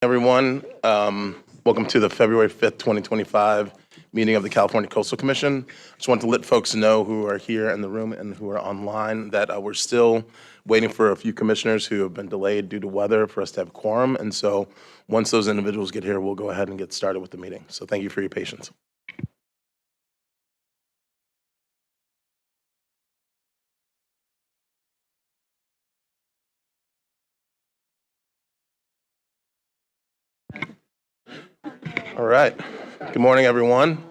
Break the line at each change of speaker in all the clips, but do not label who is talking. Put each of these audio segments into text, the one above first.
everyone. Welcome to the February 5th, 2025 meeting of the California Coastal Commission. Just want to let folks know who are here in the room and who are online that we're still waiting for a few commissioners who have been delayed due to weather for us to have quorum. And so once those individuals get here, we'll go ahead and get started with the meeting. So thank you for your patience. All right. Good morning, everyone.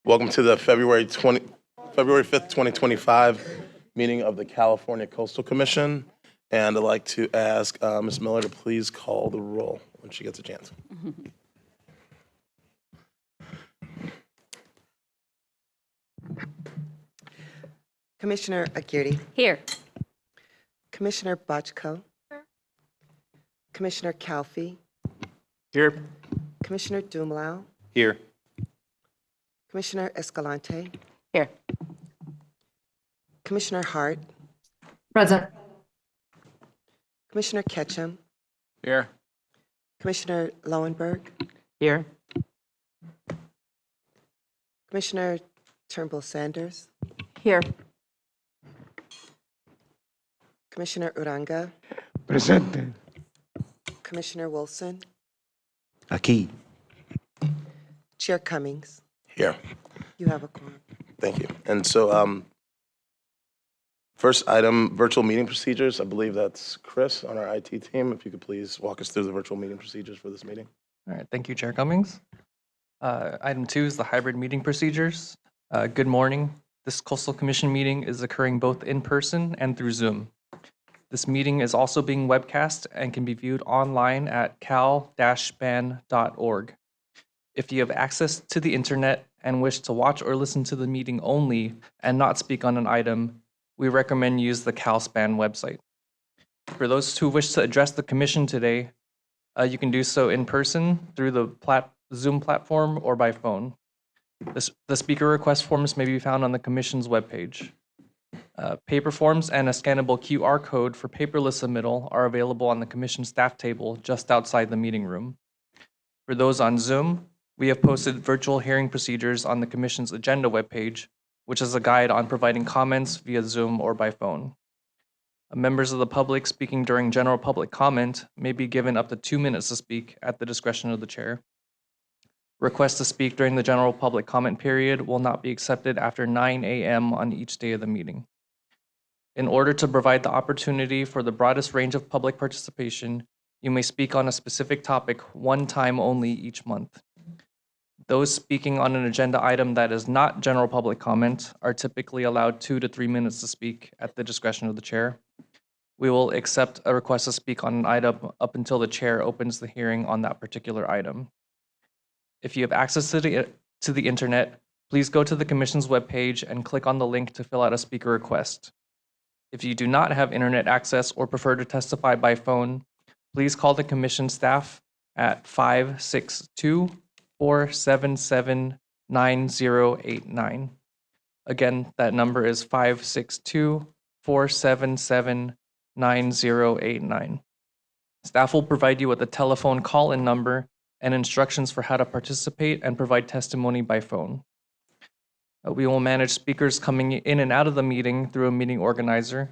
Welcome to the February 5th, 2025 meeting of the California Coastal Commission. And I'd like to ask Ms. Miller to please call the roll when she gets a chance.
Commissioner Aguirre.
Here.
Commissioner Bochco. Commissioner Calfee.
Here.
Commissioner Dumlao.
Here.
Commissioner Escalante.
Here.
Commissioner Hart.
Present.
Commissioner Ketchum.
Here.
Commissioner Lowenberg.
Here.
Commissioner Turnbull Sanders.
Here.
Commissioner Uranga.
Presente.
Commissioner Wilson.
Aquí.
Chair Cummings.
Here.
You have a quorum.
Thank you. And so first item, virtual meeting procedures. I believe that's Chris on our IT team. If you could please walk us through the virtual meeting procedures for this meeting.
All right, thank you, Chair Cummings. Item 2 is the hybrid meeting procedures. Good morning. This Coastal Commission meeting is occurring both in person and through Zoom. This meeting is also being webcast and can be viewed online at cal-span.org. If you have access to the internet and wish to watch or listen to the meeting only and not speak on an item, we recommend use the CalSpan website. For those who wish to address the Commission today, you can do so in person through the Zoom platform or by phone. The speaker request forms may be found on the Commission's webpage. Paper forms and a scannable QR code for paperless submittal are available on the Commission staff table just outside the meeting room. For those on Zoom, we have posted virtual hearing procedures on the Commission's agenda webpage, which is a guide on providing comments via Zoom or by phone. Members of the public speaking during general public comment may be given up to 2 minutes to speak at the discretion of the chair. Requests to speak during the general public comment period will not be accepted after 9 a.m. on each day of the meeting. In order to provide the opportunity for the broadest range of public participation, you may speak on a specific topic one time only each month. Those speaking on an agenda item that is not general public comment are typically allowed 2 to 3 minutes to speak at the discretion of the chair. We will accept a request to speak on an item up until the chair opens the hearing on that particular item. If you have access to the internet, please go to the Commission's webpage and click on the link to fill out a speaker request. If you do not have internet access or prefer to testify by phone, please call the Commission staff at 562-477-9089. Again, that number is 562-477-9089. Staff will provide you with a telephone call-in number and instructions for how to participate and provide testimony by phone. We will manage speakers coming in and out of the meeting through a meeting organizer.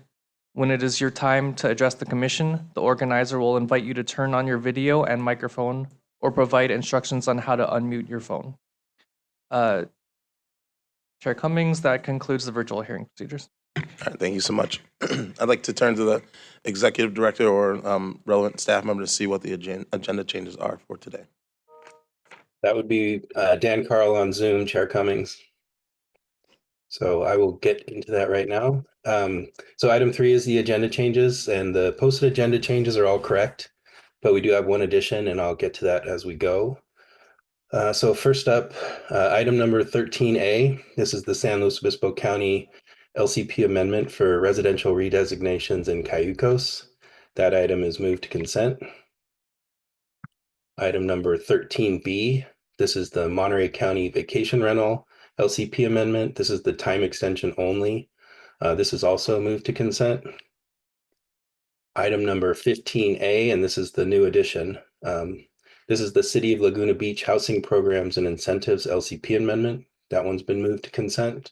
When it is your time to address the Commission, the organizer will invite you to turn on your video and microphone or provide instructions on how to unmute your phone. Chair Cummings, that concludes the virtual hearing procedures.
All right, thank you so much. I'd like to turn to the executive director or relevant staff member to see what the agenda changes are for today.
That would be Dan Carl on Zoom, Chair Cummings. So I will get into that right now. So item 3 is the agenda changes, and the posted agenda changes are all correct, but we do have one addition, and I'll get to that as we go. So first up, item number 13A. This is the San Luis Obispo County LCP amendment for residential redesignations in Cayucos. That item is moved to consent. Item number 13B. This is the Monterey County vacation rental LCP amendment. This is the time extension only. This is also moved to consent. Item number 15A, and this is the new addition. This is the City of Laguna Beach Housing Programs and Incentives LCP amendment. That one's been moved to consent.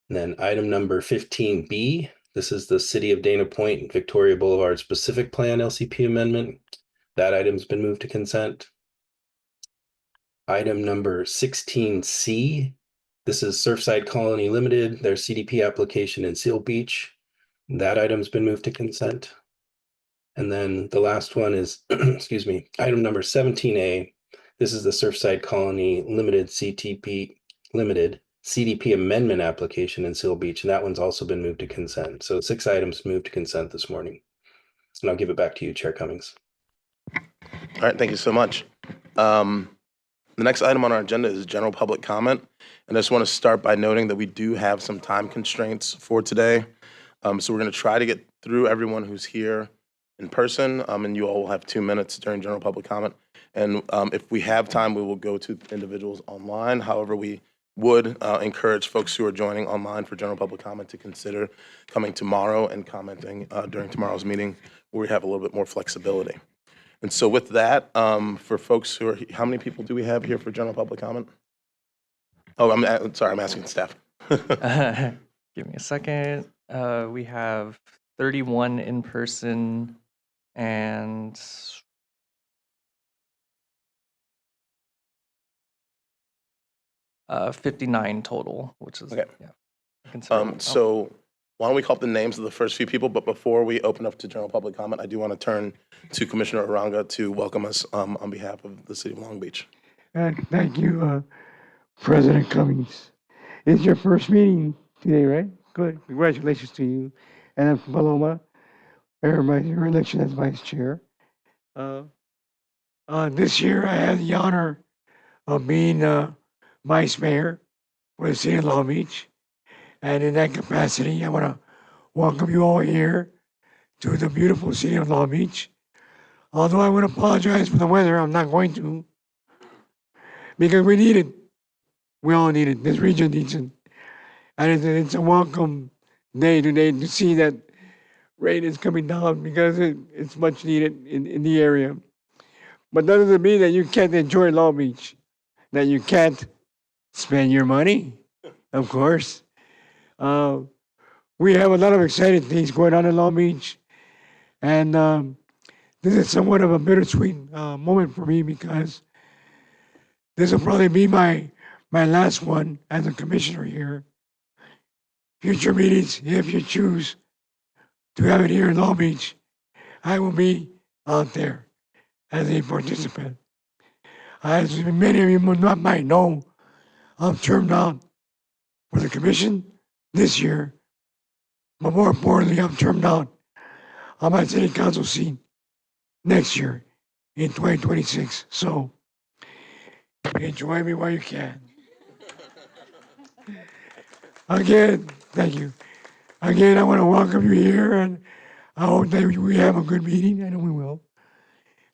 And then item number 15B, this is the City of Dana Point and Victoria Boulevard Specific Plan LCP amendment. That item's been moved to consent. Item number 16C, this is Surfside Colony Limited, their CDP application in Seal Beach. That item's been moved to consent. And then the last one is, excuse me, item number 17A. This is the Surfside Colony Limited CDP amendment application in Seal Beach, and that one's also been moved to consent. So 6 items moved to consent this morning. And I'll give it back to you, Chair Cummings.
All right, thank you so much. The next item on our agenda is general public comment. And I just want to start by noting that we do have some time constraints for today. So we're going to try to get through everyone who's here in person, and you all will have 2 minutes during general public comment. And if we have time, we will go to individuals online. However, we would encourage folks who are joining online for general public comment to consider coming tomorrow and commenting during tomorrow's meeting, where we have a little bit more flexibility. And so with that, for folks who are, how many people do we have here for general public comment? Oh, I'm sorry, I'm asking staff.
Give me a second. We have 31 in person and 59 total, which is
Okay.
yeah. considerable.
So why don't we call up the names of the first few people, but before we open up to general public comment, I do want to turn to Commissioner Uranga to welcome us on behalf of the City of Long Beach.
Thank you, President Cummings. It's your first meeting today, right? Good. Congratulations to you. And Paloma, your election as vice chair. This year, I had the honor of being vice mayor for the city of Long Beach. And in that capacity, I want to welcome you all here to the beautiful city of Long Beach. Although I want to apologize for the weather, I'm not going to, because we need it. We all need it. This region needs it. And it's a welcome day today to see that rain is coming down, because it's much needed in the area. But that doesn't mean that you can't enjoy Long Beach, that you can't spend your money, of course. We have a lot of exciting things going on in Long Beach. And this is somewhat of a bittersweet moment for me, because this will probably be my last one as a commissioner here. Future meetings, if you choose to have it here in Long Beach, I will be out there as a participant. As many of you might know, I'm termed out for the commission this year, but more importantly, I'm termed out on my city council seat next year in 2026. So enjoy me while you can. Again, thank you. Again, I want to welcome you here, and I hope that we have a good meeting. I know we will.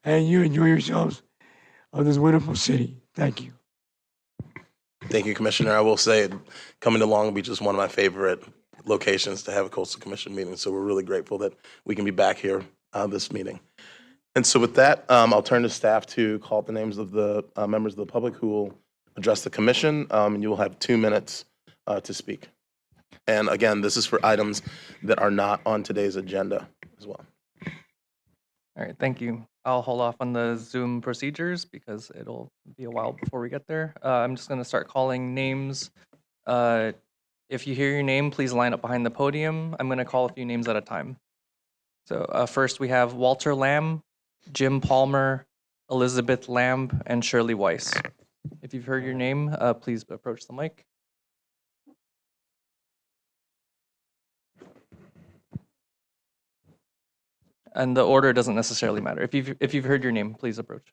And you enjoy yourselves of this wonderful city. Thank you.
Thank you, Commissioner. I will say, coming to Long Beach is one of my favorite locations to have a Coastal Commission meeting, so we're really grateful that we can be back here this meeting. And so with that, I'll turn to staff to call up the names of the members of the public who will address the commission, and you will have 2 minutes to speak. And again, this is for items that are not on today's agenda as well.
All right, thank you. I'll hold off on the Zoom procedures because it'll be a while before we get there. I'm just going to start calling names. If you hear your name, please line up behind the podium. I'm going to call a few names at a time. So first we have Walter Lamb, Jim Palmer, Elizabeth Lamb, and Shirley Weiss. If you've heard your name, please approach the mic. And the order doesn't necessarily matter. If you've heard your name, please approach.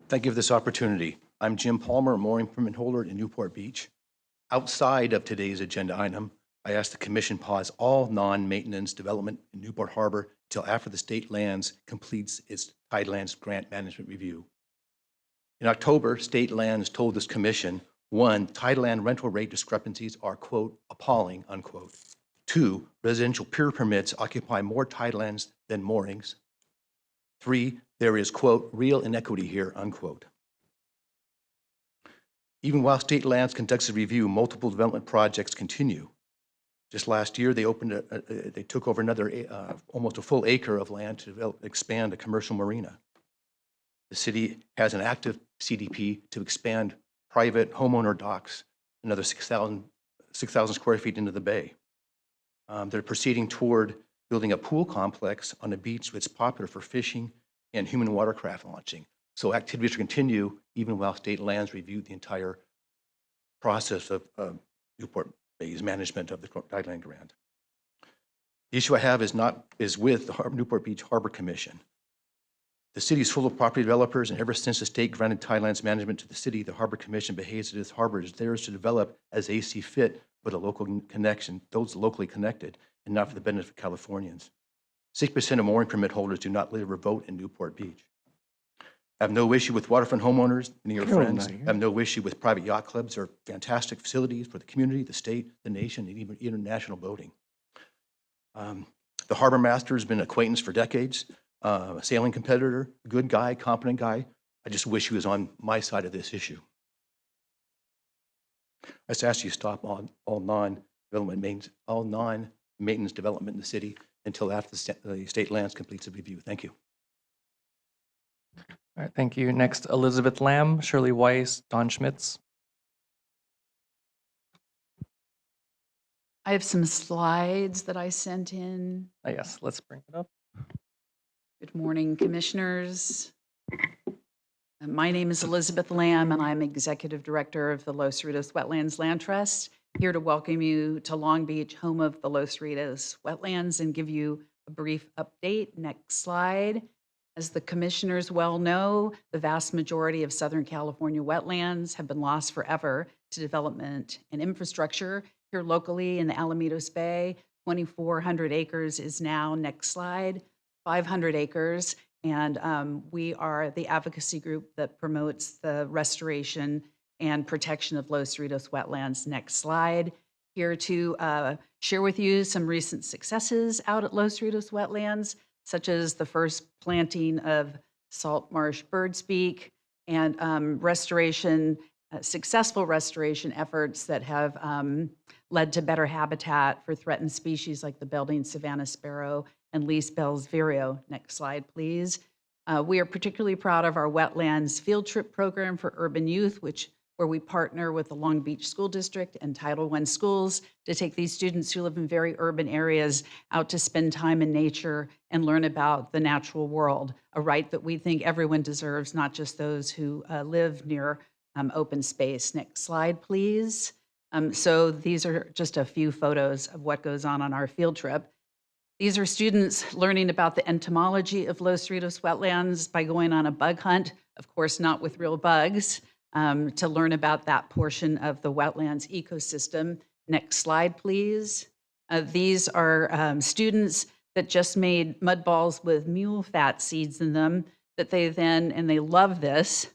Thank you for this opportunity. I'm Jim Palmer, mooring permit holder in Newport Beach. Outside of today's agenda item, I ask the Commission pause all non-maintenance development in Newport Harbor until after the State Lands completes its Tidelands Grant Management Review. In October, State Lands told this Commission, 1, Tideland rental rate discrepancies are, quote, appalling, unquote. 2, residential pier permits occupy more tidelands than moorings. 3, there is, quote, real inequity here, unquote. Even while state lands conducts a review, multiple development projects continue. Just last year, they took over another, almost a full acre of land to expand a commercial marina. The city has an active CDP to expand private homeowner docks, another 6,000 square feet into the bay. They're proceeding toward building a pool complex on a beach that's popular for fishing and human watercraft launching. So activities continue even while state lands review the entire process of Newport Bay's management of the Tideland Grant. The issue I have is with the Newport Beach Harbor Commission. The city is full of property developers, and ever since the state granted Tidelands management to the city, the Harbor Commission behaves as its harbor is theirs to develop as they see fit with a local connection, those locally connected, and not for the benefit of Californians. 6% of mooring permit holders do not live or vote in Newport Beach. I have no issue with waterfront homeowners and your friends. I have no issue with private yacht clubs. They're fantastic facilities for the community, the state, the nation, and even international boating. The harbor master has been an acquaintance for decades, a sailing competitor, good guy, competent guy. I just wish he was on my side of this issue. I just ask you to stop all non-maintenance development in the city until after the state lands completes a review. Thank you.
All right, thank you. Next, Elizabeth Lamb, Shirley Weiss, Don Schmitz.
I have some slides that I sent in.
Yes, let's bring it up.
Good morning, commissioners. My name is Elizabeth Lamb, and I'm Executive Director of the Los Cerritos Wetlands Land Trust, here to welcome you to Long Beach, home of the Los Cerritos Wetlands, and give you a brief update. Next slide. As the commissioners well know, the vast majority of Southern California wetlands have been lost forever to development and infrastructure. Here locally in the Alamitos Bay, 2,400 acres is now, next slide, 500 acres. And we are the advocacy group that promotes the restoration and protection of Los Cerritos wetlands. Next slide. Here to share with you some recent successes out at Los Cerritos wetlands, such as the first planting of salt marsh birdspeak and successful restoration efforts that have led to better habitat for threatened species like the Belding Savannah sparrow and Lis Bell's vireo. Next slide, please. We are particularly proud of our wetlands field trip program for urban youth, where we partner with the Long Beach School District and Title I schools to take these students who live in very urban areas out to spend time in nature and learn about the natural world, a right that we think everyone deserves, not just those who live near open space. Next slide, please. So these are just a few photos of what goes on our field trip. These are students learning about the entomology of Los Cerritos wetlands by going on a bug hunt, of course not with real bugs, to learn about that portion of the wetlands ecosystem. Next slide, please. These are students that just made mud balls with mule fat seeds in them that they then, and they love this,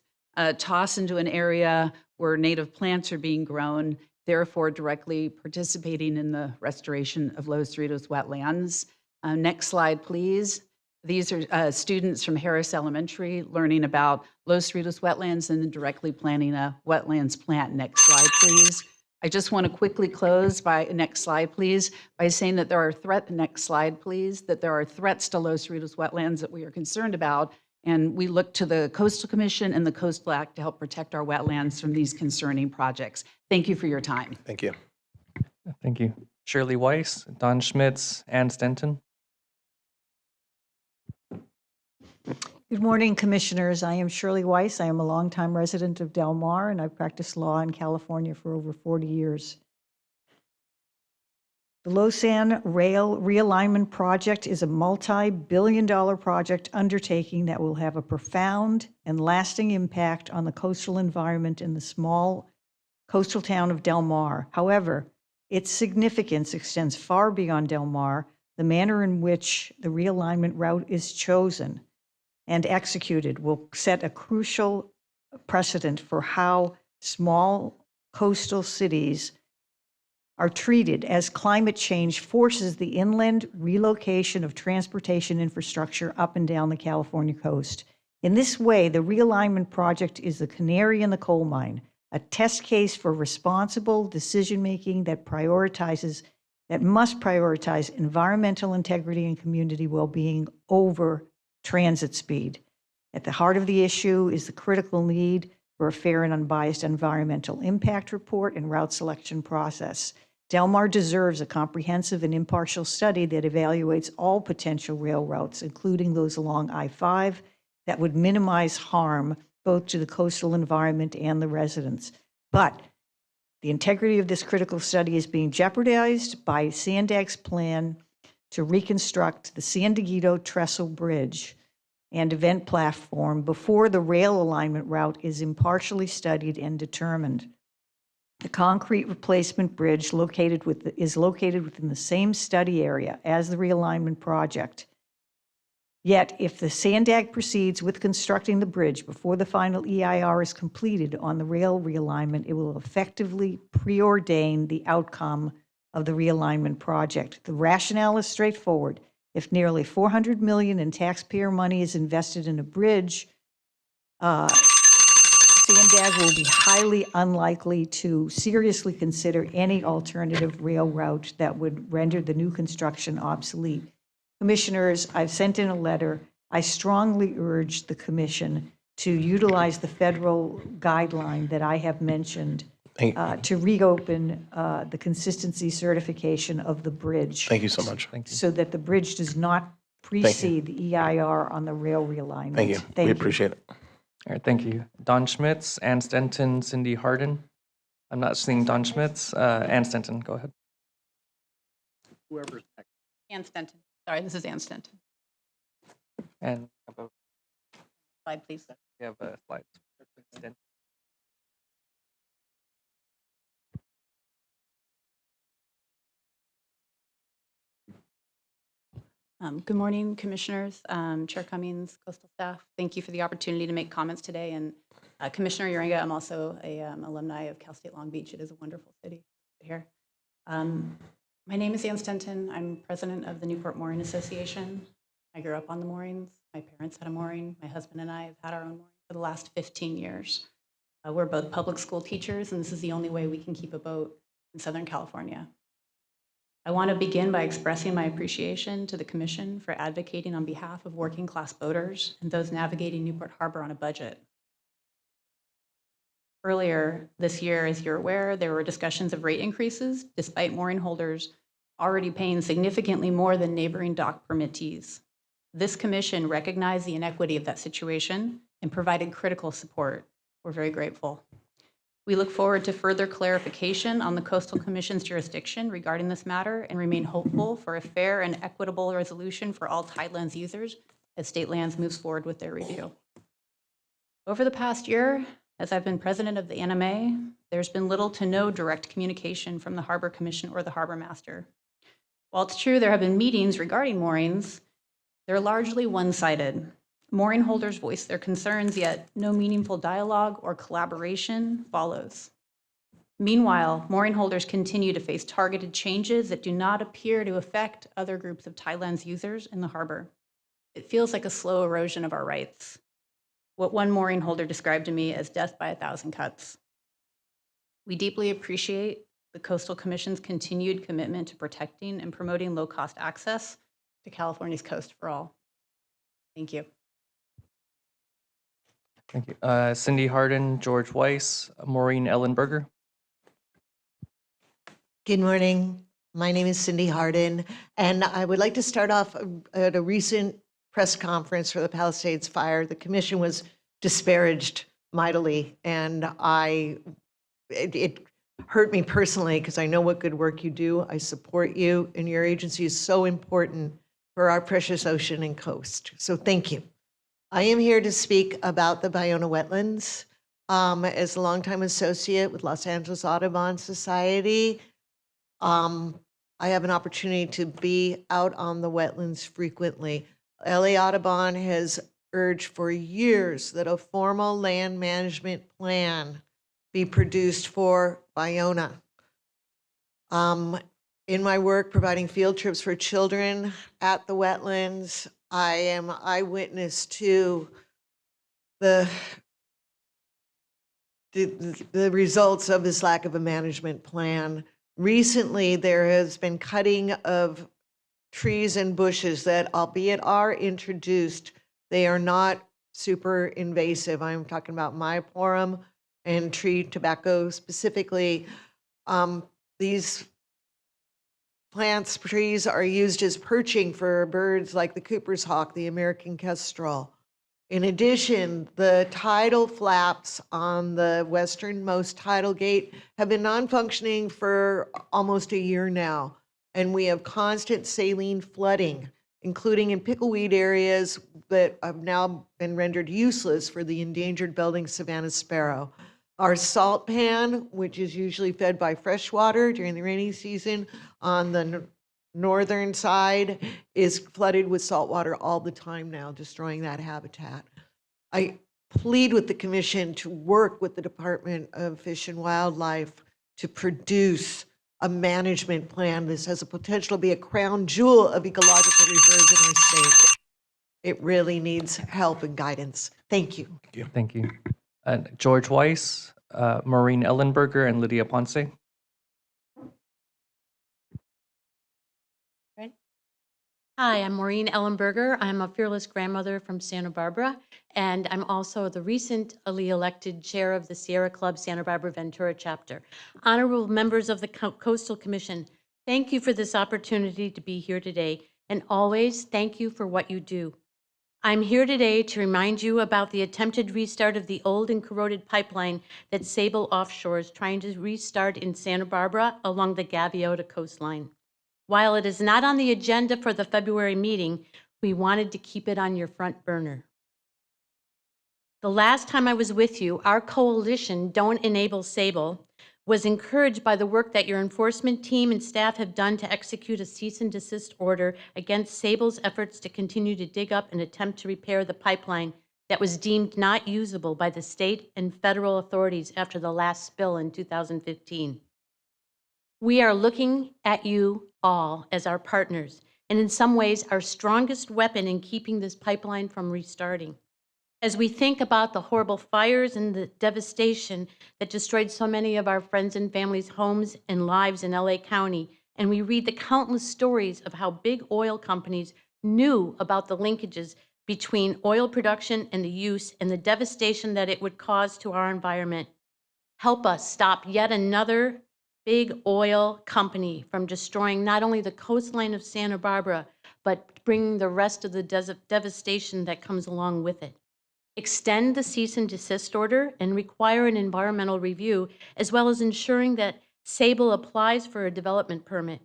toss into an area where native plants are being grown, therefore directly participating in the restoration of Los Cerritos wetlands. Next slide, please. These are students from Harris Elementary learning about Los Cerritos wetlands and then directly planting a wetlands plant. Next slide, please. I just want to quickly close next slide, please, by saying that there are next slide, please, that there are threats to Los Cerritos wetlands that we are concerned about, and we look to the Coastal Commission and the Coastal Act to help protect our wetlands from these concerning projects. Thank you for your time.
Thank you.
Thank you. Shirley Weiss, Don Schmitz, Ann Stenton.
Good morning, Commissioners. I am Shirley Weiss. I am a longtime resident of Del Mar, and I've practiced law in California for over 40 years. The Lausanne Rail Realignment Project is a multi-billion-dollar project undertaking that will have a profound and lasting impact on the coastal environment in the small coastal town of Del Mar. However, its significance extends far beyond Del Mar. The manner in which the realignment route is chosen and executed will set a crucial precedent for how small coastal cities are treated as climate change forces the inland relocation of transportation infrastructure up and down the California coast. In this way, the realignment project is the canary in the coal mine, a test case for responsible decision-making that must prioritize environmental integrity and community well-being over transit speed. At the heart of the issue is the critical need for a fair and unbiased environmental impact report and route selection process. Del Mar deserves a comprehensive and impartial study that evaluates all potential rail routes, including those along I-5, that would minimize harm both to the coastal environment and the residents. But the integrity of this critical study is being jeopardized by Sandag's plan to reconstruct the San Dieguito Trestle Bridge and event platform before the rail alignment route is impartially studied and determined. The concrete replacement bridge is located within the same study area as the realignment project. Yet, if the Sandag proceeds with constructing the bridge before the final EIR is completed on the rail realignment, it will effectively preordain the outcome of the realignment project. The rationale is straightforward. If nearly $400 million in taxpayer money is invested in a bridge, Sandag will be highly unlikely to seriously consider any alternative rail route that would render the new construction obsolete. Commissioners, I've sent in a letter. I strongly urge the commission to utilize the federal guideline that I have mentioned to reopen the consistency certification of the bridge.
Thank you so much.
Thank you.
So that the bridge does not precede the EIR on the rail realignment.
Thank you. We appreciate it.
All right, thank you. Don Schmitz, Ann Stenton, Cindy Harden. I'm not seeing Don Schmitz. Ann Stenton, go ahead.
Whoever's next.
Ann Stenton. Sorry, this is Ann Stenton.
And
Slide, please.
we have a slide.
Good morning, commissioners, Chair Cummings, coastal staff. Thank you for the opportunity to make comments today. And Commissioner Uringa, I'm also a alumni of Cal State Long Beach. It is a wonderful city here. My name is Ann Stenton. I'm president of the Newport Mooring Association. I grew up on the moorings. My parents had a mooring. My husband and I have had our own mooring for the last 15 years. We're both public school teachers, and this is the only way we can keep a boat in Southern California. I want to begin by expressing my appreciation to the Commission for advocating on behalf of working class boaters and those navigating Newport Harbor on a budget. Earlier this year, as you're aware, there were discussions of rate increases despite mooring holders already paying significantly more than neighboring dock permittees. This Commission recognized the inequity of that situation and provided critical support. We're very grateful. We look forward to further clarification on the Coastal Commission's jurisdiction regarding this matter and remain hopeful for a fair and equitable resolution for all tidelands users as State Lands moves forward with their review. Over the past year, as I've been president of the NMA, there's been little to no direct communication from the Harbor Commission or the Harbor Master. While it's true there have been meetings regarding moorings, they're largely one-sided. Mooring holders voice their concerns, yet no meaningful dialogue or collaboration follows. Meanwhile, mooring holders continue to face targeted changes that do not appear to affect other groups of tidelands users in the harbor. It feels like a slow erosion of our rights, what one mooring holder described to me as death by 1,000 cuts. We deeply appreciate the Coastal Commission's continued commitment to protecting and promoting low-cost access to California's coast for all. Thank you.
Thank you. Cindy Harden, George Weiss, Maureen Ellenberger.
Good morning. My name is Cindy Harden, and I would like to start off at a recent press conference for the Palisades fire. The commission was disparaged mightily, and it hurt me personally because I know what good work you do. I support you, and your agency is so important for our precious ocean and coast. So thank you. I am here to speak about the Ballona wetlands. As a longtime associate with Los Angeles Audubon Society, I have an opportunity to be out on the wetlands frequently. LA Audubon has urged for years that a formal land management plan be produced for Ballona. In my work providing field trips for children at the wetlands, I am eyewitness to the results of this lack of a management plan. Recently, there has been cutting of trees and bushes that, albeit are introduced, they are not super invasive. I'm talking about myporum and tree tobacco specifically. These trees are used as perching for birds like the Cooper's hawk, the American kestrel. In addition, the tidal flaps on the westernmost tidal gate have been non-functioning for almost a year now, and we have constant saline flooding, including in pickleweed areas that have now been rendered useless for the endangered Belting Savannah sparrow. Our salt pan, which is usually fed by fresh water during the rainy season on the northern side, is flooded with salt water all the time now, destroying that habitat. I plead with the commission to work with the Department of Fish and Wildlife to produce a management plan. This has a potential to be a crown jewel of ecological reserves in our state. It really needs help and guidance. Thank you.
Thank you. George Weiss, Maureen Ellenberger, and Lydia Ponce.
Hi, I'm Maureen Ellenberger. I'm a fearless grandmother from Santa Barbara, and I'm also the recently elected chair of the Sierra Club Santa Barbara Ventura chapter. Honorable members of the Coastal Commission, thank you for this opportunity to be here today, and always thank you for what you do. I'm here today to remind you about the attempted restart of the old and corroded pipeline that Sable Offshore is trying to restart in Santa Barbara along the Gaviota coastline. While it is not on the agenda for the February meeting, we wanted to keep it on your front burner. The last time I was with you, our coalition, Don't Enable Sable, was encouraged by the work that your enforcement team and staff have done to execute a cease and desist order against Sable's efforts to continue to dig up and attempt to repair the pipeline that was deemed not usable by the state and federal authorities after the last spill in 2015. We are looking at you all as our partners, and in some ways, our strongest weapon in keeping this pipeline from restarting. As we think about the horrible fires and the devastation that destroyed so many of our friends and families' homes and lives in LA County, and we read the countless stories of how big oil companies knew about the linkages between oil production and the use and the devastation that it would cause to our environment, help us stop yet another big oil company from destroying not only the coastline of Santa Barbara, but bringing the rest of the devastation that comes along with it. Extend the cease and desist order and require an environmental review, as well as ensuring that Sable applies for a development permit.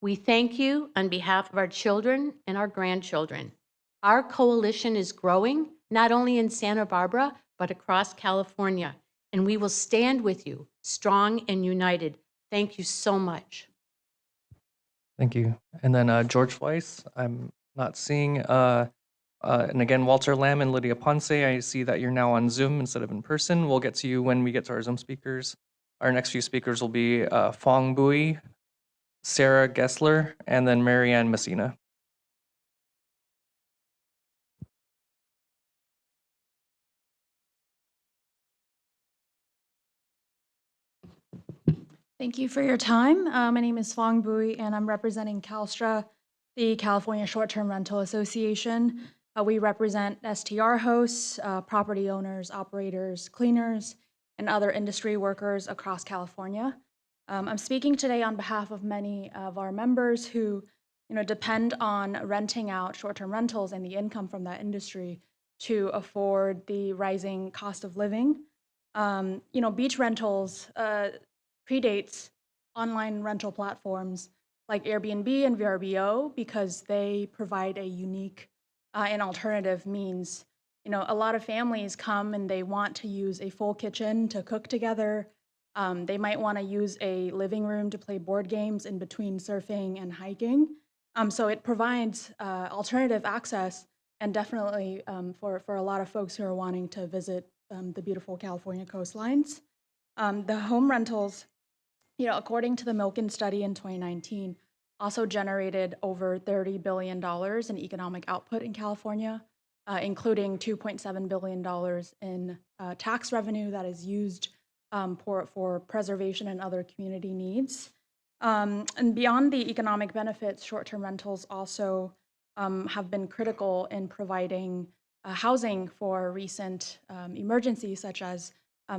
We thank you on behalf of our children and our grandchildren. Our coalition is growing, not only in Santa Barbara, but across California, and we will stand with you, strong and united. Thank you so much.
Thank you. And then George Weiss, I'm not seeing. And again, Walter Lamb and Lydia Ponce, I see that you're now on Zoom instead of in person. We'll get to you when we get to our Zoom speakers. Our next few speakers will be Fong Bui, Sarah Gessler, and then Marianne Messina.
Thank you for your time. My name is Fong Bui, and I'm representing CalSTRA, the California Short-Term Rental Association. We represent STR hosts, property owners, operators, cleaners, and other industry workers across California. I'm speaking today on behalf of many of our members who, depend on renting out short-term rentals and the income from that industry to afford the rising cost of living. Beach rentals predates online rental platforms like Airbnb and VRBO because they provide a unique and alternative means. A lot of families come and they want to use a full kitchen to cook together. They might want to use a living room to play board games in between surfing and hiking. So it provides alternative access and definitely for a lot of folks who are wanting to visit the beautiful California coastlines. The home rentals according to the Milken study in 2019, also generated over $30 billion in economic output in California, including $2.7 billion in tax revenue that is used for preservation and other community needs. And beyond the economic benefits, short-term rentals also have been critical in providing housing for recent emergencies such as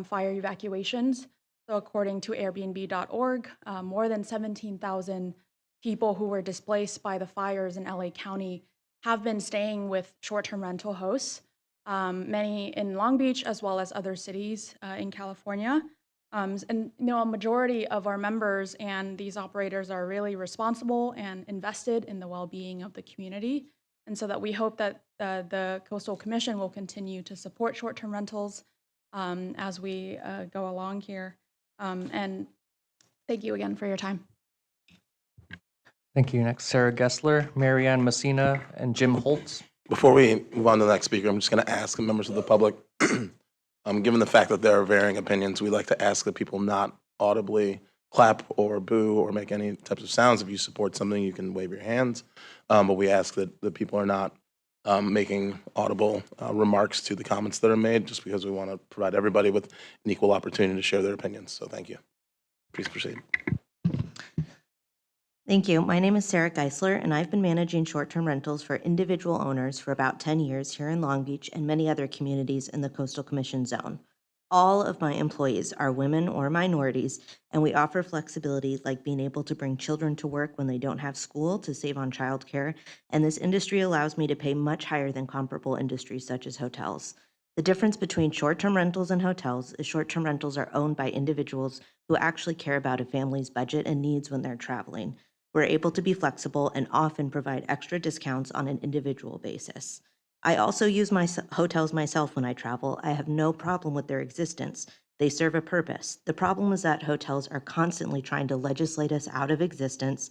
fire evacuations. So according to Airbnb.org, more than 17,000 people who were displaced by the fires in LA County have been staying with short-term rental hosts, many in Long Beach as well as other cities in California. And a majority of our members and these operators are really responsible and invested in the well-being of the community. And so that we hope that the Coastal Commission will continue to support short-term rentals as we go along here. And thank you again for your time.
Thank you. Next, Sarah Gessler, Marianne Messina, and Jim Holtz.
Before we move on to the next speaker, I'm just going to ask members of the public, given the fact that there are varying opinions, we like to ask that people not audibly clap or boo or make any types of sounds. If you support something, you can wave your hands. But we ask that the people are not making audible remarks to the comments that are made, just because we want to provide everybody with an equal opportunity to share their opinions. So thank you. Please proceed.
Thank you. My name is Sarah Geisler, and I've been managing short-term rentals for individual owners for about 10 years here in Long Beach and many other communities in the Coastal Commission zone. All of my employees are women or minorities, and we offer flexibility like being able to bring children to work when they don't have school to save on childcare, and this industry allows me to pay much higher than comparable industries such as hotels. The difference between short-term rentals and hotels is short-term rentals are owned by individuals who actually care about a family's budget and needs when they're traveling. We're able to be flexible and often provide extra discounts on an individual basis. I also use my hotels myself when I travel. I have no problem with their existence. They serve a purpose. The problem is that hotels are constantly trying to legislate us out of existence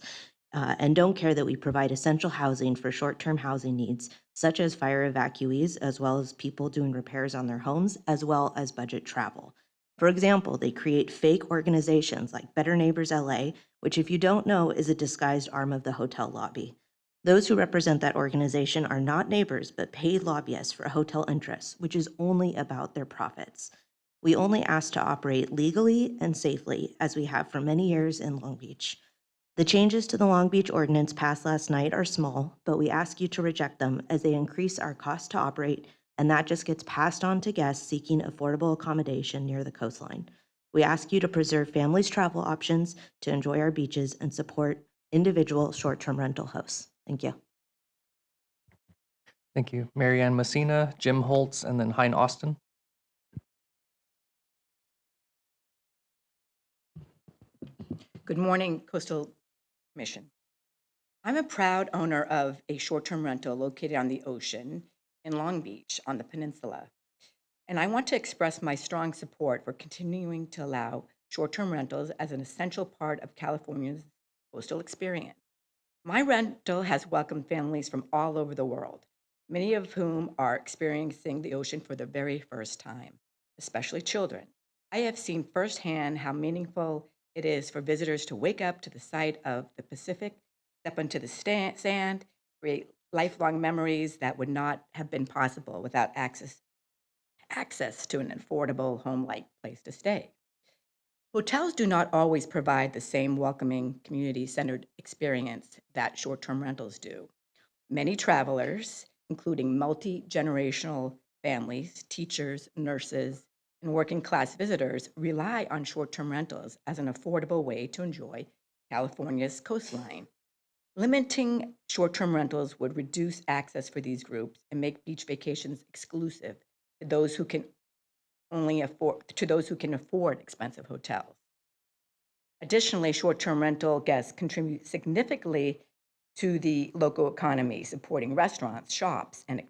and don't care that we provide essential housing for short-term housing needs, such as fire evacuees, as well as people doing repairs on their homes, as well as budget travel. For example, they create fake organizations like Better Neighbors LA, which, if you don't know, is a disguised arm of the hotel lobby. Those who represent that organization are not neighbors, but paid lobbyists for hotel interests, which is only about their profits. We only ask to operate legally and safely, as we have for many years in Long Beach. The changes to the Long Beach ordinance passed last night are small, but we ask you to reject them as they increase our cost to operate, and that just gets passed on to guests seeking affordable accommodation near the coastline. We ask you to preserve families' travel options to enjoy our beaches and support individual short-term rental hosts. Thank you.
Thank you. Marianne Messina, Jim Holtz, and then Hein Austin.
Good morning, Coastal Commission. I'm a proud owner of a short-term rental located on the ocean in Long Beach on the peninsula. And I want to express my strong support for continuing to allow short-term rentals as an essential part of California's coastal experience. My rental has welcomed families from all over the world, many of whom are experiencing the ocean for the very first time, especially children. I have seen firsthand how meaningful it is for visitors to wake up to the sight of the Pacific, step into the sand, create lifelong memories that would not have been possible without access to an affordable home-like place to stay. Hotels do not always provide the same welcoming, community-centered experience that short-term rentals do. Many travelers, including multi-generational families, teachers, nurses, and working-class visitors, rely on short-term rentals as an affordable way to enjoy California's coastline. Limiting short-term rentals would reduce access for these groups and make beach vacations exclusive to those who can afford expensive hotels. Additionally, short-term rental guests contribute significantly to the local economy, supporting restaurants, shops, and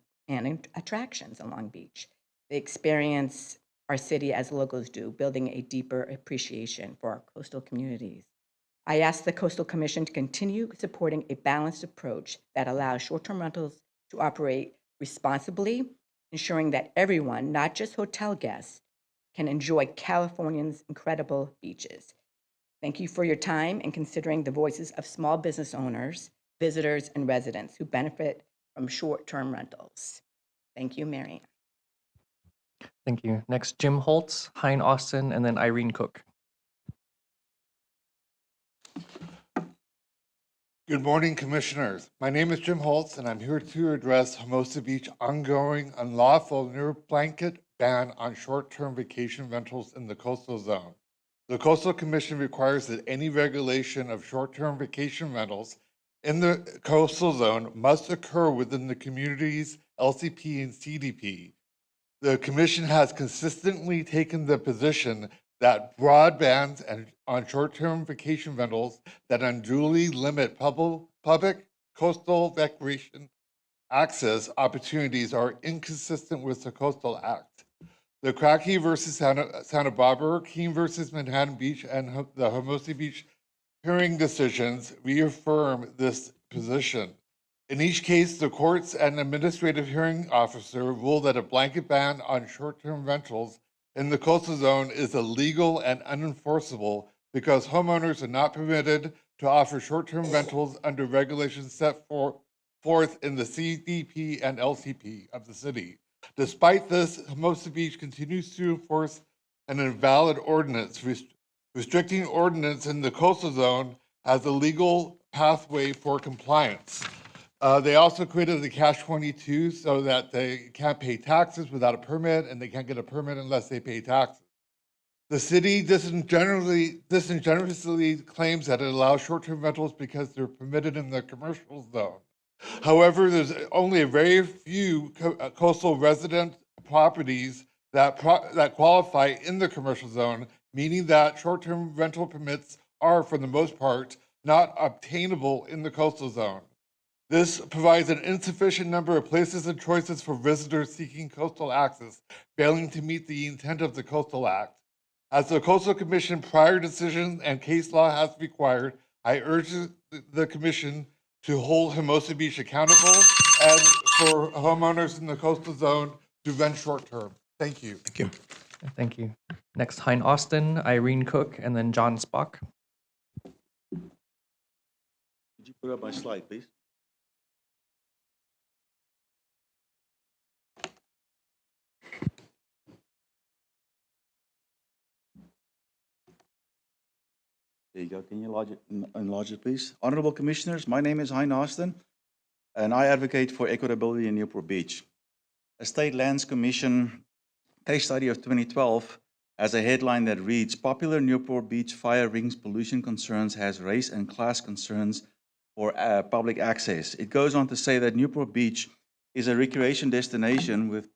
attractions in Long Beach. They experience our city as locals do, building a deeper appreciation for our coastal communities. I ask the Coastal Commission to continue supporting a balanced approach that allows short-term rentals to operate responsibly, ensuring that everyone, not just hotel guests, can enjoy California's incredible beaches. Thank you for your time and considering the voices of small business owners, visitors, and residents who benefit from short-term rentals. Thank you, Marianne.
Thank you. Next, Jim Holtz, Hein Austin, and then Irene Cook.
Good morning, Commissioners. My name is Jim Holtz, and I'm here to address Hermosa Beach ongoing unlawful near blanket ban on short-term vacation rentals in the coastal zone. The Coastal Commission requires that any regulation of short-term vacation rentals in the coastal zone must occur within the community's LCP and CDP. The Commission has consistently taken the position that broad bans on short-term vacation rentals that unduly limit public coastal recreation access opportunities are inconsistent with the Coastal Act. The Crye versus Santa Barbara, Keene versus Manhattan Beach, and the Hermosa Beach hearing decisions reaffirm this position. In each case, the courts and administrative hearing officer ruled that a blanket ban on short-term rentals in the coastal zone is illegal and unenforceable because homeowners are not permitted to offer short-term rentals under regulations set forth in the CDP and LCP of the city. Despite this, Hermosa Beach continues to enforce an invalid ordinance restricting ordinance in the coastal zone as a legal pathway for compliance. They also created the Catch-22 so that they can't pay taxes without a permit, and they can't get a permit unless they pay taxes. The city disingenuously claims that it allows short-term rentals because they're permitted in the commercial zone. However, there's only a very few coastal resident properties that qualify in the commercial zone, meaning that short-term rental permits are, for the most part, not obtainable in the coastal zone. This provides an insufficient number of places and choices for visitors seeking coastal access, failing to meet the intent of the Coastal Act. As the Coastal Commission prior decision and case law has required, I urge the Commission to hold Hermosa Beach accountable and for homeowners in the coastal zone to rent short-term. Thank you.
Thank you.
Thank you. Next, Hein Austin, Irene Cook, and then John Spock.
Could you put up my slide, please? There you go. Can you enlarge it, please? Honorable Commissioners, my name is Hein Austin, and I advocate for equitability in Newport Beach. A State Lands Commission case study of 2012 has a headline that reads, "Popular Newport Beach fire rings pollution concerns has race and class concerns for public access." It goes on to say that Newport Beach is a recreation destination with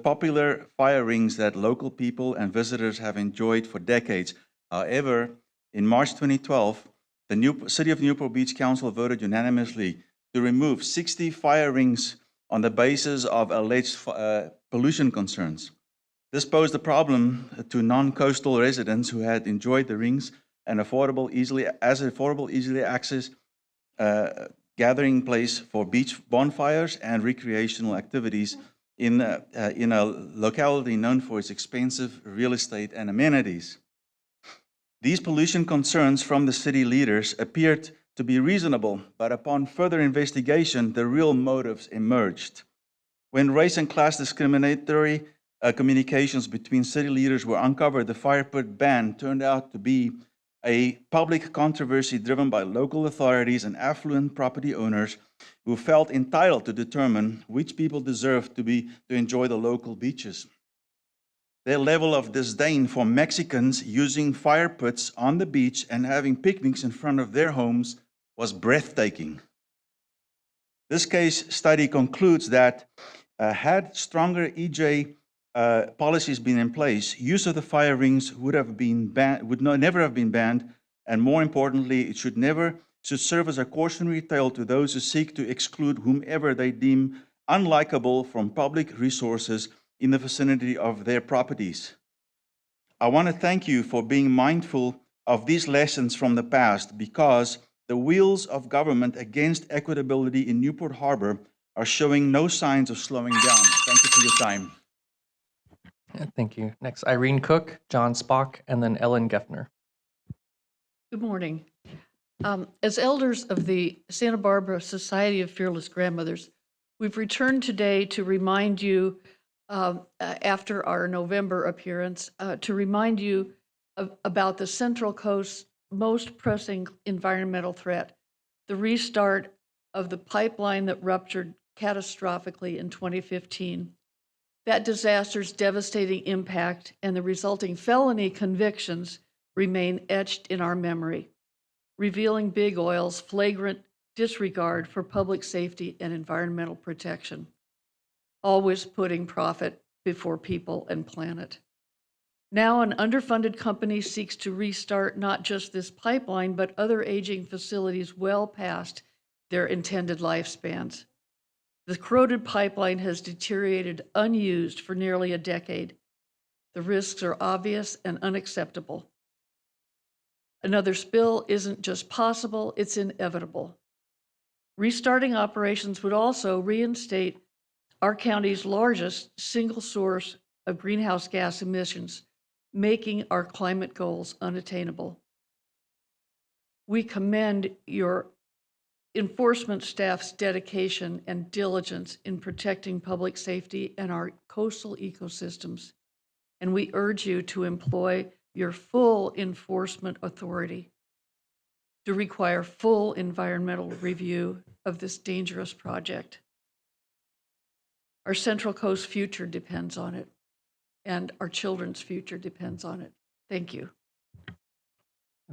popular fire rings that local people and visitors have enjoyed for decades. However, in March 2012, the City of Newport Beach Council voted unanimously to remove 60 fire rings on the basis of alleged pollution concerns. This posed a problem to non-coastal residents who had enjoyed the rings and easily accessed gathering place for beach bonfires and recreational activities in a locality known for its expensive real estate and amenities. These pollution concerns from the city leaders appeared to be reasonable, but upon further investigation, the real motives emerged. When race and class discriminatory communications between city leaders were uncovered, the fire pit ban turned out to be a public controversy driven by local authorities and affluent property owners who felt entitled to determine which people deserved to enjoy the local beaches. Their level of disdain for Mexicans using fire pits on the beach and having picnics in front of their homes was breathtaking. This case study concludes that had stronger EJ policies been in place, use of the fire rings would never have been banned, and more importantly, it should serve as a cautionary tale to those who seek to exclude whomever they deem unlikable from public resources in the vicinity of their properties. I want to thank you for being mindful of these lessons from the past, because the wheels of government against equitability in Newport Harbor are showing no signs of slowing down. Thank you for your time.
Thank you. Next, Irene Cook, John Spock, and then Ellen Geffner.
Good morning. As elders of the Santa Barbara Society of Fearless Grandmothers, we've returned today to remind you, after our November appearance, to remind you about the Central Coast's most pressing environmental threat, the restart of the pipeline that ruptured catastrophically in 2015. That disaster's devastating impact and the resulting felony convictions remain etched in our memory, revealing big oil's flagrant disregard for public safety and environmental protection, always putting profit before people and planet. Now, an underfunded company seeks to restart not just this pipeline, but other aging facilities well past their intended lifespans. The corroded pipeline has deteriorated unused for nearly a decade. The risks are obvious and unacceptable. Another spill isn't just possible, it's inevitable. Restarting operations would also reinstate our county's largest single source of greenhouse gas emissions, making our climate goals unattainable. We commend your enforcement staff's dedication and diligence in protecting public safety and our coastal ecosystems, and we urge you to employ your full enforcement authority to require full environmental review of this dangerous project. Our Central Coast future depends on it, and our children's future depends on it. Thank you.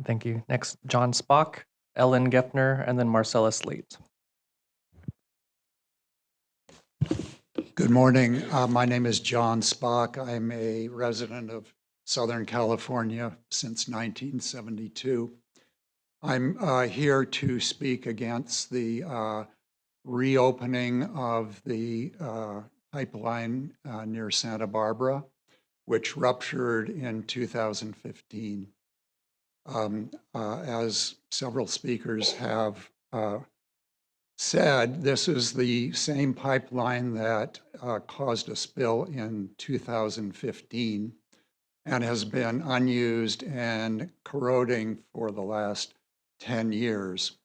Thank you. Next, John Spock, Ellen Geffner, and then Marcella Slate.
Good morning. My name is John Spock. I'm a resident of Southern California since 1972. I'm here to speak against the reopening of the pipeline near Santa Barbara, which ruptured in 2015. As several speakers have said, this is the same pipeline that caused a spill in 2015 and has been unused and corroding for the last 10 years.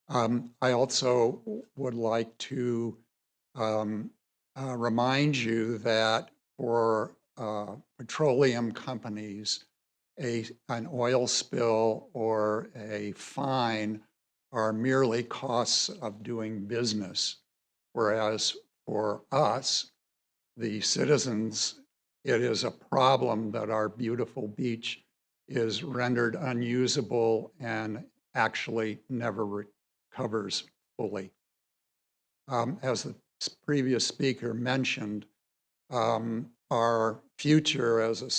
I also would like to remind you that for petroleum companies, an oil spill or a fine are merely costs of doing business, whereas for us, the citizens, it is a problem that our beautiful beach is rendered unusable and actually never recovers fully. As the previous speaker mentioned, our future as a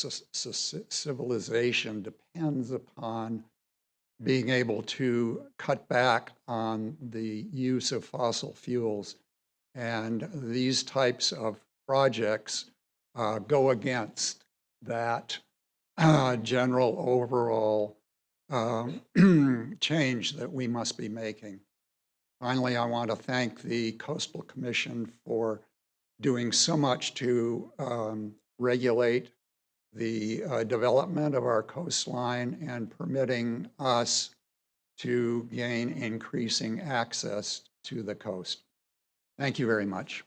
civilization depends upon being able to cut back on the use of fossil fuels. And these types of projects go against that general overall change that we must be making. Finally, I want to thank the Coastal Commission for doing so much to regulate the development of our coastline and permitting us to gain increasing access to the coast. Thank you very much.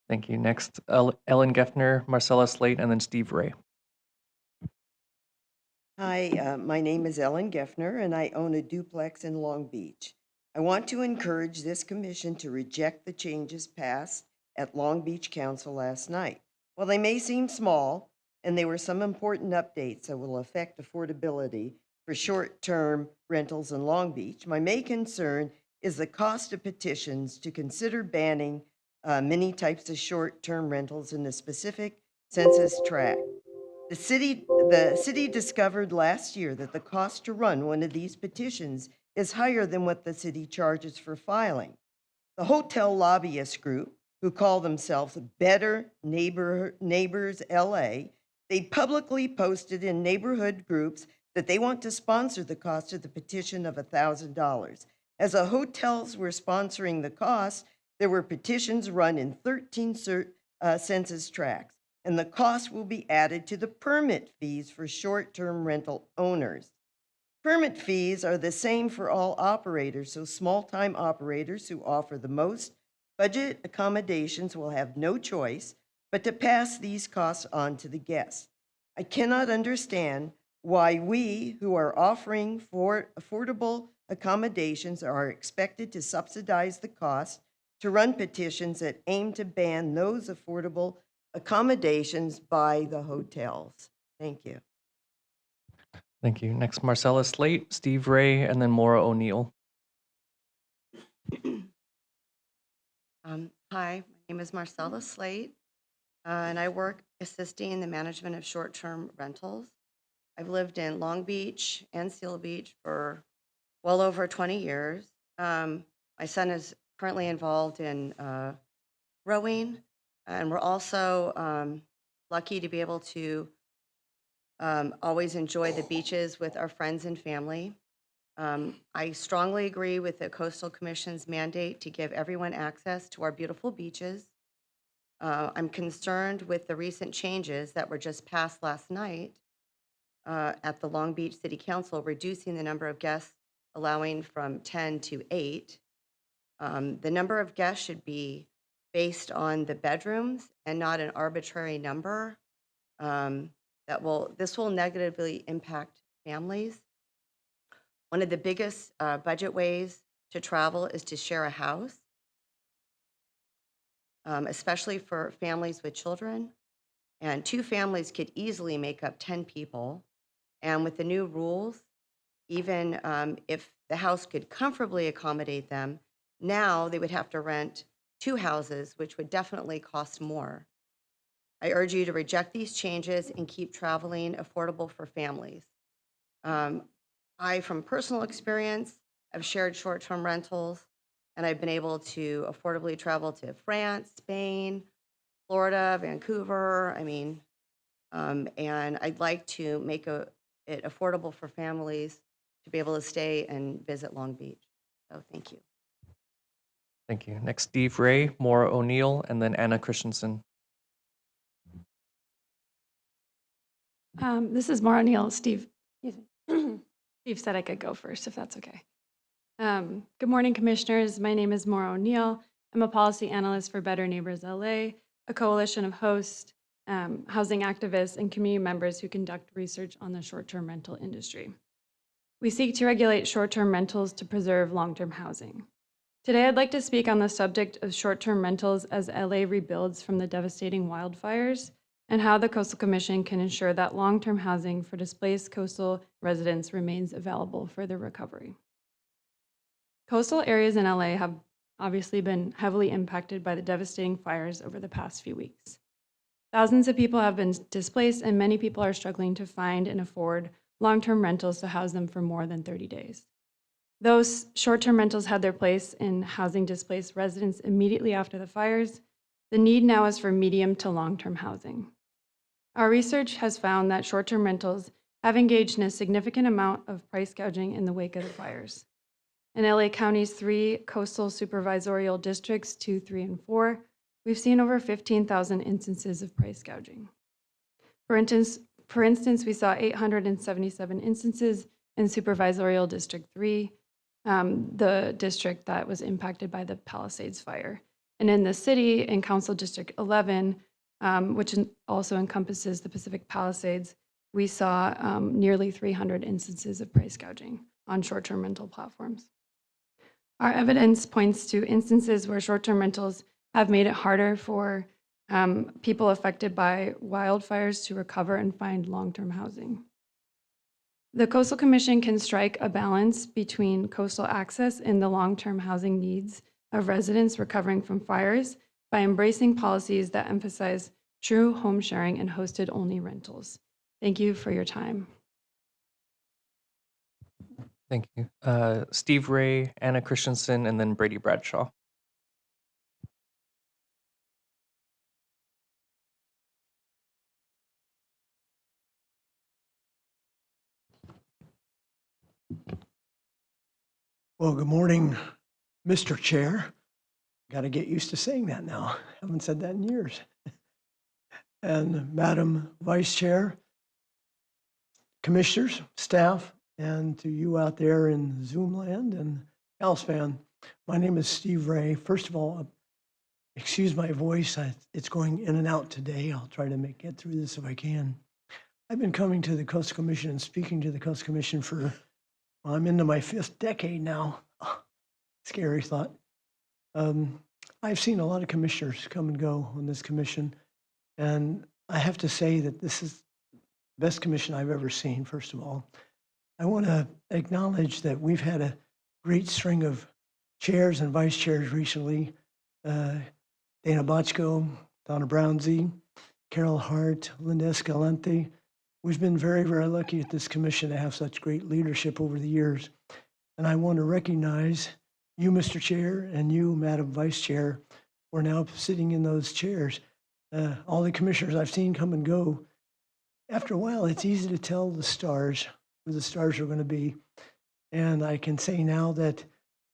Thank you. Next, Ellen Geffner, Marcella Slate, and then Steve Ray.
Hi, my name is Ellen Geffner, and I own a duplex in Long Beach. I want to encourage this commission to reject the changes passed at Long Beach Council last night. While they may seem small, and there were some important updates that will affect affordability for short-term rentals in Long Beach, my main concern is the cost of petitions to consider banning many types of short-term rentals in the specific census tract. The city discovered last year that the cost to run one of these petitions is higher than what the city charges for filing. The hotel lobbyist group, who call themselves Better Neighbors LA, they publicly posted in neighborhood groups that they want to sponsor the cost of the petition of $1,000. As the hotels were sponsoring the cost, there were petitions run in 13 census tracts, and the cost will be added to the permit fees for short-term rental owners. Permit fees are the same for all operators, so small-time operators who offer the most budget accommodations will have no choice but to pass these costs on to the guests. I cannot understand why we, who are offering for affordable accommodations, are expected to subsidize the cost to run petitions that aim to ban those affordable accommodations by the hotels. Thank you.
Thank you. Next, Marcella Slate, Steve Ray, and then Maura O'Neill.
Hi, my name is Marcella Slate, and I work assisting in the management of short-term rentals. I've lived in Long Beach and Seal Beach for well over 20 years. My son is currently involved in rowing, and we're also lucky to be able to always enjoy the beaches with our friends and family. I strongly agree with the Coastal Commission's mandate to give everyone access to our beautiful beaches. I'm concerned with the recent changes that were just passed last night at the Long Beach City Council, reducing the number of guests, allowing from 10 to 8. The number of guests should be based on the bedrooms and not an arbitrary number. This will negatively impact families. One of the biggest budget ways to travel is to share a house, especially for families with children. And 2 families could easily make up 10 people. And with the new rules, even if the house could comfortably accommodate them, now they would have to rent 2 houses, which would definitely cost more. I urge you to reject these changes and keep traveling affordable for families. I, from personal experience, have shared short-term rentals, and I've been able to affordably travel to France, Spain, Florida, Vancouver. And I'd like to make it affordable for families to be able to stay and visit Long Beach. So thank you.
Thank you. Next, Steve Ray, Maura O'Neill, and then Anna Christensen.
This is Maura O'Neill. Steve said I could go first, if that's okay. Good morning, commissioners. My name is Maura O'Neill. I'm a policy analyst for Better Neighbors LA, a coalition of hosts, housing activists, and community members who conduct research on the short-term rental industry. We seek to regulate short-term rentals to preserve long-term housing. Today, I'd like to speak on the subject of short-term rentals as LA rebuilds from the devastating wildfires, and how the Coastal Commission can ensure that long-term housing for displaced coastal residents remains available for their recovery. Coastal areas in LA have obviously been heavily impacted by the devastating fires over the past few weeks. Thousands of people have been displaced, and many people are struggling to find and afford long-term rentals to house them for more than 30 days. Those short-term rentals had their place in housing displaced residents immediately after the fires. The need now is for medium to long-term housing. Our research has found that short-term rentals have engaged in a significant amount of price gouging in the wake of the fires. In LA County's 3 coastal supervisorial districts, 2, 3, and 4, we've seen over 15,000 instances of price gouging. For instance, we saw 877 instances in supervisorial District 3, the district that was impacted by the Palisades fire. And in the city, in Council District 11, which also encompasses the Pacific Palisades, we saw nearly 300 instances of price gouging on short-term rental platforms. Our evidence points to instances where short-term rentals have made it harder for people affected by wildfires to recover and find long-term housing. The Coastal Commission can strike a balance between coastal access and the long-term housing needs of residents recovering from fires by embracing policies that emphasize true home sharing and hosted-only rentals. Thank you for your time.
Thank you. Steve Ray, Anna Christensen, and then Brady Bradshaw.
Well, good morning, Mr. Chair. Got to get used to saying that now. Haven't said that in years. And Madam Vice Chair, commissioners, staff, and to you out there in Zoom land and Calspan. My name is Steve Ray. First of all, excuse my voice. It's going in and out today. I'll try to get through this if I can. I've been coming to the Coastal Commission and speaking to the Coastal Commission for, well, I'm into my 5th decade now. Scary thought. I've seen a lot of commissioners come and go on this commission, and I have to say that this is the best commission I've ever seen, first of all. I want to acknowledge that we've had a great string of chairs and vice chairs recently. Dana Bochco, Donna Brownsey, Carol Hart, Linda Escalante. We've been very, very lucky at this commission to have such great leadership over the years. And I want to recognize you, Mr. Chair, and you, Madam Vice Chair, we're now sitting in those chairs. All the commissioners I've seen come and go. After a while, it's easy to tell the stars, where the stars are going to be. And I can say now that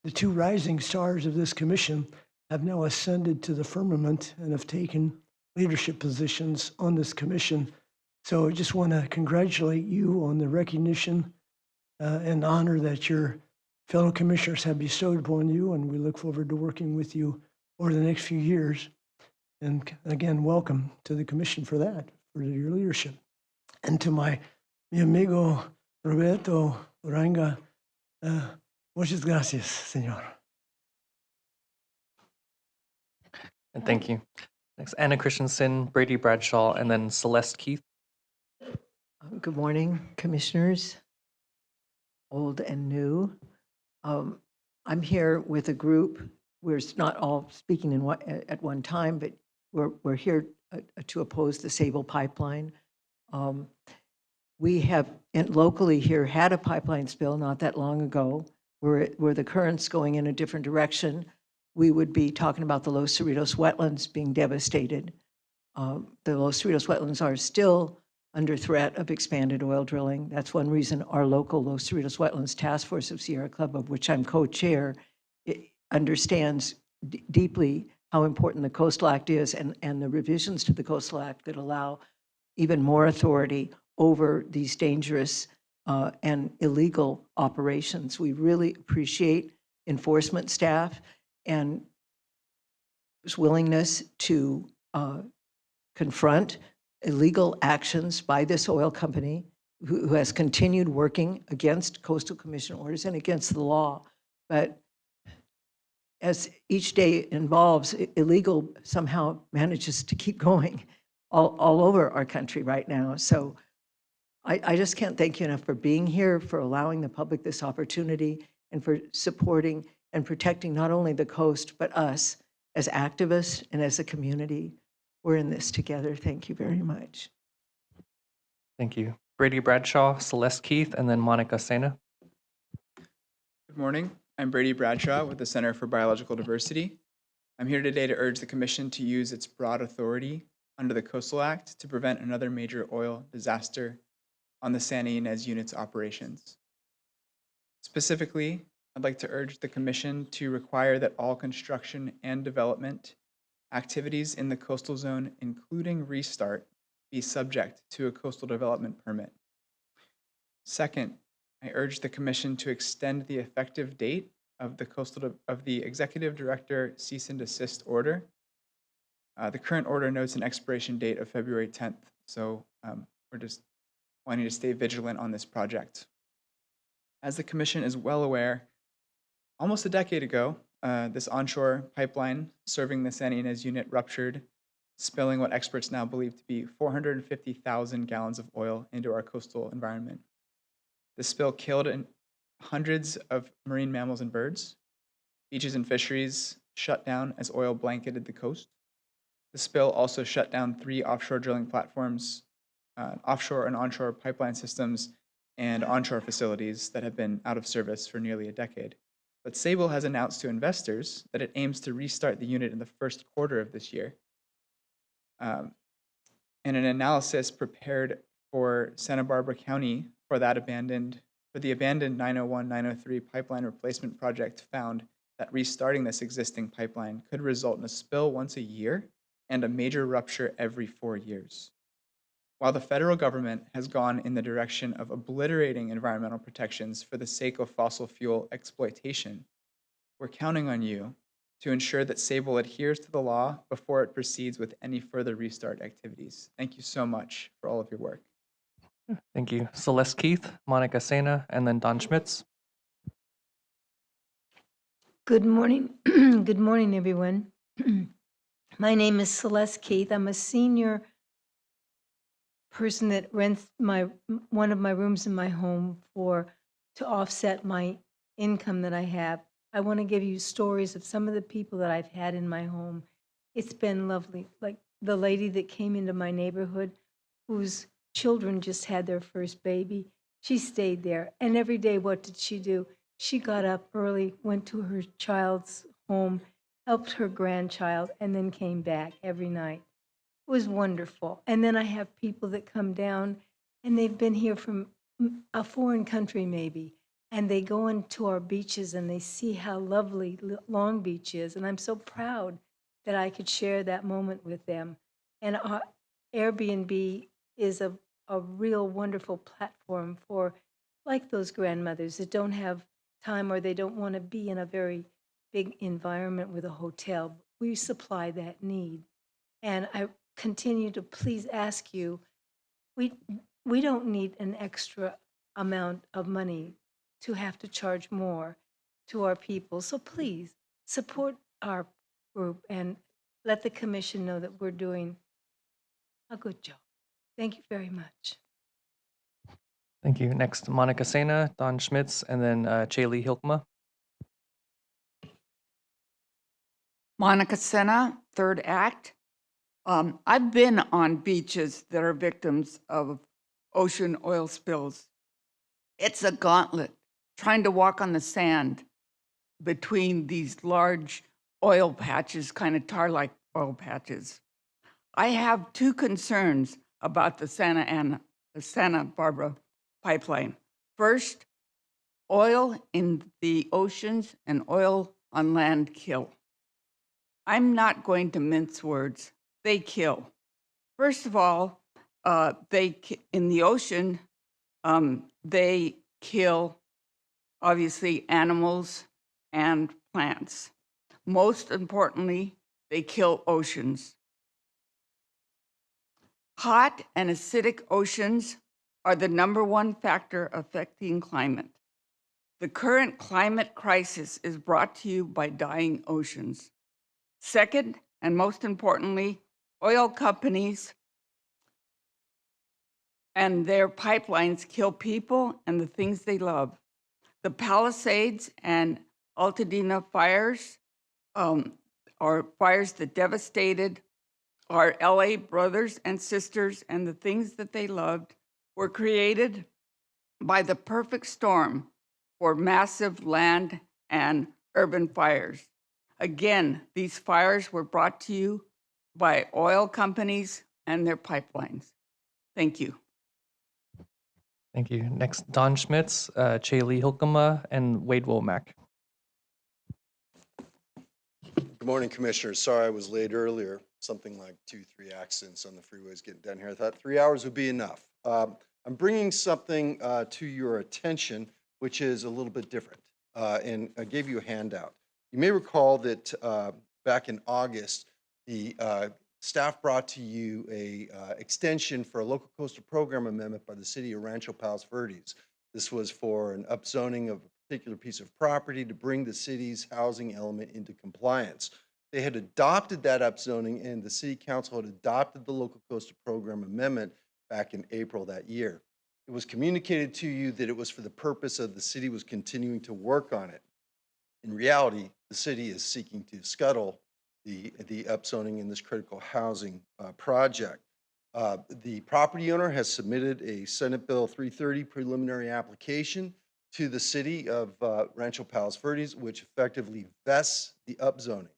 the 2 rising stars of this commission have now ascended to the firmament and have taken leadership positions on this commission. So I just want to congratulate you on the recognition and honor that your fellow commissioners have bestowed upon you, and we look forward to working with you over the next few years. And again, welcome to the commission for that, for your leadership. And to mi amigo Roberto Uranga, muchas gracias, señor.
And thank you. Next, Anna Christensen, Brady Bradshaw, and then Celeste Keith.
Good morning, commissioners, old and new. I'm here with a group. We're not all speaking at one time, but we're here to oppose the Sable pipeline. We have locally here had a pipeline spill not that long ago where the current's going in a different direction. We would be talking about the Los Cerritos wetlands being devastated. The Los Cerritos wetlands are still under threat of expanded oil drilling. That's one reason our local Los Cerritos Wetlands Task Force of Sierra Club, of which I'm co-chair, understands deeply how important the Coastal Act is and the revisions to the Coastal Act that allow even more authority over these dangerous and illegal operations. We really appreciate enforcement staff and his willingness to confront illegal actions by this oil company who has continued working against Coastal Commission orders and against the law. But as each day involves, illegal somehow manages to keep going all over our country right now. So I just can't thank you enough for being here, for allowing the public this opportunity, and for supporting and protecting not only the coast, but us as activists and as a community. We're in this together. Thank you very much.
Thank you. Brady Bradshaw, Celeste Keith, and then Monica Sena.
Good morning. I'm Brady Bradshaw with the Center for Biological Diversity. I'm here today to urge the Commission to use its broad authority under the Coastal Act to prevent another major oil disaster on the Santa Ynez Unit's operations. Specifically, I'd like to urge the Commission to require that all construction and development activities in the coastal zone, including restart, be subject to a coastal development permit. Second, I urge the Commission to extend the effective date of the Executive Director Cease and Desist Order. The current order notes an expiration date of February 10th, so we're just wanting to stay vigilant on this project. As the Commission is well aware, almost a decade ago, this onshore pipeline serving the Santa Ynez unit ruptured, spilling what experts now believe to be 450,000 gallons of oil into our coastal environment. The spill killed hundreds of marine mammals and birds. Beaches and fisheries shut down as oil blanketed the coast. The spill also shut down 3 offshore drilling platforms, offshore and onshore pipeline systems, and onshore facilities that have been out of service for nearly a decade. But Sable has announced to investors that it aims to restart the unit in the first quarter of this year. And an analysis prepared for Santa Barbara County for the abandoned 901-903 pipeline replacement project found that restarting this existing pipeline could result in a spill once a year and a major rupture every 4 years. While the federal government has gone in the direction of obliterating environmental protections for the sake of fossil fuel exploitation, we're counting on you to ensure that Sable adheres to the law before it proceeds with any further restart activities. Thank you so much for all of your work.
Thank you. Celeste Keith, Monica Sena, and then Don Schmitz.
Good morning. Good morning, everyone. My name is Celeste Keith. I'm a senior person that rents one of my rooms in my home to offset my income that I have. I want to give you stories of some of the people that I've had in my home. It's been lovely. Like the lady that came into my neighborhood whose children just had their first baby. She stayed there. And every day, what did she do? She got up early, went to her child's home, helped her grandchild, and then came back every night. It was wonderful. And then I have people that come down, and they've been here from a foreign country maybe, and they go into our beaches and they see how lovely Long Beach is. And I'm so proud that I could share that moment with them. And Airbnb is a real wonderful platform for like those grandmothers that don't have time or they don't want to be in a very big environment with a hotel. We supply that need. And I continue to please ask you, we don't need an extra amount of money to have to charge more to our people. So please support our group and let the commission know that we're doing a good job. Thank you very much.
Thank you. Next, Monica Sena, Don Schmitz, and then Chaylee Hilkma.
Monica Sena, third act. I've been on beaches that are victims of ocean oil spills. It's a gauntlet trying to walk on the sand between these large oil patches, kind of tar-like oil patches. I have two concerns about the Santa Barbara pipeline. First, oil in the oceans and oil on land kill. I'm not going to mince words. They kill. First of all, in the ocean, they kill, obviously, animals and plants. Most importantly, they kill oceans. Hot and acidic oceans are the #1 factor affecting climate. The current climate crisis is brought to you by dying oceans. Second, and most importantly, oil companies and their pipelines kill people and the things they love. The Palisades and Altadena fires are fires that devastated our LA brothers and sisters, and the things that they loved were created by the perfect storm for massive land and urban fires. Again, these fires were brought to you by oil companies and their pipelines. Thank you.
Thank you. Next, Don Schmitz, Chaylee Hilkma, and Wade Womack.
Good morning, Commissioners. Sorry I was late earlier. Something like 2-3 accidents on the freeways getting down here. I thought 3 hours would be enough. I'm bringing something to your attention, which is a little bit different. And I gave you a handout. You may recall that back in August, the staff brought to you a extension for a local coastal program amendment by the city of Rancho Palos Verdes. This was for an upzoning of a particular piece of property to bring the city's housing element into compliance. They had adopted that upzoning, and the city council had adopted the local coastal program amendment back in April that year. It was communicated to you that it was for the purpose of the city was continuing to work on it. In reality, the city is seeking to scuttle the upzoning in this critical housing project. The property owner has submitted a Senate Bill 330 preliminary application to the city of Rancho Palos Verdes, which effectively vests the upzoning.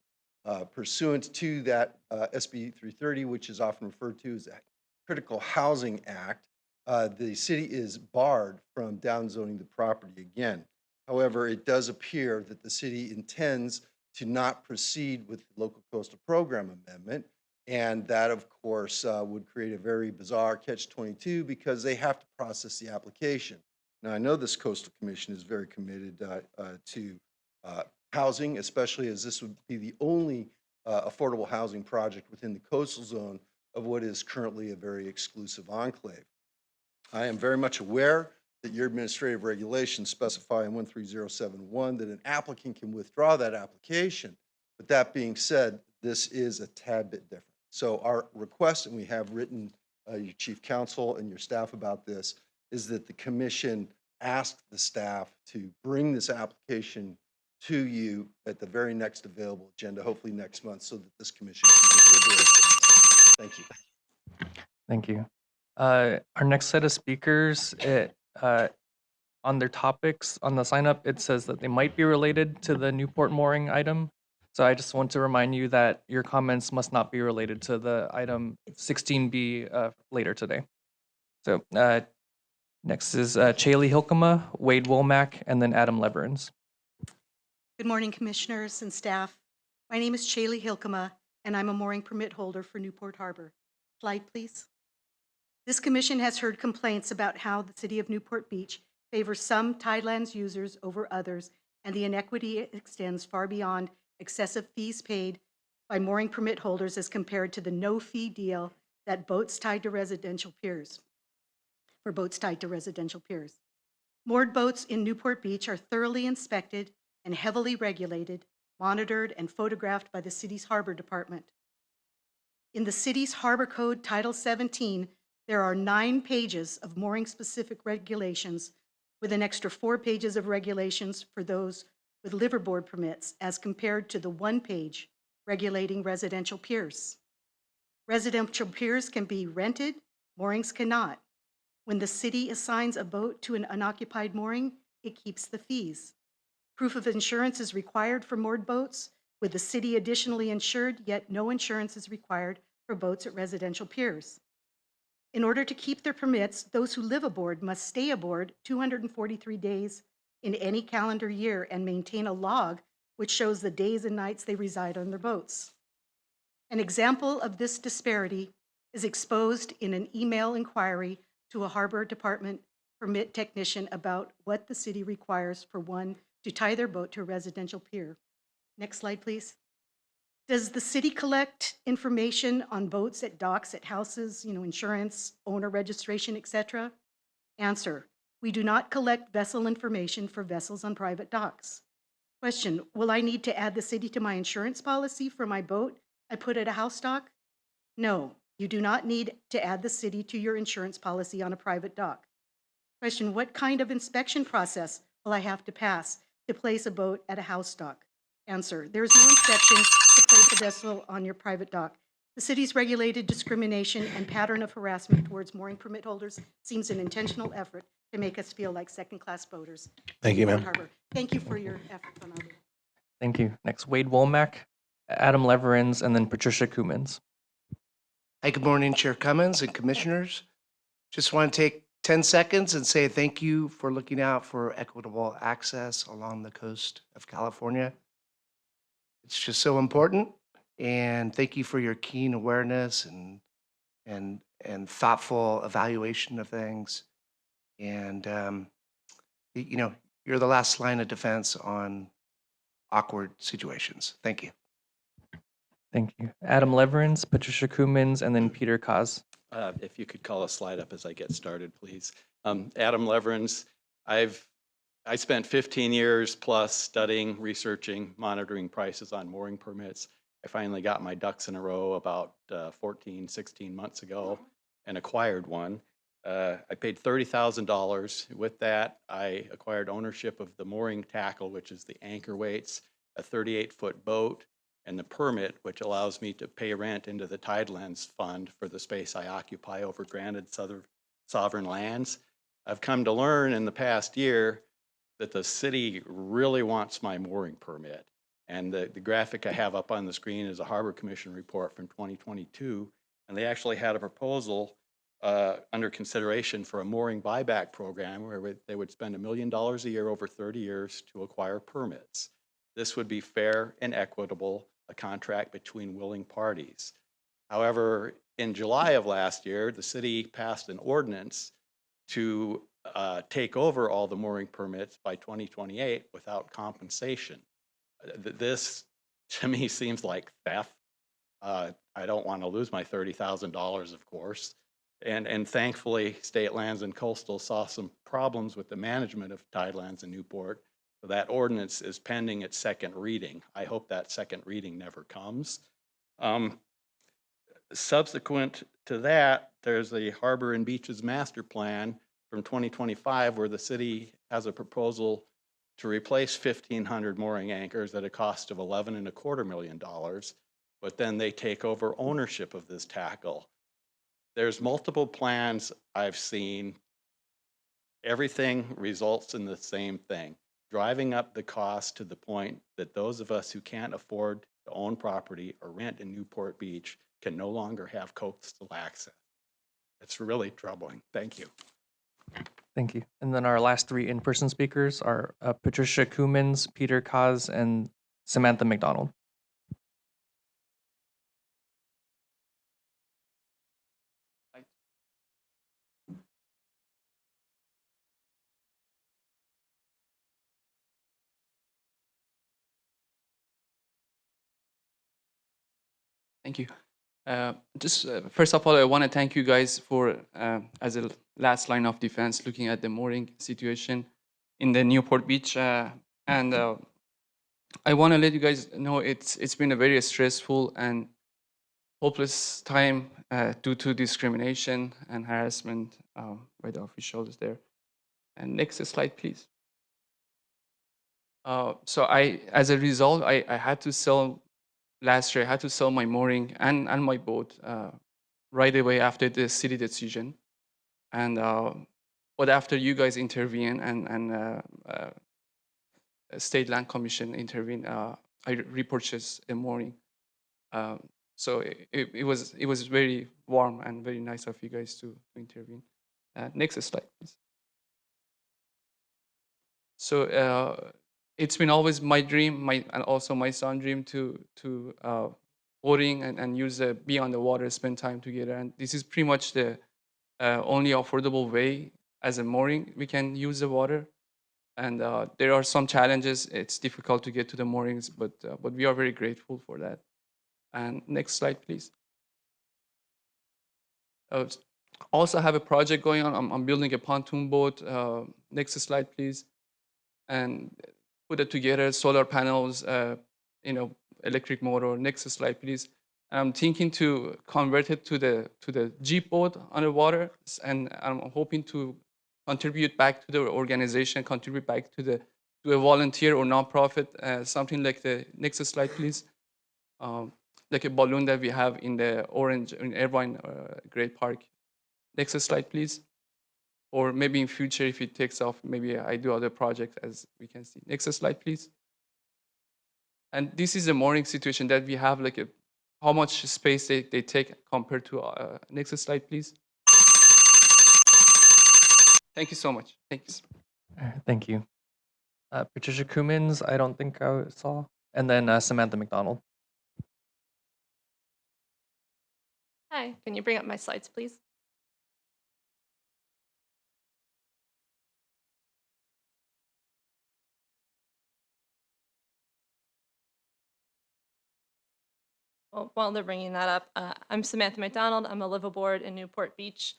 Pursuant to that SB 330, which is often referred to as the Critical Housing Act, the city is barred from downzoning the property again. However, it does appear that the city intends to not proceed with the local coastal program amendment And that, of course, would create a very bizarre catch-22 because they have to process the application. Now, I know this Coastal Commission is very committed to housing, especially as this would be the only affordable housing project within the coastal zone of what is currently a very exclusive enclave. I am very much aware that your administrative regulations specify in 13071 that an applicant can withdraw that application. But that being said, this is a tad bit different. So our request, and we have written your chief counsel and your staff about this, is that the commission ask the staff to bring this application to you at the very next available agenda, hopefully next month, so that this commission can deliberate. Thank you.
Thank you. Our next set of speakers, on their topics on the sign up, it says that they might be related to the Newport mooring item. So I just want to remind you that your comments must not be related to the item 16B later today. So next is Chaley Hilkema, Wade Womack, and then Adam Leverins.
Good morning, commissioners and staff. My name is Chaley Hilkema, and I'm a mooring permit holder for Newport Harbor. Slide, please. This commission has heard complaints about how the city of Newport Beach favors some Tidelands users over others, and the inequity extends far beyond excessive fees paid by mooring permit holders as compared to the no-fee deal that boats tied to residential piers, for boats tied to residential piers. Moored boats in Newport Beach are thoroughly inspected and heavily regulated, monitored, and photographed by the city's harbor department. In the city's Harbor Code Title 17, there are 9 pages of mooring-specific regulations with an extra 4 pages of regulations for those with liverboard permits as compared to the 1 page regulating residential piers. Residential piers can be rented, moorings cannot. When the city assigns a boat to an unoccupied mooring, it keeps the fees. Proof of insurance is required for moored boats, with the city additionally insured, yet no insurance is required for boats at residential piers. In order to keep their permits, those who live aboard must stay aboard 243 days in any calendar year and maintain a log which shows the days and nights they reside on their boats. An example of this disparity is exposed in an email inquiry to a harbor department permit technician about what the city requires for one to tie their boat to a residential pier. Next slide, please. Does the city collect information on boats at docks, at houses, insurance, owner registration, etc.? Answer, we do not collect vessel information for vessels on private docks. Question, will I need to add the city to my insurance policy for my boat I put at a house dock? No, you do not need to add the city to your insurance policy on a private dock. Question, what kind of inspection process will I have to pass to place a boat at a house dock? Answer, there is no inspection to place a vessel on your private dock. The city's regulated discrimination and pattern of harassment towards mooring permit holders seems an intentional effort to make us feel like second-class boaters.
Thank you, ma'am.
Harbor. Thank you for your efforts on our behalf.
Thank you. Next, Wade Womack, Adam Leverins, and then Patricia Kumans.
Hi, good morning, Chair Cummins and commissioners. Just want to take 10 seconds and say thank you for looking out for equitable access along the coast of California. It's just so important, and thank you for your keen awareness and thoughtful evaluation of things. And you're the last line of defense on awkward situations. Thank you.
Thank you. Adam Leverins, Patricia Kumans, and then Peter Kaz.
If you could call a slide up as I get started, please. Adam Leverins, I spent 15 years plus studying, researching, monitoring prices on mooring permits. I finally got my ducks in a row about 14, 16 months ago and acquired one. I paid $30,000. With that, I acquired ownership of the mooring tackle, which is the anchor weights, a 38-foot boat, and the permit, which allows me to pay rent into the Tidelands Fund for the space I occupy over granted sovereign lands. I've come to learn in the past year that the city really wants my mooring permit. And the graphic I have up on the screen is a Harbor Commission report from 2022. And they actually had a proposal under consideration for a mooring buyback program where they would spend $1 million a year over 30 years to acquire permits. This would be fair and equitable, a contract between willing parties. However, in July of last year, the city passed an ordinance to take over all the mooring permits by 2028 without compensation. This, to me, seems like theft. I don't want to lose my $30,000, of course. And thankfully, State Lands and Coastal saw some problems with the management of tidelands in Newport. So that ordinance is pending its second reading. I hope that second reading never comes. Subsequent to that, there's the Harbor and Beaches Master Plan from 2025, where the city has a proposal to replace 1,500 mooring anchors at a cost of $11.25 million, but then they take over ownership of this tackle. There's multiple plans I've seen. Everything results in the same thing, driving up the cost to the point that those of us who can't afford to own property or rent in Newport Beach can no longer have coastal access. It's really troubling. Thank you.
Thank you. And then our last three in-person speakers are Patricia Coomans, Peter Kaz, and Samantha McDonald.
Thank you. First of all, I want to thank you guys for, as a last line of defense, looking at the mooring situation in the Newport Beach. I want to let you guys know it's been a very stressful and hopeless time due to discrimination and harassment by the officials there. And next slide, please. So as a result, I had to sell. Last year, I had to sell my mooring and my boat right away after the city decision. And but after you guys intervene and State Land Commission intervene, I repurchased a mooring. So it was very warm and very nice of you guys to intervene. Next slide, please. So it's been always my dream, and also my son's dream to boating and use be on the water, spend time together. And this is pretty much the only affordable way as a mooring we can use the water. And there are some challenges. It's difficult to get to the moorings, but we are very grateful for that. And next slide, please. Also have a project going on. I'm building a pontoon boat. Next slide, please. And put it together, solar panels, electric motor. Next slide, please. I'm thinking to convert it to the Jeep boat on the water, and I'm hoping to contribute back to the organization, contribute back to a volunteer or nonprofit, something like the next slide, please. Like a balloon that we have in the Orange in Irvine Great Park. Next slide, please. Or maybe in future, if it takes off, maybe I do other projects, as we can see. Next slide, please. And this is a mooring situation that we have, like how much space they take compared to, next slide, please. Thank you so much. Thanks.
Thank you. Patricia Coomans, I don't think I saw. And then Samantha McDonald.
Hi, can you bring up my slides, please? Well, while they're bringing that up, I'm Samantha McDonald. I'm a liveaboard in Newport Beach.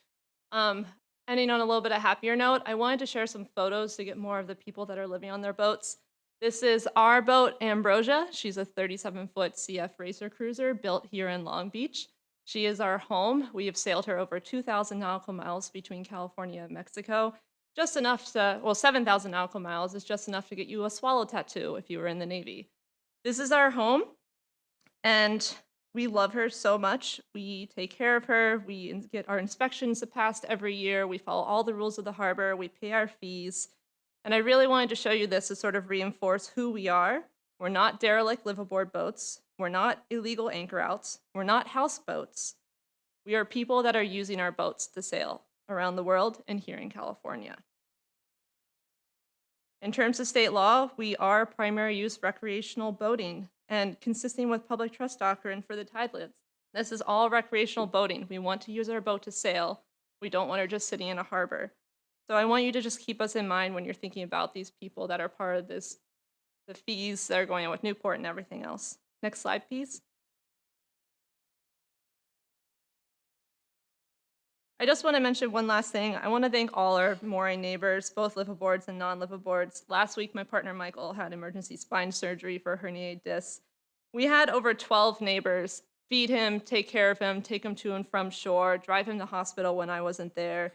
Ending on a little bit of happier note, I wanted to share some photos to get more of the people that are living on their boats. This is our boat, Ambrosia. She's a 37-foot CF racer cruiser built here in Long Beach. She is our home. We have sailed her over 2,000 nautical miles between California and Mexico. Just enough to, well, 7,000 nautical miles is just enough to get you a swallow tattoo if you were in the Navy. This is our home. And we love her so much. We take care of her. We get our inspections passed every year. We follow all the rules of the harbor. We pay our fees. And I really wanted to show you this to sort of reinforce who we are. We're not derelict liveaboard boats. We're not illegal anchor outs. We're not houseboats. We are people that are using our boats to sail around the world and here in California. In terms of state law, we are primary use recreational boating and consisting with public trust doctrine for the tidelands. This is all recreational boating. We want to use our boat to sail. We don't want her just sitting in a harbor. So I want you to just keep us in mind when you're thinking about these people that are part of this, the fees that are going on with Newport and everything else. Next slide, please. I just want to mention one last thing. I want to thank all our mooring neighbors, both liveaboards and non-liveaboards. Last week, my partner Michael had emergency spine surgery for herniated discs. We had over 12 neighbors feed him, take care of him, take him to and from shore, drive him to hospital when I wasn't there.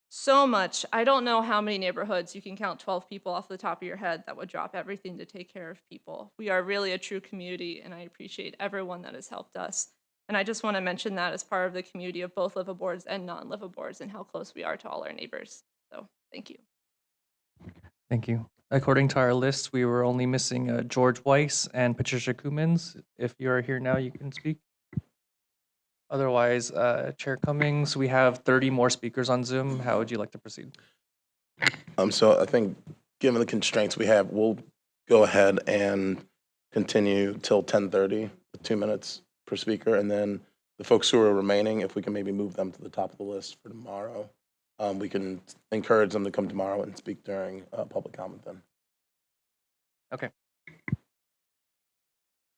So much. I don't know how many neighborhoods you can count 12 people off the top of your head that would drop everything to take care of people. We are really a true community, and I appreciate everyone that has helped us. And I just want to mention that as part of the community of both liveaboards and non-liveaboards and how close we are to all our neighbors. So thank you.
Thank you. According to our list, we were only missing George Weiss and Patricia Cummins. If you are here now, you can speak. Otherwise, Chair Cummings, we have 30 more speakers on Zoom. How would you like to proceed?
So I think, given the constraints we have, we'll go ahead and continue till 10:30, with 2 minutes per speaker, and then the folks who are remaining, if we can maybe move them to the top of the list for tomorrow, we can encourage them to come tomorrow and speak during public comment then.
Okay.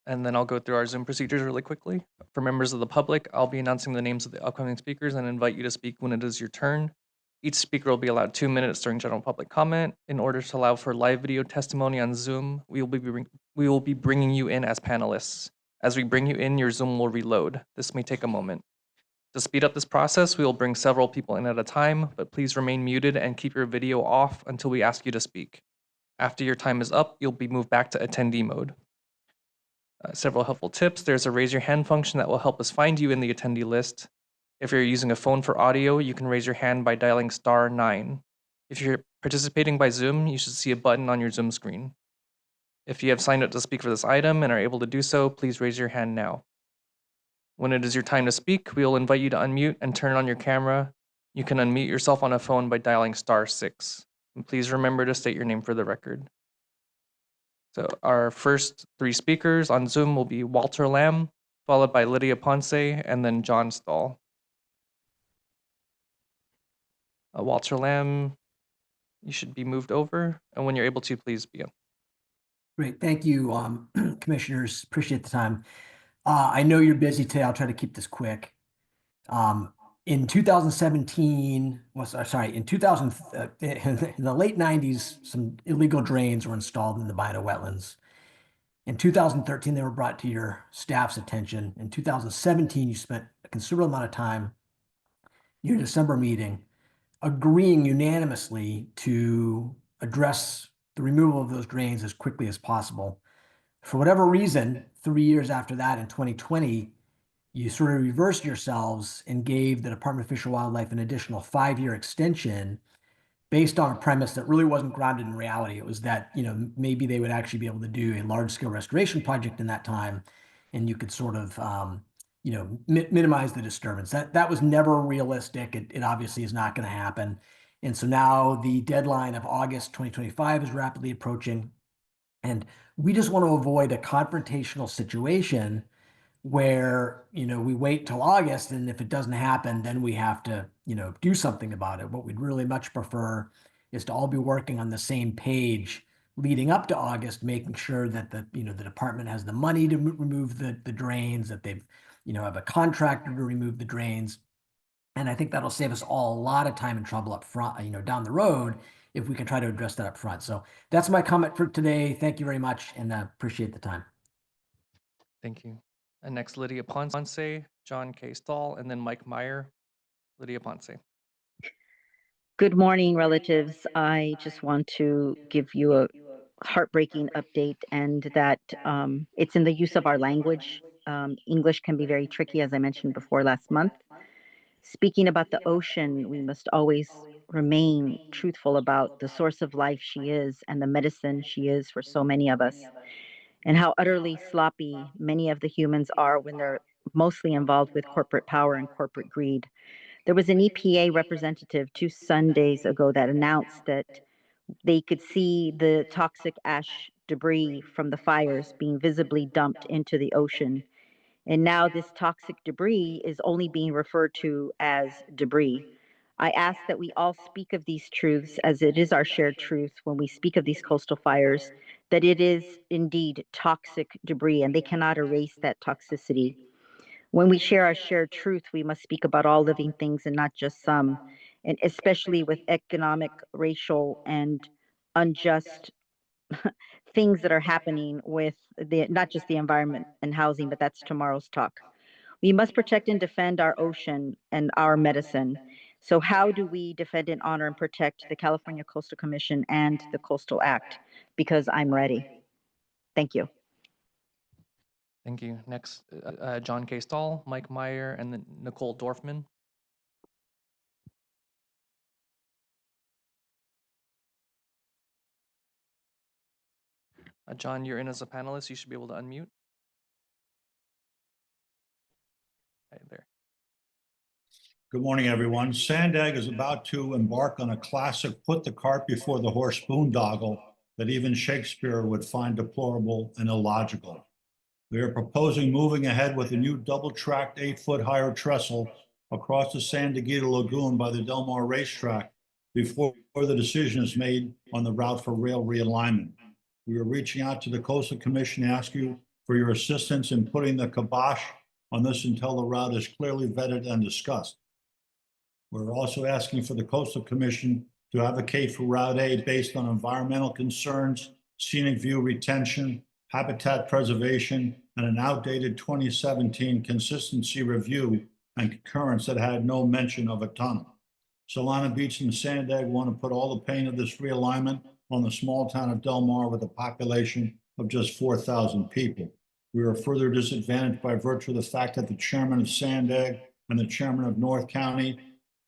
And then I'll go through our Zoom procedures really quickly. For members of the public, I'll be announcing the names of the upcoming speakers and invite you to speak when it is your turn. Each speaker will be allowed 2 minutes during general public comment. In order to allow for live video testimony on Zoom, we will be bringing you in as panelists. As we bring you in, your Zoom will reload. This may take a moment. To speed up this process, we will bring several people in at a time, but please remain muted and keep your video off until we ask you to speak. After your time is up, you'll be moved back to attendee mode. Several helpful tips. There's a raise your hand function that will help us find you in the attendee list. If you're using a phone for audio, you can raise your hand by dialing *9. If you're participating by Zoom, you should see a button on your Zoom screen. If you have signed up to speak for this item and are able to do so, please raise your hand now. When it is your time to speak, we will invite you to unmute and turn on your camera. You can unmute yourself on a phone by dialing *6. And please remember to state your name for the record. So our first 3 speakers on Zoom will be Walter Lamb, followed by Lydia Ponce, and then John Stahl. Walter Lamb, you should be moved over, and when you're able to, please begin.
Great, thank you, commissioners. Appreciate the time. I know you're busy today. I'll try to keep this quick. In 2017, in 2000, in the late 90s, some illegal drains were installed in the Bida wetlands. In 2013, they were brought to your staff's attention. In 2017, you spent a considerable amount of time, your December meeting, agreeing unanimously to address the removal of those drains as quickly as possible. For whatever reason, 3 years after that, in 2020, you sort of reversed yourselves and gave the Department of Fish and Wildlife an additional 5-year extension based on a premise that really wasn't grounded in reality. It was that, maybe they would actually be able to do a large-scale restoration project in that time, and you could sort of, minimize the disturbance. That was never realistic. It obviously is not going to happen. And so now the deadline of August 2025 is rapidly approaching. And we just want to avoid a confrontational situation where, we wait till August, and if it doesn't happen, then we have to, do something about it. What we'd really much prefer is to all be working on the same page leading up to August, making sure that the department has the money to remove the drains, that they've, have a contractor to remove the drains. And I think that'll save us all a lot of time and trouble up front, down the road, if we can try to address that up front. So that's my comment for today. Thank you very much, and appreciate the time.
Thank you. And next, Lydia Ponce, John K. Stahl, and then Mike Meyer. Lydia Ponce.
Good morning, relatives. I just want to give you a heartbreaking update, and that it's in the use of our language. English can be very tricky, as I mentioned before last month. Speaking about the ocean, we must always remain truthful about the source of life she is and the medicine she is for so many of us, and how utterly sloppy many of the humans are when they're mostly involved with corporate power and corporate greed. There was an EPA representative 2 Sundays ago that announced that they could see the toxic ash debris from the fires being visibly dumped into the ocean. And now this toxic debris is only being referred to as debris. I ask that we all speak of these truths as it is our shared truth when we speak of these coastal fires, that it is indeed toxic debris and they cannot erase that toxicity. When we share our shared truth, we must speak about all living things and not just some, and especially with economic, racial, and unjust things that are happening with the not just the environment and housing, but that's tomorrow's talk. We must protect and defend our ocean and our medicine. So how do we defend and honor and protect the California Coastal Commission and the Coastal Act? Because I'm ready. Thank you.
Thank you. Next, John K. Stahl, Mike Meyer, and then Nicole Dorfman. John, you're in as a panelist. You should be able to unmute. Right there.
Good morning, everyone. Sandag is about to embark on a classic put the cart before the horse boondoggle that even Shakespeare would find deplorable and illogical. They are proposing moving ahead with a new double-tracked 8-foot higher trestle across the San Diego Lagoon by the Del Mar racetrack before the decision is made on the route for rail realignment. We are reaching out to the Coastal Commission to ask you for your assistance in putting the kibosh on this until the route is clearly vetted and discussed. We're also asking for the Coastal Commission to advocate for Route A based on environmental concerns, scenic view retention, habitat preservation, and an outdated 2017 consistency review and concurrence that had no mention of a tunnel. Solana Beach and Sandag want to put all the pain of this realignment on the small town of Del Mar with a population of just 4,000 people. We are further disadvantaged by virtue of the fact that the chairman of Sandag and the chairman of North County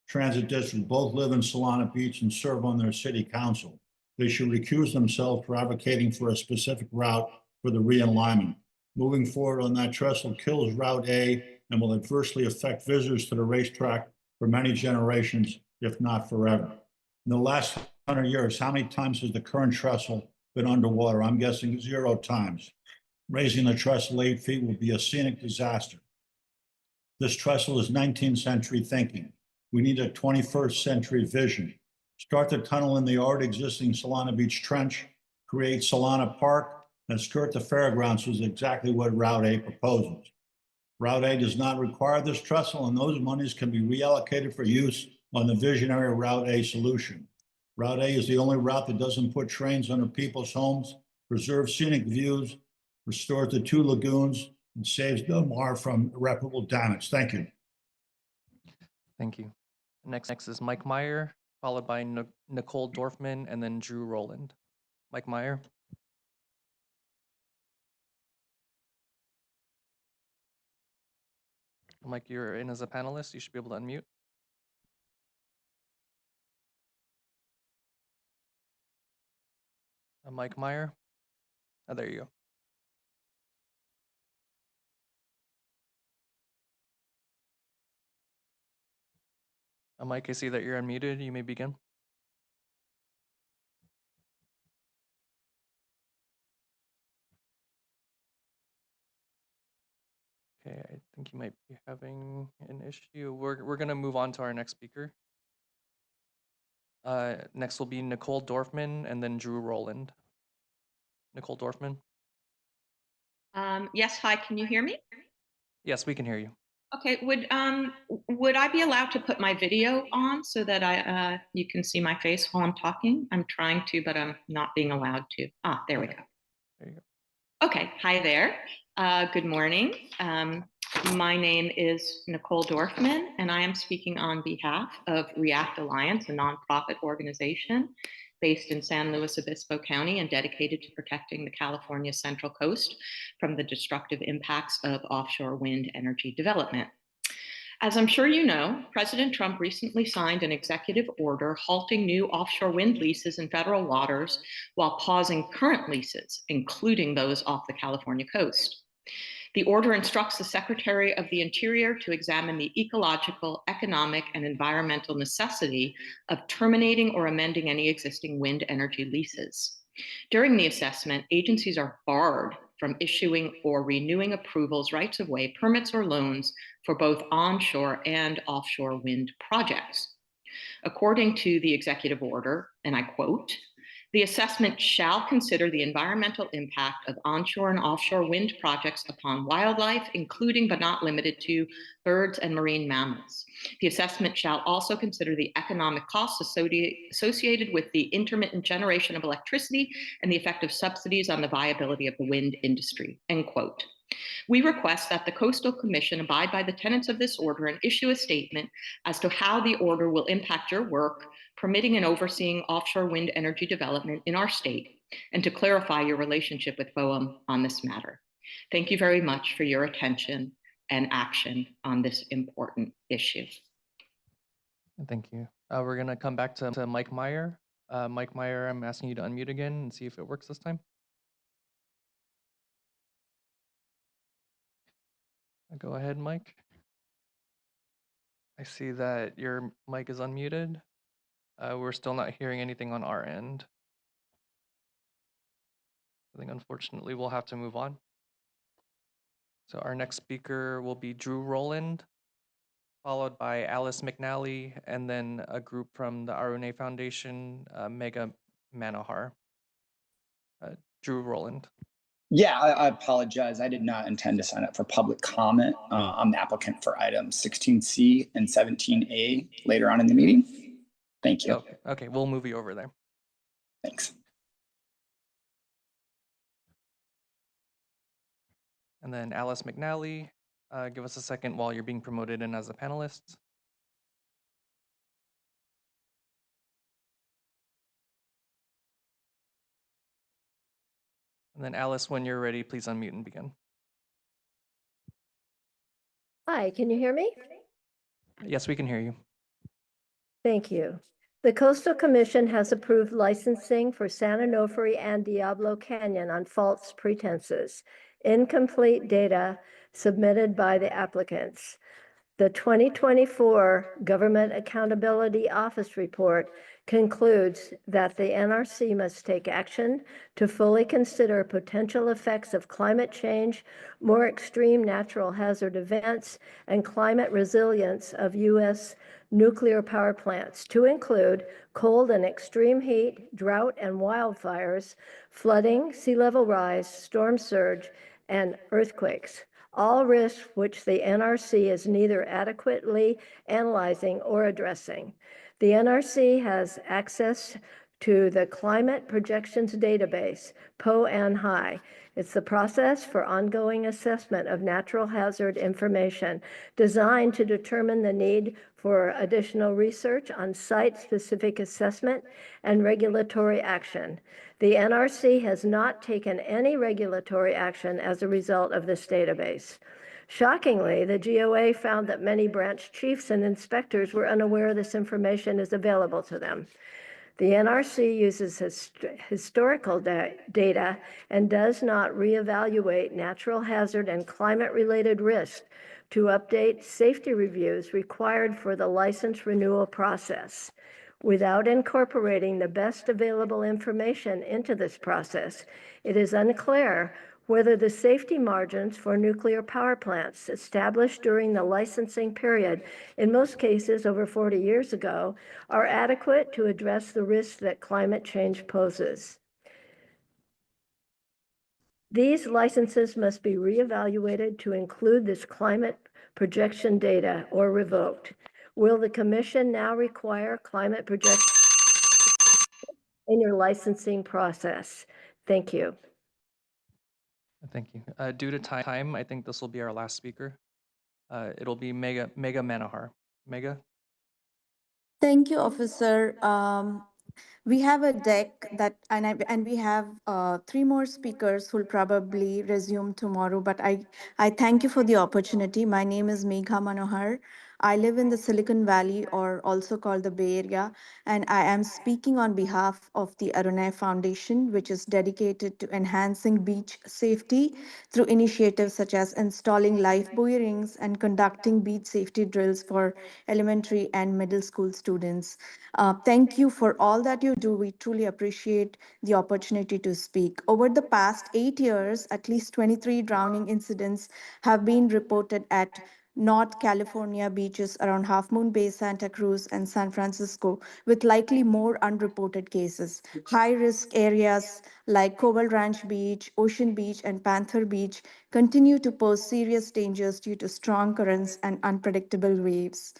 Transit District both live in Solana Beach and serve on their city council. They should recuse themselves for advocating for a specific route for the realignment. Moving forward on that trestle kills Route A and will adversely affect visitors to the racetrack for many generations, if not forever. In the last 100 years, how many times has the current trestle been underwater? I'm guessing 0 times. Raising the trestle 8 feet will be a scenic disaster. This trestle is 19th century thinking. We need a 21st century vision. Start the tunnel in the already existing Solana Beach Trench, create Solana Park, and skirt the fairgrounds, which is exactly what Route A proposes. Route A does not require this trestle, and those monies can be reallocated for use on the visionary Route A solution. Route A is the only route that doesn't put trains under people's homes, preserves scenic views, restores the 2 lagoons, and saves Del Mar from irreparable damage. Thank you.
Thank you. Next is Mike Meyer, followed by Nicole Dorfman, and then Drew Rowland. Mike Meyer. Mike, you're in as a panelist. You should be able to unmute. Mike Meyer. Oh, there you go. Mike, I see that you're unmuted. You may begin. Okay, I think you might be having an issue. We're gonna move on to our next speaker. Next will be Nicole Dorfman and then Drew Rowland. Nicole Dorfman.
Yes, hi, can you hear me?
Yes, we can hear you.
Okay, would I be allowed to put my video on so that you can see my face while I'm talking? I'm trying to, but I'm not being allowed to. Ah, there we go.
There you go.
Okay, hi there. Good morning. My name is Nicole Dorfman, and I am speaking on behalf of React Alliance, a nonprofit organization based in San Luis Obispo County and dedicated to protecting the California Central Coast from the destructive impacts of offshore wind energy development. As I'm sure you know, President Trump recently signed an executive order halting new offshore wind leases in federal waters while pausing current leases, including those off the California coast. The order instructs the Secretary of the Interior to examine the ecological, economic, and environmental necessity of terminating or amending any existing wind energy leases. During the assessment, agencies are barred from issuing or renewing approvals, rights of way, permits, or loans for both onshore and offshore wind projects. According to the executive order, and I quote, the assessment shall consider the environmental impact of onshore and offshore wind projects upon wildlife, including but not limited to birds and marine mammals. The assessment shall also consider the economic costs associated with the intermittent generation of electricity and the effect of subsidies on the viability of the wind industry, end quote. We request that the Coastal Commission abide by the tenets of this order and issue a statement as to how the order will impact your work, permitting and overseeing offshore wind energy development in our state, and to clarify your relationship with BOEM on this matter. Thank you very much for your attention and action on this important issue.
Thank you. We're going to come back to Mike Meyer. Mike Meyer, I'm asking you to unmute again and see if it works this time. Go ahead, Mike. I see that your mic is unmuted. We're still not hearing anything on our end. I think unfortunately we'll have to move on. So our next speaker will be Drew Rowland, followed by Alice McNally, and then a group from the Arune Foundation, Mega Manohar. Drew Rowland.
Yeah, I apologize. I did not intend to sign up for public comment. I'm the applicant for items 16C and 17A later on in the meeting. Thank you.
Okay, we'll move you over there.
Thanks.
And then Alice McNally, give us a second while you're being promoted in as a panelist. And then Alice, when you're ready, please unmute and begin.
Hi, can you hear me?
Yes, we can hear you.
Thank you. The Coastal Commission has approved licensing for San Onofre and Diablo Canyon on false pretenses. Incomplete data submitted by the applicants. The 2024 Government Accountability Office report concludes that the NRC must take action to fully consider potential effects of climate change, more extreme natural hazard events, and climate resilience of U.S. nuclear power plants, to include cold and extreme heat, drought and wildfires, flooding, sea level rise, storm surge, and earthquakes. All risks which the NRC is neither adequately analyzing or addressing. The NRC has access to the Climate Projections Database, POANHI. It's the process for ongoing assessment of natural hazard information designed to determine the need for additional research on site-specific assessment and regulatory action. The NRC has not taken any regulatory action as a result of this database. Shockingly, the GOA found that many branch chiefs and inspectors were unaware this information is available to them. The NRC uses historical data and does not reevaluate natural hazard and climate-related risks to update safety reviews required for the license renewal process. Without incorporating the best available information into this process, it is unclear whether the safety margins for nuclear power plants established during the licensing period, in most cases over 40 years ago, are adequate to address the risks that climate change poses. These licenses must be reevaluated to include this climate projection data or revoked. Will the Commission now require climate projection in your licensing process? Thank you.
Thank you. Due to time, I think this will be our last speaker. It'll be Mega Manohar. Mega?
Thank you, Officer. We have a deck that, and we have 3 more speakers who will probably resume tomorrow, but I thank you for the opportunity. My name is Megha Manohar. I live in the Silicon Valley, or also called the Bay Area, and I am speaking on behalf of the Arunai Foundation, which is dedicated to enhancing beach safety through initiatives such as installing life buoy rings and conducting beach safety drills for elementary and middle school students. Thank you for all that you do. We truly appreciate the opportunity to speak. Over the past 8 years, at least 23 drowning incidents have been reported at North California beaches around Half Moon Bay, Santa Cruz, and San Francisco, with likely more unreported cases. High risk areas like Cobalt Ranch Beach, Ocean Beach, and Panther Beach continue to pose serious dangers due to strong currents and unpredictable waves.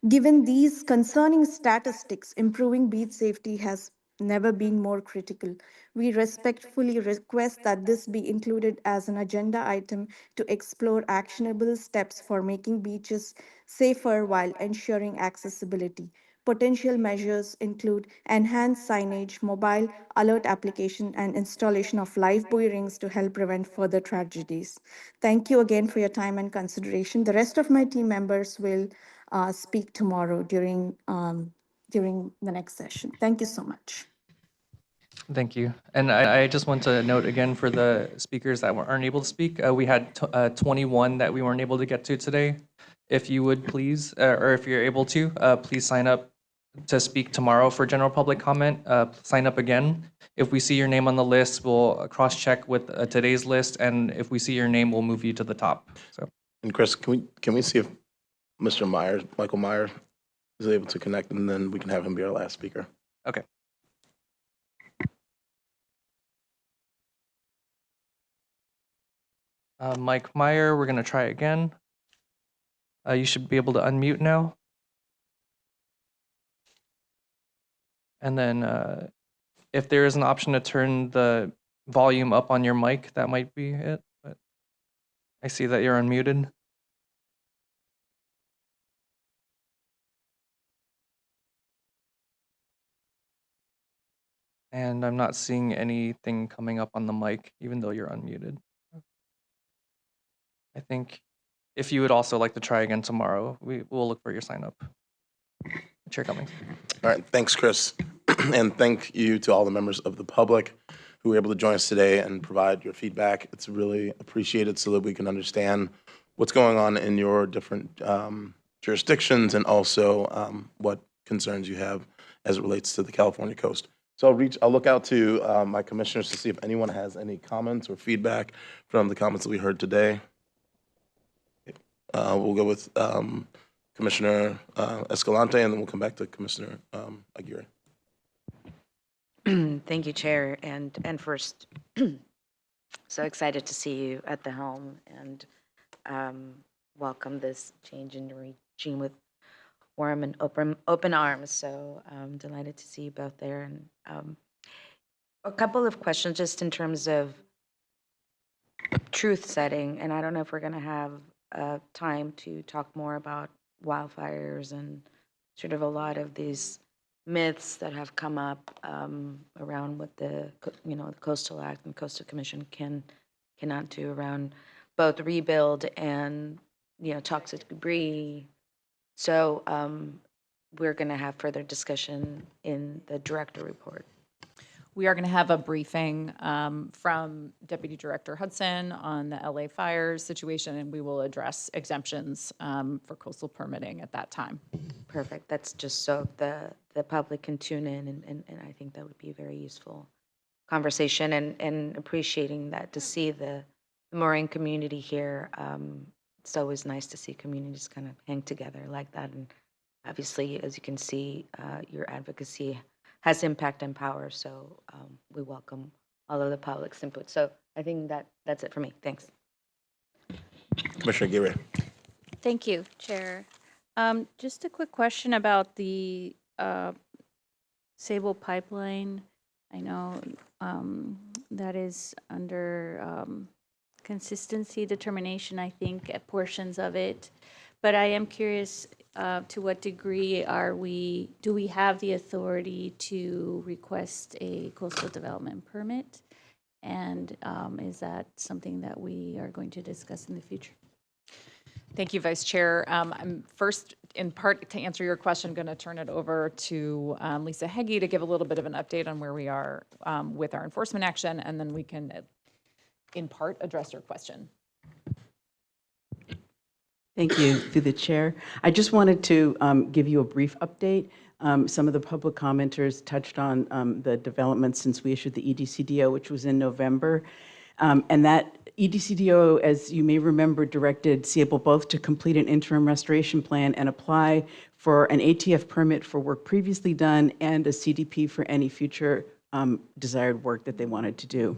Given these concerning statistics, improving beach safety has never been more critical. We respectfully request that this be included as an agenda item to explore actionable steps for making beaches safer while ensuring accessibility. Potential measures include enhanced signage, mobile alert application, and installation of live buoy rings to help prevent further tragedies. Thank you again for your time and consideration. The rest of my team members will speak tomorrow during the next session. Thank you so much.
Thank you. And I just want to note again for the speakers that aren't able to speak, we had 21 that we weren't able to get to today. If you would please, or if you're able to, please sign up to speak tomorrow for general public comment. Sign up again. If we see your name on the list, we'll cross-check with today's list, and if we see your name, we'll move you to the top. So.
And Chris, can we see if Michael Myers, is able to connect, and then we can have him be our last speaker.
Okay. Mike Meyer, we're going to try again. You should be able to unmute now. And then if there is an option to turn the volume up on your mic, that might be it. But I see that you're unmuted. And I'm not seeing anything coming up on the mic, even though you're unmuted. I think if you would also like to try again tomorrow, we'll look for your sign up. Chair Cummings.
All right, thanks, Chris. And thank you to all the members of the public who were able to join us today and provide your feedback. It's really appreciated so that we can understand what's going on in your different jurisdictions and also what concerns you have as it relates to the California coast. So I'll look out to my commissioners to see if anyone has any comments or feedback from the comments that we heard today. We'll go with Commissioner Escalante, and then we'll come back to Commissioner Aguirre.
Thank you, Chair. And first, so excited to see you at the helm and welcome this change in the regime with warm and open arms. So I'm delighted to see you both there. And a couple of questions just in terms of truth setting. And I don't know if we're going to have time to talk more about wildfires and sort of a lot of these myths that have come up around what the Coastal Act and Coastal Commission cannot do around both rebuild and toxic debris. So we're going to have further discussion in the director report.
We are going to have a briefing from Deputy Director Hudson on the LA fires situation, and we will address exemptions for coastal permitting at that time.
Perfect. That's just so the public can tune in, and I think that would be a very useful conversation, and appreciating that to see the mooring community here. It's always nice to see communities kind of hang together like that, and obviously, as you can see, your advocacy has impact and power, so we welcome all of the public's input. So I think that's it for me. Thanks.
Commissioner Aguirre.
Thank you, Chair. Just a quick question about the Sable pipeline. I know that is under consistency determination, I think, at portions of it. But I am curious to what degree do we have the authority to request a coastal development permit? And is that something that we are going to discuss in the future?
Thank you, Vice Chair. I'm first in part, to answer your question, going to turn it over to Lisa Heggie to give a little bit of an update on where we are with our enforcement action, and then we can, in part, address your question.
Thank you, through the chair. I just wanted to give you a brief update. Some of the public commenters touched on the developments since we issued the EDCDO, which was in November. And that EDCDO, as you may remember, directed Sable both to complete an interim restoration plan and apply for an ATF permit for work previously done and a CDP for any future desired work that they wanted to do.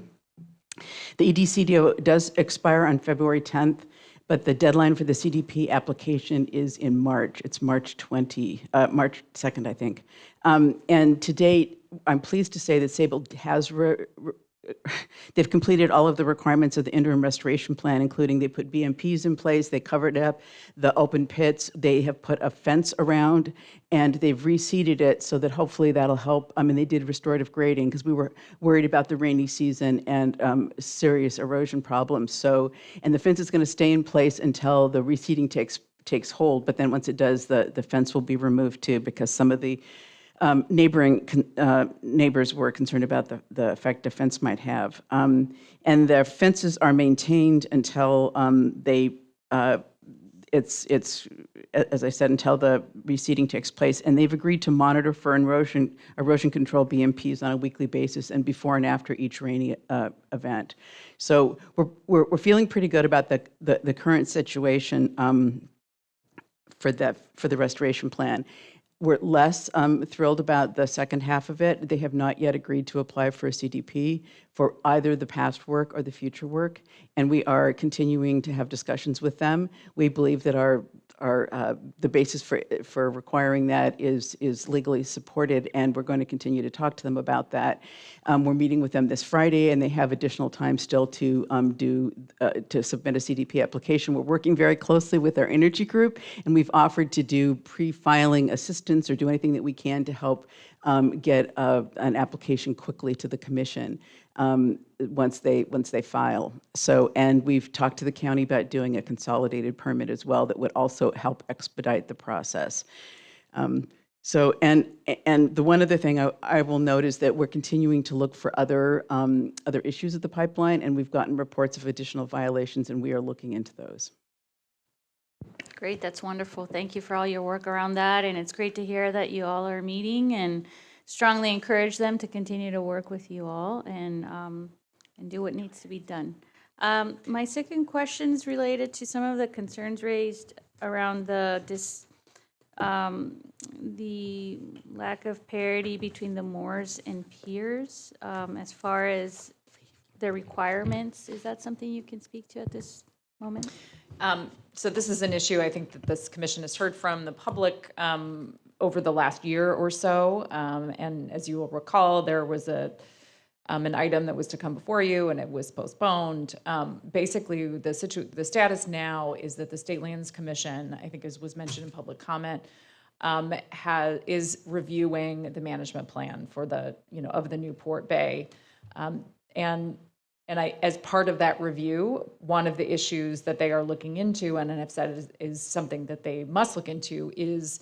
The EDCDO does expire on February 10th, but the deadline for the CDP application is in March. It's March 2nd, I think. And to date, I'm pleased to say that Sable has they've completed all of the requirements of the interim restoration plan, including they put BMPs in place, they covered up the open pits, they have put a fence around, and they've reseeded it so that hopefully that'll help. I mean, they did restorative grading because we were worried about the rainy season and serious erosion problems. So, and the fence is going to stay in place until the reseeding takes hold, but then once it does, the fence will be removed too, because some of the neighboring neighbors were concerned about the effect the fence might have. And the fences are maintained until it's as I said, until the reseeding takes place. And they've agreed to monitor for erosion control BMPs on a weekly basis and before and after each rainy event. So we're feeling pretty good about the current situation for the restoration plan. We're less thrilled about the second half of it. They have not yet agreed to apply for a CDP for either the past work or the future work, and we are continuing to have discussions with them. We believe that the basis for requiring that is legally supported, and we're going to continue to talk to them about that. We're meeting with them this Friday, and they have additional time still to submit a CDP application. We're working very closely with our energy group, and we've offered to do pre-filing assistance or do anything that we can to help get an application quickly to the commission once they file. So, and we've talked to the county about doing a consolidated permit as well that would also help expedite the process. So, and the one other thing I will note is that we're continuing to look for other issues of the pipeline, and we've gotten reports of additional violations, and we are looking into those.
Great, that's wonderful. Thank you for all your work around that, and it's great to hear that you all are meeting, and strongly encourage them to continue to work with you all and do what needs to be done. My second question is related to some of the concerns raised around the lack of parity between the moors and piers as far as the requirements. Is that something you can speak to at this moment?
So this is an issue I think that this commission has heard from the public over the last year or so. And as you will recall, there was an item that was to come before you and it was postponed. Basically, the status now is that the State Lands Commission, I think as was mentioned in public comment, is reviewing the management plan for of the Newport Bay. And as part of that review, one of the issues that they are looking into, and have said is something that they must look into, is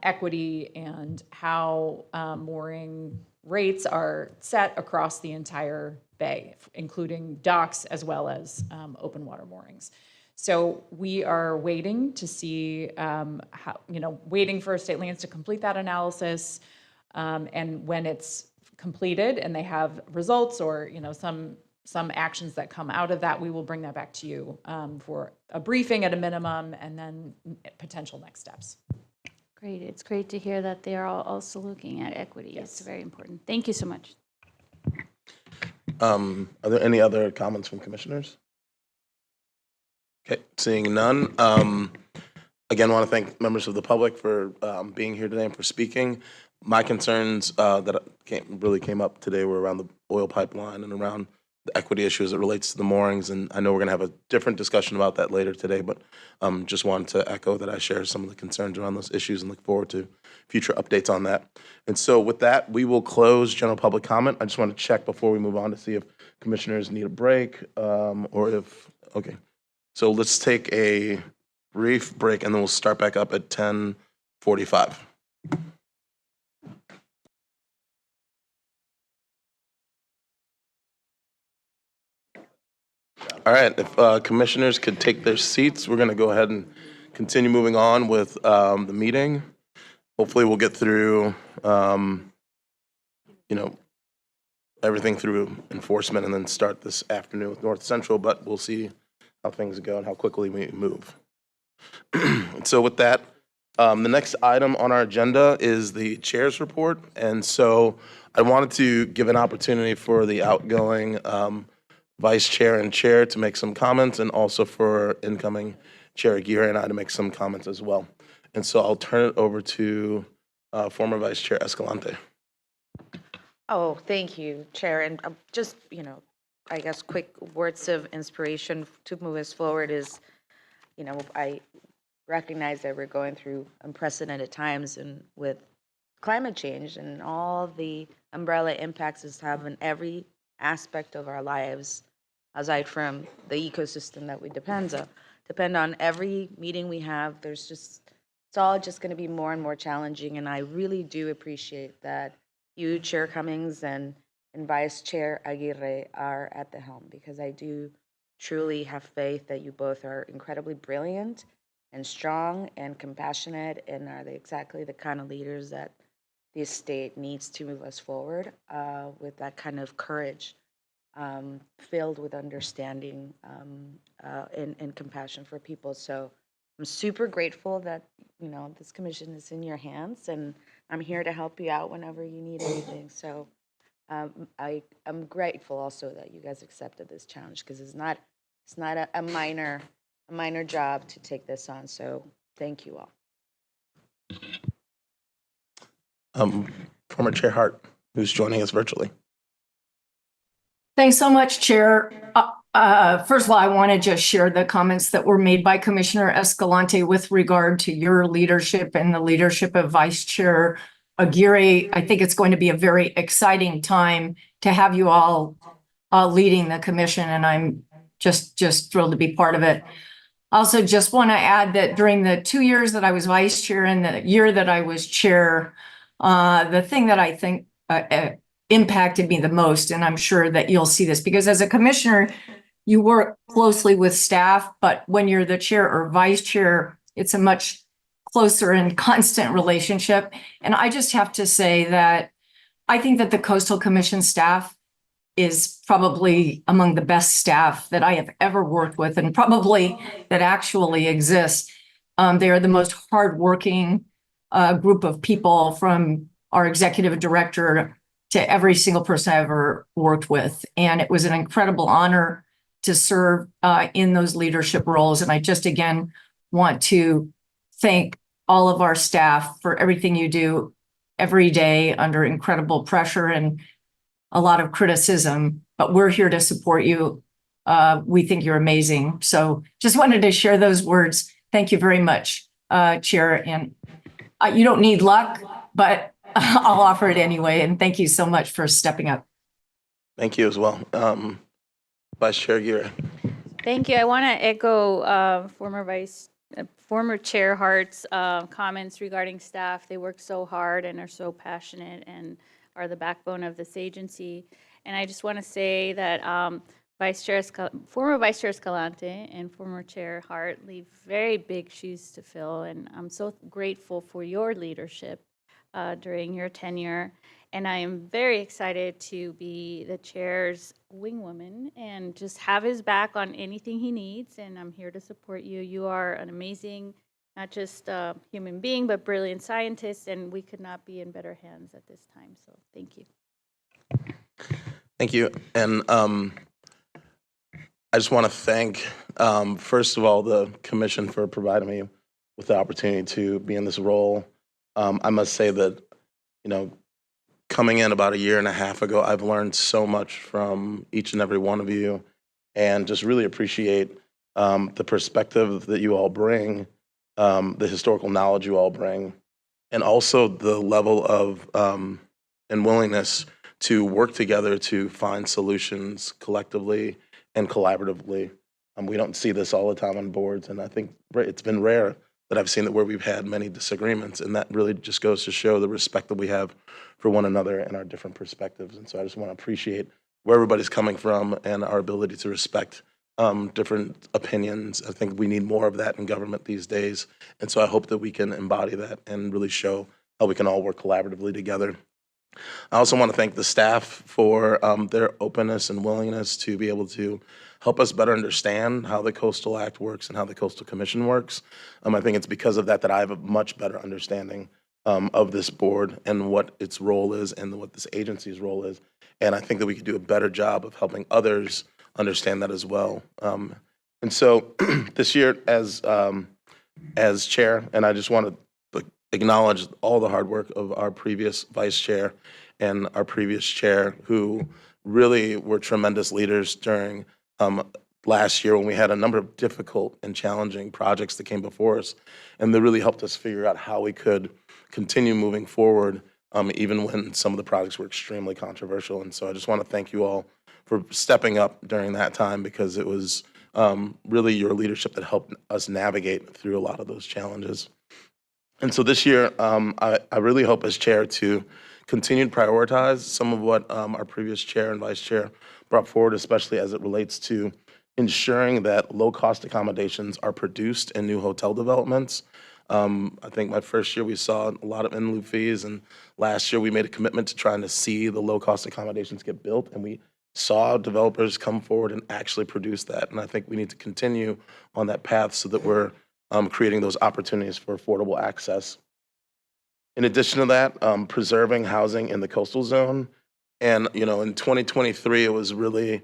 equity and how mooring rates are set across the entire bay, including docks as well as open water moorings. So we are waiting to see waiting for State Lands to complete that analysis, and when it's completed and they have results or some actions that come out of that, we will bring that back to you for a briefing at a minimum and then potential next steps.
Great. It's great to hear that they are also looking at equity. Yes. It's very important. Thank you so much.
Are there any other comments from commissioners? Okay, seeing none. Again, I want to thank members of the public for being here today and for speaking. My concerns that really came up today were around the oil pipeline and around the equity issue as it relates to the moorings, and I know we're going to have a different discussion about that later today, but just wanted to echo that I share some of the concerns around those issues and look forward to future updates on that. And so with that, we will close general public comment. I just want to check before we move on to see if commissioners need a break or if, okay. So let's take a brief break, and then we'll start back up at 10:45. All right, if commissioners could take their seats, we're going to go ahead and continue moving on with the meeting. Hopefully we'll get through, everything through enforcement and then start this afternoon with North Central, but we'll see how things go and how quickly we move. So with that, the next item on our agenda is the chair's report. And so I wanted to give an opportunity for the outgoing vice chair and chair to make some comments, and also for incoming Chair Aguirre and I to make some comments as well. And so I'll turn it over to former Vice Chair Escalante.
Oh, thank you, Chair. And just, I guess quick words of inspiration to move us forward is, I recognize that we're going through unprecedented times, and with climate change and all the umbrella impacts it's having on every aspect of our lives, aside from the ecosystem that we depend on. Every meeting we have, it's all just going to be more and more challenging. And I really do appreciate that you, Chair Cummings, and Vice Chair Aguirre are at the helm, because I do truly have faith that you both are incredibly brilliant and strong and compassionate, and are exactly the kind of leaders that this state needs to move us forward with that kind of courage, filled with understanding and compassion for people. So I'm super grateful that, this commission is in your hands, and I'm here to help you out whenever you need anything. So I'm grateful also that you guys accepted this challenge, because it's not a minor job to take this on. So thank you all.
Former Chair Hart, who's joining us virtually.
Thanks so much, Chair. First of all, I want to just share the comments that were made by Commissioner Escalante with regard to your leadership and the leadership of Vice Chair Aguirre. I think it's going to be a very exciting time to have you all leading the commission, and I'm just thrilled to be part of it. Also, just want to add that during the 2 years that I was vice chair and the year that I was chair, the thing that I think impacted me the most, and I'm sure that you'll see this, because as a commissioner, you work closely with staff, but when you're the chair or vice chair, it's a much closer and constant relationship. And I just have to say that I think that the Coastal Commission staff is probably among the best staff that I have ever worked with, and probably that actually exists. They are the most hardworking group of people, from our executive director to every single person I ever worked with. And it was an incredible honor to serve in those leadership roles. And I just, again, want to thank all of our staff for everything you do every day under incredible pressure and a lot of criticism, but we're here to support you. We think you're amazing. So just wanted to share those words. Thank you very much, Chair. And you don't need luck, but I'll offer it anyway. And thank you so much for stepping up.
Thank you as well. Vice Chair Aguirre.
Thank you. I want to echo former Chair Hart's comments regarding staff. They work so hard and are so passionate and are the backbone of this agency. And I just want to say that former Vice Chair Escalante and former Chair Hart leave very big shoes to fill. And I'm so grateful for your leadership during your tenure. And I am very excited to be the chair's wingwoman and just have his back on anything he needs. And I'm here to support you. You are an amazing, not just human being, but brilliant scientist. And we could not be in better hands at this time. So thank you.
Thank you. And I just want to thank, first of all, the commission for providing me with the opportunity to be in this role. I must say that, coming in about a year and a half ago, I've learned so much from each and every one of you, and just really appreciate the perspective that you all bring, the historical knowledge you all bring, and also the level of and willingness to work together to find solutions collectively and collaboratively We don't see this all the time on boards, and I think it's been rare that I've seen that where we've had many disagreements, and that really just goes to show the respect that we have for one another and our different perspectives. And so I just want to appreciate where everybody's coming from and our ability to respect different opinions. I think we need more of that in government these days, and so I hope that we can embody that and really show how we can all work collaboratively together. I also want to thank the staff for their openness and willingness to be able to help us better understand how the Coastal Act works and how the Coastal Commission works. I think it's because of that that I have a much better understanding of this board and what its role is and what this agency's role is. And I think that we could do a better job of helping others understand that as well. And so this year as chair, and I just want to acknowledge all the hard work of our previous vice chair and our previous chair, who really were tremendous leaders during last year when we had a number of difficult and challenging projects that came before us. And they really helped us figure out how we could continue moving forward, even when some of the projects were extremely controversial. And so I just want to thank you all for stepping up during that time, because it was really your leadership that helped us navigate through a lot of those challenges. And so this year, I really hope as chair to continue to prioritize some of what our previous chair and vice chair brought forward, especially as it relates to ensuring that low-cost accommodations are produced in new hotel developments. I think my first year we saw a lot of in lieu fees, and last year we made a commitment to trying to see the low-cost accommodations get built, and we saw developers come forward and actually produce that. And I think we need to continue on that path so that we're creating those opportunities for affordable access. In addition to that, preserving housing in the coastal zone. And, in 2023, it was really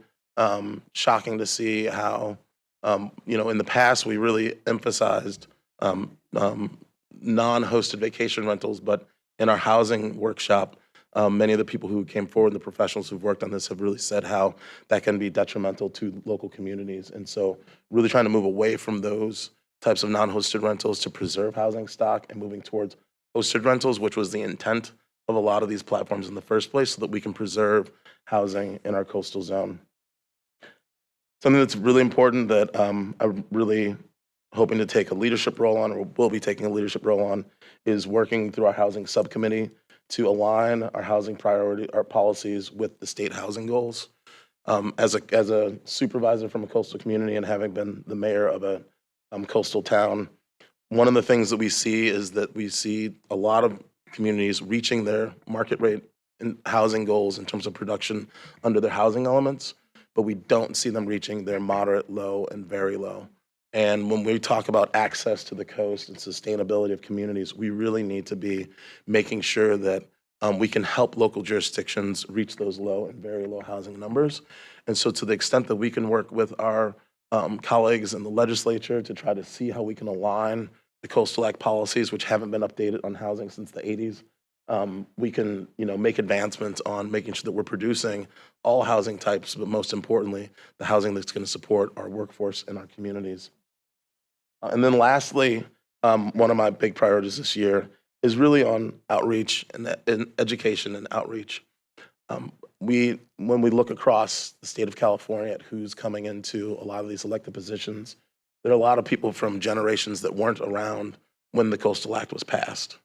shocking to see how, in the past, we really emphasized non-hosted vacation rentals, but in our housing workshop, many of the people who came forward, the professionals who've worked on this, have really said how that can be detrimental to local communities. And so really trying to move away from those types of non-hosted rentals to preserve housing stock and moving towards hosted rentals, which was the intent of a lot of these platforms in the first place, so that we can preserve housing in our coastal zone. Something that's really important that I'm really hoping to take a leadership role on, or will be taking a leadership role on, is working through our housing subcommittee to align our housing priority, our policies with the state housing goals. As a supervisor from a coastal community and having been the mayor of a coastal town, one of the things that we see is that we see a lot of communities reaching their market rate and housing goals in terms of production under their housing elements, but we don't see them reaching their moderate, low, and very low. And when we talk about access to the coast and sustainability of communities, we really need to be making sure that we can help local jurisdictions reach those low and very low housing numbers. And so to the extent that we can work with our colleagues in the legislature to try to see how we can align the Coastal Act policies, which haven't been updated on housing since the 80s, we can make advancements on making sure that we're producing all housing types, but most importantly, the housing that's going to support our workforce and our communities. And then lastly, one of my big priorities this year is really on outreach and education and outreach. When we look across the state of California at who's coming into a lot of these elected positions, there are a lot of people from generations that weren't around when the Coastal Act was passed.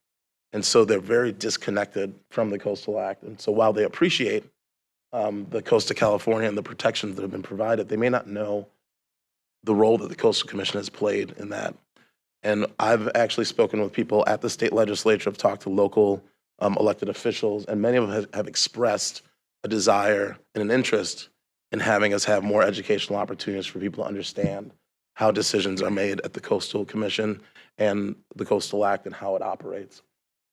And so they're very disconnected from the Coastal Act. And so while they appreciate the coast of California and the protections that have been provided, they may not know the role that the Coastal Commission has played in that. And I've actually spoken with people at the state legislature, I've talked to local elected officials, and many of them have expressed a desire and an interest in having us have more educational opportunities for people to understand how decisions are made at the Coastal Commission and the Coastal Act and how it operates.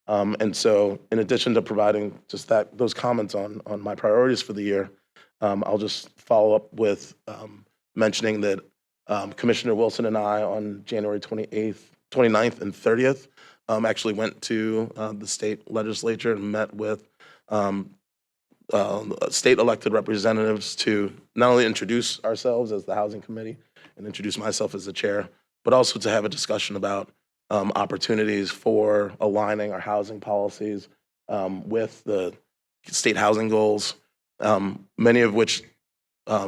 And so in addition to providing just those comments on my priorities for the year, I'll just follow up with mentioning that Commissioner Wilson and I on January 29th and 30th actually went to the state legislature and met with state elected representatives to not only introduce ourselves as the Housing Committee and introduce myself as the chair, but also to have a discussion about opportunities for aligning our housing policies with the state housing goals, many of which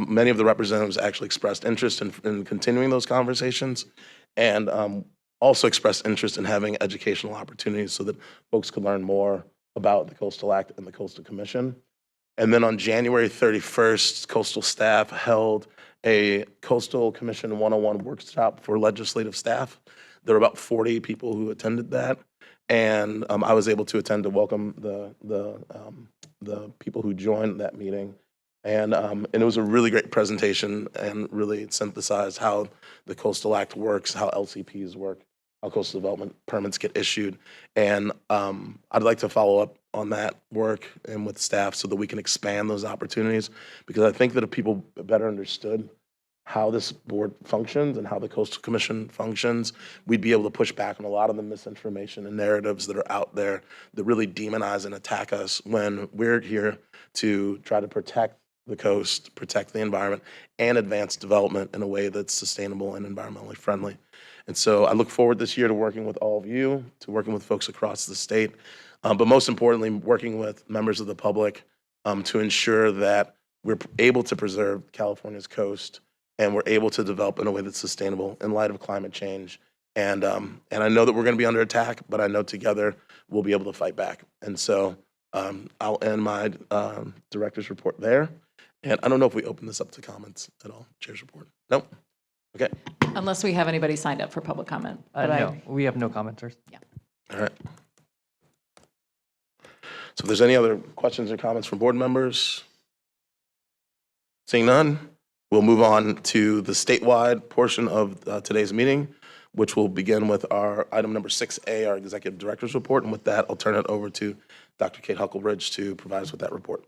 many of the representatives actually expressed interest in continuing those conversations, and also expressed interest in having educational opportunities so that folks could learn more about the Coastal Act and the Coastal Commission. And then on January 31st, coastal staff held a Coastal Commission 101 workshop for legislative staff. There were about 40 people who attended that, and I was able to attend to welcome the people who joined that meeting. And it was a really great presentation and really synthesized how the Coastal Act works, how LCPs work, how coastal development permits get issued. And I'd like to follow up on that work and with staff so that we can expand those opportunities, because I think that if people better understood how this board functions and how the Coastal Commission functions, we'd be able to push back on a lot of the misinformation and narratives that are out there that really demonize and attack us when we're here to try to protect the coast, protect the environment, and advance development in a way that's sustainable and environmentally friendly. And so I look forward this year to working with all of you, to working with folks across the state, but most importantly, working with members of the public to ensure that we're able to preserve California's coast and we're able to develop in a way that's sustainable in light of climate change. And I know that we're going to be under attack, but I know together we'll be able to fight back. And so I'll end my director's report there. And I don't know if we open this up to comments at all. Chair's report. Nope. Okay.
Unless we have anybody signed up for public comment. But
No, we have no commenters.
All right. So if there's any other questions or comments from board members, seeing none, we'll move on to the statewide portion of today's meeting, which will begin with our item number 6A, our executive director's report. And with that, I'll turn it over to Dr. Kate Huckelbridge to provide us with that report.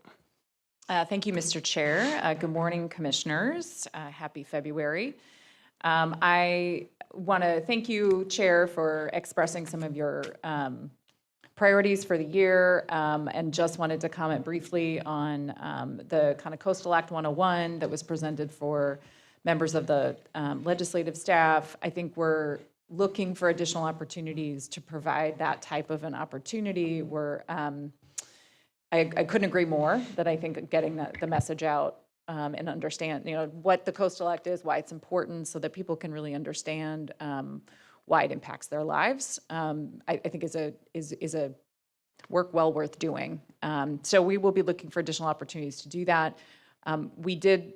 Thank you, Mr. Chair. Good morning, commissioners. Happy February. I want to thank you, Chair, for expressing some of your priorities for the year, and just wanted to comment briefly on the kind of Coastal Act 101 that was presented for members of the legislative staff. I think we're looking for additional opportunities to provide that type of an opportunity. I couldn't agree more that I think getting the message out and understand, what the Coastal Act is, why it's important, so that people can really understand why it impacts their lives. I think is a work well worth doing. So we will be looking for additional opportunities to do that. We did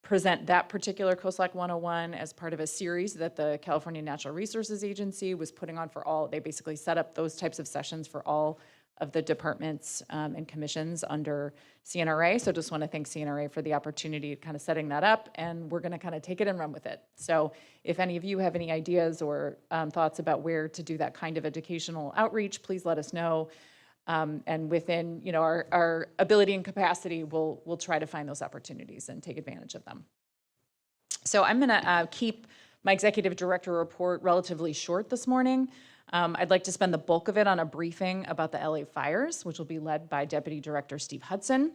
present that particular Coastal Act 101 as part of a series that the California Natural Resources Agency was putting on for all. They basically set up those types of sessions for all of the departments and commissions under CNRA. So just want to thank CNRA for the opportunity of kind of setting that up, and we're going to kind of take it and run with it. So if any of you have any ideas or thoughts about where to do that kind of educational outreach, please let us know. And within our ability and capacity, we'll try to find those opportunities and take advantage of them. So I'm going to keep my executive director report relatively short this morning. I'd like to spend the bulk of it on a briefing about the LA fires, which will be led by Deputy Director Steve Hudson,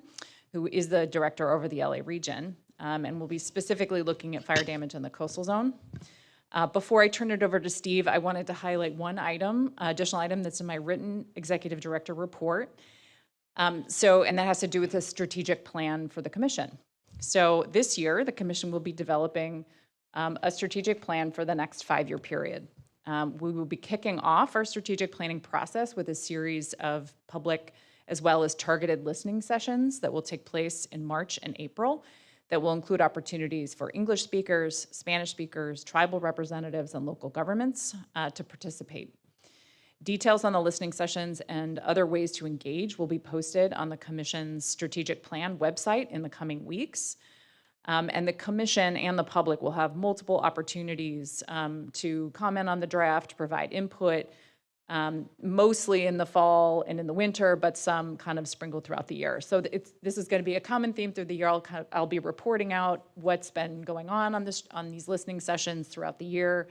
who is the director over the LA region, and we'll be specifically looking at fire damage in the coastal zone. Before I turn it over to Steve, I wanted to highlight one additional item that's in my written executive director report. And that has to do with the strategic plan for the commission. So this year, the commission will be developing a strategic plan for the next 5-year period. We will be kicking off our strategic planning process with a series of public as well as targeted listening sessions that will take place in March and April that will include opportunities for English speakers, Spanish speakers, tribal representatives, and local governments to participate. Details on the listening sessions and other ways to engage will be posted on the Commission's strategic plan website in the coming weeks. And the commission and the public will have multiple opportunities to comment on the draft, provide input, mostly in the fall and in the winter, but some kind of sprinkled throughout the year. So this is going to be a common theme through the year. I'll be reporting out what's been going on these listening sessions throughout the year.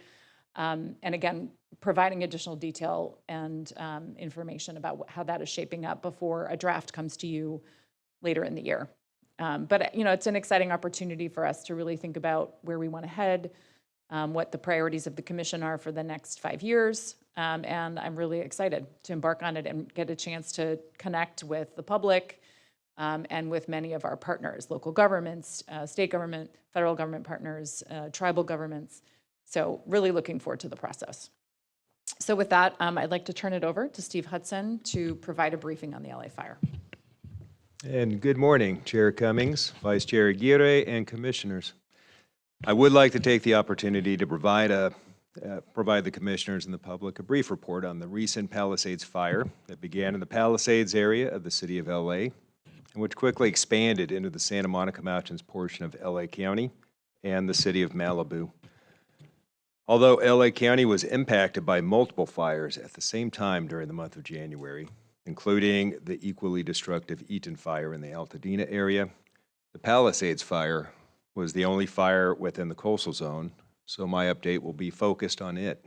And again, providing additional detail and information about how that is shaping up before a draft comes to you later in the year. But it's an exciting opportunity for us to really think about where we want to head, what the priorities of the commission are for the next 5 years. And I'm really excited to embark on it and get a chance to connect with the public, and with many of our partners, local governments, state government, federal government partners, tribal governments. So really looking forward to the process. So with that, I'd like to turn it over to Steve Hudson to provide a briefing on the LA fire.
And good morning, Chair Cummings, Vice Chair Aguirre, and Commissioners. I would like to take the opportunity to provide the Commissioners and the public a brief report on the recent Palisades fire that began in the Palisades area of the City of LA, and which quickly expanded into the Santa Monica Mountains portion of LA County and the City of Malibu. Although LA County was impacted by multiple fires at the same time during the month of January, including the equally destructive Eaton fire in the Altadena area, the Palisades fire was the only fire within the coastal zone, so my update will be focused on it.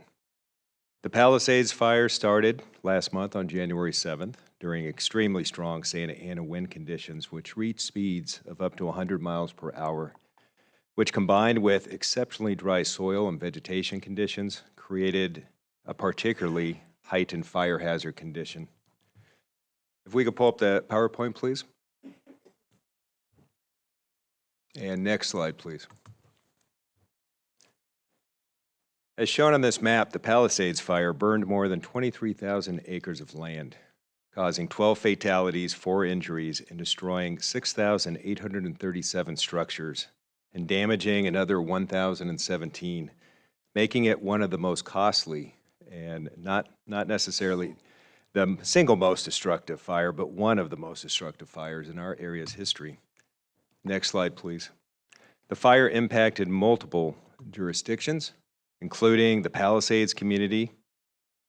The Palisades fire started last month on January 7th during extremely strong Santa Ana wind conditions, which reached speeds of up to 100 miles per hour, which combined with exceptionally dry soil and vegetation conditions created a particularly heightened fire hazard condition. If we could pull up the PowerPoint, please. And next slide, please. As shown on this map, the Palisades fire burned more than 23,000 acres of land, causing 12 fatalities, 4 injuries, and destroying 6,837 structures, and damaging another 1,017, making it one of the most costly and not necessarily the single most destructive fire, but one of the most destructive fires in our area's history. Next slide, please. The fire impacted multiple jurisdictions, including the Palisades community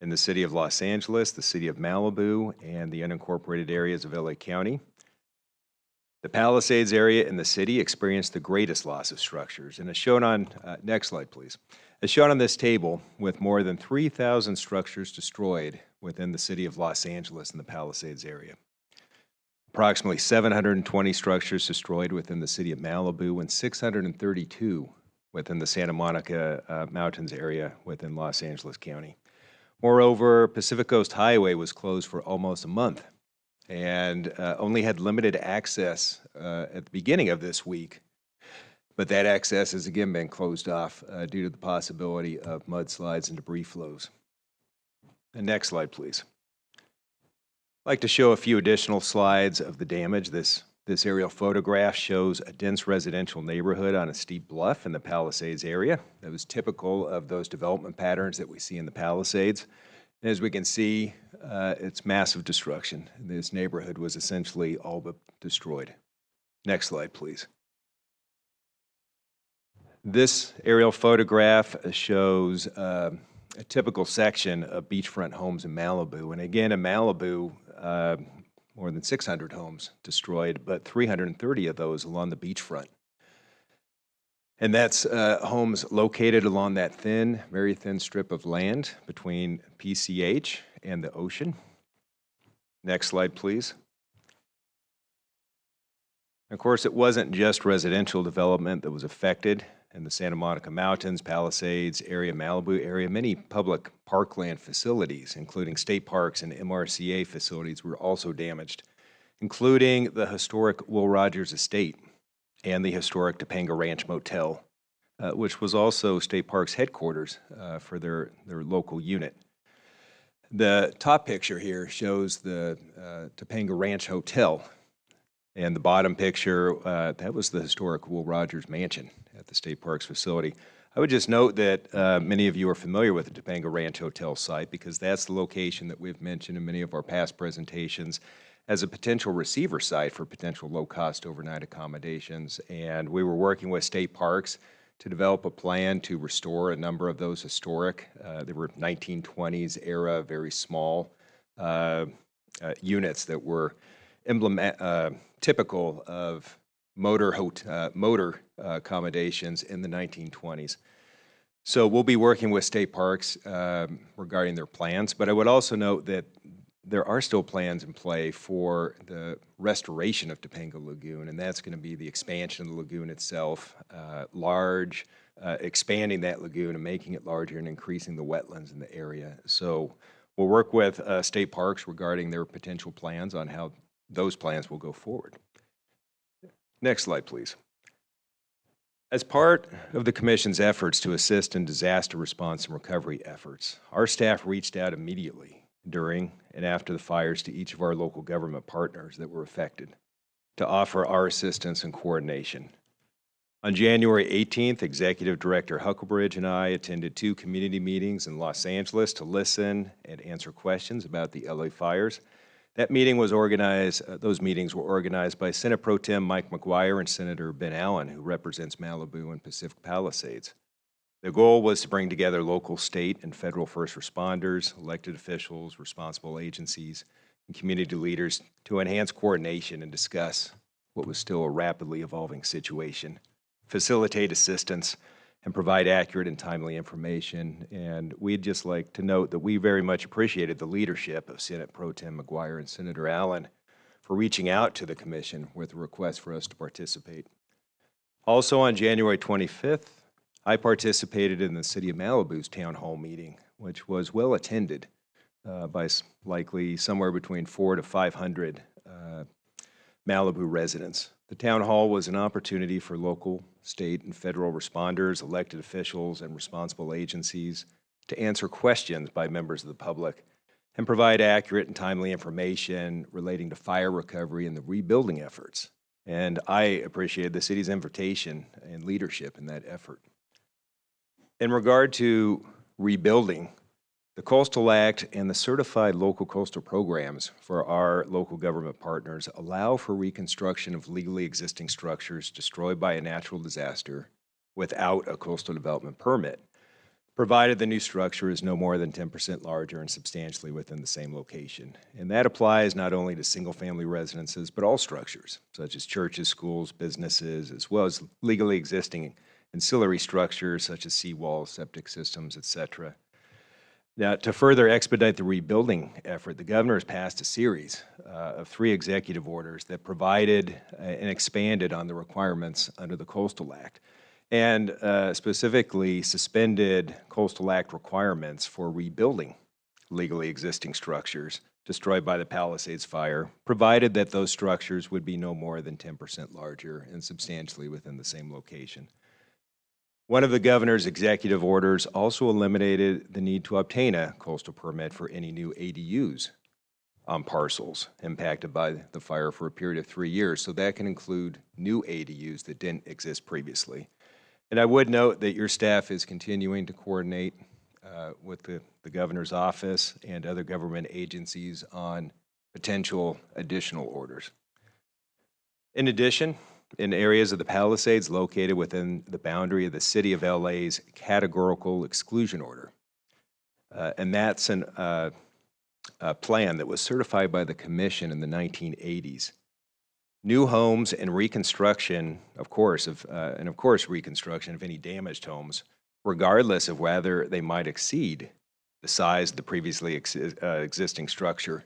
in the city of Los Angeles, the city of Malibu, and the unincorporated areas of LA County. The Palisades area in the city experienced the greatest loss of structures, and as shown on, next slide, please. As shown on this table, with more than 3,000 structures destroyed within the city of Los Angeles and the Palisades area. Approximately 720 structures destroyed within the city of Malibu and 632 within the Santa Monica Mountains area within Los Angeles County. Moreover, Pacific Coast Highway was closed for almost a month and only had limited access at the beginning of this week. But that access has again been closed off due to the possibility of mudslides and debris flows. The next slide, please. I'd like to show a few additional slides of the damage. This aerial photograph shows a dense residential neighborhood on a steep bluff in the Palisades area. That was typical of those development patterns that we see in the Palisades. And as we can see, it's massive destruction. This neighborhood was essentially all but destroyed. Next slide, please. This aerial photograph shows a typical section of beachfront homes in Malibu. And again, in Malibu, more than 600 homes destroyed, but 330 of those along the beachfront. And that's homes located along that thin, very thin strip of land between PCH and the ocean. Next slide, please. Of course, it wasn't just residential development that was affected in the Santa Monica Mountains, Palisades area, Malibu area. Many public parkland facilities, including state parks and MRCA facilities, were also damaged, including the historic Will Rogers Estate and the historic Topanga Ranch Motel, which was also State Parks headquarters for their local unit. The top picture here shows the Topanga Ranch Hotel, and the bottom picture, that was the historic Will Rogers Mansion at the State Parks facility. I would just note that many of you are familiar with the Topanga Ranch Hotel site because that's the location that we've mentioned in many of our past presentations as a potential receiver site for potential low-cost overnight accommodations. And we were working with State Parks to develop a plan to restore a number of those historic, they were 1920s era, very small units that were typical of motor accommodations in the 1920s. So we'll be working with State Parks regarding their plans, but I would also note that there are still plans in play for the restoration of Topanga Lagoon, and that's going to be the expansion of the lagoon itself, expanding that lagoon and making it larger and increasing the wetlands in the area. So we'll work with State Parks regarding their potential plans on how those plans will go forward. Next slide, please. As part of the Commission's efforts to assist in disaster response and recovery efforts, our staff reached out immediately during and after the fires to each of our local government partners that were affected to offer our assistance and coordination. On January 18th, Executive Director Hucklebridge and I attended 2 community meetings in Los Angeles to listen and answer questions about the LA fires. That meeting was organized, those meetings were organized by Senate Pro Tem Mike McGuire and Senator Ben Allen, who represents Malibu and Pacific Palisades. The goal was to bring together local, state, and federal first responders, elected officials, responsible agencies, and community leaders to enhance coordination and discuss what was still a rapidly evolving situation, facilitate assistance, and provide accurate and timely information. And we'd just like to note that we very much appreciated the leadership of Senate Pro Tem McGuire and Senator Allen for reaching out to the Commission with a request for us to participate. Also on January 25th, I participated in the City of Malibu's Town Hall meeting, which was well attended by likely somewhere between 400 to 500 Malibu residents. The Town Hall was an opportunity for local, state, and federal responders, elected officials, and responsible agencies to answer questions by members of the public and provide accurate and timely information relating to fire recovery and the rebuilding efforts. And I appreciate the city's invitation and leadership in that effort. In regard to rebuilding, the Coastal Act and the certified local coastal programs for our local government partners allow for reconstruction of legally existing structures destroyed by a natural disaster without a coastal development permit, provided the new structure is no more than 10% larger and substantially within the same location. And that applies not only to single-family residences, but all structures, such as churches, schools, businesses, as well as legally existing ancillary structures such as seawalls, septic systems, etc. Now, to further expedite the rebuilding effort, the governor has passed a series of 3 executive orders that provided and expanded on the requirements under the Coastal Act, and specifically suspended Coastal Act requirements for rebuilding legally existing structures destroyed by the Palisades fire, provided that those structures would be no more than 10% larger and substantially within the same location. One of the governor's executive orders also eliminated the need to obtain a coastal permit for any new ADUs on parcels impacted by the fire for a period of 3 years. So that can include new ADUs that didn't exist previously. And I would note that your staff is continuing to coordinate with the governor's office and other government agencies on potential additional orders. In addition, in areas of the Palisades located within the boundary of the City of LA's categorical exclusion order. And that's a plan that was certified by the Commission in the 1980s. New homes and reconstruction, of course, reconstruction of any damaged homes, regardless of whether they might exceed the size of the previously existing structure,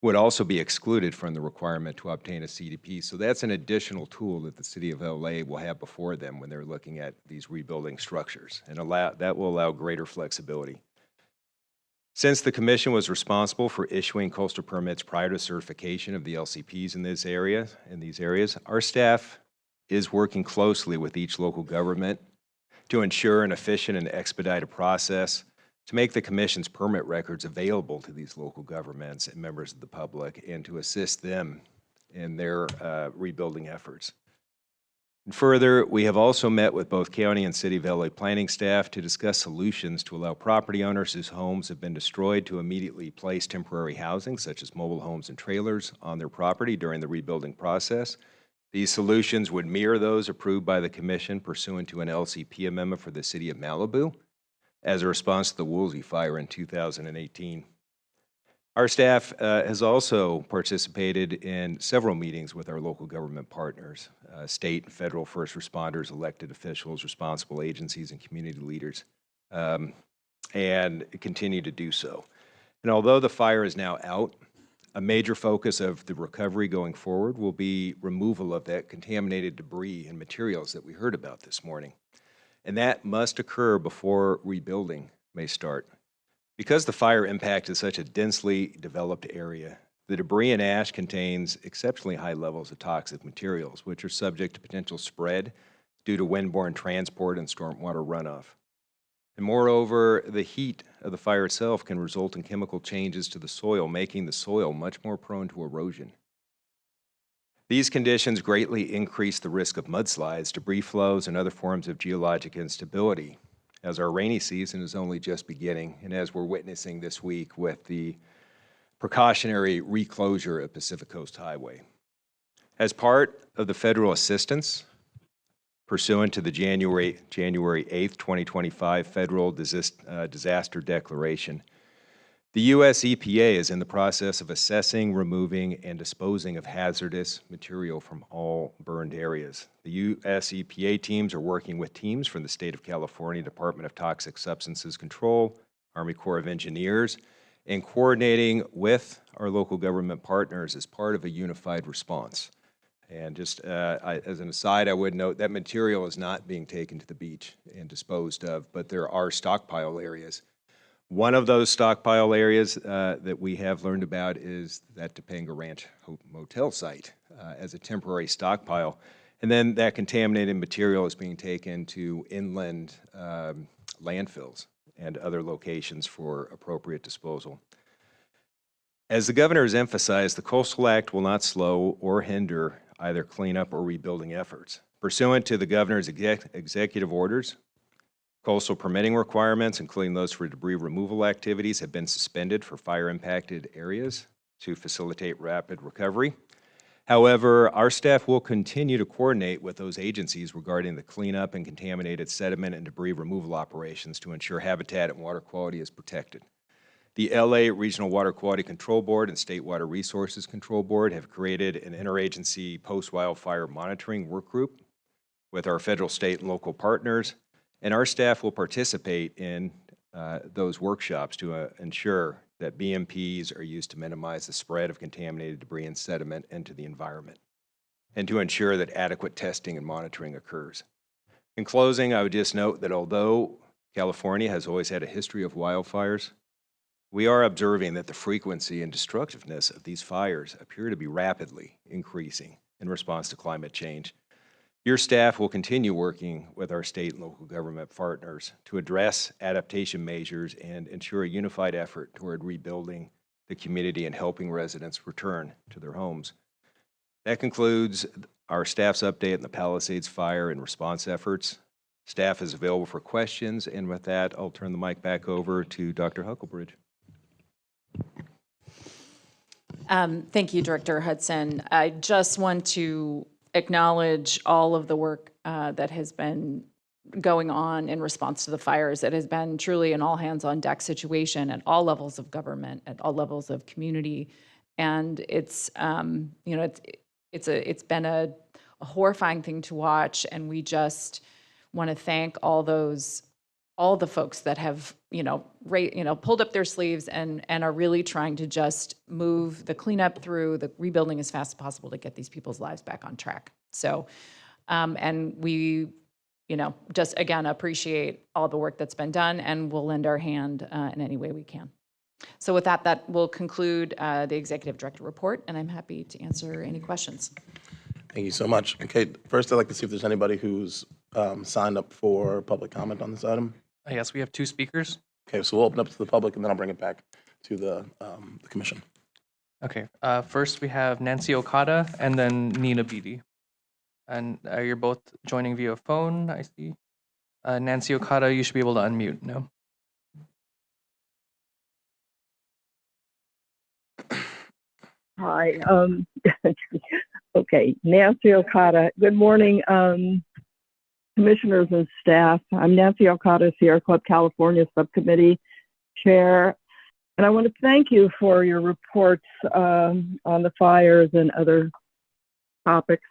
would also be excluded from the requirement to obtain a CDP. So that's an additional tool that the City of LA will have before them when they're looking at these rebuilding structures, and that will allow greater flexibility. Since the Commission was responsible for issuing coastal permits prior to certification of the LCPs in these areas, our staff is working closely with each local government to ensure an efficient and expedited process to make the Commission's permit records available to these local governments and members of the public, and to assist them in their rebuilding efforts. And further, we have also met with both County and City of LA planning staff to discuss solutions to allow property owners whose homes have been destroyed to immediately place temporary housing, such as mobile homes and trailers, on their property during the rebuilding process. These solutions would mirror those approved by the Commission pursuant to an LCP amendment for the City of Malibu as a response to the Woolsey fire in 2018. Our staff has also participated in several meetings with our local government partners, state and federal first responders, elected officials, responsible agencies, and community leaders, and continue to do so. And although the fire is now out, a major focus of the recovery going forward will be removal of that contaminated debris and materials that we heard about this morning. And that must occur before rebuilding may start. Because the fire impacted such a densely developed area, The debris and ash contains exceptionally high levels of toxic materials, which are subject to potential spread due to windborne transport and stormwater runoff. And moreover, the heat of the fire itself can result in chemical changes to the soil, making the soil much more prone to erosion. These conditions greatly increase the risk of mudslides, debris flows, and other forms of geologic instability, as our rainy season is only just beginning, and as we're witnessing this week with the precautionary reclosure of Pacific Coast Highway. As part of the federal assistance pursuant to the January 8th, 2025 Federal Disaster Declaration, the U.S. EPA is in the process of assessing, removing, and disposing of hazardous material from all burned areas. The U.S. EPA teams are working with teams from the State of California Department of Toxic Substances Control, Army Corps of Engineers, and coordinating with our local government partners as part of a unified response. And just as an aside, I would note that material is not being taken to the beach and disposed of, but there are stockpile areas. One of those stockpile areas that we have learned about is that Topanga Ranch motel site as a temporary stockpile. And then that contaminated material is being taken to inland landfills and other locations for appropriate disposal. As the governor has emphasized, the Coastal Act will not slow or hinder either cleanup or rebuilding efforts. Pursuant to the governor's executive orders, coastal permitting requirements, including those for debris removal activities, have been suspended for fire-impacted areas to facilitate rapid recovery. However, our staff will continue to coordinate with those agencies regarding the cleanup and contaminated sediment and debris removal operations to ensure habitat and water quality is protected. The LA Regional Water Quality Control Board and State Water Resources Control Board have created an interagency post-wildfire monitoring work group with our federal, state, and local partners, and our staff will participate in those workshops to ensure that BMPs are used to minimize the spread of contaminated debris and sediment into the environment, and to ensure that adequate testing and monitoring occurs. In closing, I would just note that although California has always had a history of wildfires, we are observing that the frequency and destructiveness of these fires appear to be rapidly increasing in response to climate change. Your staff will continue working with our state and local government partners to address adaptation measures and ensure a unified effort toward rebuilding the community and helping residents return to their homes. That concludes our staff's update on the Palisades fire and response efforts. Staff is available for questions, and with that, I'll turn the mic back over to Dr. Huckelbridge.
Thank you, Director Hudson. I just want to acknowledge all of the work that has been going on in response to the fires. It has been truly an all-hands-on-deck situation at all levels of government, at all levels of community, and it's it's been a horrifying thing to watch. And we just want to thank all the folks that have pulled up their sleeves and are really trying to just move the cleanup through the rebuilding as fast as possible to get these people's lives back on track. So, and we, just again appreciate all the work that's been done, and we'll lend our hand in any way we can. So with that, that will conclude the Executive Director report, and I'm happy to answer any questions.
Thank you so much. Okay, first I'd like to see if there's anybody who's signed up for public comment on this item.
Yes, we have 2 speakers.
Okay, so we'll open up to the public, and then I'll bring it back to the commission.
Okay, first we have Nancy Okada and then Nina Beatty. And you're both joining via phone, I see. Nancy Okada, you should be able to unmute now.
Hi. Okay, Nancy Okada. Good morning, commissioners and staff. I'm Nancy Okada, Sierra Club California Subcommittee Chair, and I want to thank you for your reports on the fires and other topics.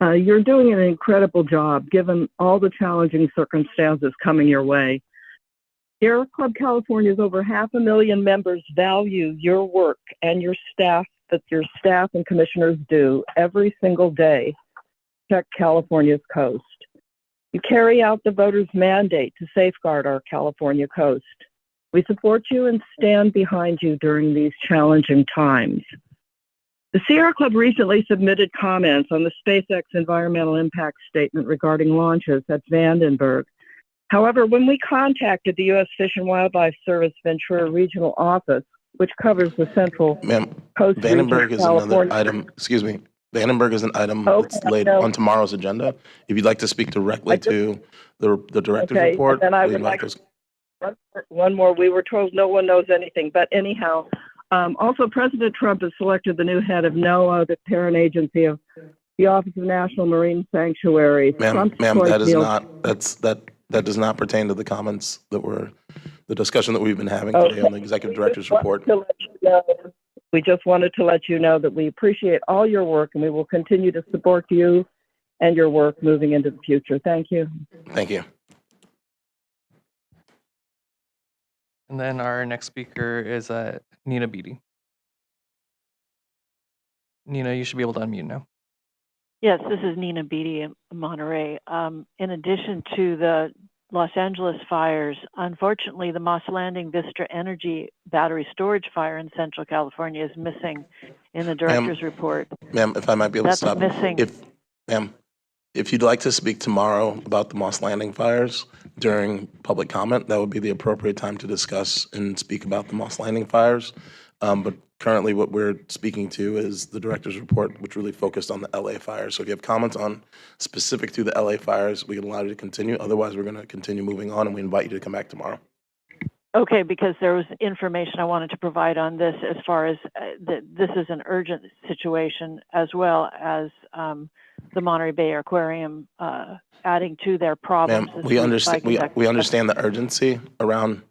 You're doing an incredible job given all the challenging circumstances coming your way. Sierra Club California's over 500,000 members value your work and your staff and commissioners do every single day to protect California's coast. You carry out the voters' mandate to safeguard our California coast. We support you and stand behind you during these challenging times. The Sierra Club recently submitted comments on the SpaceX environmental impact statement regarding launches at Vandenberg. However, when we contacted the U.S. Fish and Wildlife Service Ventura Regional Office, which covers the Central Coast region
Vandenberg
of
is another
California.
item, excuse me, Vandenberg is an item
Okay,
that's laid
no.
on tomorrow's agenda. If you'd like to speak directly to the director's
Okay,
report,
and then I
we
would
invite
like
those.
one more. We were told no one knows anything, but anyhow, also President Trump has selected the new head of NOAA, the parent agency of the Office of National Marine Sanctuary.
Ma'am,
Trump's
ma'am,
choice
that is
deals-
not, that does not pertain to the comments that were, the discussion that we've been having today on the executive director's report.
We just wanted to let you know that we appreciate all your work and we will continue to support you and your work moving into the future. Thank you.
Thank you.
And then our next speaker is Nina Beatty. Nina, you should be able to unmute now.
Yes, this is Nina Beatty in Monterey. In addition to the Los Angeles fires, unfortunately, the Moss Landing Vistra Energy battery storage fire in Central California is missing in the director's report.
Ma'am, if I might be able
That's
to stop.
missing.
Ma'am, if you'd like to speak tomorrow about the Moss Landing fires during public comment, that would be the appropriate time to discuss and speak about the Moss Landing fires. But currently what we're speaking to is the director's report, which really focused on the LA fires. So if you have comments on specific to the LA fires, we can allow you to continue. Otherwise, we're going to continue moving on, and we invite you to come back tomorrow.
Okay, because there was information I wanted to provide on this as far as this is an urgent situation, as well as the Monterey Bay Aquarium adding to their problems.
Ma'am, we understand the urgency around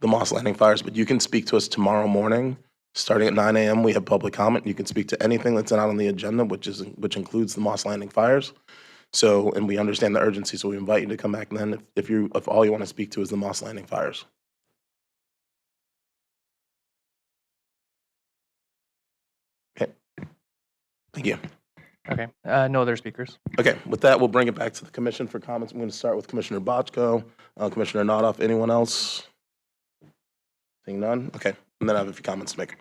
the Moss Landing fires, but you can speak to us tomorrow morning. Starting at 9 a.m., we have public comment. You can speak to anything that's not on the agenda, which includes the Moss Landing fires. So, and we understand the urgency, so we invite you to come back then if all you want to speak to is the Moss Landing fires. Okay. Thank you.
Okay, no other speakers.
Okay, with that, we'll bring it back to the commission for comments. I'm going to start with Commissioner Bochco, Commissioner Nodoff. Anyone else? Seeing none? Okay, and then I have a few comments to make.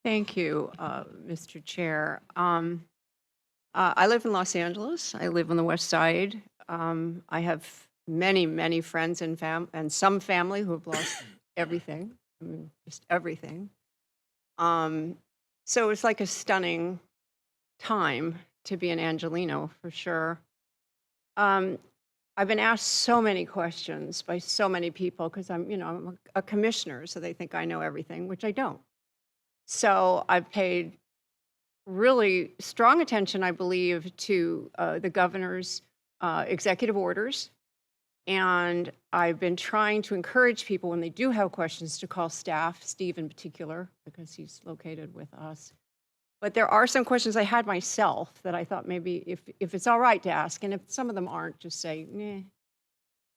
Thank you, Mr. Chair. I live in Los Angeles. I live on the west side. I have many, many friends and some family who have lost everything, I mean, just everything. So it's like a stunning time to be an Angelino, for sure. I've been asked so many questions by so many people because I'm a commissioner, so they think I know everything, which I don't. So I've paid really strong attention, I believe, to the governor's executive orders. And I've been trying to encourage people when they do have questions to call staff, Steve in particular, because he's located with us. But there are some questions I had myself that I thought maybe if it's all right to ask, and if some of them aren't, just say, nah.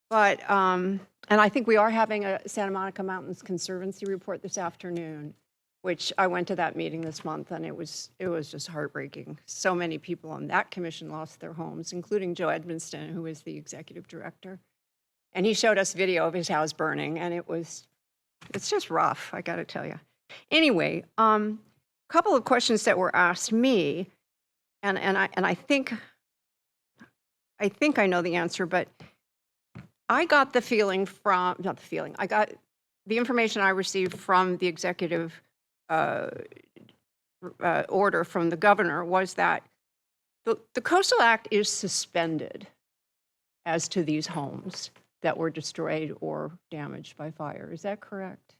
But, and I think we are having a Santa Monica Mountains Conservancy Report this afternoon, which I went to that meeting this month, and it was just heartbreaking. So many people on that commission lost their homes, including Joe Edmonston, who is the executive director. And he showed us video of his house burning, and it's just rough, I gotta tell you. Anyway, couple of questions that were asked me, and I think I know the answer, but I got the feeling from, not the feeling, I got the information I received from the executive order from the governor was that the Coastal Act is suspended as to these homes that were destroyed or damaged by fire. Is that correct?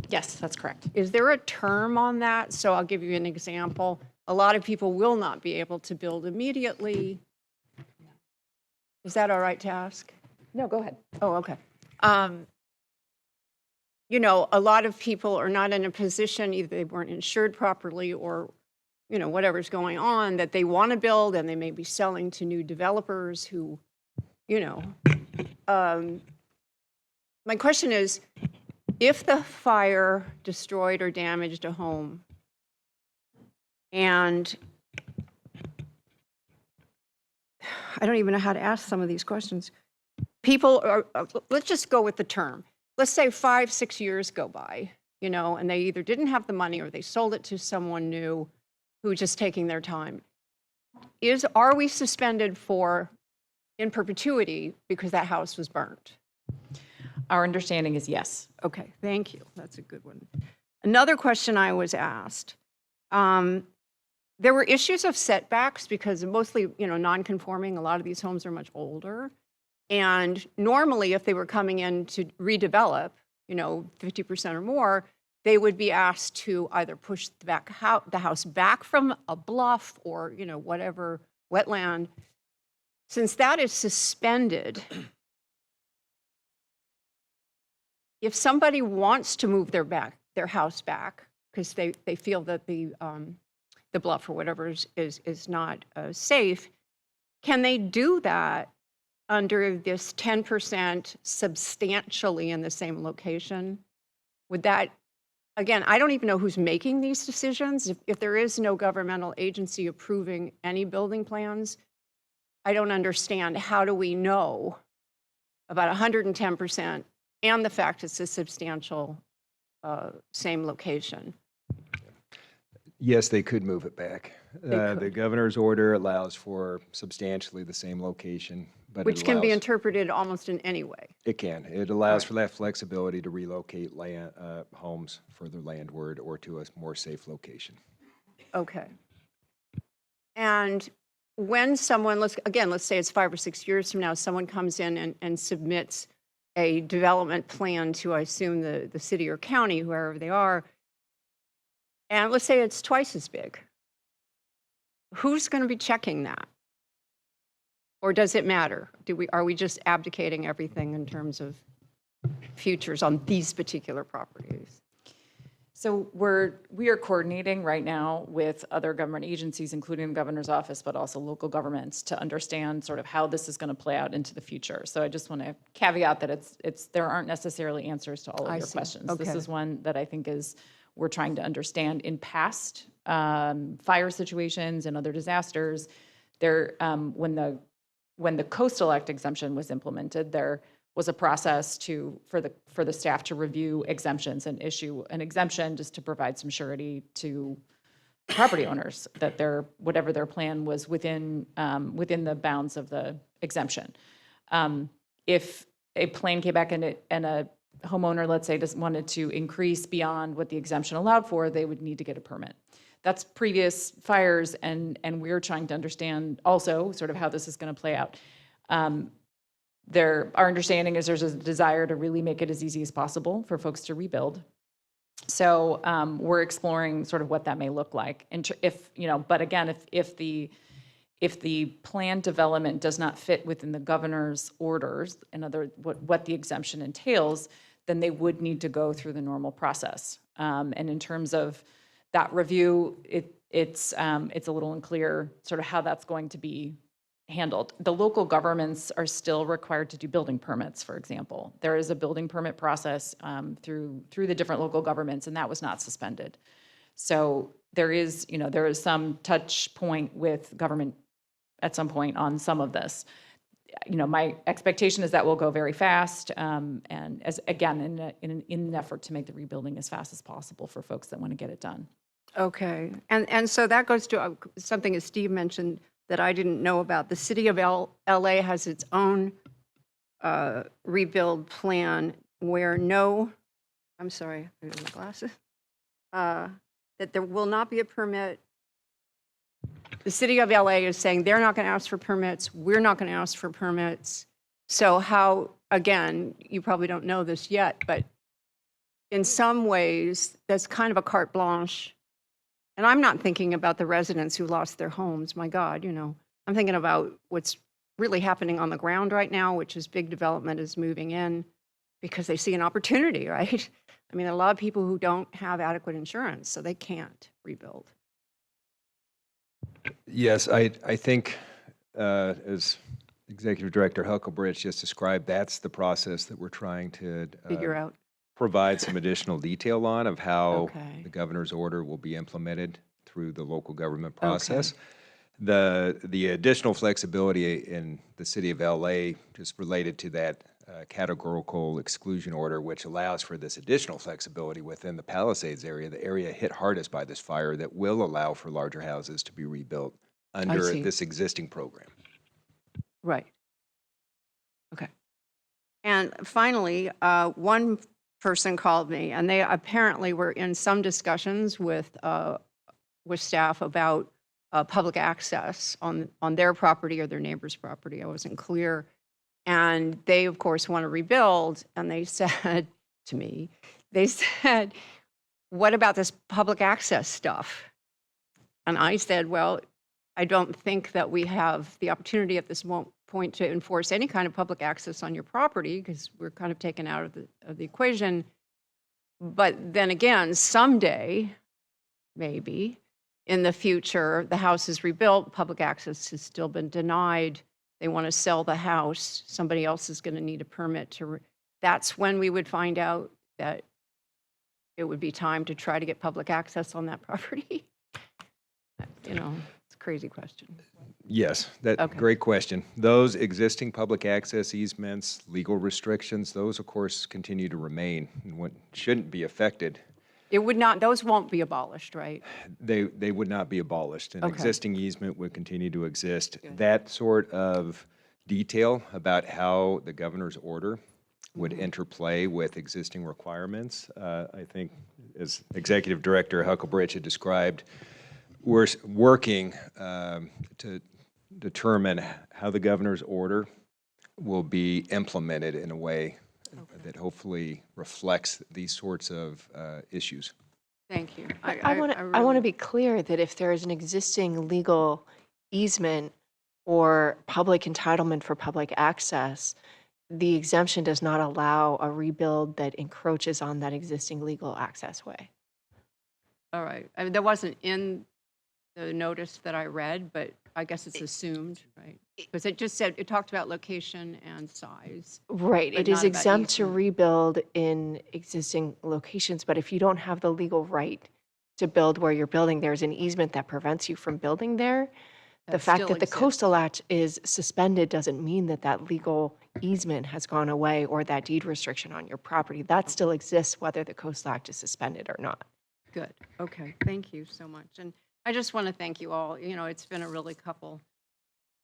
Yes, that's correct.
Is there a term on that? So I'll give you an example. A lot of people will not be able to build immediately. Is that all right to ask?
No, go ahead.
Oh, okay. A lot of people are not in a position, either they weren't insured properly or, whatever's going on, that they want to build and they may be selling to new developers who, my question is, if the fire destroyed or damaged a home, and I don't even know how to ask some of these questions. People are, let's just go with the term. Let's say 5-6 years go by you know, and they either didn't have the money or they sold it to someone new who was just taking their time. Are we suspended in perpetuity because that house was burnt?
Our understanding is yes.
Okay, thank you. That's a good one. Another question I was asked, there were issues of setbacks because mostly, you know, non-conforming, a lot of these homes are much older. And normally if they were coming in to redevelop, you know, 50% or more, they would be asked to either push the house back from a bluff or, you know, whatever wetland. Since that is suspended, if somebody wants to move their house back because they feel that the bluff or whatever is not safe, can they do that under this 10% substantially in the same location? Would that, again, I don't even know who's making these decisions. If there is no governmental agency approving any building plans, I don't understand how do we know about 110% and the fact it's a substantial same location?
Yes, they could move it back. The governor's order allows for substantially the same location, but
Which can be interpreted almost in any way.
It can. It allows for that flexibility to relocate homes further landward or to a more safe location.
Okay. And when someone, let's say it's 5 or 6 years from now, someone comes in and submits a development plan to, I assume, the city or county, whoever they are, and let's say it's twice as big. Who's going to be checking that? Or does it matter? Are we just abdicating everything in terms of futures on these particular properties?
So we are coordinating right now with other government agencies, including the governor's office, but also local governments, to understand sort of how this is going to play out into the future. So I just want to caveat that there aren't necessarily answers to all of your questions.
Okay.
This is one that I think we're trying to understand in past fire situations and other disasters. When the Coastal Act exemption was implemented, there was a process for the staff to review exemptions and issue an exemption just to provide some surety to property owners that whatever their plan was within the bounds of the exemption. If a plan came back and a homeowner, let's say, just wanted to increase beyond what the exemption allowed for, they would need to get a permit. That's previous fires, and we're trying to understand also sort of how this is going to play out. Our understanding is there's a desire to really make it as easy as possible for folks to rebuild. So we're exploring sort of what that may look like. And but again, if the plan development does not fit within the governor's orders, what the exemption entails, then they would need to go through the normal process. And in terms of that review, it's a little unclear sort of how that's going to be handled. The local governments are still required to do building permits, for example. There is a building permit process through the different local governments, and that was not suspended. So there is some touch point with government at some point on some of this. My expectation is that will go very fast, and in an effort to make the rebuilding as fast as possible for folks that want to get it done.
Okay, and so that goes to something that Steve mentioned that I didn't know about. The city of LA has its own rebuild plan where I'm sorry, I have my glasses, that there will not be a permit. The city of LA is saying they're not going to ask for permits. We're not going to ask for permits. So how, again, you probably don't know this yet, but in some ways, that's kind of a carte blanche. And I'm not thinking about the residents who lost their homes. My God, I'm thinking about what's really happening on the ground right now, which is big development is moving in because they see an opportunity, right? I mean, a lot of people who don't have adequate insurance, so they can't rebuild.
Yes, I think as Executive Director Huckelbridge just described, that's the process that we're trying to
Figure out.
Provide some additional detail on of how
Okay.
the governor's order will be implemented through the local government process. The additional flexibility in the city of LA, just related to that categorical exclusion order, which allows for this additional flexibility within the Palisades area, the area hit hardest by this fire, that will allow for larger houses to be rebuilt under
see.
this existing program.
Right. Okay. And finally, one person called me, and they apparently were in some discussions with staff about public access on their property or their neighbor's property. I wasn't clear. And they, of course, want to rebuild. And they said to me, they said, what about this public access stuff? And I said, well, I don't think that we have the opportunity at this point to enforce any kind of public access on your property, because we're kind of taken out of the equation. But then again, someday, maybe, in the future, the house is rebuilt, public access has still been denied, they want to sell the house, somebody else is going to need a permit to, that's when we would find out that it would be time to try to get public access on that property. You know, it's a crazy question.
Yes, great question. Those existing public access easements, legal restrictions, those of course continue to remain and what shouldn't be affected.
It would not, those won't be abolished, right?
They would not be abolished. An
Okay.
existing easement would continue to exist. That sort of detail about how the governor's order would interplay with existing requirements, I think, as Executive Director Huckleberry had described, we're working to determine how the governor's order will be implemented in a way that hopefully reflects these sorts of issues.
Thank you.
I want to be clear that if there is an existing legal easement or public entitlement for public access, the exemption does not allow a rebuild that encroaches on that existing legal access way.
All right. I mean, that wasn't in the notice that I read, but I guess it's assumed, right? Because it just said, it talked about location and size.
Right.
but
It is
not about
exempt to
easement.
rebuild in existing locations, but if you don't have the legal right to build where you're building, there's an easement that prevents you from building there. The
That
fact
still
that the
exists.
coastal act is suspended doesn't mean that that legal easement has gone away or that deed restriction on your property. That still exists whether the coastal act is suspended or not.
Good. Okay. Thank you so much. And I just want to thank you all. You know, it's been a really couple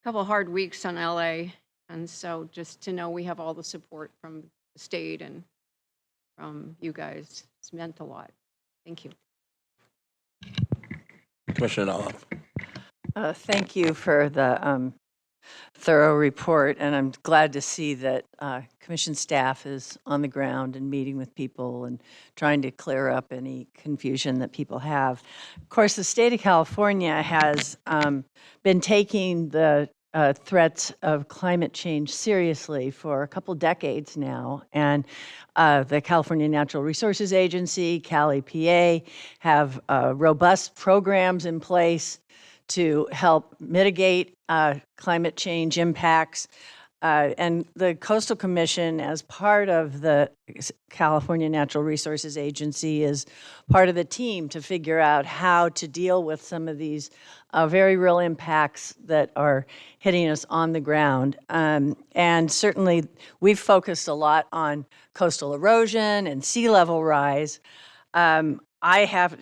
hard weeks on LA. And so just to know we have all the support from the state and from you guys, it's meant a lot. Thank you.
Commissioner Noloff.
Thank you for the thorough report, and I'm glad to see that commission staff is on the ground and meeting with people and trying to clear up any confusion that people have. Of course, the state of California has been taking the threats of climate change seriously for a couple decades now, and the California Natural Resources Agency, Cali PA, have robust programs in place to help mitigate climate change impacts. And the Coastal Commission, as part of the California Natural Resources Agency, is part of the team to figure out how to deal with some of these very real impacts that are hitting us on the ground. And certainly, we've focused a lot on coastal erosion and sea level rise. I have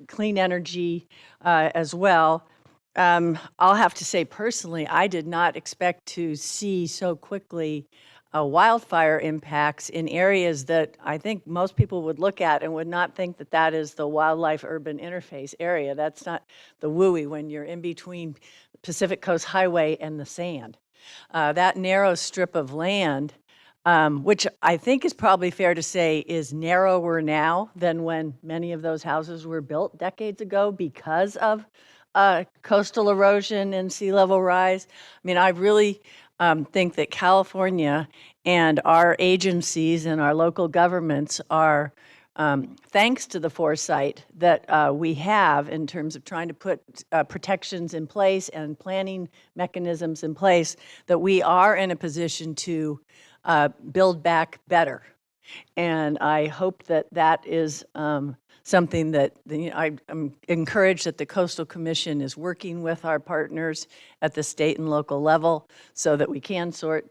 clean energy as well. I'll have to say personally, I did not expect to see so quickly wildfire impacts in areas that I think most people would look at and would not think that that is the wildlife urban interface area. That's not the WUI when you're in between Pacific Coast Highway and the sand. That narrow strip of land, which I think is probably fair to say is narrower now than when many of those houses were built decades ago because of coastal erosion and sea level rise. I mean, I really think that California and our agencies and our local governments are, thanks to the foresight that we have in terms of trying to put protections in place and planning mechanisms in place, that we are in a position to build back better. And I hope that that is something that I'm encouraged that the Coastal Commission is working with our partners at the state and local level so that we can sort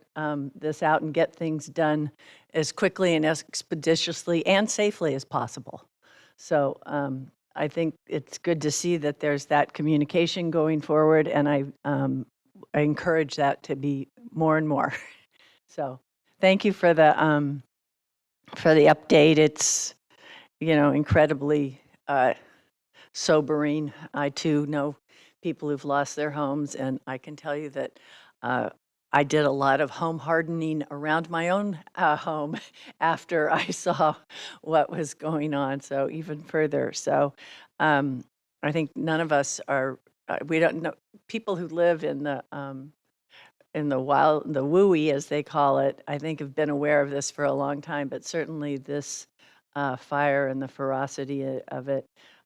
this out and get things done as quickly and as expeditiously and safely as possible. So I think it's good to see that there's that communication going forward, and I encourage that to be more and more. So thank you for the update. It's, incredibly sobering. I too know people who've lost their homes, and I can tell you that I did a lot of home hardening around my own home after I saw what was going on, so even further. So I think none of us are, we don't know, people who live in the wild, the wooey, as they call it, I think have been aware of this for a long time, but certainly this fire and the ferocity of it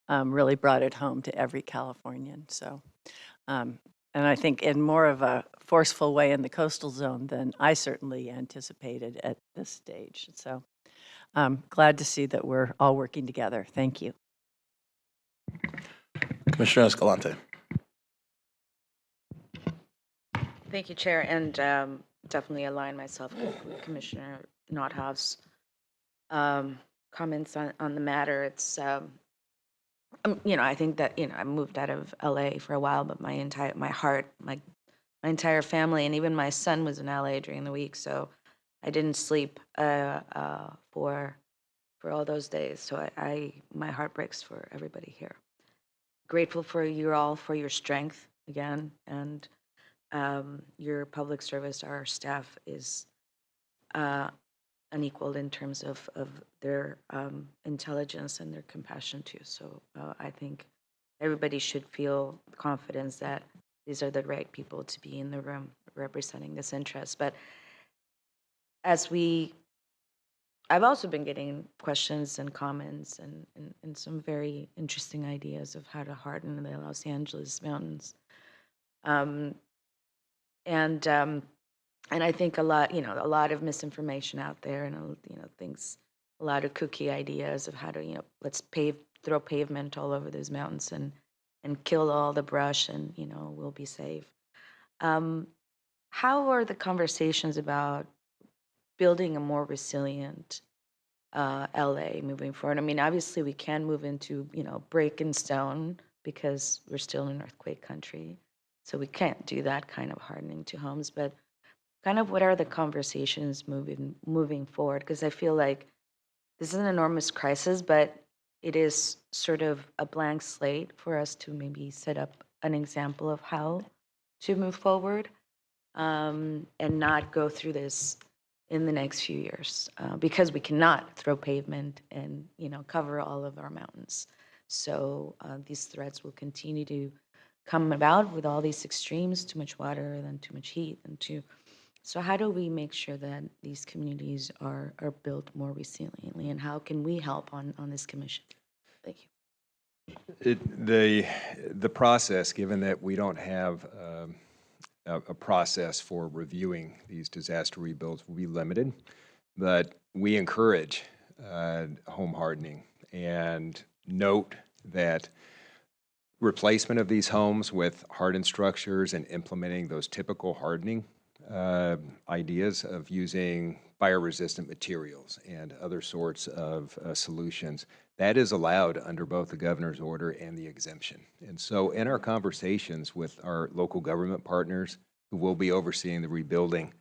really brought it home to every Californian. So, and I think in more of a forceful way in the coastal zone than I certainly anticipated at this stage. So I'm glad to see that we're all working together. Thank you.
Commissioner Escalante.
Thank you, Chair, and definitely align myself with Commissioner Nothoff's comments on the matter. It's, I think that, I moved out of LA for a while, but my entire family, and even my son was in LA during the week, so I didn't sleep for all those days. So my heart breaks for everybody here. Grateful for you all for your strength again, and your public service. Our staff is unequaled in terms of their intelligence and their compassion too. So I think everybody should feel confidence that these are the right people to be in the room representing this interest. But I've also been getting questions and comments and some very interesting ideas of how to harden the Los Angeles mountains. And I think a lot of misinformation out there, and a lot of kooky ideas of how to, let's throw pavement all over those mountains and kill all the brush, and we'll be safe. How are the conversations about building a more resilient LA moving forward? I mean, obviously we can move into break and stone because we're still in an earthquake country, so we can't do that kind of hardening to homes. But kind of what are the conversations moving forward? Because I feel like this is an enormous crisis, but it is sort of a blank slate for us to maybe set up an example of how to move forward and not go through this in the next few years, because we cannot throw pavement and cover all of our mountains. So these threats will continue to come about with all these extremes: too much water, then too much heat, So how do we make sure that these communities are built more resiliently, and how can we help on this commission? Thank you.
The process, given that we don't have a process for reviewing these disaster rebuilds, will be limited, but we encourage home hardening and note that replacement of these homes with hardened structures and implementing those typical hardening ideas of using fire-resistant materials and other sorts of solutions, that is allowed under both the governor's order and the exemption. And so in our conversations with our local government partners who will be overseeing the rebuilding,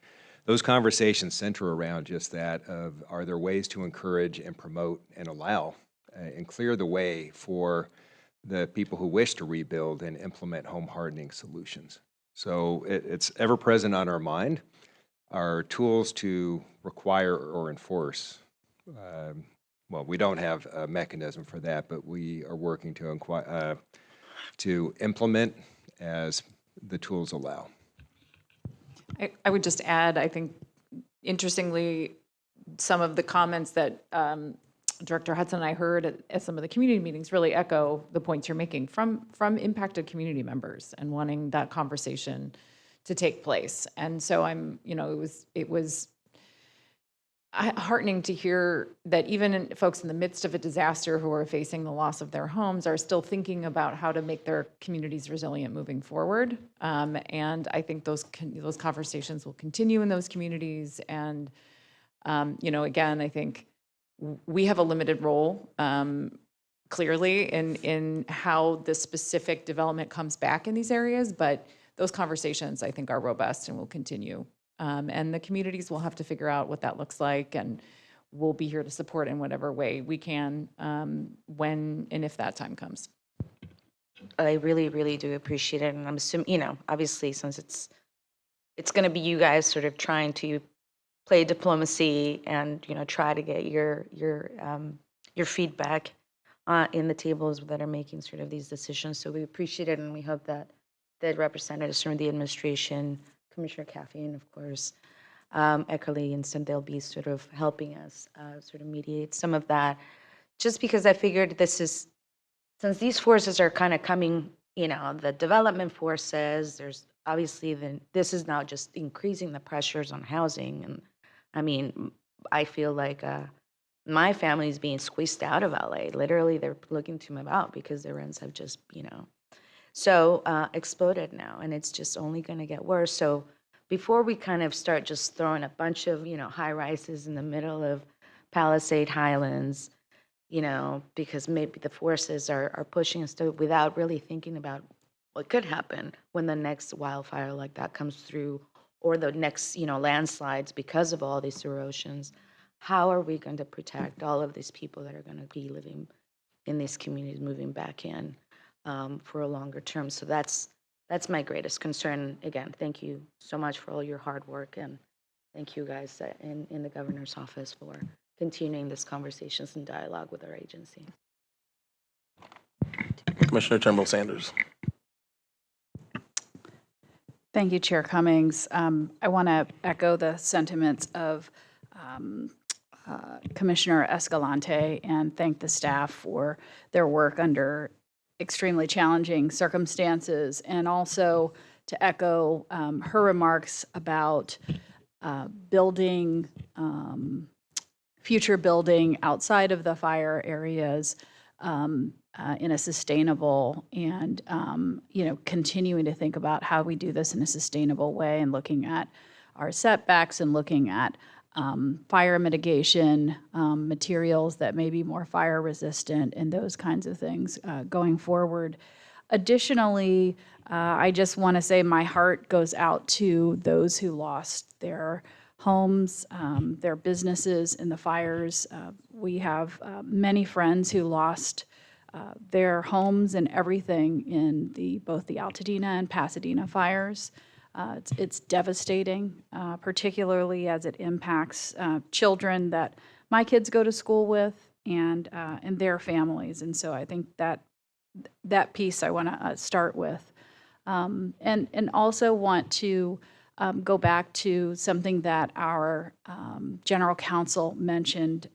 those conversations center around just that of, are there ways to encourage and promote and allow and clear the way for the people who wish to rebuild and implement home hardening solutions. So it's ever present on our mind. Our tools to require or enforce, well, we don't have a mechanism for that, but we are working to implement as the tools allow.
I would just add, I think, interestingly, some of the comments that Director Hudson and I heard at some of the community meetings really echo the points you're making from impacted community members and wanting that conversation to take place. And so it was heartening to hear that even folks in the midst of a disaster who are facing the loss of their homes are still thinking about how to make their communities resilient moving forward. And I think those conversations will continue in those communities. And, again, I think we have a limited role, clearly, in how the specific development comes back in these areas. But those conversations, I think, are robust and will continue. And the communities will have to figure out what that looks like, and we'll be here to support in whatever way we can when and if that time comes.
I really, really do appreciate it, and I'm assuming, obviously, since it's going to be you guys sort of trying to play diplomacy and try to get your feedback in the tables that are making sort of these decisions. So we appreciate it, and we hope that the representatives from the administration, Commissioner Caffey, of course, Eckerly, and so they'll be sort of helping us sort of mediate some of that. Just because I figured since these forces are kind of coming, the development forces, there's obviously this is now just increasing the pressures on housing. And I mean, I feel like my family is being squeezed out of LA. Literally, they're looking to move out because their rents have just, so exploded now, and it's just only going to get worse. So before we kind of start just throwing a bunch of, high rises in the middle of Palisade Highlands, because maybe the forces are pushing us to, without really thinking about what could happen when the next wildfire like that comes through, or the next, landslides because of all these erosions, how are we going to protect all of these people that are going to be living in these communities, moving back in? For a longer term. So that's my greatest concern. Again, thank you so much for all your hard work, and thank you guys in the governor's office for continuing this conversations and dialogue with our agency.
Commissioner Turnbull Sanders.
Thank you, Chair Cummings. I want to echo the sentiments of Commissioner Escalante and thank the staff for their work under extremely challenging circumstances, and also to echo her remarks about future building outside of the fire areas in a sustainable and continuing to think about how we do this in a sustainable way, and looking at our setbacks and looking at fire mitigation materials that may be more fire resistant and those kinds of things going forward. Additionally, I just want to say my heart goes out to those who lost their homes, their businesses in the fires. We have many friends who lost their homes and everything in both the Altadena and Pasadena fires. It's devastating, particularly as it impacts children that my kids go to school with and their families. And so I think that piece I want to start with, and also want to go back to something that our general counsel mentioned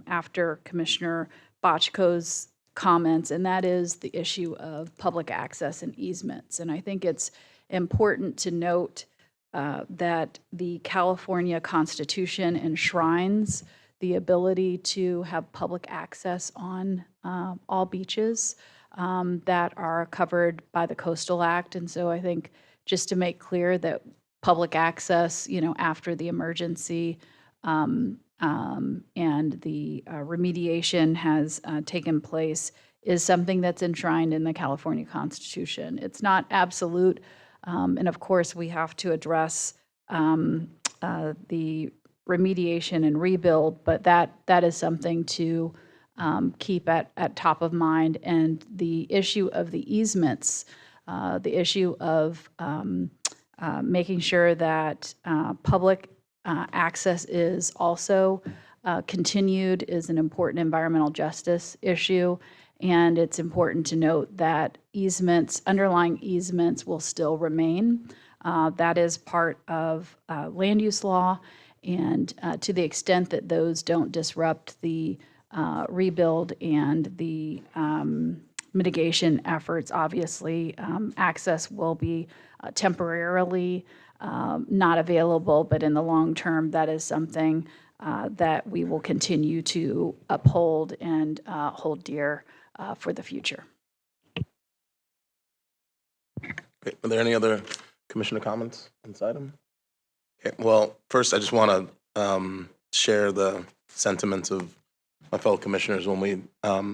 after Commissioner Bochco's comments, and that is the issue of public access and easements. And I think it's important to note that the California Constitution enshrines the ability to have public access on all beaches that are covered by the Coastal Act. And so I think just to make clear that public access, after the emergency and the remediation has taken place is something that's enshrined in the California Constitution. It's not absolute. And of course, we have to address the remediation and rebuild, but that is something to keep at top of mind. And the issue of the easements, the issue of making sure that public access is also continued is an important environmental justice issue. And it's important to note that underlying easements will still remain. That is part of land use law. And to the extent that those don't disrupt the rebuild and the mitigation efforts, obviously access will be temporarily not available, but in the long term, that is something
that we will continue to uphold and hold dear for the future.
Okay, are there any other commissioner comments on this item? Okay, well, first I just want to share the sentiments of my fellow commissioners when we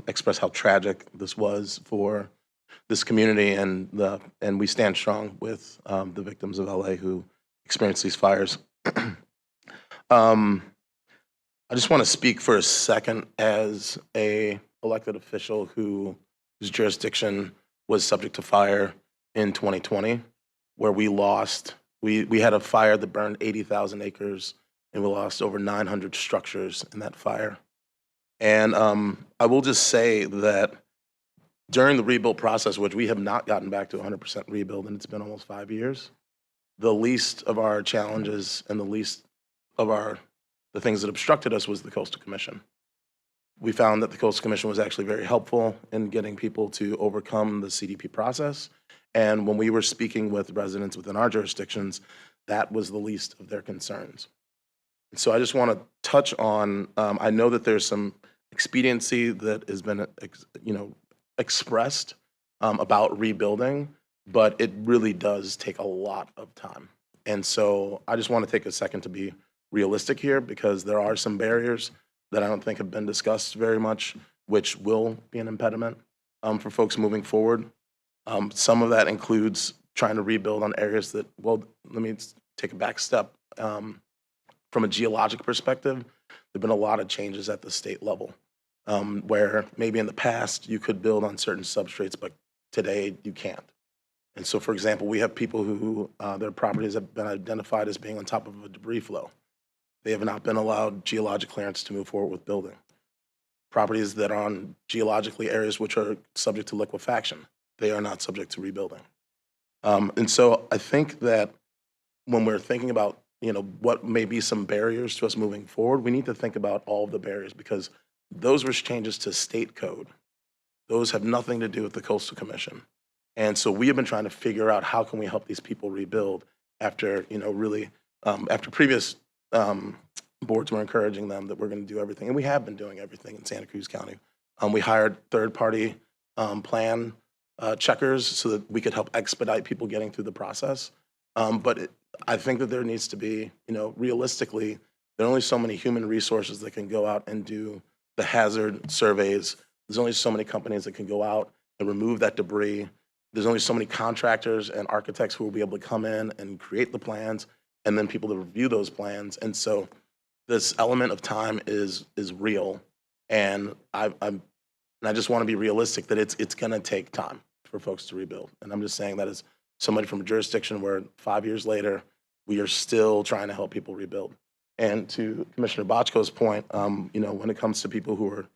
express how tragic this was for this community, and we stand strong with the victims of LA who experienced these fires. I just want to speak for a second as a elected official whose jurisdiction was subject to fire in 2020, where we had a fire that burned 80,000 acres, and we lost over 900 structures in that fire. And I will just say that during the rebuild process, which we have not gotten back to 100% rebuild, and it's been almost 5 years, the least of our challenges and the least of the things that obstructed us was the Coastal Commission. We found that the Coastal Commission was actually very helpful in getting people to overcome the CDP process. And when we were speaking with residents within our jurisdictions, that was the least of their concerns. And so I just want to touch on, I know that there's some expediency that has been expressed about rebuilding, but it really does take a lot of time. And so I just want to take a second to be realistic here, because there are some barriers that I don't think have been discussed very much, which will be an impediment for folks moving forward. Some of that includes trying to rebuild on areas that, well, let me take a back step. From a geologic perspective, there have been a lot of changes at the state level, where maybe in the past you could build on certain substrates, but today you can't. And so, for example, we have people who their properties have been identified as being on top of a debris flow. They have not been allowed geologic clearance to move forward with building. Properties that are on geologically areas which are subject to liquefaction, they are not subject to rebuilding. And so I think that when we're thinking about what may be some barriers to us moving forward, we need to think about all of the barriers, because those were changes to state code. Those have nothing to do with the Coastal Commission. And so we have been trying to figure out how can we help these people rebuild after, after previous boards were encouraging them that we're going to do everything. And we have been doing everything in Santa Cruz County. We hired third-party plan checkers so that we could help expedite people getting through the process. But I think that there needs to be, realistically, there are only so many human resources that can go out and do the hazard surveys. There's only so many companies that can go out and remove that debris. There's only so many contractors and architects who will be able to come in and create the plans, and then people to review those plans. And so this element of time is real. And I just want to be realistic that it's going to take time for folks to rebuild. And I'm just saying that as somebody from a jurisdiction where 5 years later, we are still trying to help people rebuild. And to Commissioner Bochco's point, when it comes to people who are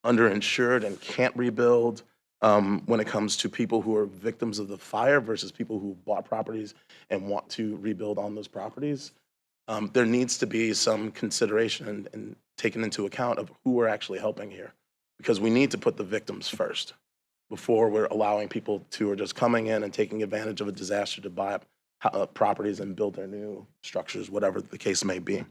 underinsured and can't rebuild, when it comes to people who are victims of the fire versus people who bought properties and want to rebuild on those properties, there needs to be some consideration and taken into account of who we're actually helping here, because we need to put the victims first before we're allowing people who are just coming in and taking advantage of a disaster to buy up properties and build their new structures, whatever the case may be.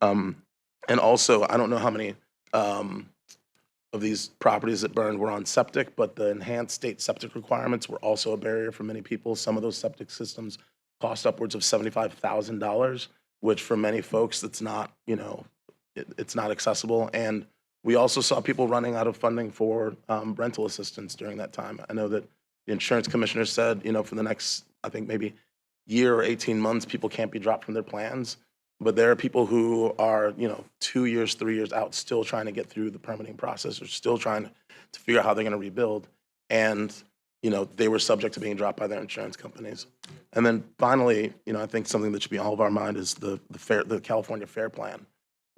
And also, I don't know how many of these properties that burned were on septic, but the enhanced state septic requirements were also a barrier for many people. Some of those septic systems cost upwards of $75,000, which for many folks, it's not, it's not accessible. And we also saw people running out of funding for rental assistance during that time. I know that the insurance commissioner said, for the next, I think maybe year or 18 months, people can't be dropped from their plans. But there are people who are, 2 years, 3 years out, still trying to get through the permitting process, or still trying to figure out how they're going to rebuild. And, they were subject to being dropped by their insurance companies. And then finally, I think something that should be on all of our mind is the California Fair Plan.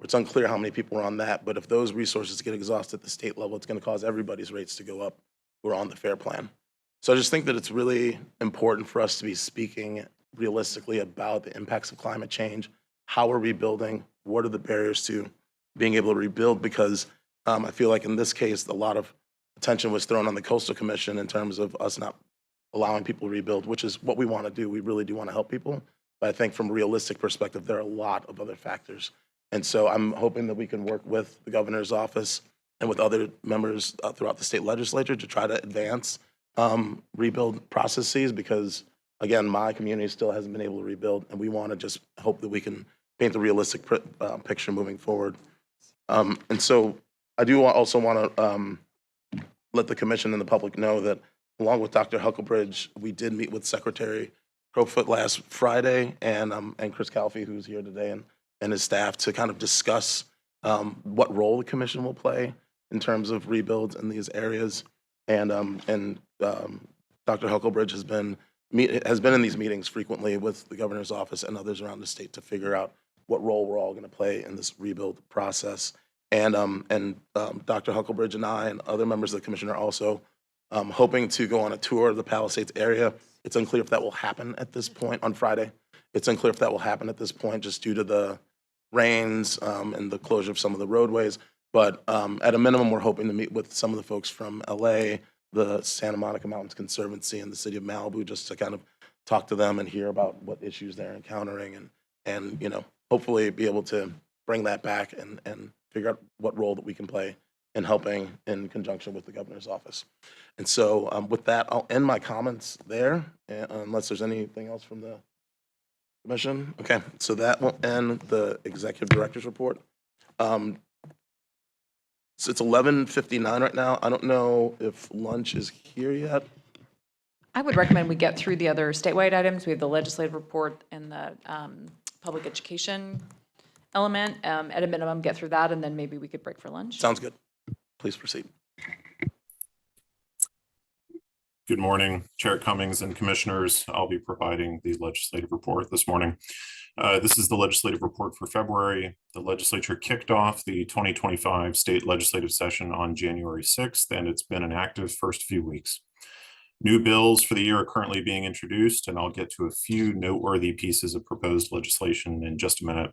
It's unclear how many people are on that, but if those resources get exhausted at the state level, it's going to cause everybody's rates to go up who are on the Fair Plan. So I just think that it's really important for us to be speaking realistically about the impacts of climate change, how we're rebuilding, what are the barriers to being able to rebuild, because I feel like in this case, a lot of attention was thrown on the Coastal Commission in terms of us not allowing people to rebuild, which is what we want to do. We really do want to help people. But I think from a realistic perspective, there are a lot of other factors And so I'm hoping that we can work with the governor's office and with other members throughout the state legislature to try to advance rebuild processes, because again, my community still hasn't been able to rebuild, and we want to just hope that we can paint a realistic picture moving forward. And so I do also want to let the commission and the public know that along with Dr. Huckelbridge, we did meet with Secretary Crowfoot last Friday and Chris Calfee, who's here today, and his staff to kind of discuss what role the commission will play in terms of rebuilds in these areas. And Dr. Huckelbridge has been in these meetings frequently with the governor's office and others around the state to figure out what role we're all going to play in this rebuild process. And Dr. Huckelbridge and I and other members of the commission are also hoping to go on a tour of the Palisades area. It's unclear if that will happen at this point on Friday. It's unclear if that will happen at this point just due to the rains and the closure of some of the roadways. But at a minimum, we're hoping to meet with some of the folks from LA, the Santa Monica Mountains Conservancy, and the city of Malibu, just to kind of talk to them and hear about what issues they're encountering, and you know, hopefully be able to bring that back and figure out what role that we can play in helping in conjunction with the governor's office. And so with that, I'll end my comments there, unless there's anything else from the commission. Okay, so that will end the executive director's report. So it's 11:59 right now. I don't know if lunch is here yet.
I would recommend we get through the other statewide items. We have the legislative report and the public education element. At a minimum, get through that, and then maybe we could break for lunch.
Sounds good. Please proceed.
Good morning, Chair Cummings and Commissioners. I'll be providing the legislative report this morning. This is the legislative report for February. The legislature kicked off the 2025 state legislative session on January 6th, and it's been an active first few weeks. New bills for the year are currently being introduced, and I'll get to a few noteworthy pieces of proposed legislation in just a minute.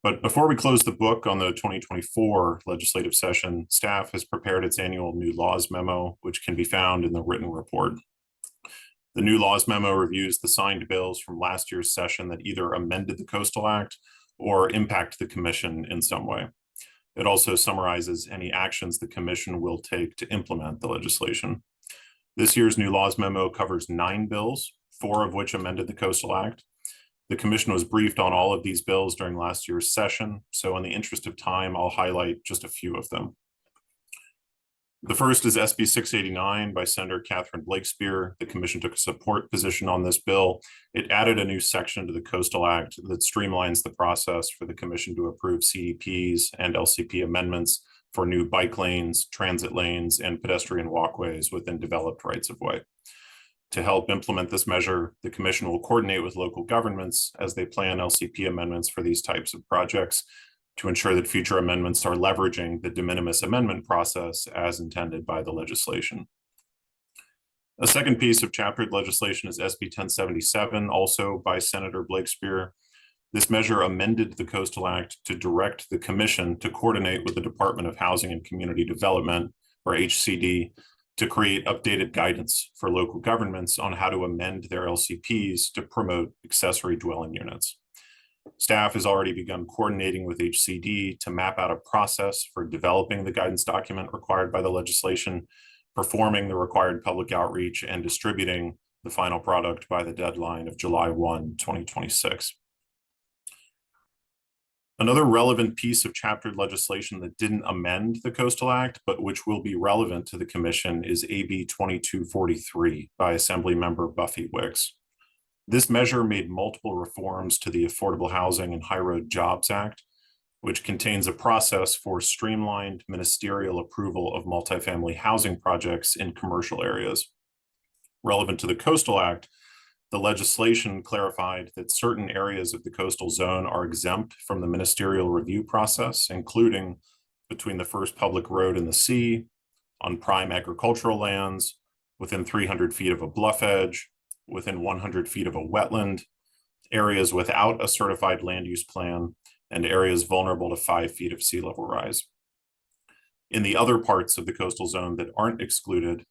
But before we close the book on the 2024 legislative session, staff has prepared its annual new laws memo, which can be found in the written report. The new laws memo reviews the signed bills from last year's session that either amended the Coastal Act or impact the commission in some way. It also summarizes any actions the commission will take to implement the legislation. This year's new laws memo covers 9 bills, 4 of which amended the Coastal Act. The commission was briefed on all of these bills during last year's session, so in the interest of time, I'll highlight just a few of them. The first is SB 689 by Senator Catherine Blakespear. The commission took a support position on this bill. It added a new section to the Coastal Act that streamlines the process for the commission to approve CDPs and LCP amendments for new bike lanes, transit lanes, and pedestrian walkways within developed rights-of-way. To help implement this measure, the commission will coordinate with local governments as they plan LCP amendments for these types of projects to ensure that future amendments are leveraging the de minimis amendment process as intended by the legislation. A second piece of chaptered legislation is SB 1077, also by Senator Blakespear. This measure amended the Coastal Act to direct the commission to coordinate with the Department of Housing and Community Development, or HCD, to create updated guidance for local governments on how to amend their LCPs to promote accessory dwelling units. Staff has already begun coordinating with HCD to map out a process for developing the guidance document required by the legislation, performing the required public outreach, and distributing the final product by the deadline of July 1, 2026. Another relevant piece of chaptered legislation that didn't amend the Coastal Act, but which will be relevant to the commission, is AB 2243 by Assemblymember Buffy Wicks. This measure made multiple reforms to the Affordable Housing and High Road Jobs Act, which contains a process for streamlined ministerial approval of multifamily housing projects in commercial areas. Relevant to the Coastal Act, the legislation clarified that certain areas of the coastal zone are exempt from the ministerial review process, including between the first public road and the sea, on prime agricultural lands, within 300 feet of a bluff edge, within 100 feet of a wetland, areas without a certified land use plan, and areas vulnerable to 5 feet of sea level rise. In the other parts of the coastal zone that aren't excluded,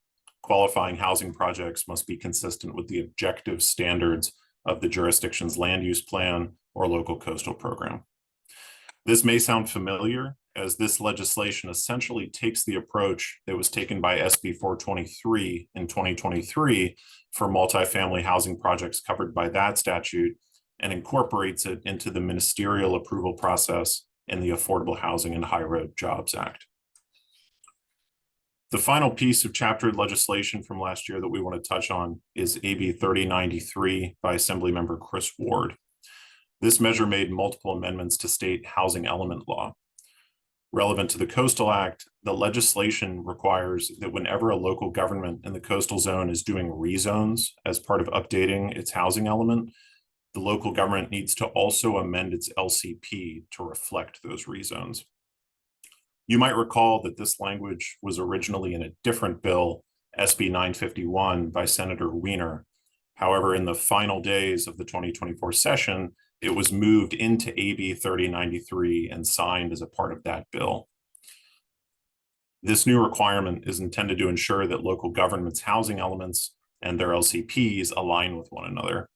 qualifying housing projects must be consistent with the objective standards of the jurisdiction's land use plan or local coastal program. This may sound familiar, as this legislation essentially takes the approach that was taken by SB 423 in 2023 for multifamily housing projects covered by that statute and incorporates it into the ministerial approval process in the Affordable Housing and High Road Jobs Act. The final piece of chaptered legislation from last year that we want to touch on is AB 3093 by Assemblymember Chris Ward. This measure made multiple amendments to state housing element law. Relevant to the Coastal Act, the legislation requires that whenever a local government in the coastal zone is doing rezones as part of updating its housing element, the local government needs to also amend its LCP to reflect those rezones. You might recall that this language was originally in a different bill, SB 951 by Senator Wiener. However, in the final days of the 2024 session, it was moved into AB 3093 and signed as a part of that bill. This new requirement is intended to ensure that local governments' housing elements and their LCPs align with one another.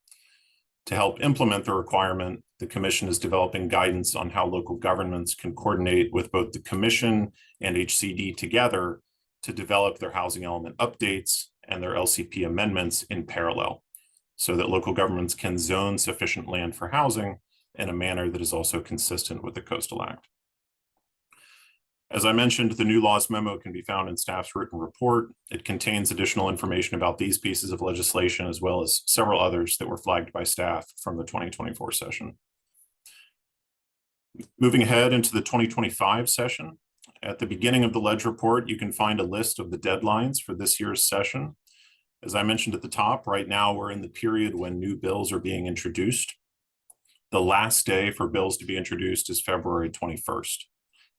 To help implement the requirement, the Commission is developing guidance on how local governments can coordinate with both the Commission and HCD together to develop their housing element updates and their LCP amendments in parallel, so that local governments can zone sufficient land for housing in a manner that is also consistent with the Coastal Act. As I mentioned, the new laws memo can be found in staff's written report. It contains additional information about these pieces of legislation, as well as several others that were flagged by staff from the 2024 session. Moving ahead into the 2025 session, at the beginning of the Ledge report, you can find a list of the deadlines for this year's session. As I mentioned at the top, right now we're in the period when new bills are being introduced. The last day for bills to be introduced is February 21st.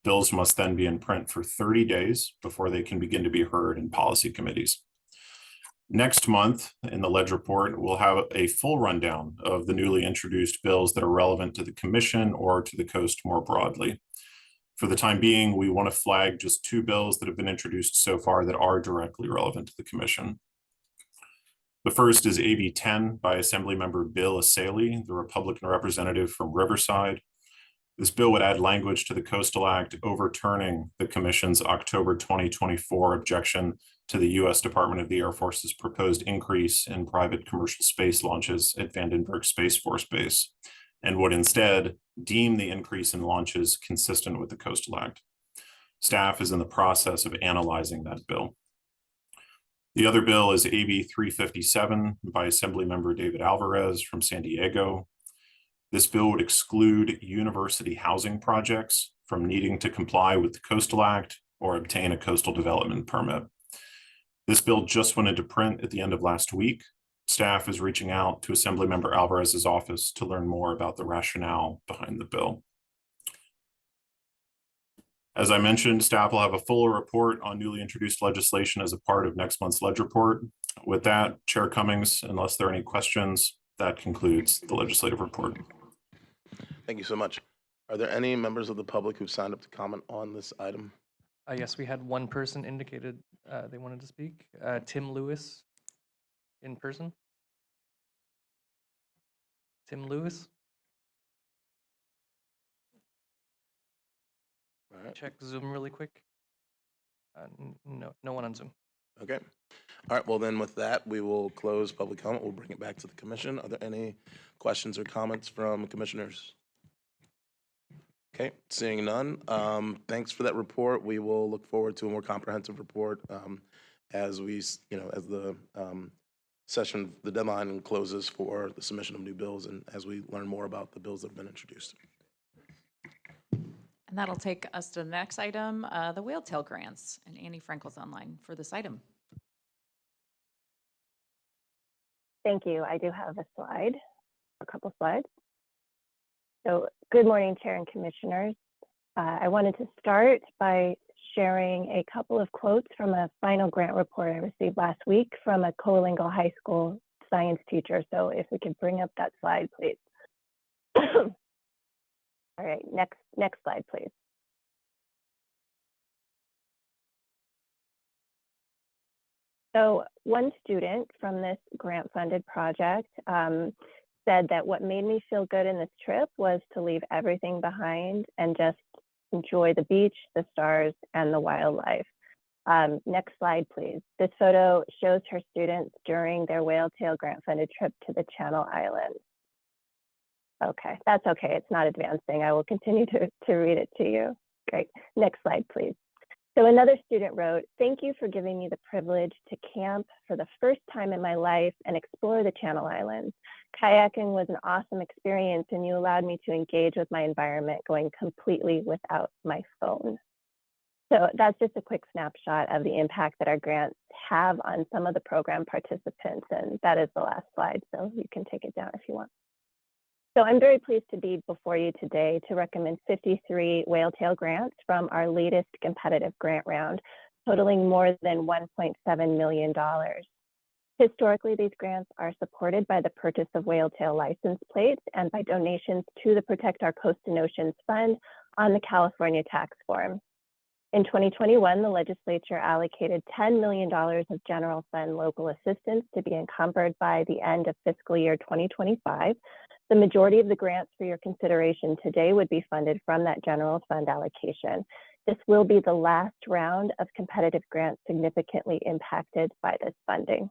Bills must then be in print for 30 days before they can begin to be heard in policy committees. Next month in the Ledge report, we'll have a full rundown of the newly introduced bills that are relevant to the Commission or to the coast more broadly. For the time being, we want to flag just 2 bills that have been introduced so far that are directly relevant to the Commission. The first is AB 10 by Assemblymember Bill Asaley, the Republican representative from Riverside. This bill would add language to the Coastal Act overturning the Commission's October 2024 objection to the U.S. Department of the Air Force's proposed increase in private commercial space launches at Vandenberg Space Force Base, and would instead deem the increase in launches consistent with the Coastal Act. Staff is in the process of analyzing that bill. The other bill is AB 357 by Assemblymember David Alvarez from San Diego. This bill would exclude university housing projects from needing to comply with the Coastal Act or obtain a coastal development permit. This bill just went into print at the end of last week. Staff is reaching out to Assemblymember Alvarez's office to learn more about the rationale behind the bill. As I mentioned, staff will have a fuller report on newly introduced legislation as a part of next month's Ledge report. With that, Chair Cummings, unless there are any questions, that concludes the legislative report.
Thank you so much. Are there any members of the public who've signed up to comment on this item?
Yes, we had one person indicated they wanted to speak. Tim Lewis, in person. Tim Lewis?
All right.
Check Zoom really quick. No one on Zoom.
Okay. All right. Well, then with that, we will close public comment. We'll bring it back to the commission. Are there any questions or comments from commissioners? Okay. Seeing none. Thanks for that report. We will look forward to a more comprehensive report as we, as the session, the deadline closes for the submission of new bills and as we learn more about the bills that have been introduced.
And that'll take us to the next item, the whale tail grants. And Annie Frankel's online for this item.
Thank you. I do have a couple slides. So good morning, Chair and Commissioners. I wanted to start by sharing a couple of quotes from a final grant report I received last week from a Coalinga High School science teacher. So if we could bring up that slide, please. All right, next slide, please. So one student from this grant-funded project said that what made me feel good in this trip was to leave everything behind and just enjoy the beach, the stars, and the wildlife. Next slide, please. This photo shows her students during their Whaletail grant-funded trip to the Channel Islands. Okay, that's okay. It's not advancing. I will continue to read it to you. Great. Next slide, please. So another student wrote, "Thank you for giving me the privilege to camp for the first time in my life and explore the Channel Islands. Kayaking was an awesome experience and you allowed me to engage with my environment going completely without my phone." So that's just a quick snapshot of the impact that our grants have on some of the program participants. And that is the last slide, so you can take it down if you want. So I'm very pleased to be before you today to recommend 53 Whaletail grants from our latest competitive grant round, totaling more than $1.7 million. Historically, these grants are supported by the purchase of Whaletail license plates and by donations to the Protect Our Coast and Oceans Fund on the California tax form. In 2021, the legislature allocated $10 million of general fund local assistance to be encumbered by the end of fiscal year 2025. The majority of the grants for your consideration today would be funded from that general fund allocation. This will be the last round of competitive grants significantly impacted by this funding.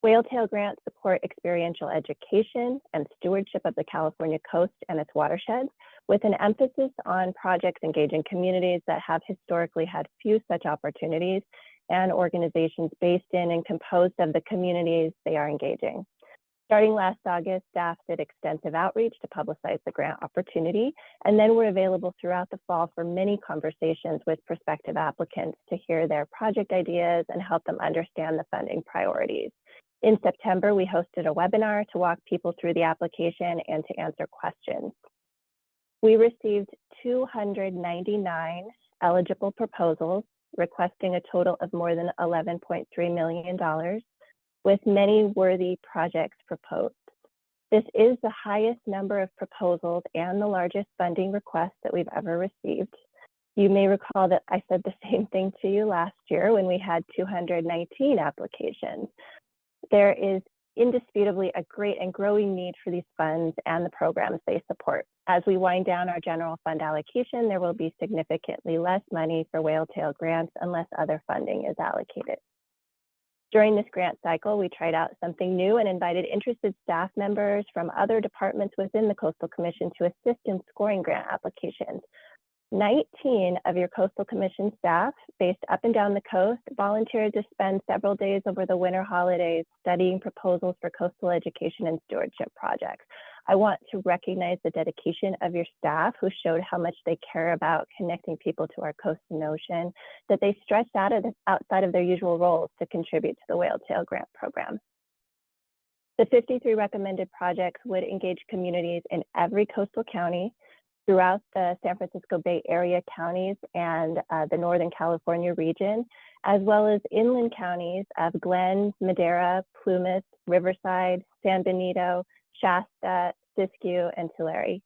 Whaletail grants support experiential education and stewardship of the California coast and its watersheds, with an emphasis on projects engaging communities that have historically had few such opportunities and organizations based in and composed of the communities they are engaging. Starting last August, staff did extensive outreach to publicize the grant opportunity, and then were available throughout the fall for many conversations with prospective applicants to hear their project ideas and help them understand the funding priorities. In September, we hosted a webinar to walk people through the application and to answer questions. We received 299 eligible proposals, requesting a total of more than $11.3 million, with many worthy projects proposed. This is the highest number of proposals and the largest funding request that we've ever received. You may recall that I said the same thing to you last year when we had 219 applications. There is indisputably a great and growing need for these funds and the programs they support. As we wind down our general fund allocation, there will be significantly less money for Whaletail grants unless other funding is allocated. During this grant cycle, we tried out something new and invited interested staff members from other departments within the Coastal Commission to assist in scoring grant applications. 19 of your Coastal Commission staff based up and down the coast volunteered to spend several days over the winter holidays studying proposals for coastal education and stewardship projects. I want to recognize the dedication of your staff who showed how much they care about connecting people to our coast and ocean, that they stretched outside of their usual roles to contribute to the Whaletail Grant Program. The 53 recommended projects would engage communities in every coastal county throughout the San Francisco Bay Area counties and the Northern California region, as well as inland counties of Glen, Madera, Plumas, Riverside, San Benito, Shasta, Siskiyou, and Tulare.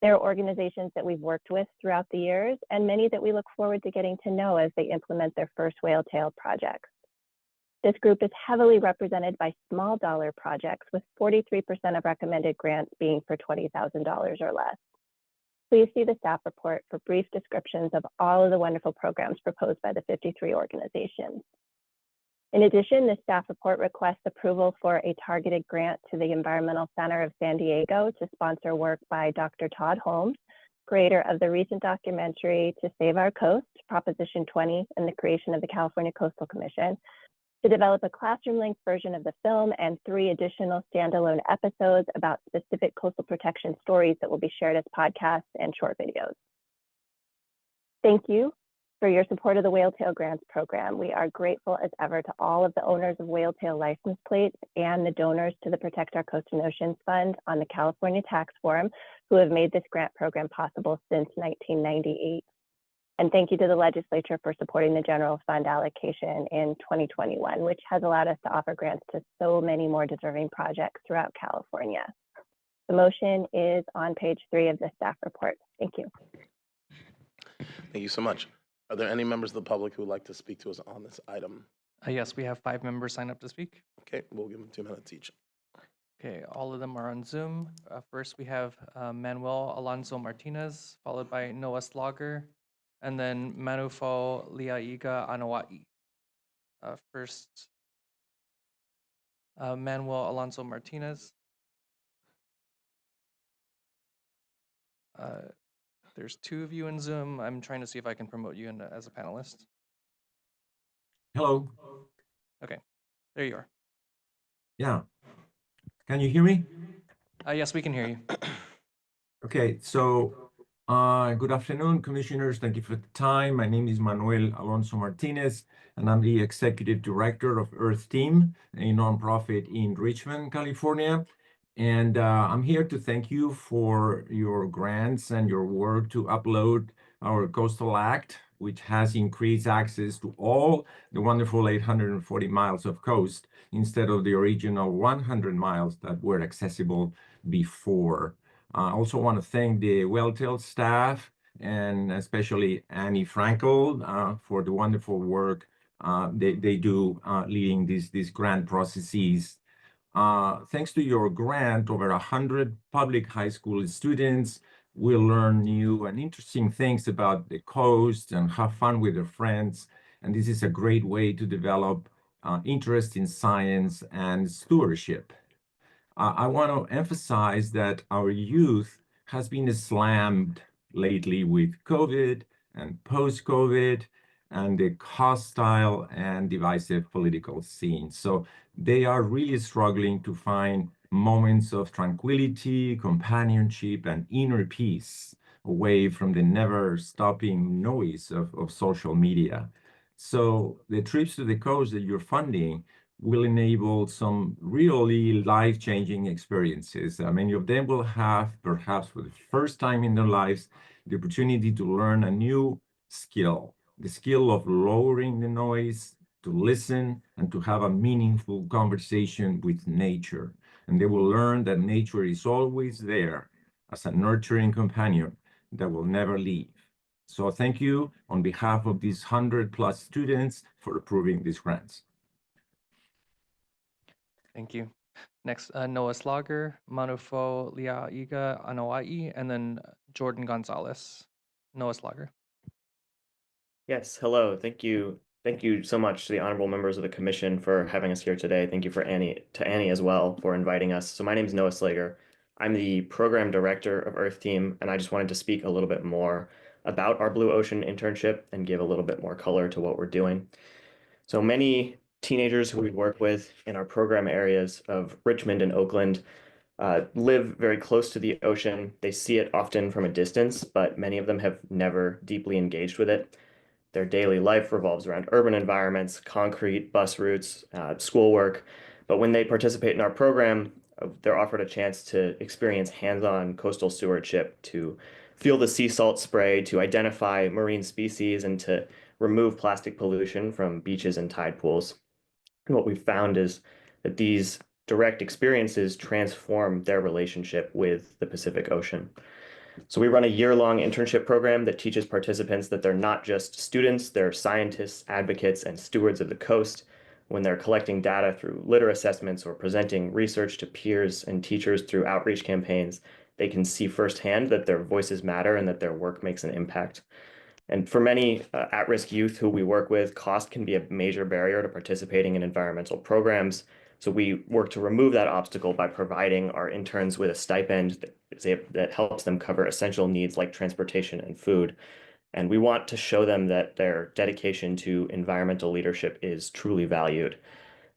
There are organizations that we've worked with throughout the years and many that we look forward to getting to know as they implement their first Whaletail projects. This group is heavily represented by small dollar projects, with 43% of recommended grants being for $20,000 or less. Please see the staff report for brief descriptions of all of the wonderful programs proposed by the 53 organizations. In addition, the staff report requests approval for a targeted grant to the Environmental Center of San Diego to sponsor work by Dr. Todd Holmes, creator of the recent documentary To Save Our Coast, Proposition 20, and the creation of the California Coastal Commission, to develop a classroom-length version of the film and 3 additional standalone episodes about specific coastal protection stories that will be shared as podcasts and short videos. Thank you for your support of the Whaletail Grants Program. We are grateful as ever to all of the owners of Whaletail license plates and the donors to the Protect Our Coast and Oceans Fund on the California tax form who have made this grant program possible since 1998. And thank you to the legislature for supporting the general fund allocation in 2021, which has allowed us to offer grants to so many more deserving projects throughout California. The motion is on page 3 of the staff report. Thank you.
Thank you so much. Are there any members of the public who would like to speak to us on this item?
Yes, we have 5 members sign up to speak.
Okay, we'll give them 2 minutes each.
Okay, all of them are on Zoom. First, we have Manuel Alonso Martinez, followed by Noah Slogger, and then Manufo Liaiga Anawai. First, Manuel Alonso Martinez. There's two of you in Zoom. I'm trying to see if I can promote you as a panelist.
Hello.
Okay, there you are.
Yeah. Can you hear me?
Yes, we can hear you.
Okay, so good afternoon, commissioners. Thank you for the time. My name is Manuel Alonso Martinez, and I'm the executive director of Earth Team, a nonprofit in Richmond, California. And I'm here to thank you for your grants and your work to upload our Coastal Act, which has increased access to all the wonderful 840 miles of coast instead of the original 100 miles that were accessible before. I also want to thank the Welltel staff and especially Annie Frankel for the wonderful work they do leading these grant processes. Thanks to your grant, over 100 public high school students will learn new and interesting things about the coast and have fun with their friends. And this is a great way to develop interest in science and stewardship. I want to emphasize that our youth has been slammed lately with COVID and post-COVID and the hostile and divisive political scene. So they are really struggling to find moments of tranquility, companionship, and inner peace away from the never-stopping noise of social media. So the trips to the coast that you're funding will enable some really life-changing experiences. Many of them will have, perhaps for the first time in their lives, the opportunity to learn a new skill, the skill of lowering the noise, to listen, and to have a meaningful conversation with nature. And they will learn that nature is always there as a nurturing companion that will never leave. So thank you on behalf of these 100+ students for approving these grants.
Thank you. Next, Noah Slogger, Manufo Liaiga Anawai, and then Jordan Gonzalez. Noah Slogger.
Yes, hello. Thank you. Thank you so much to the honorable members of the commission for having us here today. Thank you to Annie as well for inviting us. So my name is Noah Slager. I'm the program director of Earth Team, and I just wanted to speak a little bit more about our Blue Ocean internship and give a little bit more color to what we're doing. So many teenagers who we work with in our program areas of Richmond and Oakland live very close to the ocean. They see it often from a distance, but many of them have never deeply engaged with it. Their daily life revolves around urban environments, concrete, bus routes, schoolwork. But when they participate in our program, they're offered a chance to experience hands-on coastal stewardship, to feel the sea salt spray, to identify marine species, and to remove plastic pollution from beaches and tide pools. And what we've found is that these direct experiences transform their relationship with the Pacific Ocean. So we run a year-long internship program that teaches participants that they're not just students, they're scientists, advocates, and stewards of the coast. When they're collecting data through litter assessments or presenting research to peers and teachers through outreach campaigns, they can see firsthand that their voices matter and that their work makes an impact. And for many at-risk youth who we work with, cost can be a major barrier to participating in environmental programs. So we work to remove that obstacle by providing our interns with a stipend that helps them cover essential needs like transportation and food. And we want to show them that their dedication to environmental leadership is truly valued.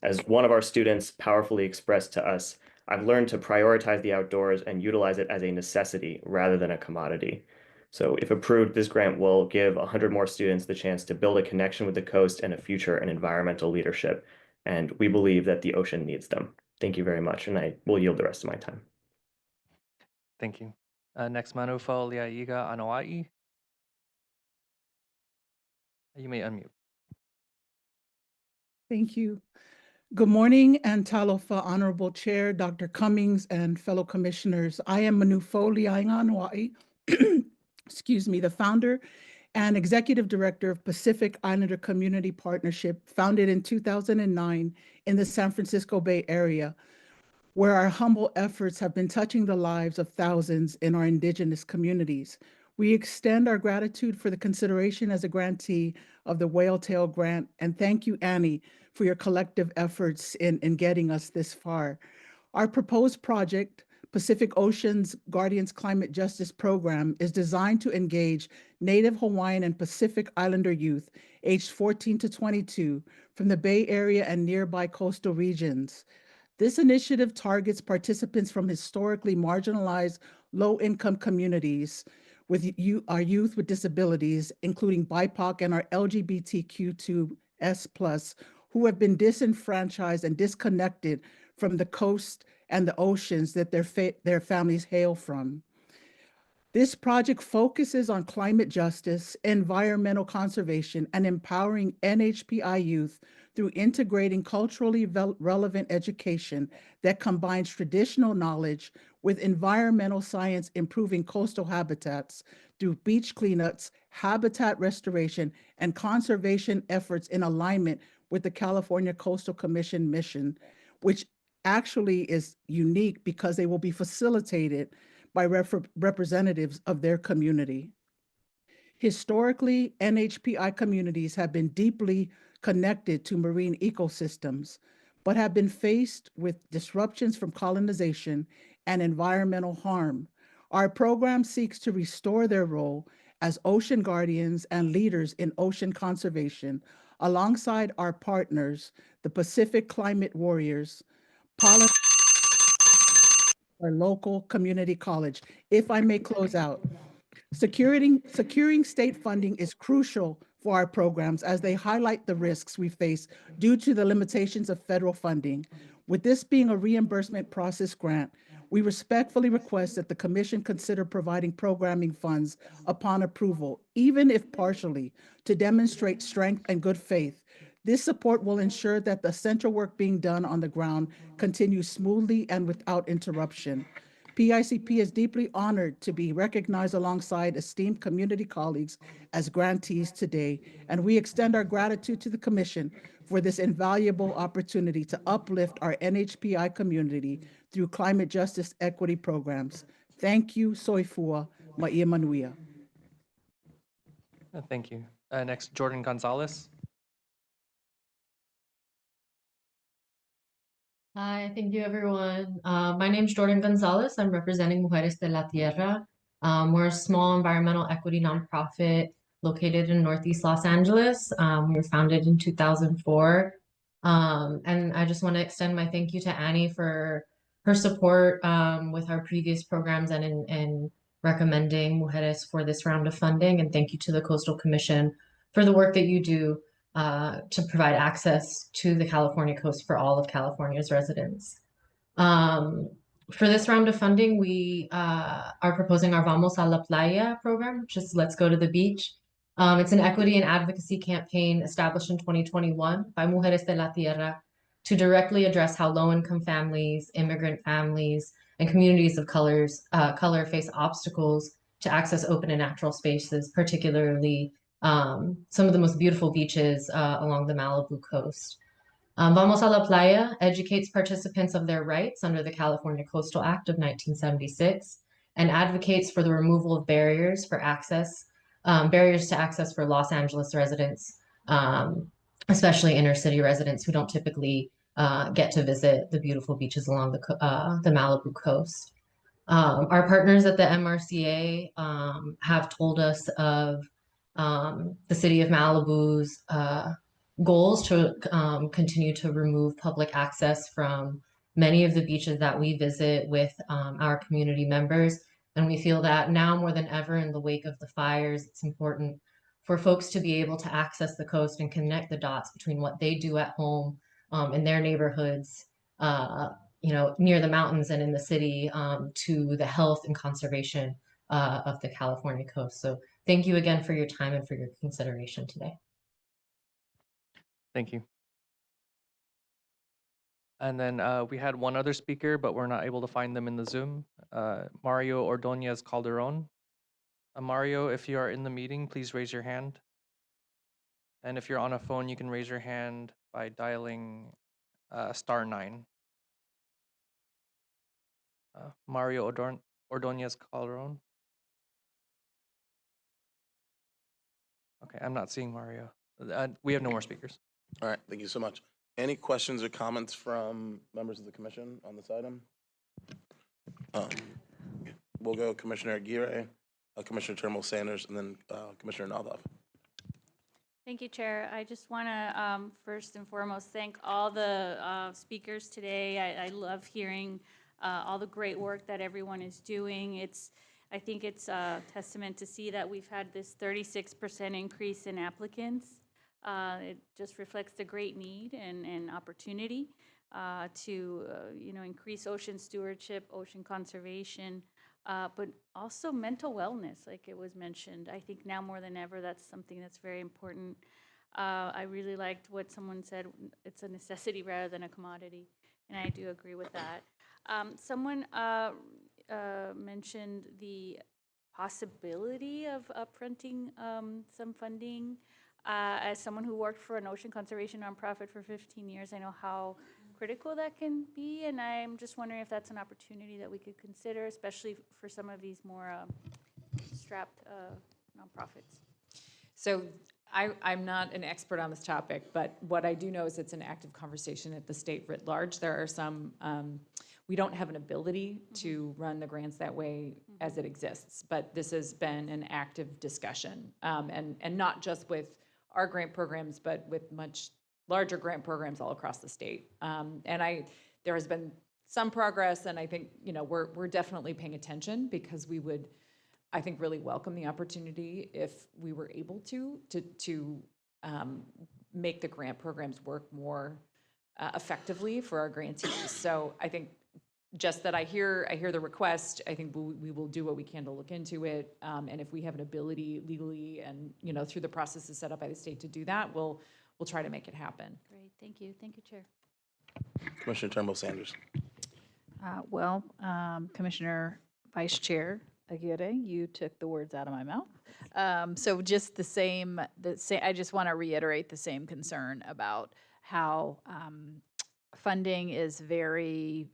As one of our students powerfully expressed to us, I've learned to prioritize the outdoors and utilize it as a necessity rather than a commodity. So if approved, this grant will give 100 more students the chance to build a connection with the coast and a future in environmental leadership. And we believe that the ocean needs them. Thank you very much, and I will yield the rest of my time.
Thank you. Next, Manufo Liaiga Anawai. You may unmute.
Thank you. Good morning, and talofa, Honorable Chair, Dr. Cummings, and fellow commissioners. I am Manufo Liaiga Anawai, excuse me, the founder and executive director of Pacific Islander Community Partnership, founded in 2009 in the San Francisco Bay Area. where our humble efforts have been touching the lives of thousands in our Indigenous communities. We extend our gratitude for the consideration as a grantee of the Whale Tail Grant, and thank you, Annie, for your collective efforts in getting us this far. Our proposed project, Pacific Ocean's Guardians Climate Justice Program, is designed to engage Native Hawaiian and Pacific Islander youth aged 14 to 22 from the Bay Area and nearby coastal regions. This initiative targets participants from historically marginalized, low-income communities with our youth with disabilities, including BIPOC and our LGBTQ2S+, who have been disenfranchised and disconnected from the coast and the oceans that their families hail from. This project focuses on climate justice, environmental conservation, and empowering NHPI youth through integrating culturally relevant education that combines traditional knowledge with environmental science, improving coastal habitats through beach cleanups, habitat restoration, and conservation efforts in alignment with the California Coastal Commission mission, which actually is unique because they will be facilitated by representatives of their community. Historically, NHPI communities have been deeply connected to marine ecosystems, but have been faced with disruptions from colonization and environmental harm. Our program seeks to restore their role as ocean guardians and leaders in ocean conservation, alongside our partners, the Pacific Climate Warriors, our local community college. If I may close out, securing state funding is crucial for our programs as they highlight the risks we face due to the limitations of federal funding. With this being a reimbursement process grant, we respectfully request that the Commission consider providing programming funds upon approval, even if partially, to demonstrate strength and good faith. This support will ensure that the essential work being done on the ground continues smoothly and without interruption. PICP is deeply honored to be recognized alongside esteemed community colleagues as grantees today, and we extend our gratitude to the Commission for this invaluable opportunity to uplift our NHPI community through climate justice equity programs. Thank you, Soifua, Maia Manuia.
Thank you. Next, Jordan Gonzalez.
Hi, thank you, everyone. My name is Jordan Gonzalez. I'm representing Mujeres de la Tierra. We're a small environmental equity nonprofit located in Northeast Los Angeles. We were founded in 2004. And I just want to extend my thank you to Annie for her support with our previous programs and in recommending Mujeres for this round of funding. And thank you to the Coastal Commission for the work that you do to provide access to the California coast for all of California's residents. For this round of funding, we are proposing our Vamos a la Playa program, which is Let's Go to the Beach. It's an equity and advocacy campaign established in 2021 by Mujeres de la Tierra to directly address how low-income families, immigrant families, and communities of color face obstacles to access open and natural spaces, particularly some of the most beautiful beaches along the Malibu coast. Vamos a la Playa educates participants of their rights under the California Coastal Act of 1976 and advocates for the removal of barriers for access, barriers to access for Los Angeles residents, especially inner city residents who don't typically get to visit the beautiful beaches along the Malibu coast. Our partners at the MRCA have told us of the city of Malibu's goals to continue to remove public access from many of the beaches that we visit with our community members. And we feel that now more than ever in the wake of the fires, it's important for folks to be able to access the coast and connect the dots between what they do at home in their neighborhoods, near the mountains and in the city, to the health and conservation of the California coast. So thank you again for your time and for your consideration today.
Thank you. And then we had one other speaker, but we're not able to find them in the Zoom. Mario Ordonez Calderon. Mario, if you are in the meeting, please raise your hand. And if you're on a phone, you can raise your hand by dialing *9. Mario Ordonez Calderon. Okay, I'm not seeing Mario. We have no more speakers.
All right, thank you so much. Any questions or comments from members of the commission on this item? We'll go Commissioner Aguirre, Commissioner Turnbull Sanders, and then Commissioner Naldoff.
Thank you, Chair. I just want to first and foremost thank all the speakers today. I love hearing all the great work that everyone is doing. I think it's a testament to see that we've had this 36% increase in applicants. It just reflects the great need and opportunity to increase ocean stewardship, ocean conservation, but also mental wellness, like it was mentioned. I think now more than ever, that's something that's very important. I really liked what someone said, it's a necessity rather than a commodity, and I do agree with that. Someone mentioned the possibility of upfronting some funding. As someone who worked for an ocean conservation nonprofit for 15 years, I know how critical that can be, and I'm just wondering if that's an opportunity that we could consider, especially for some of these more strapped nonprofits.
So I'm not an expert on this topic, but what I do know is it's an active conversation at the state writ large. There are some, we don't have an ability to run the grants that way as it exists, but this has been an active discussion, and not just with our grant programs, but with much larger grant programs all across the state. There has been some progress, and I think we're definitely paying attention because we would, I think, really welcome the opportunity if we were able to make the grant programs work more effectively for our grantees. So I think just that I hear the request. I think we will do what we can to look into it, and if we have an ability legally and through the processes set up by the state to do that, we'll try to make it happen.
Great, thank you, Chair.
Commissioner Turnbull Sanders.
Commissioner Vice Chair Aguirre, you took the words out of my mouth. So just the same, I just want to reiterate the same concern about how funding is very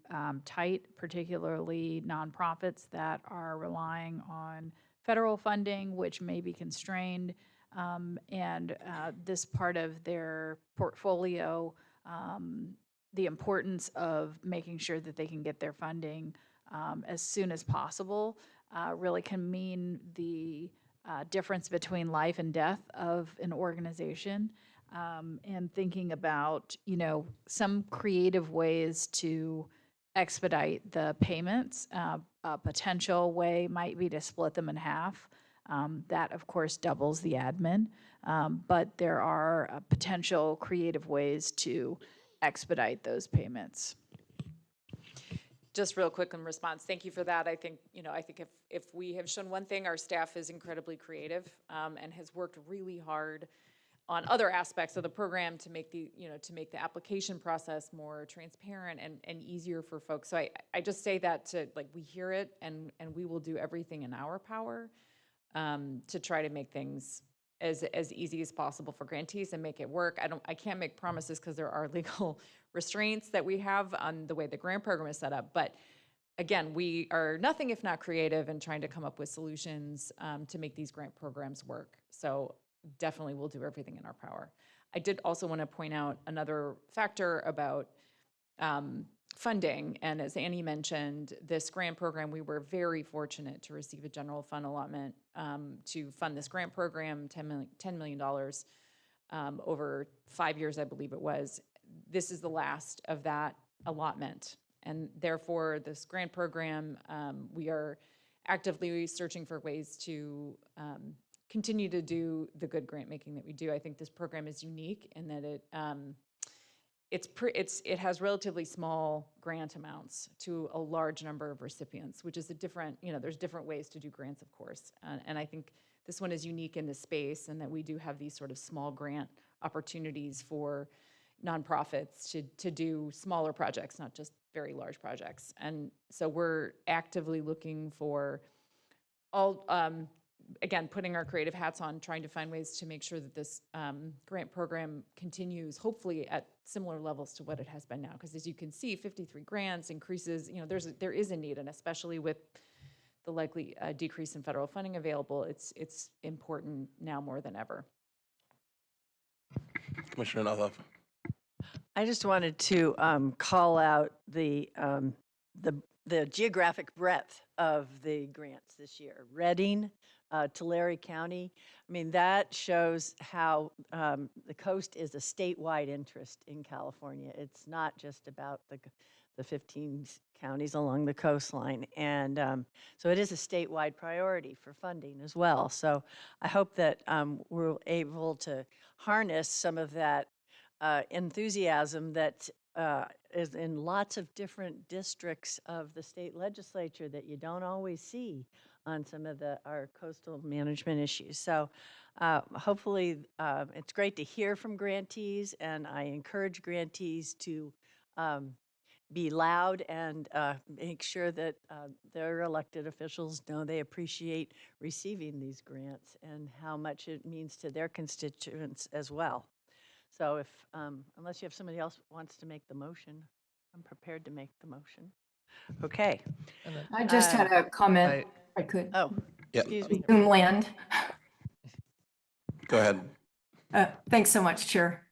tight, particularly nonprofits that are relying on federal funding, which may be constrained, and this part of their portfolio, the importance of making sure that they can get their funding as soon as possible really can mean the difference between life and death of an organization. And thinking about, some creative ways to expedite the payments. A potential way might be to split them in half. That, of course, doubles the admin. But there are potential creative ways to expedite those payments.
Just real quick in response, thank you for that. I think if we have shown one thing, our staff is incredibly creative and has worked really hard on other aspects of the program to make the application process more transparent and easier for folks. So I just say that we hear it and we will do everything in our power to try to make things as easy as possible for grantees and make it work. I can't make promises because there are legal restraints that we have on the way the grant program is set up. But again, we are nothing if not creative in trying to come up with solutions to make these grant programs work. So definitely we'll do everything in our power. I did also want to point out another factor about funding. And as Annie mentioned, this grant program, we were very fortunate to receive a general fund allotment to fund this grant program, $10 million over 5 years, I believe it was. This is the last of that allotment. And therefore, this grant program, we are actively searching for ways to continue to do the good grant making that we do. I think this program is unique in that it has relatively small grant amounts to a large number of recipients, which is a different, there's different ways to do grants, of course. And I think this one is unique in this space and that we do have these sort of small grant opportunities for nonprofits to do smaller projects, not just very large projects. And so we're actively looking for all again, putting our creative hats on, trying to find ways to make sure that this grant program continues, hopefully at similar levels to what it has been now. Because as you can see, 53 grants increases, there is a need, and especially with the likely decrease in federal funding available, it's important now more than ever.
Commissioner Nothoff.
I just wanted to call out the geographic breadth of the grants this year. Redding, Tulare County. I mean, that shows how the coast is a statewide interest in California. It's not just about the 15 counties along the coastline. And so it is a statewide priority for funding as well. So I hope that we're able to harness some of that enthusiasm that is in lots of different districts of the state legislature that you don't always see on some of our coastal management issues. So hopefully it's great to hear from grantees, and I encourage grantees to be loud and make sure that their elected officials know they appreciate receiving these grants and how much it means to their constituents as well. So if, unless you have somebody else who wants to make the motion, I'm prepared to make the motion. Okay.
I just had a comment, if I could.
Oh,
Yeah.
excuse me.
Zoom land.
Go ahead.
Thanks so much, Chair.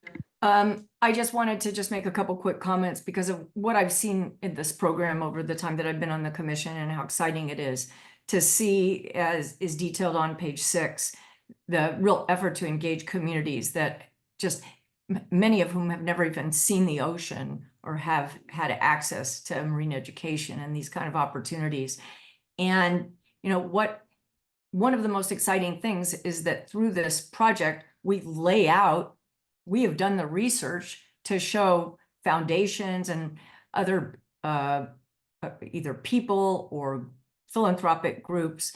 I just wanted to just make a couple quick comments because of what I've seen in this program over the time that I've been on the commission and how exciting it is to see, as is detailed on page 6, the real effort to engage communities that just many of whom have never even seen the ocean or have had access to marine education and these kind of opportunities. And one of the most exciting things is that through this project, we have done the research to show foundations and other either people or philanthropic groups.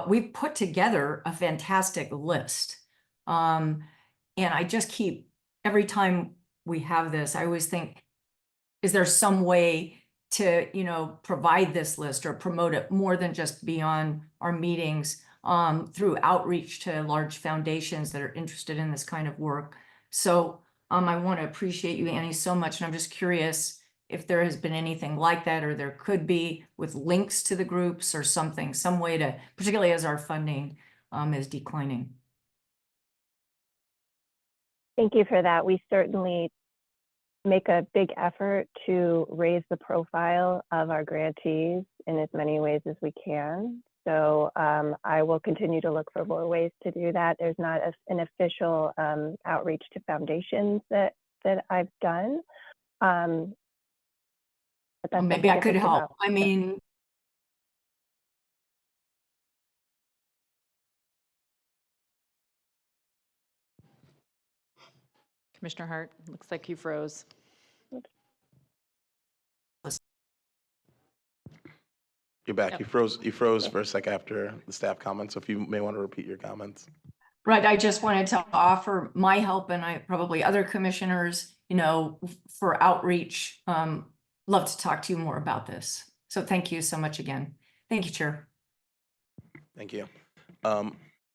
We've put together a fantastic list. And I just keep, every time we have this, I always think, is there some way to, provide this list or promote it more than just beyond our meetings through outreach to large foundations that are interested in this kind of work? So I want to appreciate you, Annie, so much. And I'm just curious if there has been anything like that, or there could be with links to the groups or something, some way to, particularly as our funding is declining.
Thank you for that. We certainly make a big effort to raise the profile of our grantees in as many ways as we can. So I will continue to look for more ways to do that. There's not an official outreach to foundations that I've done. But that's
Maybe I could help.
about.
I mean,
Commissioner Hart, looks like you froze.
You're back.
Yep.
You froze for a sec after the staff comments, so if you may want to repeat your comments.
right, I just wanted to offer my help, and probably other commissioners, for outreach. Love to talk to you more about this. So thank you so much again. Thank you, Chair.
Thank you. I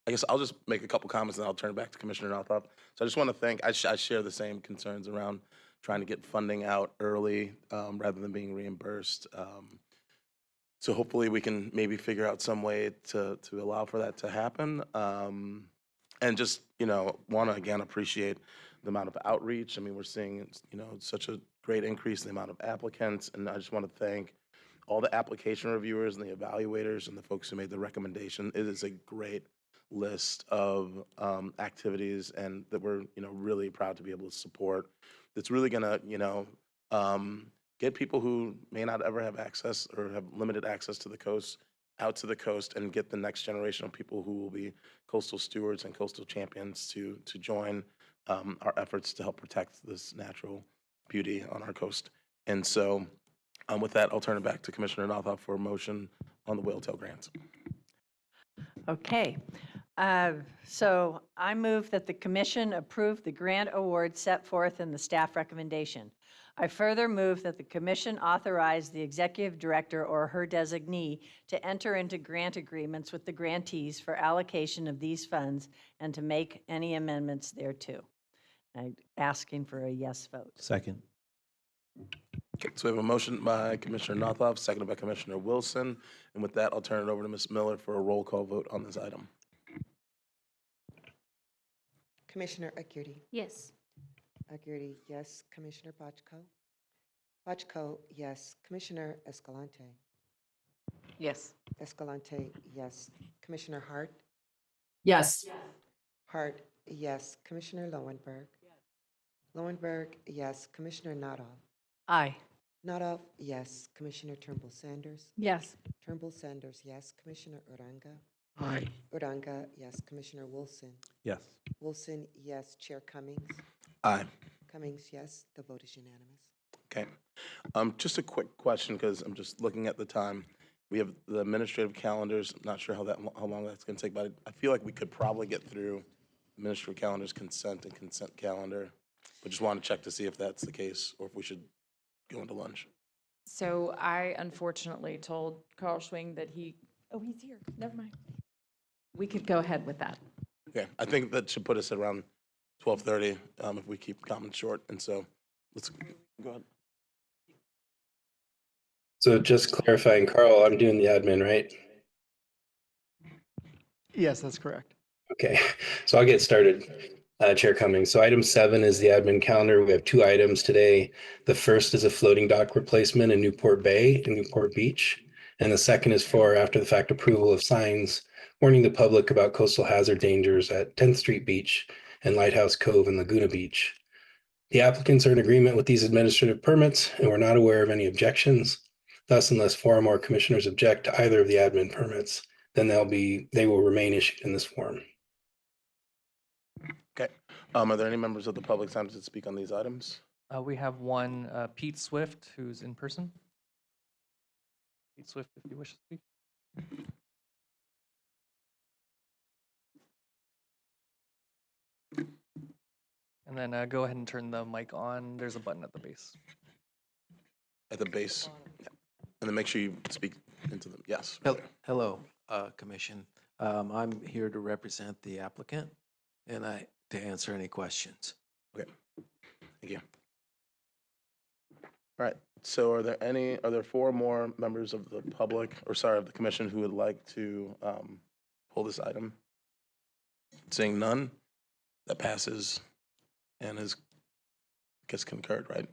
guess I'll just make a couple comments and I'll turn it back to Commissioner Nothoff. So I just want to thank, I share the same concerns around trying to get funding out early rather than being reimbursed. So hopefully we can maybe figure out some way to allow for that to happen. And just, want to again appreciate the amount of outreach. I mean, we're seeing, such a great increase in the amount of applicants. And I just want to thank all the application reviewers and the evaluators and the folks who made the recommendation. It is a great list of activities and that we're, really proud to be able to support. That's really going to, get people who may not ever have access or have limited access to the coast out to the coast and get the next generation of people who will be coastal stewards and coastal champions to join our efforts to help protect this natural beauty on our coast. And so with that, I'll turn it back to Commissioner Nothoff for a motion on the whale tail grants.
Okay. So I move that the commission approve the grant award set forth in the staff recommendation. I further move that the commission authorize the executive director or her designee to enter into grant agreements with the grantees for allocation of these funds and to make any amendments thereto. I'm asking for a yes vote.
Second.
Okay, so we have a motion by Commissioner Nothoff, seconded by Commissioner Wilson. And with that, I'll turn it over to Ms. Miller for a roll call vote on this item.
Commissioner Aguirre.
Yes.
Aguirre, yes. Commissioner Bochco. Bochco, yes. Commissioner Escalante.
Yes.
Escalante, yes. Commissioner Hart.
Yes.
Hart, yes. Commissioner Lowenberg. Lowenberg, yes. Commissioner Nothoff.
Aye.
Nothoff, yes. Commissioner Turnbull Sanders.
Yes.
Turnbull Sanders, yes. Commissioner Uranga.
Aye.
Uranga, yes. Commissioner Wilson.
Yes.
Wilson, yes. Chair Cummings.
Aye.
Cummings, yes. The vote is unanimous.
Okay. Just a quick question, because I'm just looking at the time. We have the administrative calendars. I'm not sure how long that's going to take, but I feel like we could probably get through administrative calendars, consent and consent calendar. But just want to check to see if that's the case or if we should go into lunch.
So I unfortunately told Carl Schwing that he's here. Never mind. We could go ahead with that.
Okay, I think that should put us at around 12:30 if we keep comments short. And so let's go ahead.
So just clarifying, Carl, I'm doing the admin, right?
Yes, that's correct.
Okay, so I'll get started. Chair Cummings. So item 7 is the admin calendar. We have 2 items today. The first is a floating dock replacement in Newport Bay and Newport Beach. And the second is for after the fact approval of signs warning the public about coastal hazard dangers at 10th Street Beach and Lighthouse Cove and Laguna Beach. The applicants are in agreement with these administrative permits and we're not aware of any objections. Thus, unless 4 or more commissioners object to either of the admin permits, then they will remain issued in this form.
Okay. Are there any members of the public signed up to speak on these items?
We have one, Pete Swift, who's in person. Pete Swift, if you wish to speak. And then go ahead and turn the mic on. There's a button at the base.
At the base? Yeah. And then make sure you speak into them. Yes.
Hello, Commission. I'm here to represent the applicant and to answer any questions.
Okay. Thank you. All right. So are there 4 more members of the public, or sorry, of the commission who would like to pull this item? Seeing none, that passes and gets concurred, right?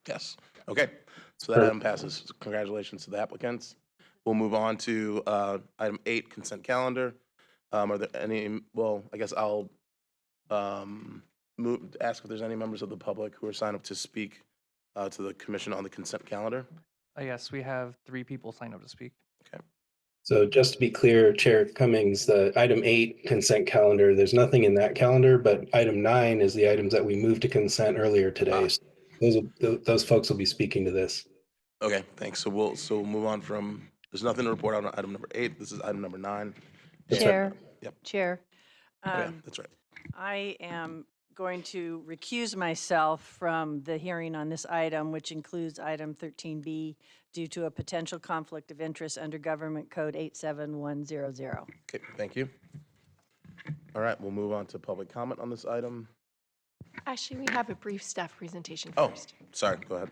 Yes. Okay. So that item passes. So congratulations to the applicants. We'll move on to item 8, consent calendar. Are there any, well, I guess I'll ask if there's any members of the public who are signed up to speak to the commission on the consent calendar.
Yes, we have 3 people signed up to speak.
Okay.
So just to be clear, Chair Cummings, the item 8 consent calendar, there's nothing in that calendar, but item 9 is the items that we moved to consent earlier today. So those folks will be speaking to this.
Okay, thanks. So we'll move on from, there's nothing to report on item number 8. This is item number 9.
Chair.
Yep.
Chair.
Okay, that's right.
I am going to recuse myself from the hearing on this item, which includes item 13B, due to a potential conflict of interest under Government Code 87100.
Okay, thank you. All right, we'll move on to public comment on this item.
Actually, we have a brief staff presentation
Oh,
first.
sorry, go ahead.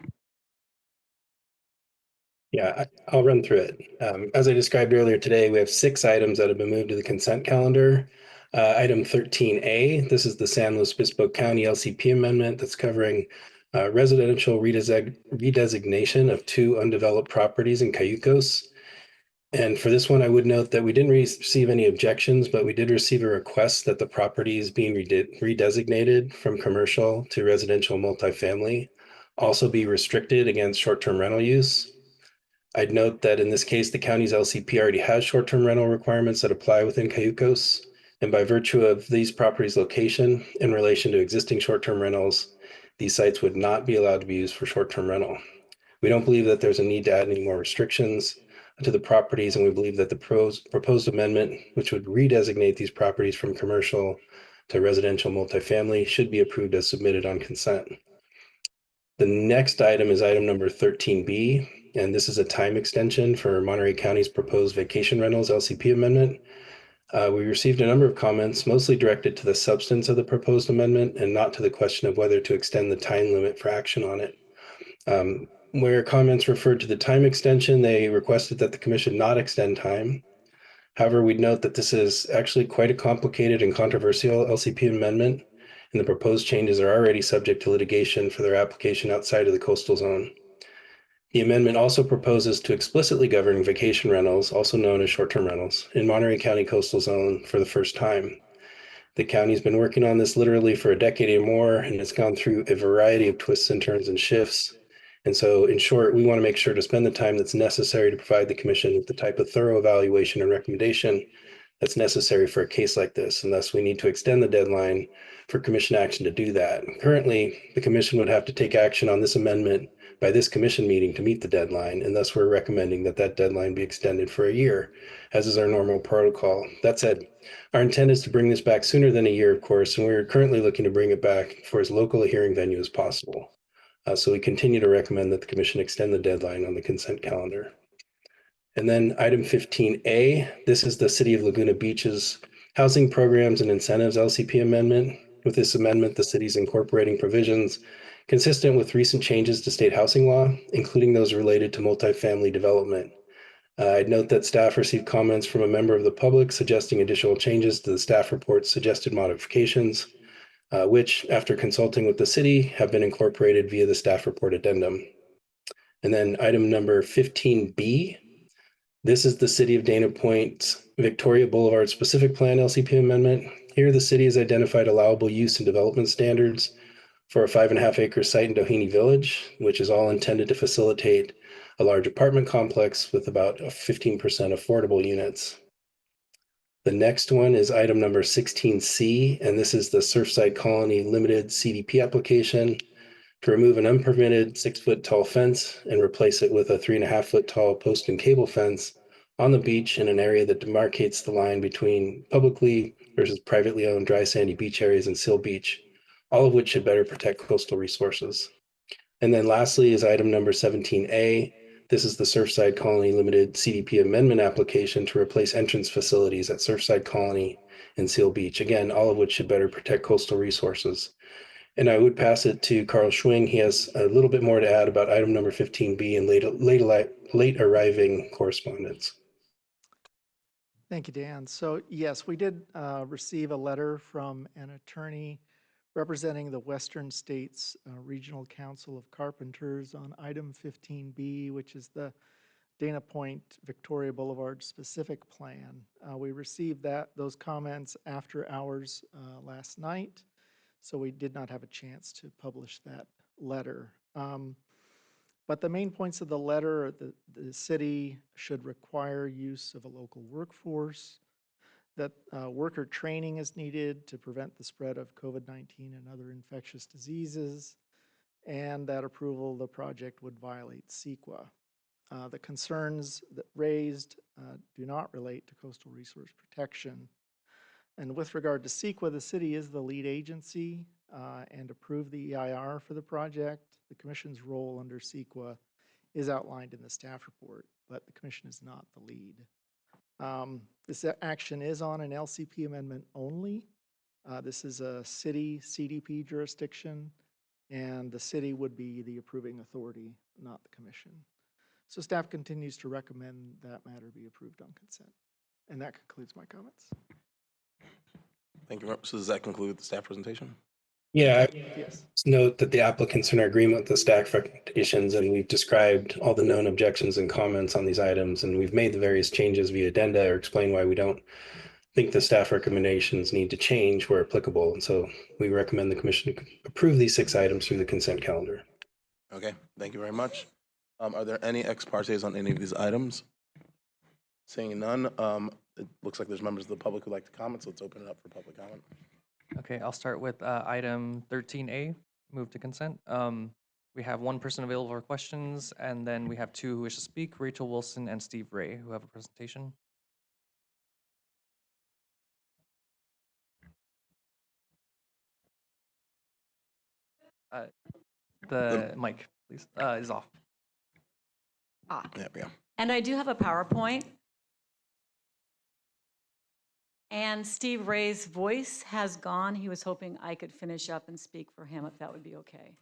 Yeah, I'll run through it. As I described earlier today, we have 6 items that have been moved to the consent calendar. Item 13A, this is the San Luis Obispo County LCP amendment that's covering residential redesignation of 2 undeveloped properties in Cayucos. And for this one, I would note that we didn't receive any objections, but we did receive a request that the properties being redesignated from commercial to residential multifamily also be restricted against short-term rental use. I'd note that in this case, the county's LCP already has short-term rental requirements that apply within Cayucos. And by virtue of these properties' location in relation to existing short-term rentals, these sites would not be allowed to be used for short-term rental. We don't believe that there's a need to add any more restrictions. to the properties, and we believe that the proposed amendment, which would redesignate these properties from commercial to residential multifamily, should be approved as submitted on consent. The next item is item number 13B, and this is a time extension for Monterey County's proposed vacation rentals LCP amendment. We received a number of comments, mostly directed to the substance of the proposed amendment and not to the question of whether to extend the time limit for action on it. Where comments referred to the time extension, they requested that the commission not extend time. However, we'd note that this is actually quite a complicated and controversial LCP amendment, and the proposed changes are already subject to litigation for their application outside of the coastal zone. The amendment also proposes to explicitly govern vacation rentals, also known as short-term rentals, in Monterey County coastal zone for the first time. The county's been working on this literally for a decade or more, and it's gone through a variety of twists and turns and shifts. And so, in short, we want to make sure to spend the time that's necessary to provide the commission with the type of thorough evaluation and recommendation that's necessary for a case like this, and thus we need to extend the deadline for commission action to do that. Currently, the commission would have to take action on this amendment by this commission meeting to meet the deadline, and thus we're recommending that that deadline be extended for a year, as is our normal protocol. That said, our intent is to bring this back sooner than a year, of course, and we're currently looking to bring it back for as local a hearing venue as possible. So we continue to recommend that the commission extend the deadline on the consent calendar. And then item 15A, this is the City of Laguna Beach's Housing Programs and Incentives LCP amendment. With this amendment, the city's incorporating provisions consistent with recent changes to state housing law, including those related to multifamily development. I'd note that staff received comments from a member of the public suggesting additional changes to the staff report's suggested modifications, which, after consulting with the city, have been incorporated via the staff report addendum. And then item number 15B, this is the City of Dana Point's Victoria Boulevard Specific Plan LCP amendment. Here, the city has identified allowable use and development standards for a 5.5 acre site in Doheny Village, which is all intended to facilitate a large apartment complex with about 15% affordable units. The next one is item number 16C, and this is the Surfside Colony Limited CDP application to remove an unpermitted 6-foot tall fence and replace it with a 3.5-foot tall post and cable fence on the beach in an area that demarcates the line between publicly versus privately owned dry sandy beach areas and Seal Beach, all of which should better protect coastal resources. And then lastly is item number 17A. This is the Surfside Colony Limited CDP amendment application to replace entrance facilities at Surfside Colony and Seal Beach. Again, all of which should better protect coastal resources. And I would pass it to Carl Schwing. He has a little bit more to add about item number 15B and late arriving correspondence.
Thank you, Dan. So yes, we did receive a letter from an attorney representing the Western States Regional Council of Carpenters on item 15B, which is the Dana Point Victoria Boulevard specific plan. We received those comments after hours last night, so we did not have a chance to publish that letter. But the main points of the letter are that the city should require use of a local workforce, that worker training is needed to prevent the spread of COVID-19 and other infectious diseases, and that approval of the project would violate CEQA. The concerns that raised do not relate to coastal resource protection. And with regard to CEQA, the city is the lead agency and approved the EIR for the project. The commission's role under CEQA is outlined in the staff report, but the commission is not the lead. This action is on an LCP amendment only. This is a city CDP jurisdiction, and the city would be the approving authority, not the commission. So staff continues to recommend that matter be approved on consent. And that concludes my comments.
Thank you. So does that conclude the staff presentation?
Yeah,
Yes.
note that the applicants are in agreement with the staff recommendations, and we've described all the known objections and comments on these items, and we've made the various changes via addenda or explained why we don't think the staff recommendations need to change where applicable. And so we recommend the commission approve these 6 items through the consent calendar.
Okay, thank you very much. Are there any ex partes on any of these items? Seeing none, it looks like there's members of the public who'd like to comment, so let's open it up for public comment.
Okay, I'll start with item 13A, move to consent. We have one person available for questions, and then we have two who wish to speak, Rachel Wilson and Steve Ray, who have a presentation. The mic, please, is off.
There we go.
And I do have a PowerPoint. And Steve Ray's voice has gone. He was hoping I could finish up and speak for him, if that would be okay.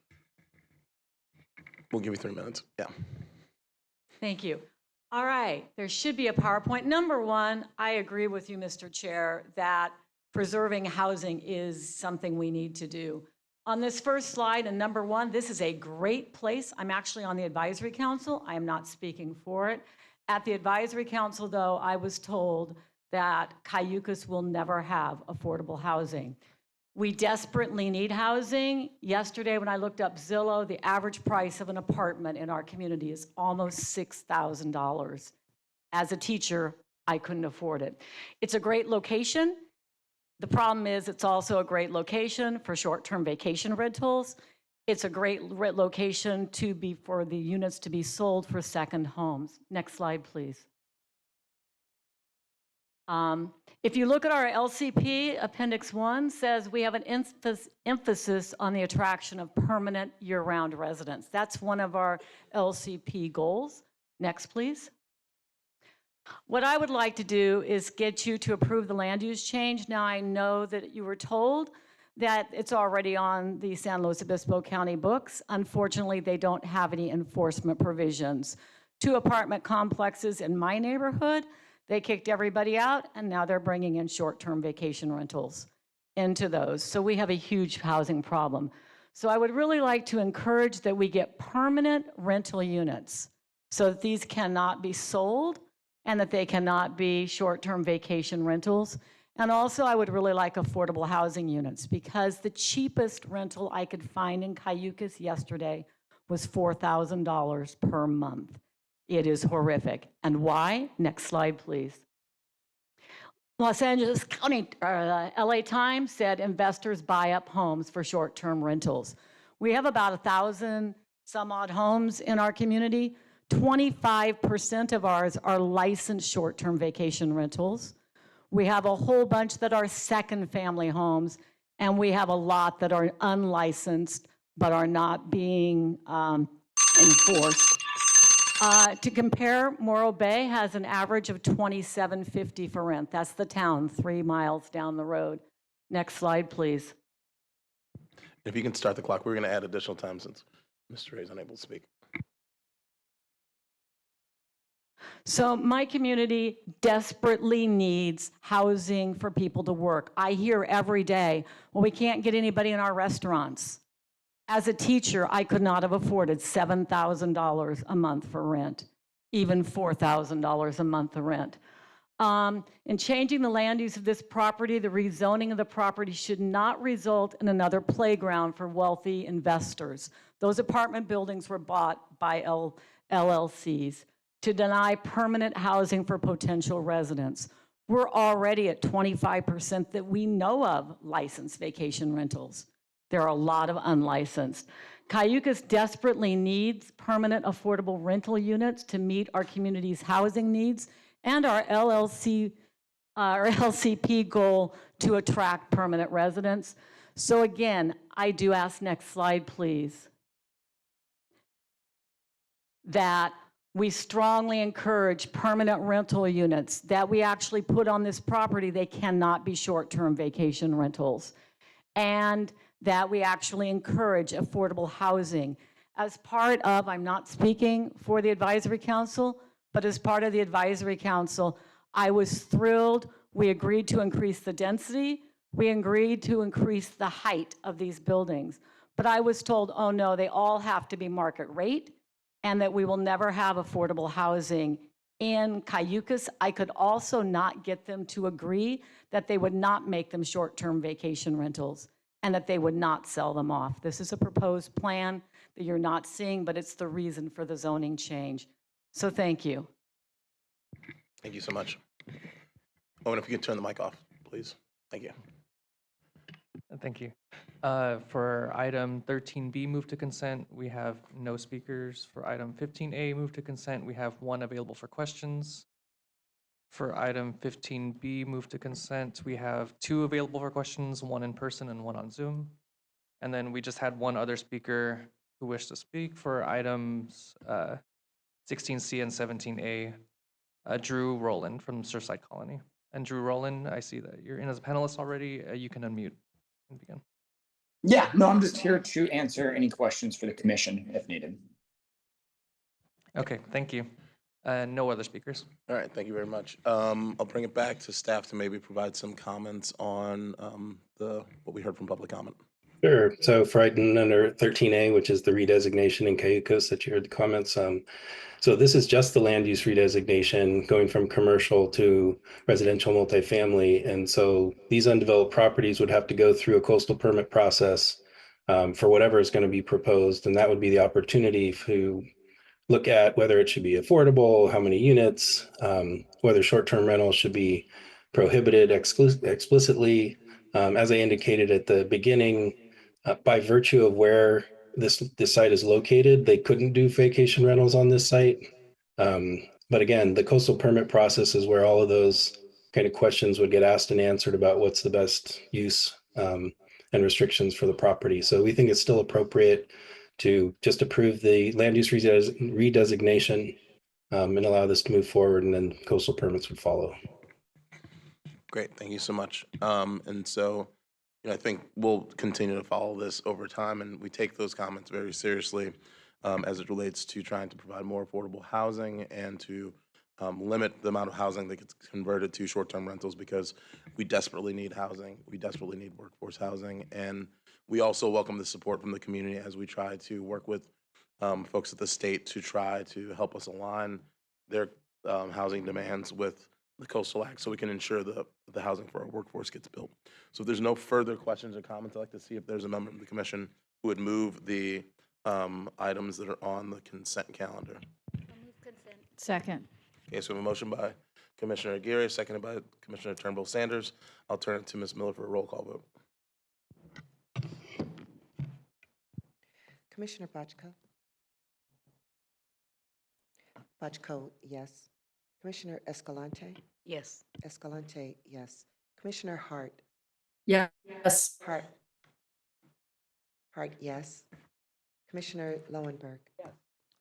We'll give you 3 minutes. Yeah.
Thank you. All right, there should be a PowerPoint. Number one, I agree with you, Mr. Chair, that preserving housing is something we need to do. On this first slide, and number one, this is a great place. I'm actually on the advisory council. I am not speaking for it. At the advisory council, though, I was told that Cayucos will never have affordable housing. We desperately need housing. Yesterday, when I looked up Zillow, the average price of an apartment in our community is almost $6,000. As a teacher, I couldn't afford it. It's a great location. The problem is it's also a great location for short-term vacation rentals. It's a great location for the units to be sold for second homes. Next slide, please. If you look at our LCP, Appendix 1 says we have an emphasis on the attraction of permanent year-round residents. That's one of our LCP goals. Next, please. What I would like to do is get you to approve the land use change. Now, I know that you were told that it's already on the San Luis Obispo County books. Unfortunately, they don't have any enforcement provisions. 2 apartment complexes in my neighborhood, they kicked everybody out, and now they're bringing in short-term vacation rentals into those. So we have a huge housing problem. So I would really like to encourage that we get permanent rental units so that these cannot be sold and that they cannot be short-term vacation rentals. And also, I would really like affordable housing units because the cheapest rental I could find in Cayucos yesterday was $4,000 per month. It is horrific. And why? Next slide, please. Los Angeles County, LA Times said investors buy up homes for short-term rentals. We have about 1,000 some odd homes in our community. 25% of ours are licensed short-term vacation rentals. We have a whole bunch that are second family homes, and we have a lot that are unlicensed but are not being enforced. To compare, Morro Bay has an average of $27.50 for rent. That's the town 3 miles down the road. Next slide, please.
If you can start the clock, we're going to add additional time since Mr. Ray is unable to speak.
So my community desperately needs housing for people to work. I hear every day, well, we can't get anybody in our restaurants. As a teacher, I could not have afforded $7,000 a month for rent, even $4,000 a month of rent. In changing the land use of this property, the rezoning of the property should not result in another playground for wealthy investors. Those apartment buildings were bought by LLCs to deny permanent housing for potential residents. We're already at 25% that we know of licensed vacation rentals. There are a lot of unlicensed. Cayucos desperately needs permanent affordable rental units to meet our community's housing needs and our LCP goal to attract permanent residents. So again, I do ask, next slide, please, that we strongly encourage permanent rental units that we actually put on this property. They cannot be short-term vacation rentals. And that we actually encourage affordable housing. As part of, I'm not speaking for the advisory council, but as part of the advisory council, I was thrilled. We agreed to increase the density. We agreed to increase the height of these buildings. But I was told, oh no, they all have to be market rate and that we will never have affordable housing in Cayucos. I could also not get them to agree that they would not make them short-term vacation rentals and that they would not sell them off. This is a proposed plan that you're not seeing, but it's the reason for the zoning change. So thank you.
Thank you so much. Owen, if you could turn the mic off, please. Thank you.
Thank you. For item 13B, move to consent, we have no speakers. For item 15A, move to consent, we have one available for questions. For item 15B, move to consent, we have two available for questions, one in person and one on Zoom. And then we just had one other speaker who wished to speak for items 16C and 17A, Drew Rowland from Surfside Colony. And Drew Rowland, I see that you're in as a panelist already. You can unmute and begin.
Yeah, no, I'm just here to answer any questions for the commission if needed.
Okay, thank you. No other speakers.
All right, thank you very much. I'll bring it back to staff to maybe provide some comments on what we heard from public comment.
Sure. So for item number 13A, which is the redesignation in Cayucos that you heard the comments. So this is just the land use redesignation going from commercial to residential multifamily. And so these undeveloped properties would have to go through a coastal permit process for whatever is going to be proposed. And that would be the opportunity to look at whether it should be affordable, how many units, whether short-term rentals should be prohibited explicitly. As I indicated at the beginning, by virtue of where this site is located, they couldn't do vacation rentals on this site. But again, the coastal permit process is where all of those kind of questions would get asked and answered about what's the best use and restrictions for the property. So we think it's still appropriate to just approve the land use redesignation and allow this to move forward, and then coastal permits would follow.
Great, thank you so much. And so, I think we'll continue to follow this over time, and we take those comments very seriously as it relates to trying to provide more affordable housing and to limit the amount of housing that gets converted to short-term rentals, because we desperately need housing. We desperately need workforce housing. And we also welcome the support from the community as we try to work with folks at the state to try to help us align their housing demands with the Coastal Act so we can ensure the housing for our workforce gets built. So if there's no further questions or comments, I'd like to see if there's a member of the commission who would move the items that are on the consent calendar.
Second.
Okay, so we have a motion by Commissioner Aguirre, seconded by Commissioner Turnbull Sanders. I'll turn it to Ms. Miller for a roll call vote.
Commissioner Bochco? Bochco, yes. Commissioner Escalante?
Yes.
Escalante, yes. Commissioner Hart?
Yes.
Hart? Hart, yes. Commissioner Lowenberg? Yes.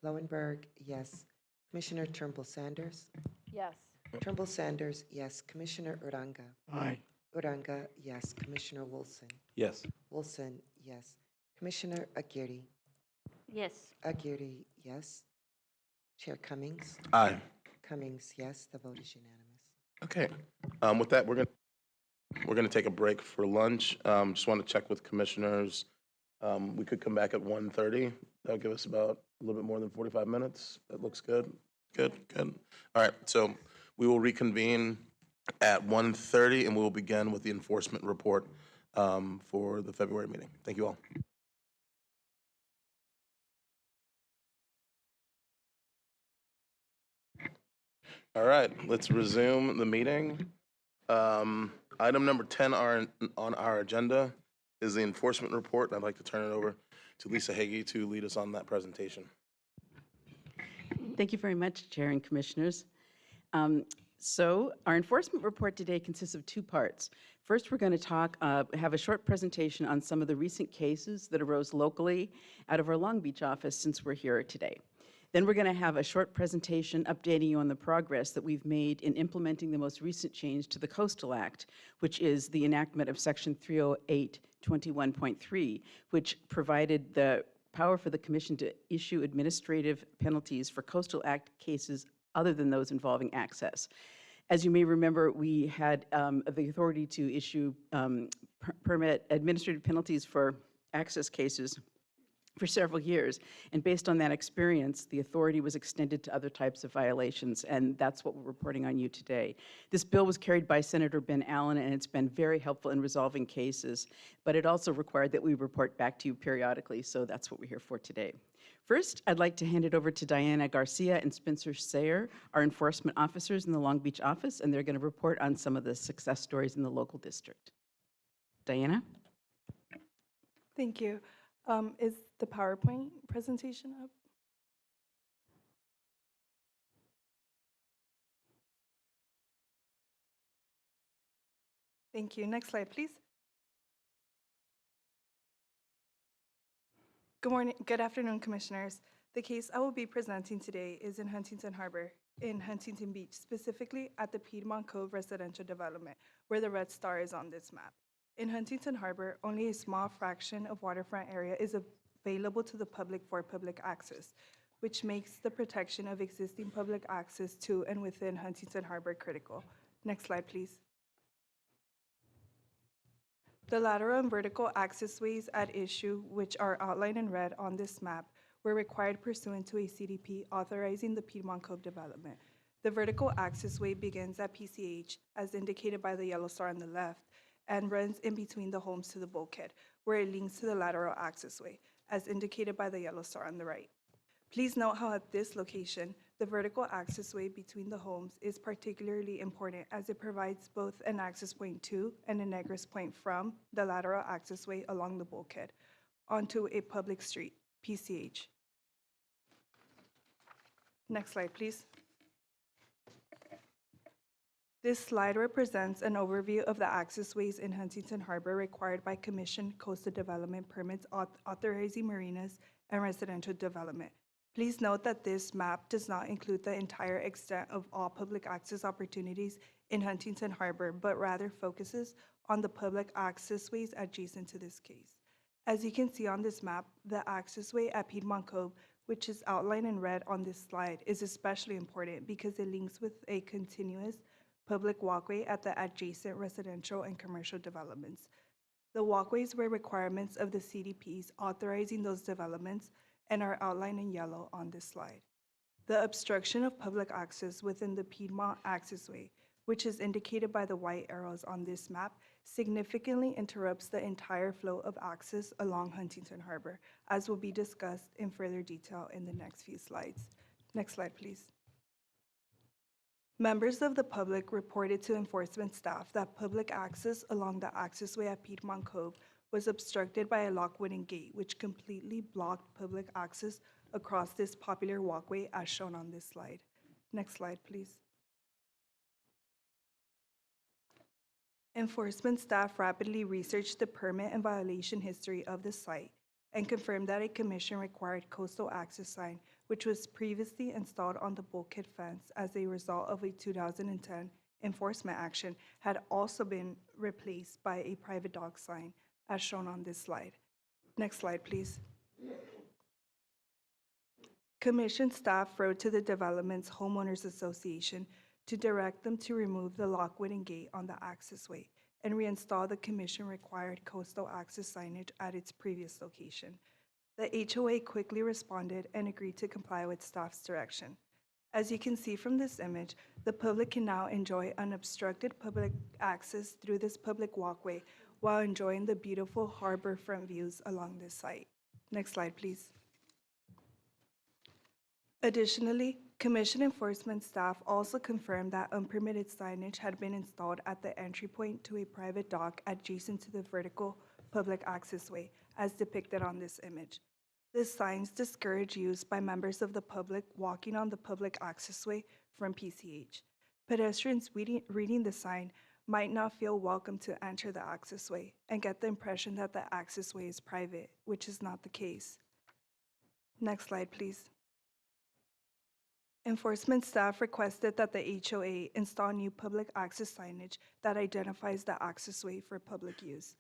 Lowenberg, yes. Commissioner Turnbull Sanders?
Yes.
Turnbull Sanders, yes. Commissioner Uranga?
Aye.
Uranga, yes. Commissioner Wilson?
Yes.
Wilson, yes. Commissioner Aguirre?
Yes.
Aguirre, yes. Chair Cummings?
Aye.
Cummings, yes. The vote is unanimous.
Okay. With that, we're gonna take a break for lunch. Just want to check with commissioners. We could come back at 1:30. That'll give us about a little bit more than 45 minutes. That looks good. Good. All right. So we will reconvene at 1:30, and we will begin with the enforcement report for the February meeting. Thank you all. All right, let's resume the meeting. Item number 10 on our agenda is the enforcement report. I'd like to turn it over to Lisa Hagee to lead us on that presentation.
Thank you very much, Chair and Commissioners. So our enforcement report today consists of two parts. First, we're going to have a short presentation on some of the recent cases that arose locally out of our Long Beach office since we're here today. Then we're going to have a short presentation updating you on the progress that we've made in implementing the most recent change to the Coastal Act, which is the enactment of Section 308(21.3), which provided the power for the Commission to issue administrative penalties for Coastal Act cases other than those involving access. As you may remember, we had the authority to issue permit administrative penalties for access cases for several years, and based on that experience, the authority was extended to other types of violations, and that's what we're reporting on you today. This bill was carried by Senator Ben Allen, and it's been very helpful in resolving cases, but it also required that we report back to you periodically, so that's what we're here for today. First, I'd like to hand it over to Diana Garcia and Spencer Sayer, our enforcement officers in the Long Beach office, and they're going to report on some of the success stories in the local district. Diana?
Thank you. Is the PowerPoint presentation up? Thank you. Next slide, please. Good morning, good afternoon, Commissioners. The case I will be presenting today is in Huntington Harbor, in Huntington Beach, specifically at the Piedmont Cove Residential Development, where the red star is on this map. In Huntington Harbor, only a small fraction of waterfront area is available to the public for public access, which makes the protection of existing public access to and within Huntington Harbor critical. Next slide, please. The lateral and vertical accessways at issue, which are outlined in red on this map, were required pursuant to a CDP authorizing the Piedmont Cove development. The vertical accessway begins at PCH, as indicated by the yellow star on the left, and runs in between the homes to the bulkhead, where it links to the lateral accessway, as indicated by the yellow star on the right. Please note how at this location, the vertical accessway between the homes is particularly important as it provides both an access point to and an egress point from the lateral accessway along the bulkhead onto a public street, PCH. Next slide, please. This slide represents an overview of the accessways in Huntington Harbor required by Commission Coastal Development permits authorizing marinas and residential development. Please note that this map does not include the entire extent of all public access opportunities in Huntington Harbor, but rather focuses on the public accessways adjacent to this case. As you can see on this map, the accessway at Piedmont Cove, which is outlined in red on this slide, is especially important because it links with a continuous public walkway at the adjacent residential and commercial developments. The walkways were requirements of the CDPs authorizing those developments and are outlined in yellow on this slide. The obstruction of public access within the Piedmont accessway, which is indicated by the white arrows on this map, significantly interrupts the entire flow of access along Huntington Harbor, as will be discussed in further detail in the next few slides. Next slide, please. Members of the public reported to enforcement staff that public access along the accessway at Piedmont Cove was obstructed by a locked wooden gate, which completely blocked public access across this popular walkway as shown on this slide. Next slide, please. Enforcement staff rapidly researched the permit and violation history of the site and confirmed that a commission-required coastal access sign, which was previously installed on the bulkhead fence as a result of a 2010 enforcement action, had also been replaced by a private dock sign, as shown on this slide. Next slide, please. Commission staff wrote to the development's homeowners association to direct them to remove the locked wooden gate on the accessway and reinstall the commission-required coastal access signage at its previous location. The HOA quickly responded and agreed to comply with staff's direction. As you can see from this image, the public can now enjoy unobstructed public access through this public walkway while enjoying the beautiful harbor front views along this site. Next slide, please. Additionally, Commission enforcement staff also confirmed that unpermitted signage had been installed at the entry point to a private dock adjacent to the vertical public accessway, as depicted on this image. The signs discourage use by members of the public walking on the public accessway from PCH. Pedestrians reading the sign might not feel welcome to enter the accessway and get the impression that the accessway is private, which is not the case. Next slide, please. Enforcement staff requested that the HOA install new public access signage that identifies the accessway for public use.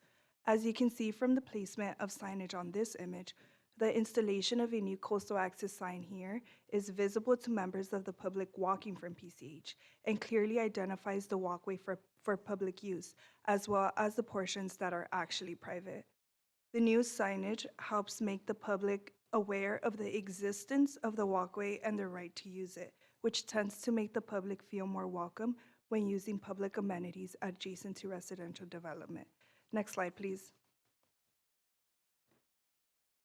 As you can see from the placement of signage on this image, the installation of a new coastal access sign here is visible to members of the public walking from PCH and clearly identifies the walkway for public use, as well as the portions that are actually private. The new signage helps make the public aware of the existence of the walkway and the right to use it, which tends to make the public feel more welcome when using public amenities adjacent to residential development. Next slide, please.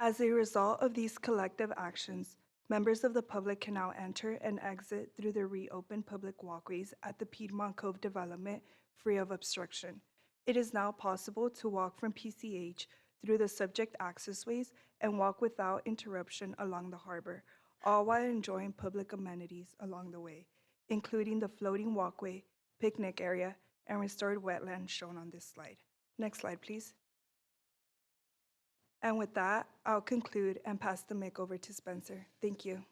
As a result of these collective actions, members of the public can now enter and exit through the reopened public walkways at the Piedmont Cove development free of obstruction. It is now possible to walk from PCH through the subject accessways and walk without interruption along the harbor, all while enjoying public amenities along the way, including the floating walkway, picnic area, and restored wetlands shown on this slide. Next slide, please. And with that, I'll conclude and pass the mic over to Spencer. Thank you.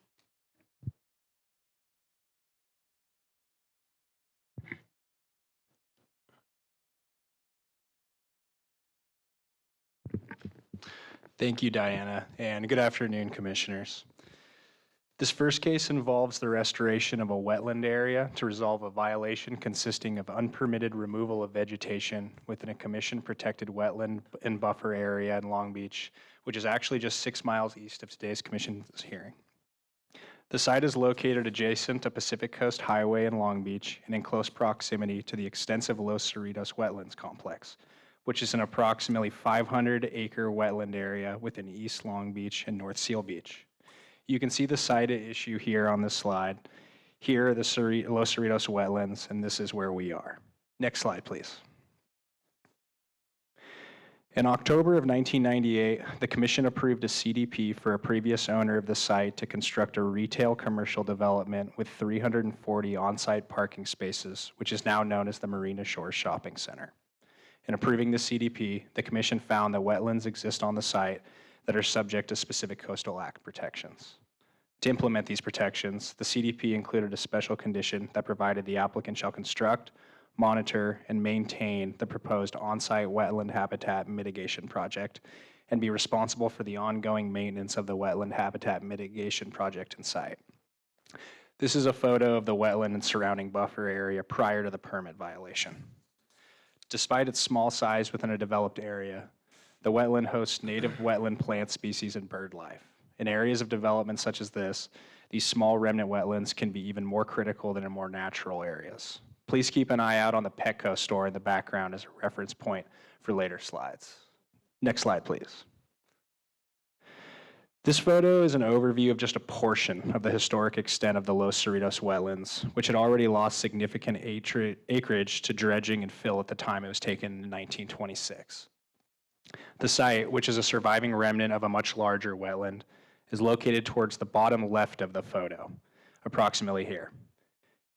Thank you, Diana, and good afternoon, commissioners. This first case involves the restoration of a wetland area to resolve a violation consisting of unpermitted removal of vegetation within a commission-protected wetland and buffer area in Long Beach, which is actually just 6 miles east of today's commission's hearing. The site is located adjacent to Pacific Coast Highway in Long Beach and in close proximity to the extensive Los Cerritos Wetlands Complex, which is an approximately 500-acre wetland area within East Long Beach and North Seal Beach. You can see the site at issue here on this slide. Here are the Los Cerritos wetlands, and this is where we are. Next slide, please. In October of 1998, the Commission approved a CDP for a previous owner of the site to construct a retail commercial development with 340 on-site parking spaces, which is now known as the Marina Shores Shopping Center. In approving the CDP, the Commission found that wetlands exist on the site that are subject to specific Coastal Act protections. To implement these protections, the CDP included a special condition that provided the applicant shall construct, monitor, and maintain the proposed on-site wetland habitat mitigation project and be responsible for the ongoing maintenance of the wetland habitat mitigation project and site. This is a photo of the wetland and surrounding buffer area prior to the permit violation. Despite its small size within a developed area, the wetland hosts native wetland plant species and bird life. In areas of development such as this, these small remnant wetlands can be even more critical than in more natural areas. Please keep an eye out on the Petco store in the background as a reference point for later slides. Next slide, please. This photo is an overview of just a portion of the historic extent of the Los Cerritos wetlands, which had already lost significant acreage to dredging and fill at the time it was taken in 1926. The site, which is a surviving remnant of a much larger wetland, is located towards the bottom left of the photo, approximately here.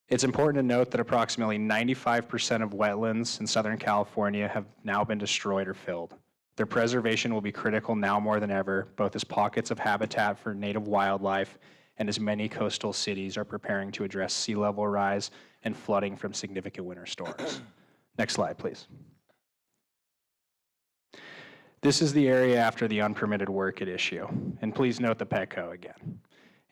It's important to note that approximately 95% of wetlands in Southern California have now been destroyed or filled. Their preservation will be critical now more than ever, both as pockets of habitat for native wildlife and as many coastal cities are preparing to address sea level rise and flooding from significant winter storms. Next slide, please. This is the area after the unpermitted work at issue, and please note the Petco again.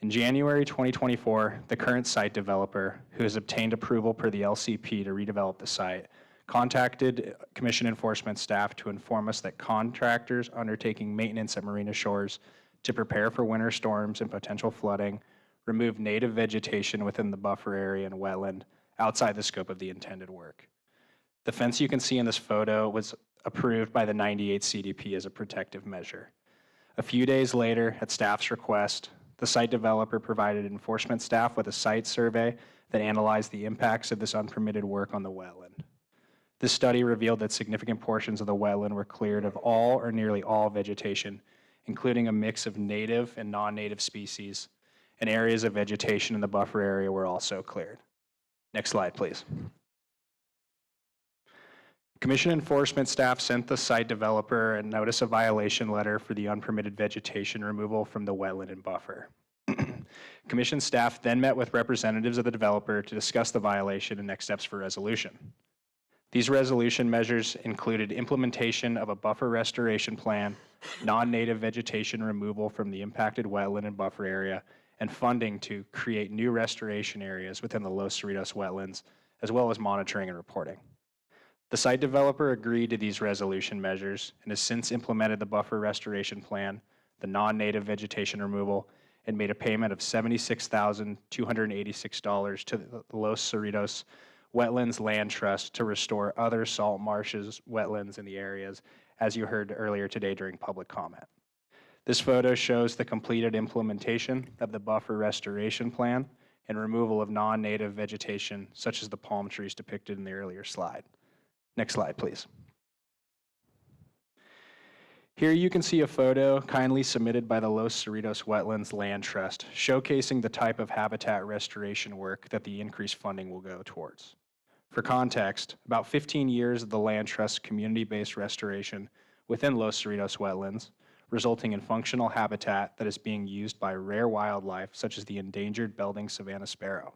In January 2024, the current site developer, who has obtained approval per the LCP to redevelop the site, contacted Commission enforcement staff to inform us that contractors undertaking maintenance at Marina Shores to prepare for winter storms and potential flooding remove native vegetation within the buffer area and wetland outside the scope of the intended work. The fence you can see in this photo was approved by the 98 CDP as a protective measure. A few days later, at staff's request, the site developer provided enforcement staff with a site survey that analyzed the impacts of this unpermitted work on the wetland. This study revealed that significant portions of the wetland were cleared of all or nearly all vegetation, including a mix of native and non-native species, and areas of vegetation in the buffer area were also cleared. Next slide, please. Commission enforcement staff sent the site developer a notice of violation letter for the unpermitted vegetation removal from the wetland and buffer. Commission staff then met with representatives of the developer to discuss the violation and next steps for resolution. These resolution measures included implementation of a buffer restoration plan, non-native vegetation removal from the impacted wetland and buffer area, and funding to create new restoration areas within the Los Cerritos wetlands, as well as monitoring and reporting. The site developer agreed to these resolution measures and has since implemented the buffer restoration plan, the non-native vegetation removal, and made a payment of $76,286 to the Los Cerritos Wetlands Land Trust to restore other salt marshes, wetlands in the areas, as you heard earlier today during public comment. This photo shows the completed implementation of the buffer restoration plan and removal of non-native vegetation, such as the palm trees depicted in the earlier slide. Next slide, please. Here you can see a photo kindly submitted by the Los Cerritos Wetlands Land Trust, showcasing the type of habitat restoration work that the increased funding will go towards. For context, about 15 years of the Land Trust community-based restoration within Los Cerritos Wetlands, resulting in functional habitat that is being used by rare wildlife such as the endangered Belding savanna sparrow.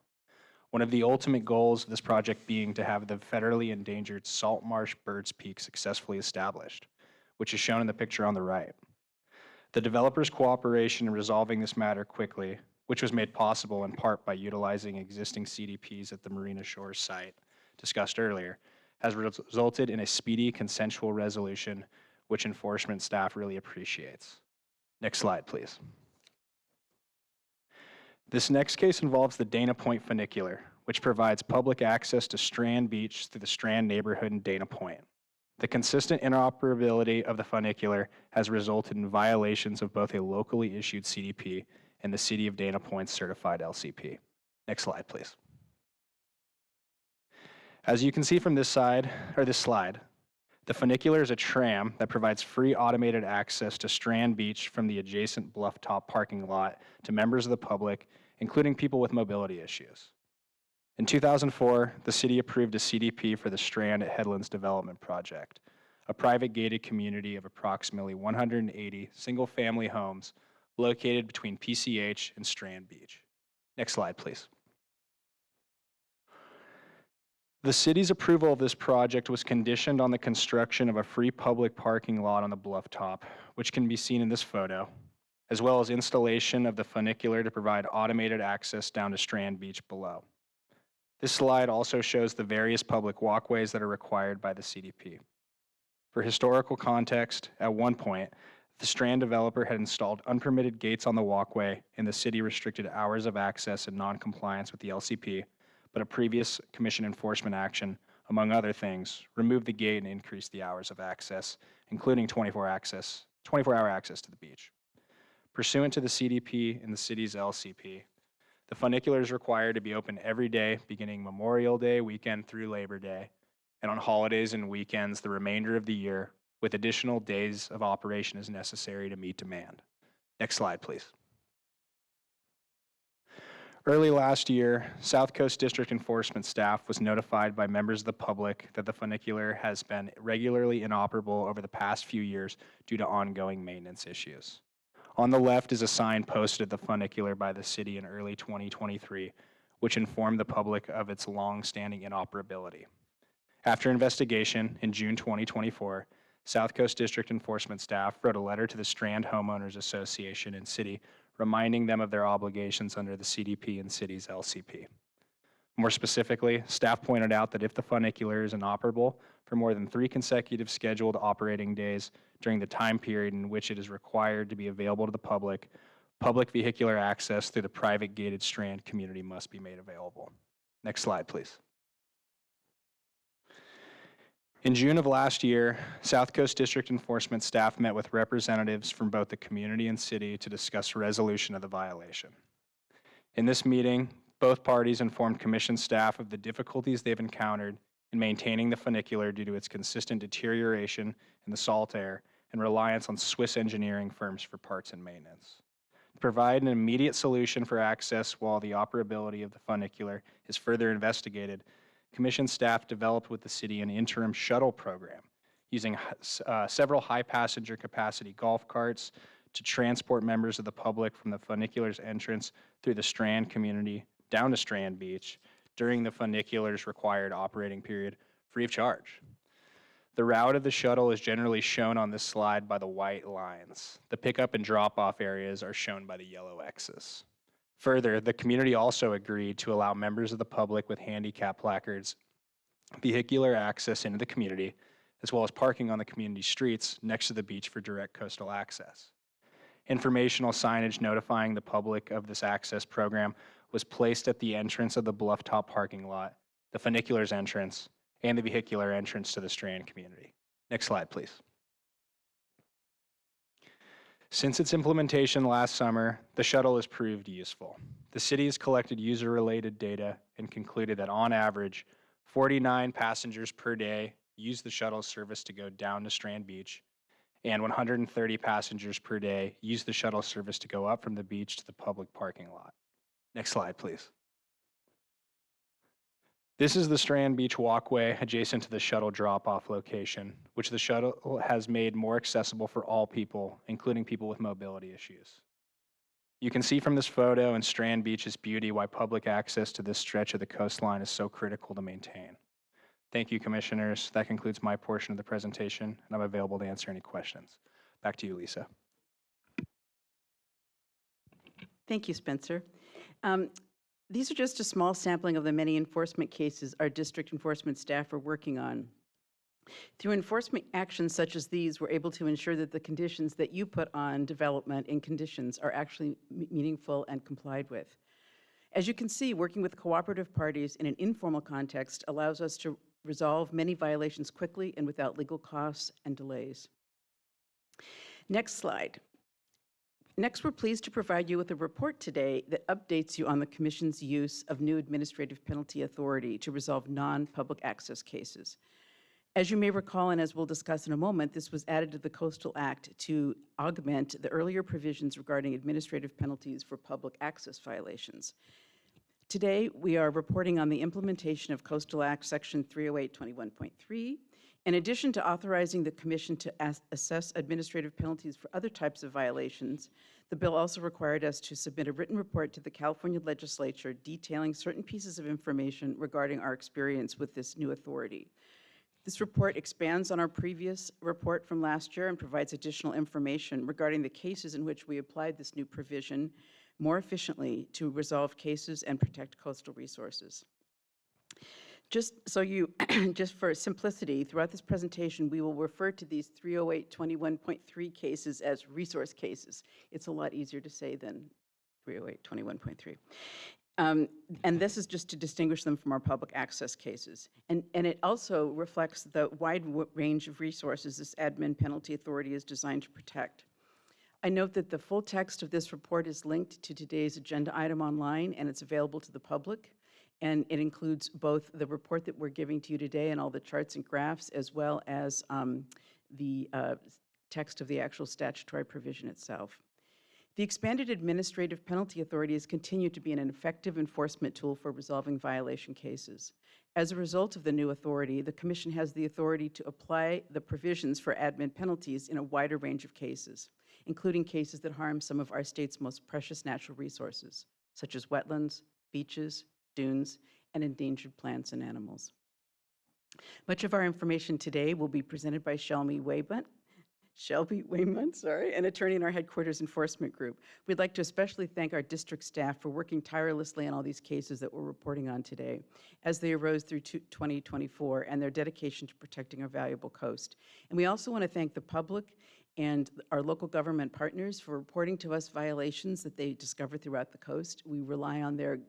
One of the ultimate goals of this project being to have the federally endangered salt marsh birds peak successfully established, which is shown in the picture on the right. The developer's cooperation in resolving this matter quickly, which was made possible in part by utilizing existing CDPs at the Marina Shores site discussed earlier, has resulted in a speedy consensual resolution, which enforcement staff really appreciates. Next slide, please. This next case involves the Dana Point Funicular, which provides public access to Strand Beach through the Strand neighborhood in Dana Point. The consistent interoperability of the funicular has resulted in violations of both a locally issued CDP and the City of Dana Point's certified LCP. Next slide, please. As you can see from this slide, the funicular is a tram that provides free automated access to Strand Beach from the adjacent Blufftop parking lot to members of the public, including people with mobility issues. In 2004, the city approved a CDP for the Strand at Headlands Development Project, a private gated community of approximately 180 single-family homes located between PCH and Strand Beach. Next slide, please. The city's approval of this project was conditioned on the construction of a free public parking lot on the Blufftop, which can be seen in this photo, as well as installation of the funicular to provide automated access down to Strand Beach below. This slide also shows the various public walkways that are required by the CDP. For historical context, at one point, the Strand developer had installed unpermitted gates on the walkway, and the city restricted hours of access in non-compliance with the LCP, but a previous commission enforcement action, among other things, removed the gate and increased the hours of access, including 24-hour access to the beach. Pursuant to the CDP and the city's LCP, the funicular is required to be open every day, beginning Memorial Day weekend through Labor Day, and on holidays and weekends the remainder of the year, with additional days of operation as necessary to meet demand. Next slide, please. Early last year, South Coast District Enforcement staff was notified by members of the public that the funicular has been regularly inoperable over the past few years due to ongoing maintenance issues. On the left is a sign posted at the funicular by the city in early 2023, which informed the public of its long-standing inoperability. After investigation, in June 2024, South Coast District Enforcement staff wrote a letter to the Strand Homeowners Association and City, reminding them of their obligations under the CDP and City's LCP. More specifically, staff pointed out that if the funicular is inoperable for more than 3 consecutive scheduled operating days during the time period in which it is required to be available to the public, public vehicular access through the private gated Strand community must be made available. Next slide, please. In June of last year, South Coast District Enforcement staff met with representatives from both the community and city to discuss resolution of the violation. In this meeting, both parties informed commission staff of the difficulties they've encountered in maintaining the funicular due to its consistent deterioration in the salt air and reliance on Swiss engineering firms for parts and maintenance. To provide an immediate solution for access while the operability of the funicular is further investigated, commission staff developed with the city an interim shuttle program using several high passenger capacity golf carts to transport members of the public from the funicular's entrance through the Strand community down to Strand Beach during the funicular's required operating period, free of charge. The route of the shuttle is generally shown on this slide by the white lines. The pickup and drop-off areas are shown by the yellow X's. Further, the community also agreed to allow members of the public with handicap placards vehicular access into the community, as well as parking on the community streets next to the beach for direct coastal access. Informational signage notifying the public of this access program was placed at the entrance of the Blufftop parking lot, the funicular's entrance, and the vehicular entrance to the Strand community. Next slide, please. Since its implementation last summer, the shuttle has proved useful. The city has collected user-related data and concluded that on average, 49 passengers per day use the shuttle service to go down to Strand Beach, and 130 passengers per day use the shuttle service to go up from the beach to the public parking lot. Next slide, please. This is the Strand Beach walkway adjacent to the shuttle drop-off location, which the shuttle has made more accessible for all people, including people with mobility issues. You can see from this photo and Strand Beach's beauty why public access to this stretch of the coastline is so critical to maintain. Thank you, commissioners. That concludes my portion of the presentation, and I'm available to answer any questions. Back to you, Lisa.
Thank you, Spencer. These are just a small sampling of the many enforcement cases our district enforcement staff are working on. Through enforcement actions such as these, we're able to ensure that the conditions that you put on development and conditions are actually meaningful and complied with. As you can see, working with cooperative parties in an informal context allows us to resolve many violations quickly and without legal costs and delays. Next slide. Next, we're pleased to provide you with a report today that updates you on the Commission's use of new administrative penalty authority to resolve non-public access cases. As you may recall, and as we'll discuss in a moment, this was added to the Coastal Act to augment the earlier provisions regarding administrative penalties for public access violations. Today, we are reporting on the implementation of Coastal Act Section 308-21.3. In addition to authorizing the Commission to assess administrative penalties for other types of violations, the bill also required us to submit a written report to the California Legislature detailing certain pieces of information regarding our experience with this new authority. This report expands on our previous report from last year and provides additional information regarding the cases in which we applied this new provision more efficiently to resolve cases and protect coastal resources. Just for simplicity, throughout this presentation, we will refer to these 308-21.3 cases as resource cases. It's a lot easier to say than 308-21.3. And this is just to distinguish them from our public access cases. And it also reflects the wide range of resources this admin penalty authority is designed to protect. I note that the full text of this report is linked to today's agenda item online, and it's available to the public. And it includes both the report that we're giving to you today and all the charts and graphs, as well as the text of the actual statutory provision itself. The expanded administrative penalty authority has continued to be an effective enforcement tool for resolving violation cases. As a result of the new authority, the Commission has the authority to apply the provisions for admin penalties in a wider range of cases, including cases that harm some of our state's most precious natural resources, such as wetlands, beaches, dunes, and endangered plants and animals. Much of our information today will be presented by Shelby Waymont, an attorney in our headquarters enforcement group. We'd like to especially thank our district staff for working tirelessly on all these cases that we're reporting on today as they arose through 2024 and their dedication to protecting our valuable coast. And we also want to thank the public and our local government partners for reporting to us violations that they discover throughout the coast. We rely on their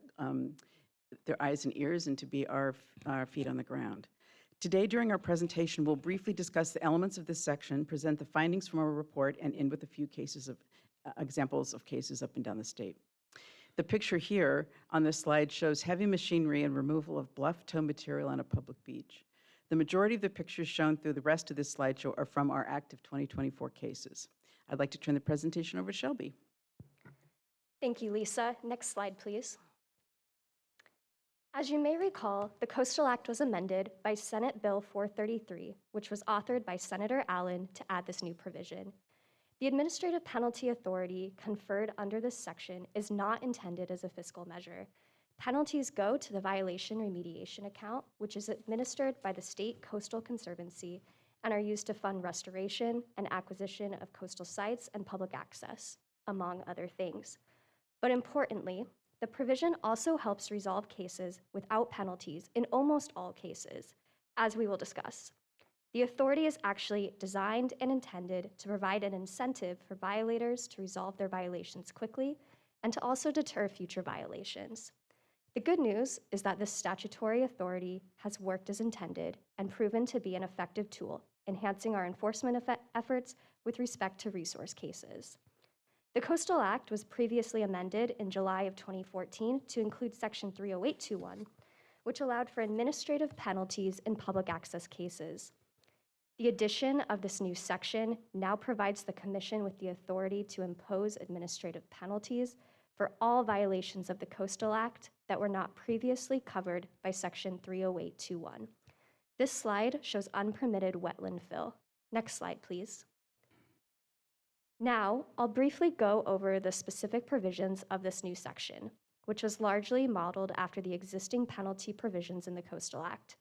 eyes and ears and to be our feet on the ground. Today, during our presentation, we'll briefly discuss the elements of this section, present the findings from our report, and end with a few cases of examples of cases up and down the state. The picture here on this slide shows heavy machinery and removal of bluff tow material on a public beach. The majority of the pictures shown through the rest of this slideshow are from our active 2024 cases. I'd like to turn the presentation over to Shelby.
Thank you, Lisa. Next slide, please. As you may recall, the Coastal Act was amended by Senate Bill 433, which was authored by Senator Allen to add this new provision. The administrative penalty authority conferred under this section is not intended as a fiscal measure. Penalties go to the violation remediation account, which is administered by the State Coastal Conservancy and are used to fund restoration and acquisition of coastal sites and public access, among other things. But importantly, the provision also helps resolve cases without penalties in almost all cases, as we will discuss. The authority is actually designed and intended to provide an incentive for violators to resolve their violations quickly and to also deter future violations. The good news is that this statutory authority has worked as intended and proven to be an effective tool, enhancing our enforcement efforts with respect to resource cases. The Coastal Act was previously amended in July of 2014 to include Section 30821, which allowed for administrative penalties in public access cases. The addition of this new section now provides the Commission with the authority to impose administrative penalties for all violations of the Coastal Act that were not previously covered by Section 30821. This slide shows unpermitted wetland fill. Next slide, please. Now, I'll briefly go over the specific provisions of this new section, which was largely modeled after the existing penalty provisions in the Coastal Act.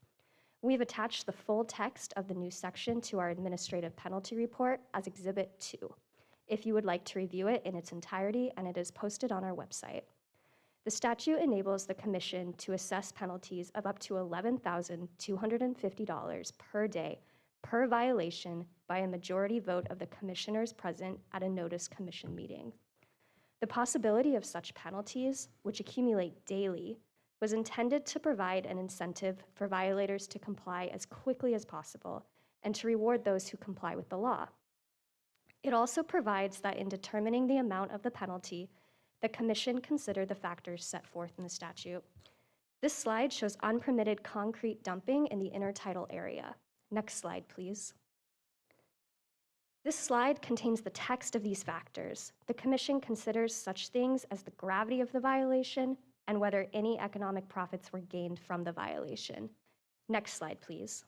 We've attached the full text of the new section to our administrative penalty report as Exhibit 2, if you would like to review it in its entirety, and it is posted on our website. The statute enables the Commission to assess penalties of up to $11,250 per day per violation by a majority vote of the commissioners present at a notice commission meeting. The possibility of such penalties, which accumulate daily, was intended to provide an incentive for violators to comply as quickly as possible and to reward those who comply with the law. It also provides that in determining the amount of the penalty, the Commission consider the factors set forth in the statute. This slide shows unpermitted concrete dumping in the intertidal area. Next slide, please. This slide contains the text of these factors. The Commission considers such things as the gravity of the violation and whether any economic profits were gained from the violation. Next slide, please.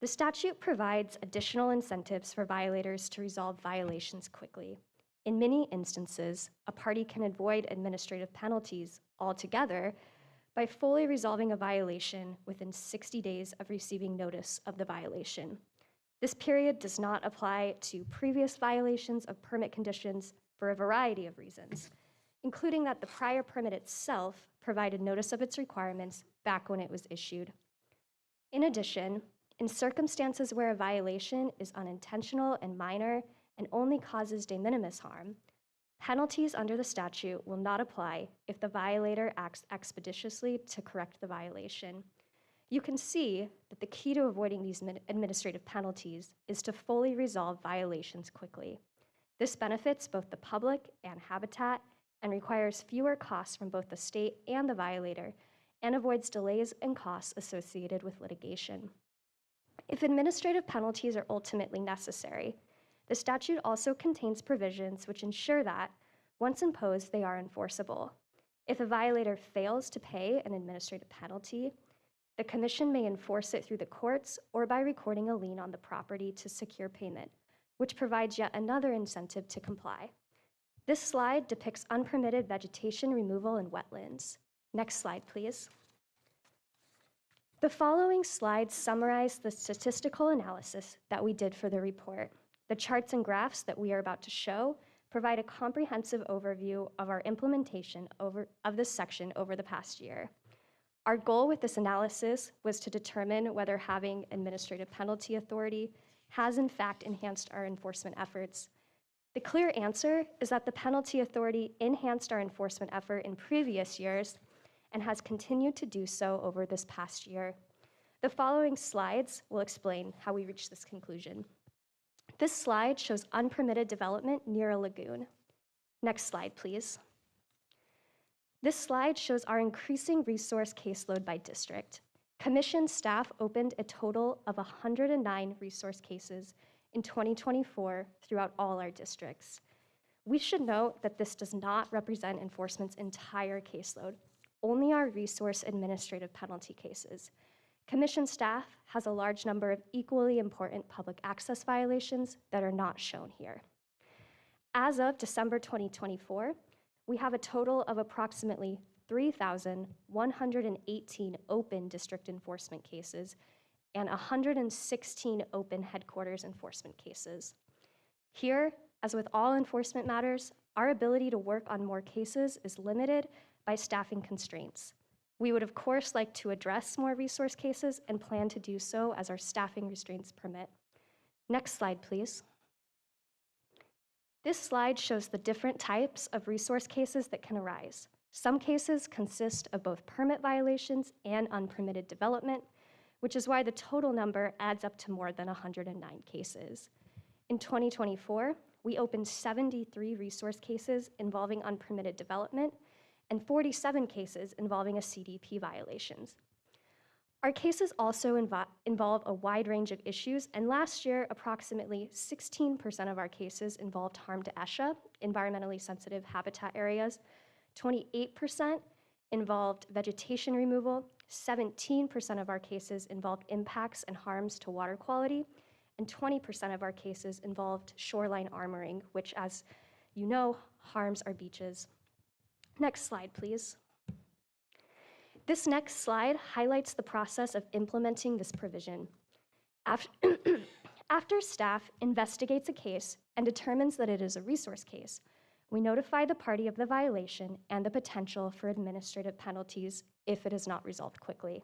The statute provides additional incentives for violators to resolve violations quickly. In many instances, a party can avoid administrative penalties altogether by fully resolving a violation within 60 days of receiving notice of the violation. This period does not apply to previous violations of permit conditions for a variety of reasons, including that the prior permit itself provided notice of its requirements back when it was issued. In addition, in circumstances where a violation is unintentional and minor and only causes de minimis harm, penalties under the statute will not apply if the violator acts expeditiously to correct the violation. You can see that the key to avoiding these administrative penalties is to fully resolve violations quickly. This benefits both the public and habitat and requires fewer costs from both the state and the violator and avoids delays and costs associated with litigation. If administrative penalties are ultimately necessary, the statute also contains provisions which ensure that, once imposed, they are enforceable. If a violator fails to pay an administrative penalty, the Commission may enforce it through the courts or by recording a lien on the property to secure payment, which provides yet another incentive to comply. This slide depicts unpermitted vegetation removal in wetlands. Next slide, please. The following slides summarize the statistical analysis that we did for the report. The charts and graphs that we are about to show provide a comprehensive overview of our implementation of this section over the past year. Our goal with this analysis was to determine whether having administrative penalty authority has in fact enhanced our enforcement efforts. The clear answer is that the penalty authority enhanced our enforcement effort in previous years and has continued to do so over this past year. The following slides will explain how we reached this conclusion. This slide shows unpermitted development near a lagoon. Next slide, please. This slide shows our increasing resource caseload by district. Commission staff opened a total of 109 resource cases in 2024 throughout all our districts. We should note that this does not represent enforcement's entire caseload, only our resource administrative penalty cases. Commission staff has a large number of equally important public access violations that are not shown here. As of December 2024, we have a total of approximately 3,118 open district enforcement cases and 116 open headquarters enforcement cases. Here, as with all enforcement matters, our ability to work on more cases is limited by staffing constraints. We would, of course, like to address more resource cases and plan to do so as our staffing restraints permit. Next slide, please. This slide shows the different types of resource cases that can arise. Some cases consist of both permit violations and unpermitted development, which is why the total number adds up to more than 109 cases. In 2024, we opened 73 resource cases involving unpermitted development and 47 cases involving a CDP violations. Our cases also involve a wide range of issues, and last year, approximately 16% of our cases involved harm to ESHA, environmentally sensitive habitat areas, 28% involved vegetation removal, 17% of our cases involved impacts and harms to water quality, and 20% of our cases involved shoreline armoring, which, as you know, harms our beaches. Next slide, please. This next slide highlights the process of implementing this provision. After staff investigates a case and determines that it is a resource case, we notify the party of the violation and the potential for administrative penalties if it is not resolved quickly.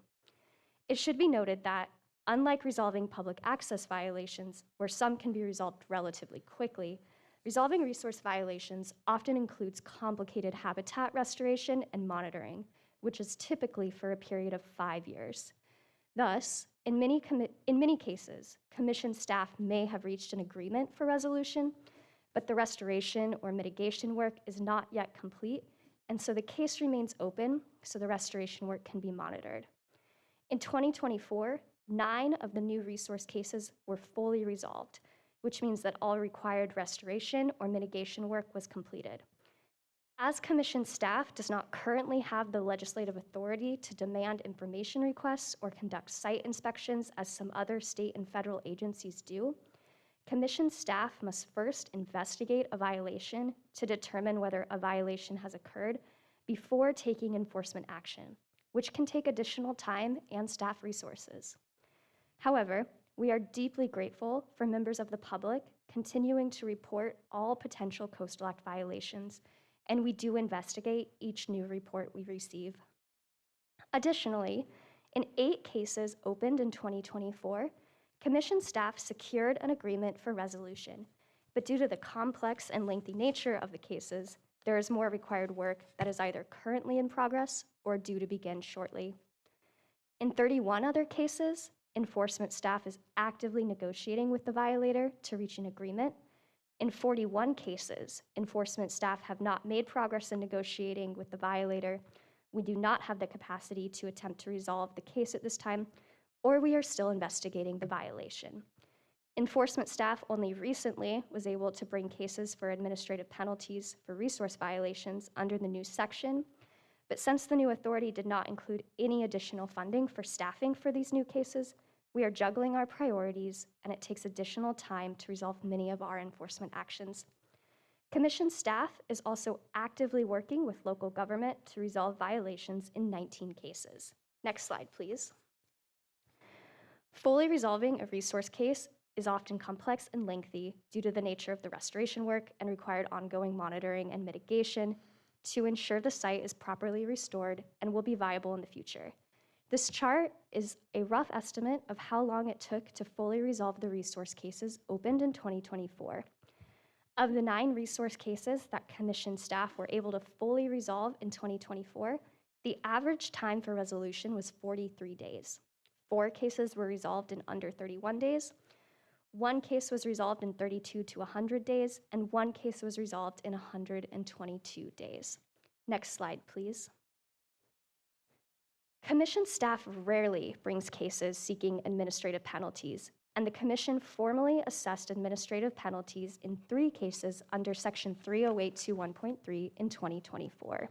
It should be noted that, unlike resolving public access violations, where some can be resolved relatively quickly, resolving resource violations often includes complicated habitat restoration and monitoring, which is typically for a period of 5 years. Thus, in many cases, commission staff may have reached an agreement for resolution, but the restoration or mitigation work is not yet complete, and so the case remains open so the restoration work can be monitored. In 2024, 9 of the new resource cases were fully resolved, which means that all required restoration or mitigation work was completed. As commission staff does not currently have the legislative authority to demand information requests or conduct site inspections as some other state and federal agencies do, commission staff must first investigate a violation to determine whether a violation has occurred before taking enforcement action, which can take additional time and staff resources. However, we are deeply grateful for members of the public continuing to report all potential Coastal Act violations, and we do investigate each new report we receive. Additionally, in 8 cases opened in 2024, commission staff secured an agreement for resolution, but due to the complex and lengthy nature of the cases, there is more required work that is either currently in progress or due to begin shortly. In 31 other cases, enforcement staff is actively negotiating with the violator to reach an agreement. In 41 cases, enforcement staff have not made progress in negotiating with the violator. We do not have the capacity to attempt to resolve the case at this time, or we are still investigating the violation. Enforcement staff only recently was able to bring cases for administrative penalties for resource violations under the new section, but since the new authority did not include any additional funding for staffing for these new cases, we are juggling our priorities, and it takes additional time to resolve many of our enforcement actions. Commission staff is also actively working with local government to resolve violations in 19 cases. Next slide, please. Fully resolving a resource case is often complex and lengthy due to the nature of the restoration work and required ongoing monitoring and mitigation to ensure the site is properly restored and will be viable in the future. This chart is a rough estimate of how long it took to fully resolve the resource cases opened in 2024. Of the 9 resource cases that commission staff were able to fully resolve in 2024, the average time for resolution was 43 days. 4 cases were resolved in under 31 days. 1 case was resolved in 32 to 100 days, and 1 case was resolved in 122 days. Next slide, please. Commission staff rarely brings cases seeking administrative penalties, and the Commission formally assessed administrative penalties in 3 cases under Section 30821.3 in 2024.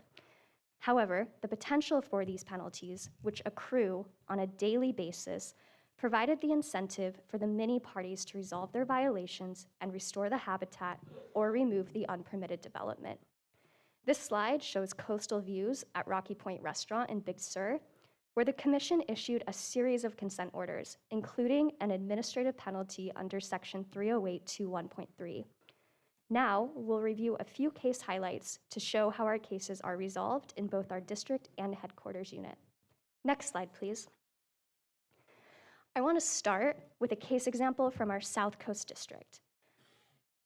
However, the potential for these penalties, which accrue on a daily basis, provided the incentive for the many parties to resolve their violations and restore the habitat or remove the unpermitted development. This slide shows coastal views at Rocky Point Restaurant in Big Sur, where the Commission issued a series of consent orders, including an administrative penalty under Section 30821.3. Now, we'll review a few case highlights to show how our cases are resolved in both our district and headquarters unit. Next slide, please. I want to start with a case example from our South Coast District.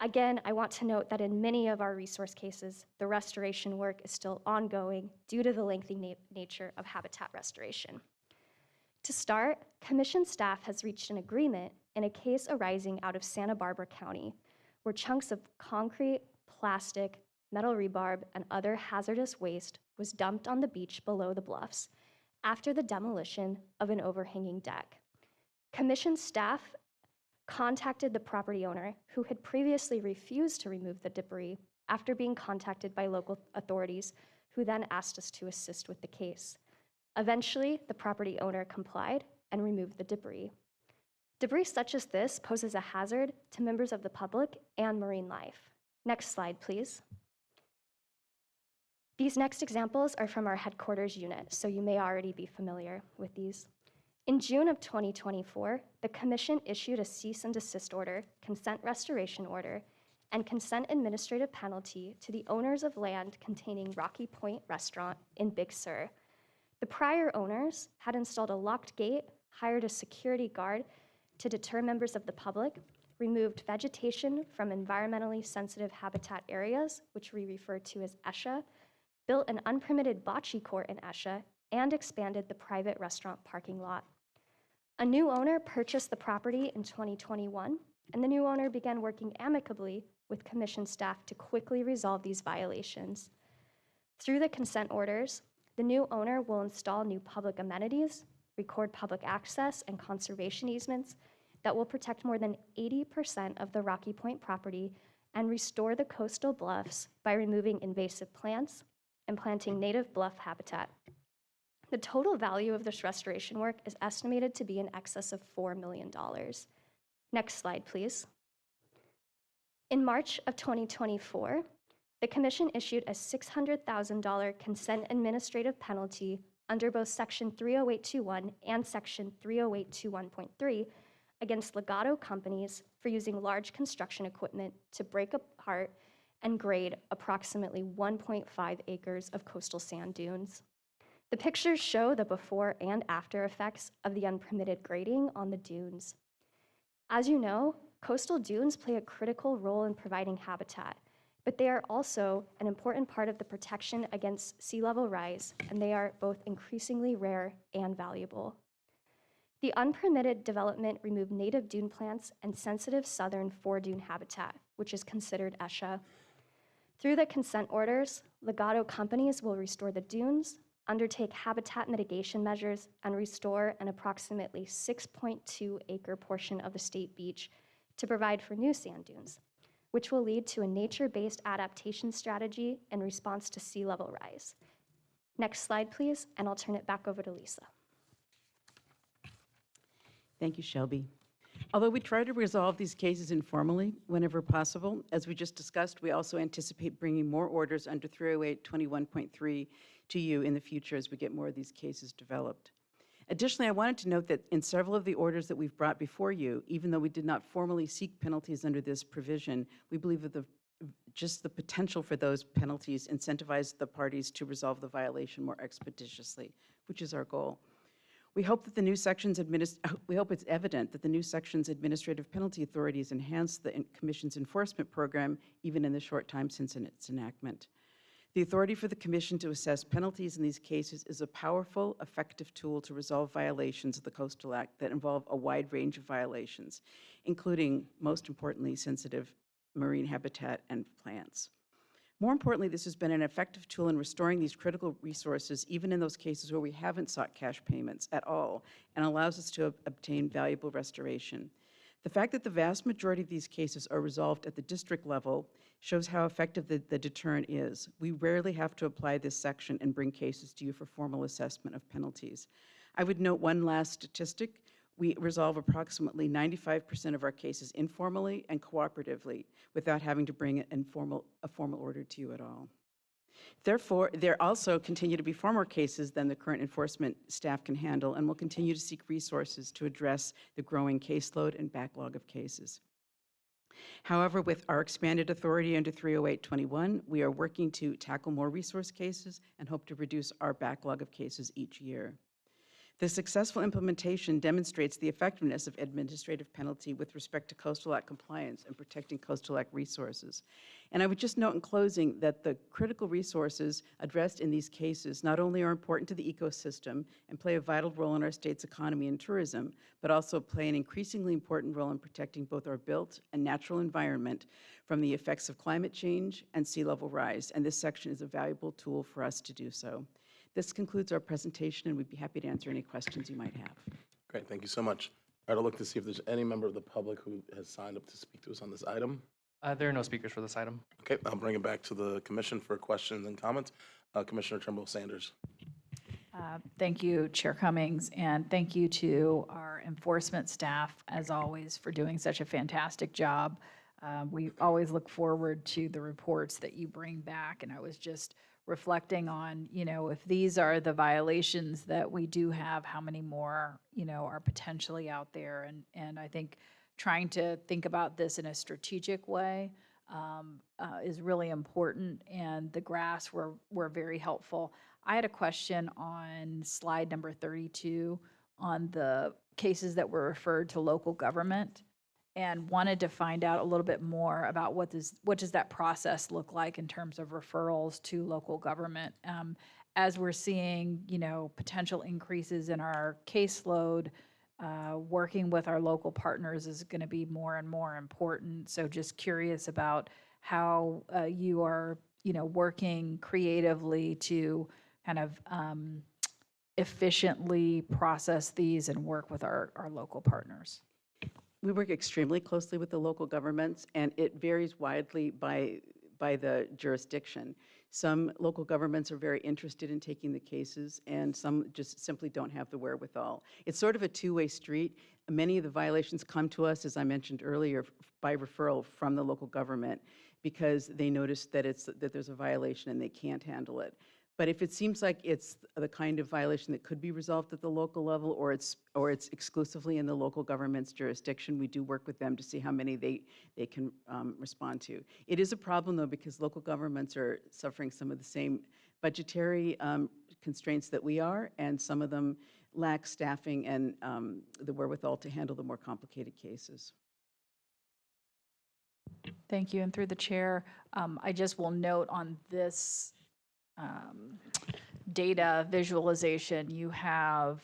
Again, I want to note that in many of our resource cases, the restoration work is still ongoing due to the lengthy nature of habitat restoration. To start, Commission staff has reached an agreement in a case arising out of Santa Barbara County, where chunks of concrete, plastic, metal rebarb, and other hazardous waste was dumped on the beach below the bluffs, after the demolition of an overhanging deck. Commission staff contacted the property owner, who had previously refused to remove the debris after being contacted by local authorities, who then asked us to assist with the case. Eventually, the property owner complied and removed the debris. Debris such as this poses a hazard to members of the public and marine life. Next slide, please. These next examples are from our headquarters unit, so you may already be familiar with these. In June of 2024, the Commission issued a cease and desist order, consent restoration order, and consent administrative penalty to the owners of land containing Rocky Point Restaurant in Big Sur. The prior owners had installed a locked gate, hired a security guard to deter members of the public, removed vegetation from environmentally sensitive habitat areas, which we refer to as ESHA, built an unpermitted bocce court in ESHA, and expanded the private restaurant parking lot. A new owner purchased the property in 2021, and the new owner began working amicably with Commission staff to quickly resolve these violations. Through the consent orders, the new owner will install new public amenities, record public access and conservation easements that will protect more than 80% of the Rocky Point property and restore the coastal bluffs by removing invasive plants and planting native bluff habitat. The total value of this restoration work is estimated to be in excess of $4 million. Next slide, please. In March of 2024, the Commission issued a $600,000 consent administrative penalty under both Section 30821 and Section 30821.3 against Legato companies for using large construction equipment to break apart and grade approximately 1.5 acres of coastal sand dunes. The pictures show the before and after effects of the unpermitted grading on the dunes. As you know, coastal dunes play a critical role in providing habitat, but they are also an important part of the protection against sea level rise, and they are both increasingly rare and valuable. The unpermitted development removed native dune plants and sensitive southern foredune habitat, which is considered ESHA. Through the consent orders, Legato companies will restore the dunes, undertake habitat mitigation measures, and restore an approximately 6.2 acre portion of the state beach to provide for new sand dunes, which will lead to a nature-based adaptation strategy in response to sea level rise. Next slide, please, and I'll turn it back over to Lisa.
Thank you, Shelby. Although we try to resolve these cases informally whenever possible, as we just discussed, we also anticipate bringing more orders under 30821.3 to you in the future as we get more of these cases developed. Additionally, I wanted to note that in several of the orders that we've brought before you, even though we did not formally seek penalties under this provision, we believe that just the potential for those penalties incentivize the parties to resolve the violation more expeditiously, which is our goal. We hope that the new sections we hope it's evident that the new section's administrative penalty authorities enhance the Commission's enforcement program even in the short time since its enactment. The authority for the Commission to assess penalties in these cases is a powerful, effective tool to resolve violations of the Coastal Act that involve a wide range of violations, including, most importantly, sensitive marine habitat and plants. More importantly, this has been an effective tool in restoring these critical resources, even in those cases where we haven't sought cash payments at all, and allows us to obtain valuable restoration. The fact that the vast majority of these cases are resolved at the district level shows how effective the deterrent is. We rarely have to apply this section and bring cases to you for formal assessment of penalties. I would note one last statistic. We resolve approximately 95% of our cases informally and cooperatively without having to bring a formal order to you at all. Therefore, there also continue to be far more cases than the current enforcement staff can handle, and will continue to seek resources to address the growing caseload and backlog of cases. However, with our expanded authority under 30821, we are working to tackle more resource cases and hope to reduce our backlog of cases each year. The successful implementation demonstrates the effectiveness of administrative penalty with respect to Coastal Act compliance and protecting Coastal Act resources. And I would just note in closing that the critical resources addressed in these cases not only are important to the ecosystem and play a vital role in our state's economy and tourism, but also play an increasingly important role in protecting both our built and natural environment from the effects of climate change and sea level rise. And this section is a valuable tool for us to do so. This concludes our presentation, and we'd be happy to answer any questions you might have.
Great, thank you so much. All right, I'll look to see if there's any member of the public who has signed up to speak to us on this item.
There are no speakers for this item.
Okay, I'll bring it back to the commission for questions and comments. Commissioner Turnbull Sanders.
Thank you, Chair Cummings, and thank you to our enforcement staff, as always, for doing such a fantastic job. We always look forward to the reports that you bring back, and I was just reflecting on, if these are the violations that we do have, how many more, are potentially out there, and I think trying to think about this in a strategic way is really important, and the graphs were very helpful. I had a question on slide number 32 on the cases that were referred to local government, and wanted to find out a little bit more about what does that process look like in terms of referrals to local government. As we're seeing, potential increases in our caseload, working with our local partners is going to be more and more important. So just curious about how you are, working creatively to kind of efficiently process these and work with our local partners.
We work extremely closely with the local governments, and it varies widely by the jurisdiction. Some local governments are very interested in taking the cases, and some just simply don't have the wherewithal. It's sort of a two-way street. Many of the violations come to us, as I mentioned earlier, by referral from the local government because they notice that there's a violation and they can't handle it. But if it seems like it's the kind of violation that could be resolved at the local level, or it's exclusively in the local government's jurisdiction, we do work with them to see how many they can respond to. It is a problem, though, because local governments are suffering some of the same budgetary constraints that we are, and some of them lack staffing and the wherewithal to handle the more complicated cases.
Thank you. And through the chair, I just will note on this data visualization, you have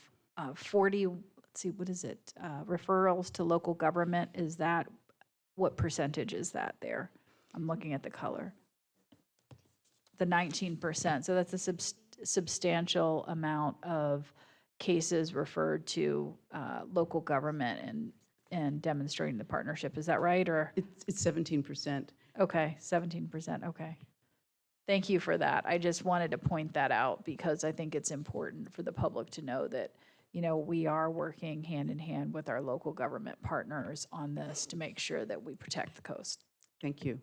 40, let's see, what is it? Referrals to local government. Is that, what percentage is that there? I'm looking at the color. The 19%. So that's a substantial amount of cases referred to local government and demonstrating the partnership. Is that right? Or
it's 17%.
Okay, 17%. Okay. Thank you for that. I just wanted to point that out because I think it's important for the public to know that, we are working hand in hand with our local government partners on this to make sure that we protect the coast.
Thank you.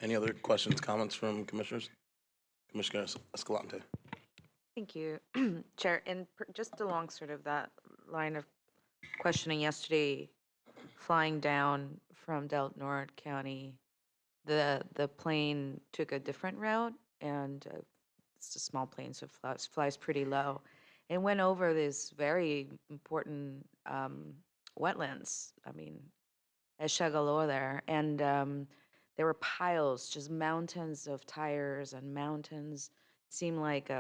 Any other questions, comments from commissioners? Commissioner Escalante.
Thank you, Chair. And just along sort of that line of questioning yesterday, flying down from Del Norte County, the plane took a different route, and it's a small plane, so it flies pretty low, and went over this very important wetlands. I mean, Eshagalo there, and there were piles, just mountains of tires and mountains. It seemed like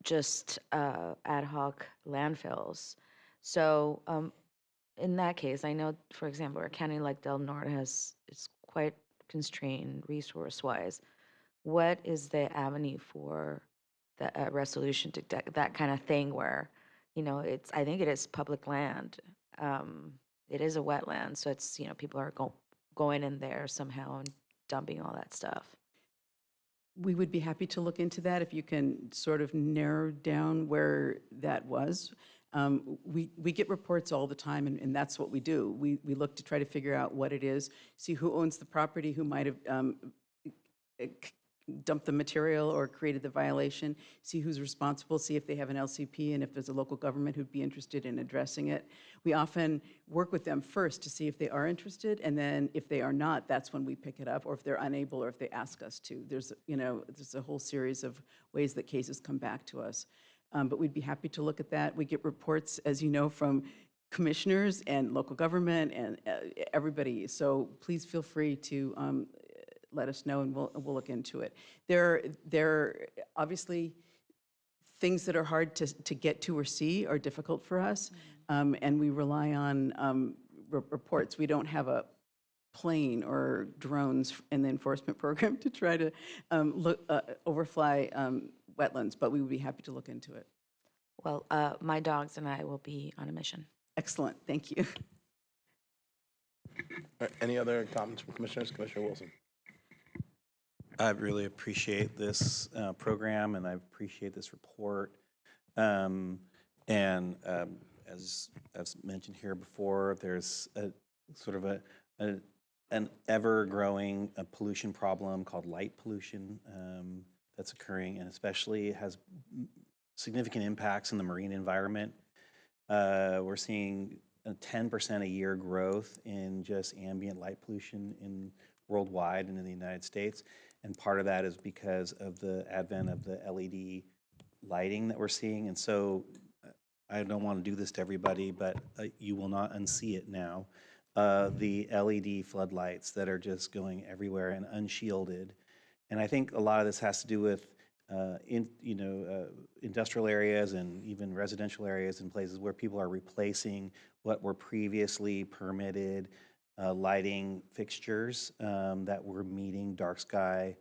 just ad hoc landfills. So in that case, I know, for example, a county like Del Norte is quite constrained resource-wise. What is the avenue for the resolution to that kind of thing where, I think it is public land. It is a wetland, so it's, people are going in there somehow and dumping all that stuff.
We would be happy to look into that if you can sort of narrow down where that was. We get reports all the time, and that's what we do. We look to try to figure out what it is, see who owns the property, who might have dumped the material or created the violation, see who's responsible, see if they have an LCP, and if there's a local government who'd be interested in addressing it. We often work with them first to see if they are interested, and then if they are not, that's when we pick it up, or if they're unable, or if they ask us to. There's a whole series of ways that cases come back to us. But we'd be happy to look at that. We get reports, as you know, from commissioners and local government and everybody. So please feel free to let us know, and we'll look into it. There are obviously things that are hard to get to or see are difficult for us, and we rely on reports. We don't have a plane or drones in the enforcement program to try to overfly wetlands, but we would be happy to look into it.
Well, my dogs and I will be on a mission.
Excellent, thank you.
Any other comments from commissioners? Commissioner Wilson.
I really appreciate this program, and I appreciate this report. As mentioned here before, there's a sort of an ever-growing pollution problem called light pollution that's occurring, and especially has significant impacts in the marine environment. We're seeing a 10% a year growth in just ambient light pollution worldwide and in the United States. And part of that is because of the advent of the LED lighting that we're seeing. And so I don't want to do this to everybody, but you will not unsee it now. The LED floodlights that are just going everywhere and unshielded. And I think a lot of this has to do with industrial areas and even residential areas and places where people are replacing what were previously permitted lighting fixtures that were meeting dark sky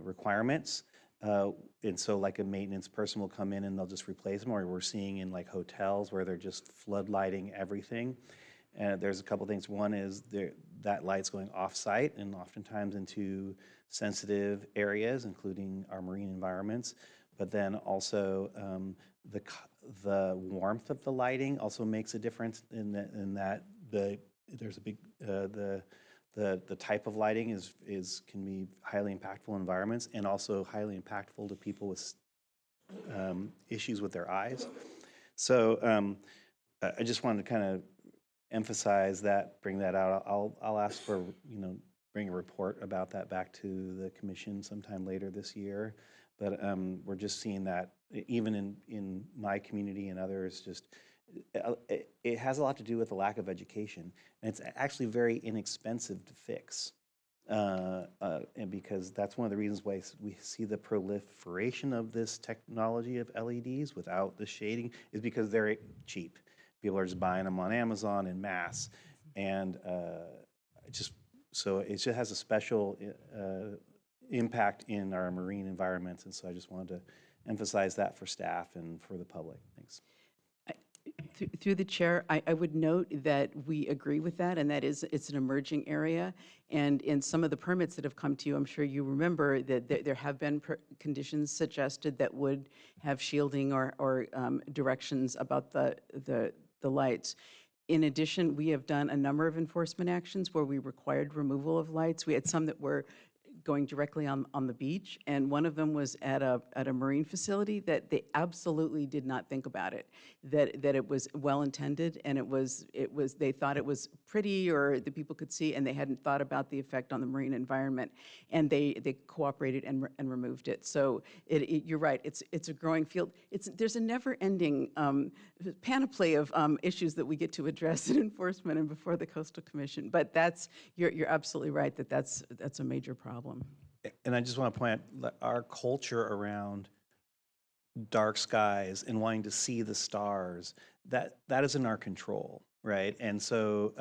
requirements. And so like a maintenance person will come in and they'll just replace them, or we're seeing in like hotels where they're just floodlighting everything. And there's a couple things. One is that light's going off-site and oftentimes into sensitive areas, including our marine environments. But then also the warmth of the lighting also makes a difference in that there's a big the type of lighting can be highly impactful in environments and also highly impactful to people with issues with their eyes. So I just wanted to kind of emphasize that, bring that out. I'll ask for, bring a report about that back to the commission sometime later this year. But we're just seeing that even in my community and others, just it has a lot to do with the lack of education. And it's actually very inexpensive to fix. And because that's one of the reasons why we see the proliferation of this technology of LEDs without the shading is because they're cheap. People are just buying them on Amazon en masse. And so it just has a special impact in our marine environments. And so I just wanted to emphasize that for staff and for the public. Thanks.
Through the chair, I would note that we agree with that, and that it's an emerging area. And in some of the permits that have come to you, I'm sure you remember that there have been conditions suggested that would have shielding or directions about the lights. In addition, we have done a number of enforcement actions where we required removal of lights. We had some that were going directly on the beach, and one of them was at a marine facility that they absolutely did not think about it, that it was well intended, and it was they thought it was pretty or the people could see, and they hadn't thought about the effect on the marine environment, and they cooperated and removed it. So you're right, it's a growing field. There's a never-ending panoply of issues that we get to address in enforcement and before the Coastal Commission. But you're absolutely right that that's a major problem.
And I just want to point out our culture around dark skies and wanting to see the stars, that is in our control, right? And so,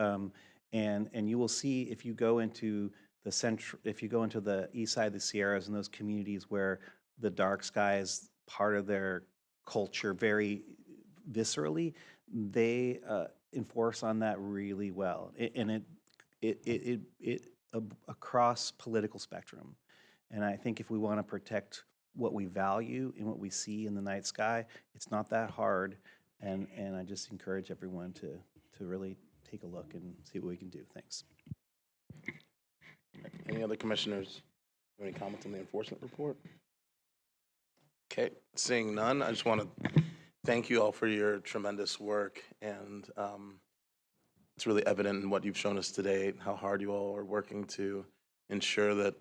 and you will see if you go into the east side of the Sierras and those communities where the dark sky is part of their culture very viscerally, they enforce on that really well. And it across political spectrum. And I think if we want to protect what we value and what we see in the night sky, it's not that hard. And I just encourage everyone to really take a look and see what we can do. Thanks.
Any other commissioners have any comments on the enforcement report? Okay, seeing none, I just want to thank you all for your tremendous work. And it's really evident in what you've shown us today, how hard you all are working to ensure that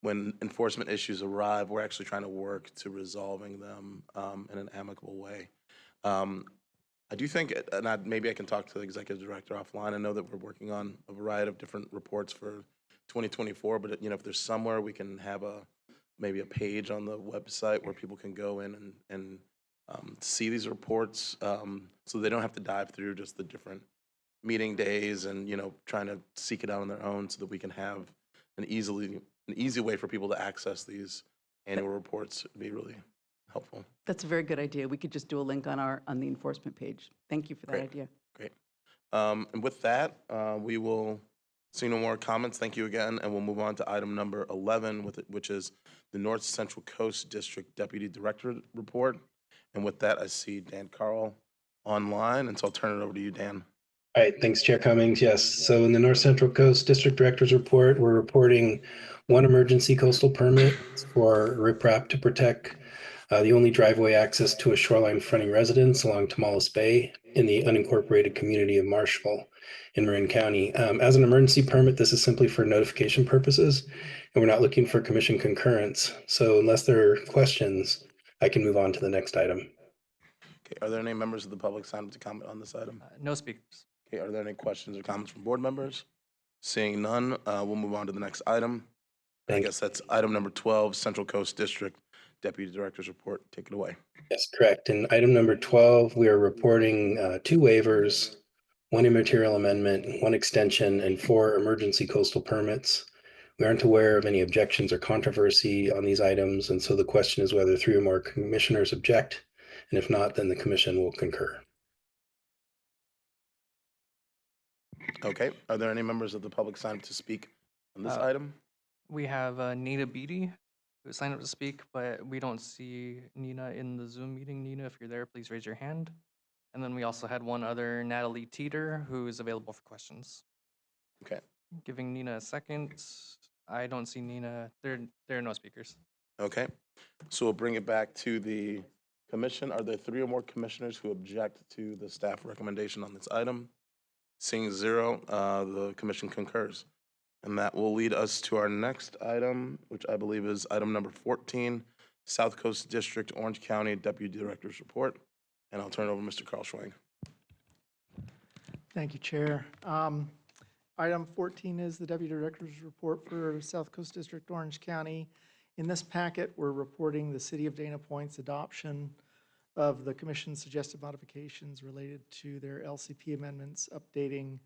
when enforcement issues arrive, we're actually trying to work to resolving them in an amicable way. I do think, and maybe I can talk to the executive director offline. I know that we're working on a variety of different reports for 2024, but if there's somewhere we can have maybe a page on the website where people can go in and see these reports, so they don't have to dive through just the different meeting days and, trying to seek it out on their own so that we can have an easy way for people to access these annual reports would be really helpful.
That's a very good idea. We could just do a link on the enforcement page. Thank you for that
Great.
idea.
Great. And with that, we will see no more comments. Thank you again, and we'll move on to item number 11, which is the North Central Coast District Deputy Director Report. And with that, I see Dan Carl online, and so I'll turn it over to you, Dan.
All right, thanks, Chair Cummings. Yes, so in the North Central Coast District Director's Report, we're reporting one emergency coastal permit for riprap to protect the only driveway access to a shoreline fronting residence along Tomales Bay in the unincorporated community of Marshall in Marin County. As an emergency permit, this is simply for notification purposes, and we're not looking for commission concurrence. So unless there are questions, I can move on to the next item.
Okay, are there any members of the public signed up to comment on this item?
No speakers.
Okay, are there any questions or comments from board members? Seeing none, we'll move on to the next item. I guess that's item number 12, Central Coast District Deputy Director's Report. Take it away.
Yes, correct. In item number 12, we are reporting 2 waivers, 1 immaterial amendment, 1 extension, and 4 emergency coastal permits. We aren't aware of any objections or controversy on these items, and so the question is whether 3 or more commissioners object, and if not, then the commission will concur.
Okay, are there any members of the public signed up to speak on this item?
We have Nina Beatty, who signed up to speak, but we don't see Nina in the Zoom meeting. Nina, if you're there, please raise your hand. And then we also had one other, Natalie Teeter, who is available for questions.
Okay.
Giving Nina a second. I don't see Nina. There are no speakers.
Okay, so we'll bring it back to the commission. Are there 3 or more commissioners who object to the staff recommendation on this item? Seeing 0, the commission concurs. And that will lead us to our next item, which I believe is item number 14, South Coast District, Orange County Deputy Director's Report. And I'll turn it over to Mr. Carl Schwang.
Thank you, Chair. Item 14 is the Deputy Director's Report for South Coast District, Orange County. In this packet, we're reporting the City of Dana Point's adoption of the Commission's suggested modifications related to their LCP amendments, updating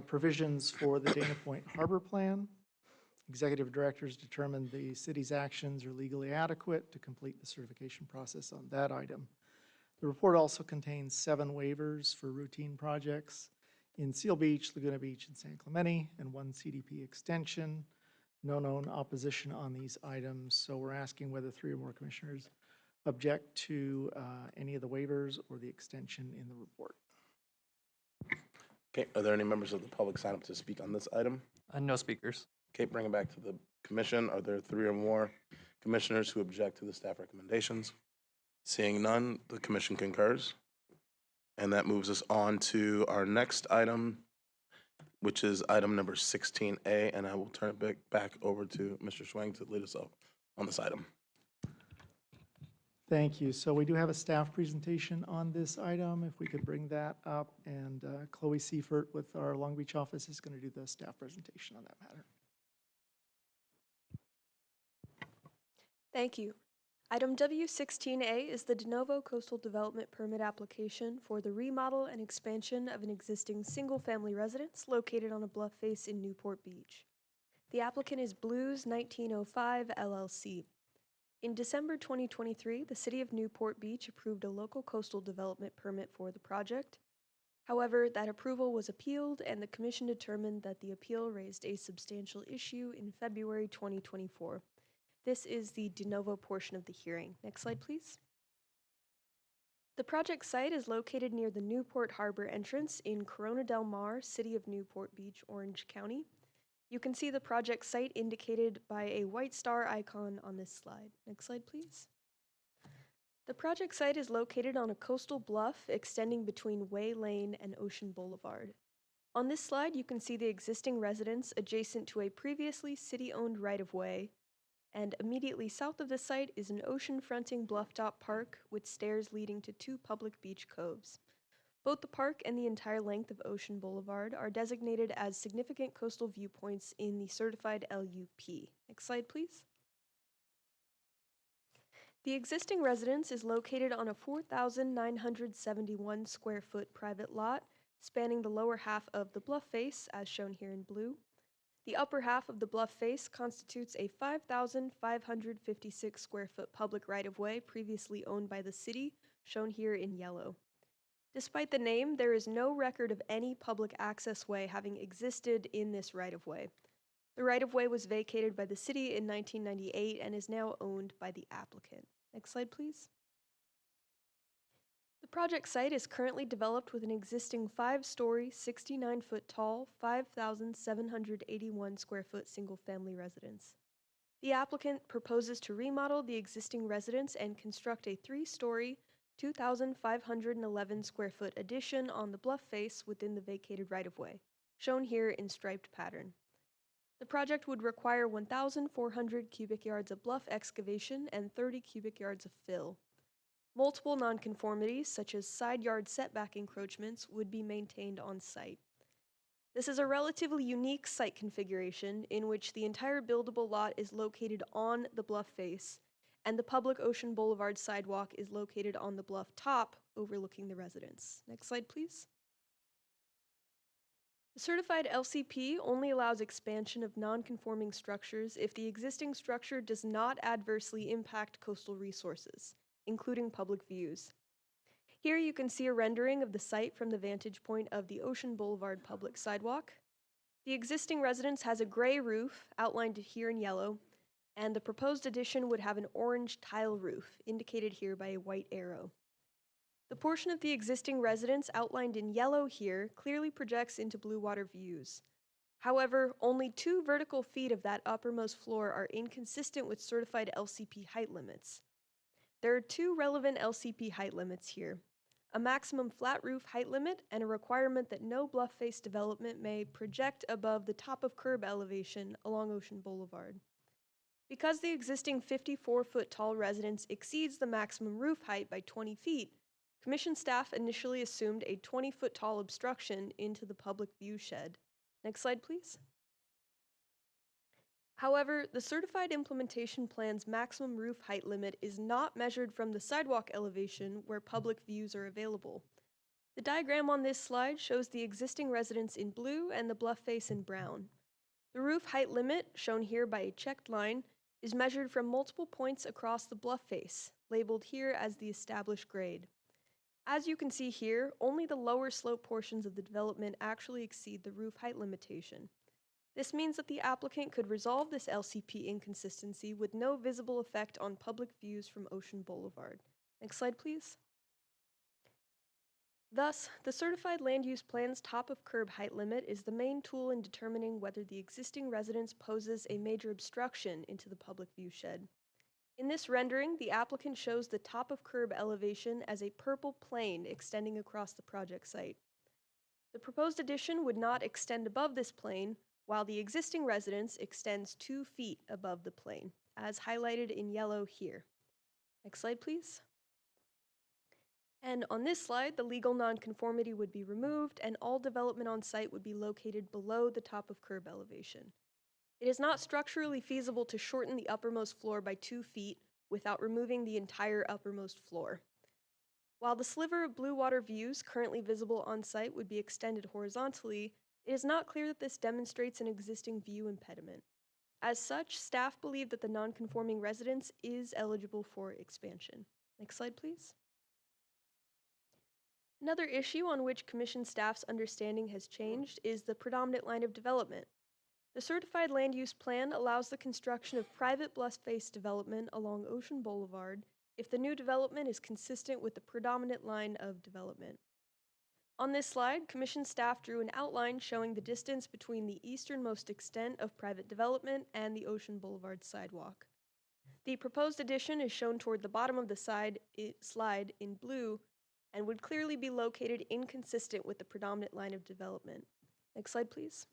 provisions for the Dana Point Harbor Plan. Executive directors determined the city's actions are legally adequate to complete the certification process on that item. The report also contains 7 waivers for routine projects in Seal Beach, Laguna Beach, and San Clemente, and 1 CDP extension. No known opposition on these items, so we're asking whether 3 or more commissioners object to any of the waivers or the extension in the report.
Okay, are there any members of the public signed up to speak on this item?
No speakers.
Okay, bring it back to the commission. Are there 3 or more commissioners who object to the staff recommendations? Seeing none, the commission concurs. And that moves us on to our next item, which is item number 16A, and I will turn it back over to Mr. Schwang to lead us up on this item.
Thank you. So we do have a staff presentation on this item. If we could bring that up, and Chloe Seifert with our Long Beach office is going to do the staff presentation on that matter.
Thank you. Item W16A is the de novo coastal development permit application for the remodel and expansion of an existing single-family residence located on a bluff face in Newport Beach. The applicant is Blues 1905 LLC. In December 2023, the City of Newport Beach approved a local coastal development permit for the project. However, that approval was appealed, and the Commission determined that the appeal raised a substantial issue in February 2024. This is the de novo portion of the hearing. Next slide, please. The project site is located near the Newport Harbor entrance in Corona del Mar, City of Newport Beach, Orange County. You can see the project site indicated by a white star icon on this slide. Next slide, please. The project site is located on a coastal bluff extending between Way Lane and Ocean Boulevard. On this slide, you can see the existing residence adjacent to a previously city-owned right-of-way, and immediately south of the site is an ocean-fronting bluff-top park with stairs leading to 2 public beach coves. Both the park and the entire length of Ocean Boulevard are designated as significant coastal viewpoints in the certified LUP. Next slide, please. The existing residence is located on a 4,971 square foot private lot spanning the lower half of the bluff face, as shown here in blue. The upper half of the bluff face constitutes a 5,556 square foot public right-of-way previously owned by the city, shown here in yellow. Despite the name, there is no record of any public access way having existed in this right-of-way. The right-of-way was vacated by the city in 1998 and is now owned by the applicant. Next slide, please. The project site is currently developed with an existing 5-story, 69-foot tall, 5,781 square foot single-family residence. The applicant proposes to remodel the existing residence and construct a 3-story, 2,511 square foot addition on the bluff face within the vacated right-of-way, shown here in striped pattern. The project would require 1,400 cubic yards of bluff excavation and 30 cubic yards of fill. Multiple nonconformities, such as side yard setback encroachments, would be maintained on site. This is a relatively unique site configuration in which the entire buildable lot is located on the bluff face, and the public Ocean Boulevard sidewalk is located on the bluff top, overlooking the residence. Next slide, please. The certified LCP only allows expansion of non-conforming structures if the existing structure does not adversely impact coastal resources, including public views. Here you can see a rendering of the site from the vantage point of the Ocean Boulevard public sidewalk. The existing residence has a gray roof, outlined here in yellow, and the proposed addition would have an orange tile roof, indicated here by a white arrow. The portion of the existing residence outlined in yellow here clearly projects into blue water views. However, only 2 vertical feet of that uppermost floor are inconsistent with certified LCP height limits. There are 2 relevant LCP height limits here: a maximum flat roof height limit and a requirement that no bluff face development may project above the top of curb elevation along Ocean Boulevard. Because the existing 54-foot tall residence exceeds the maximum roof height by 20 feet, Commission staff initially assumed a 20-foot tall obstruction into the public view shed. Next slide, please. However, the certified implementation plan's maximum roof height limit is not measured from the sidewalk elevation where public views are available. The diagram on this slide shows the existing residence in blue and the bluff face in brown. The roof height limit, shown here by a checked line, is measured from multiple points across the bluff face, labeled here as the established grade. As you can see here, only the lower slope portions of the development actually exceed the roof height limitation. This means that the applicant could resolve this LCP inconsistency with no visible effect on public views from Ocean Boulevard. Next slide, please. Thus, the certified land use plan's top of curb height limit is the main tool in determining whether the existing residence poses a major obstruction into the public view shed. In this rendering, the applicant shows the top of curb elevation as a purple plane extending across the project site. The proposed addition would not extend above this plane, while the existing residence extends 2 feet above the plane, as highlighted in yellow here. Next slide, please. And on this slide, the legal nonconformity would be removed and all development on site would be located below the top of curb elevation. It is not structurally feasible to shorten the uppermost floor by 2 feet without removing the entire uppermost floor. While the sliver of blue water views currently visible on site would be extended horizontally, it is not clear that this demonstrates an existing view impediment. As such, staff believe that the non-conforming residence is eligible for expansion. Next slide, please. Another issue on which Commission staff's understanding has changed is the predominant line of development. The certified land use plan allows the construction of private bluff face development along Ocean Boulevard if the new development is consistent with the predominant line of development. On this slide, Commission staff drew an outline showing the distance between the easternmost extent of private development and the Ocean Boulevard sidewalk. The proposed addition is shown toward the bottom of the slide in blue and would clearly be located inconsistent with the predominant line of development. Next slide, please.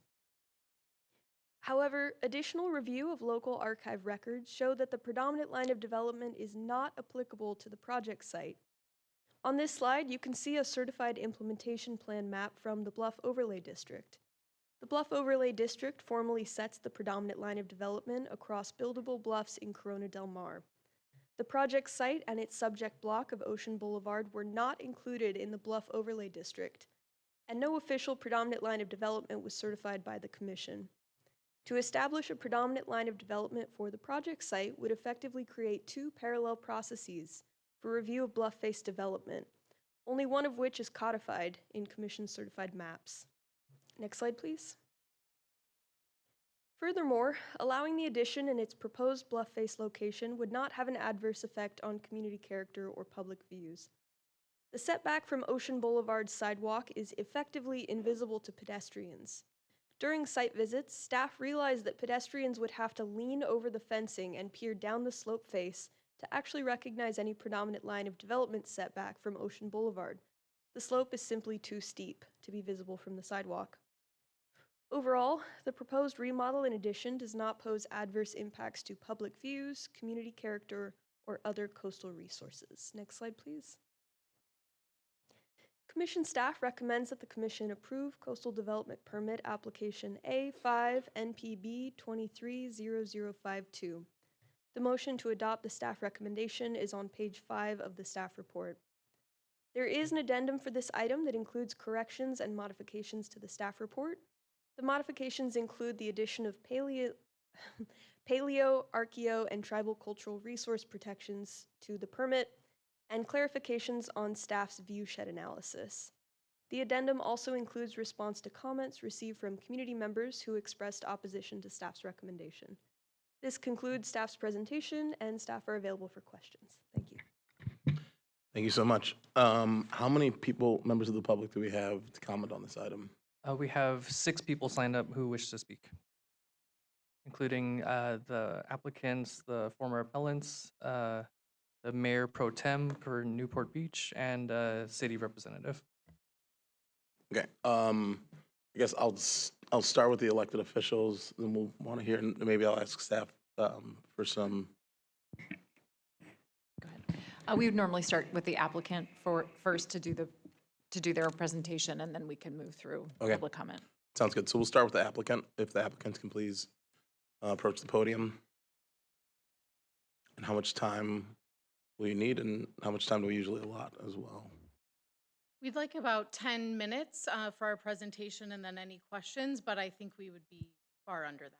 However, additional review of local archive records show that the predominant line of development is not applicable to the project site. On this slide, you can see a certified implementation plan map from the Bluff Overlay District. The Bluff Overlay District formally sets the predominant line of development across buildable bluffs in Corona del Mar. The project site and its subject block of Ocean Boulevard were not included in the Bluff Overlay District. and no official predominant line of development was certified by the Commission. To establish a predominant line of development for the project site would effectively create two parallel processes for review of bluff face development, only one of which is codified in Commission certified maps. Next slide, please. Furthermore, allowing the addition in its proposed bluff face location would not have an adverse effect on community character or public views. The setback from Ocean Boulevard's sidewalk is effectively invisible to pedestrians. During site visits, staff realized that pedestrians would have to lean over the fencing and peer down the slope face to actually recognize any predominant line of development setback from Ocean Boulevard. The slope is simply too steep to be visible from the sidewalk. Overall, the proposed remodel in addition does not pose adverse impacts to public views, community character, or other coastal resources. Next slide, please. Commission staff recommends that the Commission approve Coastal Development Permit Application A5 NPB 230052. The motion to adopt the staff recommendation is on page 5 of the staff report. There is an addendum for this item that includes corrections and modifications to the staff report. The modifications include the addition of paleo, archeo, and tribal cultural resource protections to the permit, and clarifications on staff's viewshed analysis. The addendum also includes response to comments received from community members who expressed opposition to staff's recommendation. This concludes staff's presentation, and staff are available for questions. Thank you.
Thank you so much. How many members of the public do we have to comment on this item?
We have 6 people signed up who wish to speak, including the applicants, the former appellants, the mayor pro tem for Newport Beach, and city representative.
Okay. I guess I'll start with the elected officials, then we'll want to hear, and maybe I'll ask staff for some.
We would normally start with the applicant first to do their presentation, and then we can move through public comment.
Sounds good. So we'll start with the applicant. If the applicants can please approach the podium. And how much time will you need, and how much time do we usually allot as well?
We'd like about 10 minutes for our presentation and then any questions, but I think we would be far under that.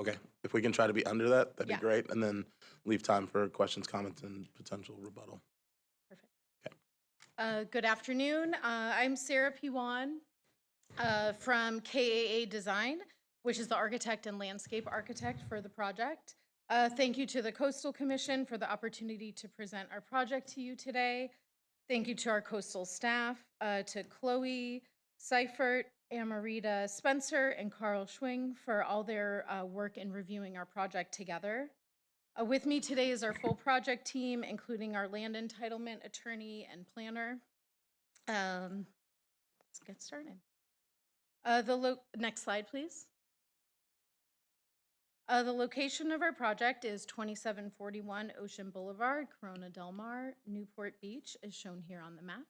Okay. If we can try to be under that, that'd be great. And then leave time for questions, comments, and potential rebuttal.
Good afternoon. I'm Sarah Piwan from KAA Design, which is the architect and landscape architect for the project. Thank you to the Coastal Commission for the opportunity to present our project to you today. Thank you to our coastal staff, to Chloe Seifert, Amarita Spencer, and Carl Schwing for all their work in reviewing our project together. With me today is our full project team, including our land entitlement attorney and planner. Let's get started. Next slide, please. The location of our project is 2741 Ocean Boulevard, Corona Del Mar, Newport Beach, as shown here on the map.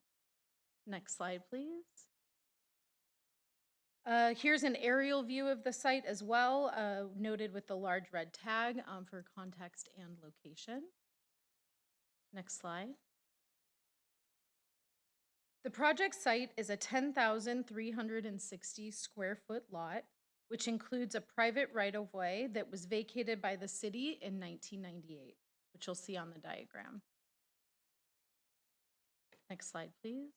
Next slide, please. Here's an aerial view of the site as well, noted with the large red tag for context and location. Next slide. The project site is a 10,360 square foot lot, which includes a private right-of-way that was vacated by the city in 1998, which you'll see on the diagram. Next slide, please.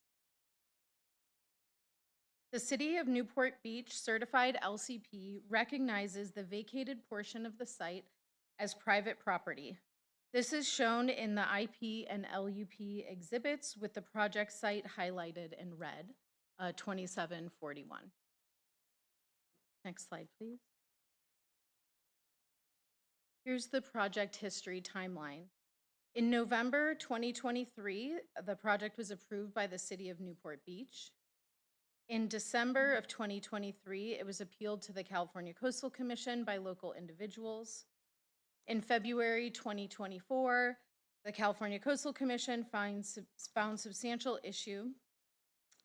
The City of Newport Beach certified LCP recognizes the vacated portion of the site as private property. This is shown in the IP and LUP exhibits with the project site highlighted in red, 2741. Next slide, please. Here's the project history timeline. In November 2023, the project was approved by the City of Newport Beach. In December of 2023, it was appealed to the California Coastal Commission by local individuals. In February 2024, the California Coastal Commission found substantial issue.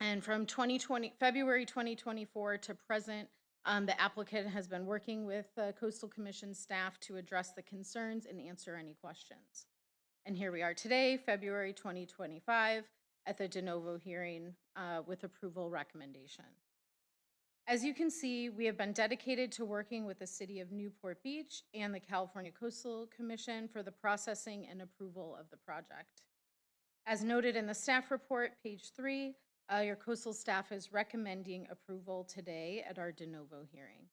And from February 2024 to present, the applicant has been working with the Coastal Commission staff to address the concerns and answer any questions. And here we are today, February 2025, at the de novo hearing with approval recommendation. As you can see, we have been dedicated to working with the City of Newport Beach and the California Coastal Commission for the processing and approval of the project. As noted in the staff report, page 3, your coastal staff is recommending approval today at our de novo hearing.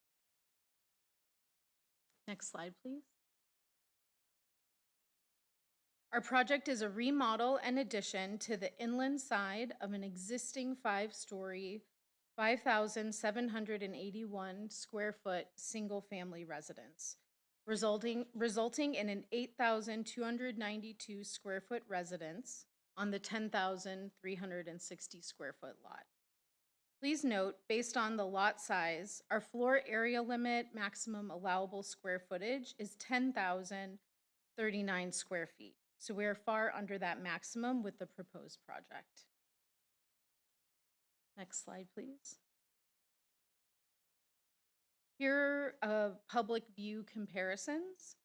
Next slide, please. Our project is a remodel and addition to the inland side of an existing 5-story, 5,781 square foot single-family residence, resulting in an 8,292 square foot residence on the 10,360 square foot lot. Please note, based on the lot size, our floor area limit maximum allowable square footage is 10,039 square feet. So we are far under that maximum with the proposed project. Next slide, please. Here are public view comparisons.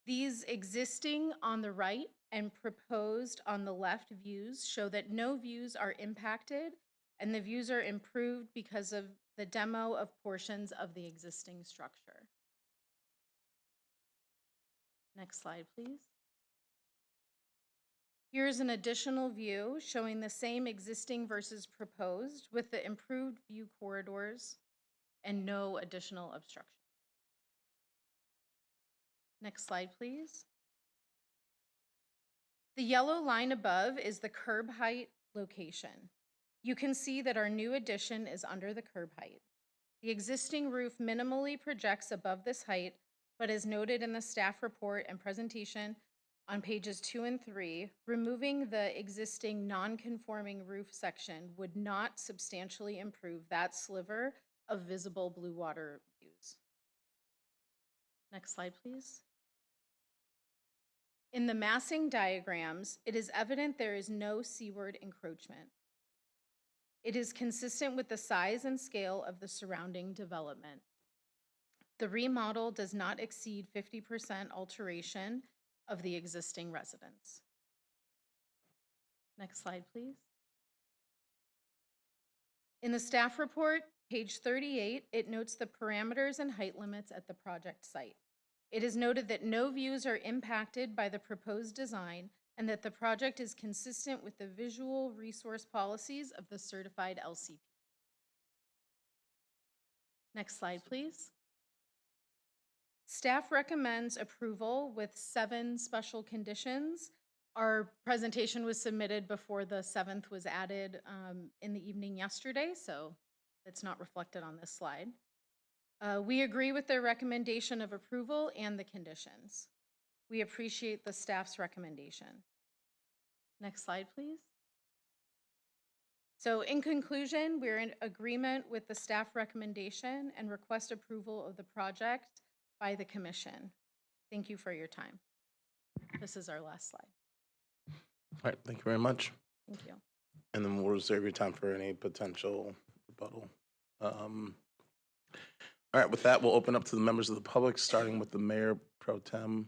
These existing on the right and proposed on the left views show that no views are impacted and the views are improved because of the demo of portions of the existing structure. Next slide, please. Here's an additional view showing the same existing versus proposed with the improved view corridors and no additional obstruction. Next slide, please. The yellow line above is the curb height location. You can see that our new addition is under the curb height. The existing roof minimally projects above this height, but as noted in the staff report and presentation on pages 2 and 3, removing the existing non-conforming roof section would not substantially improve that sliver of visible blue water views. Next slide, please. In the massing diagrams, it is evident there is no seaward encroachment. It is consistent with the size and scale of the surrounding development. The remodel does not exceed 50% alteration of the existing residence. Next slide, please. In the staff report, page 38, it notes the parameters and height limits at the project site. It is noted that no views are impacted by the proposed design and that the project is consistent with the visual resource policies of the certified LCP. Next slide, please. Staff recommends approval with 7 special conditions. Our presentation was submitted before the 7th was added in the evening yesterday, so it's not reflected on this slide. We agree with their recommendation of approval and the conditions. We appreciate the staff's recommendation. Next slide, please. So in conclusion, we're in agreement with the staff recommendation and request approval of the project by the commission. Thank you for your time. This is our last slide.
All right, thank you very much.
Thank you.
And then we'll reserve your time for any potential rebuttal. All right, with that, we'll open up to the members of the public, starting with the Mayor Pro Tem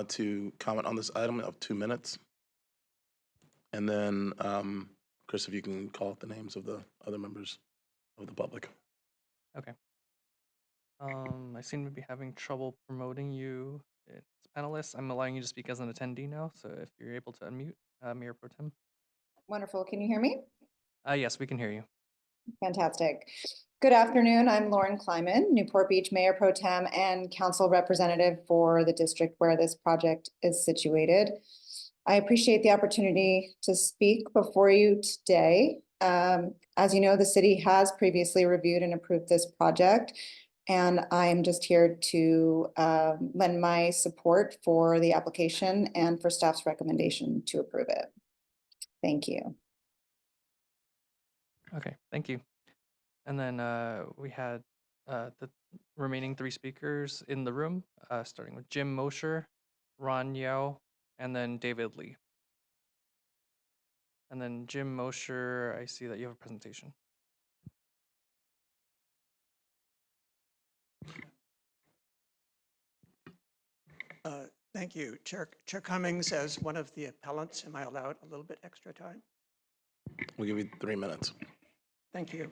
to comment on this item of 2 minutes. And then, Chris, if you can call out the names of the other members of the public.
Okay. I seem to be having trouble promoting you as panelists. I'm allowing you to speak as an attendee now, so if you're able to unmute, Mayor Pro Tem.
Wonderful. Can you hear me?
Yes, we can hear you.
Fantastic. Good afternoon. I'm Lauren Kleiman, Newport Beach Mayor Pro Tem and Council Representative for the district where this project is situated. I appreciate the opportunity to speak before you today. As you know, the city has previously reviewed and approved this project, and I'm just here to lend my support for the application and for staff's recommendation to approve it. Thank you.
Okay, thank you. And then we had the remaining 3 speakers in the room, starting with Jim Mosher, Ron Yao, and then David Lee. And then Jim Mosher, I see that you have a presentation.
Thank you. Chair Cummings, as one of the appellants, am I allowed a little bit extra time?
We'll give you 3 minutes.
Thank you.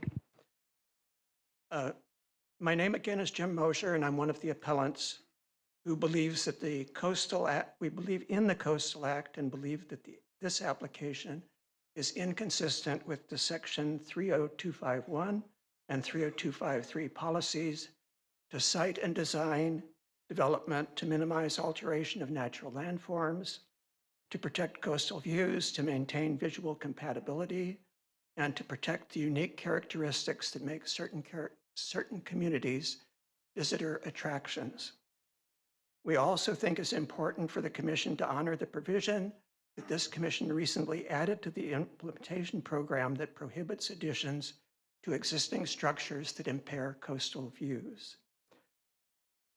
My name again is Jim Mosher, and I'm one of the appellants who believes that the Coastal Act, we believe in the Coastal Act and believe that this application is inconsistent with the section 30251 and 30253 policies to site and design development to minimize alteration of natural landforms, to protect coastal views, to maintain visual compatibility, and to protect the unique characteristics that make certain communities visitor attractions. We also think it's important for the Commission to honor the provision that this Commission recently added to the implementation program that prohibits additions to existing structures that impair coastal views.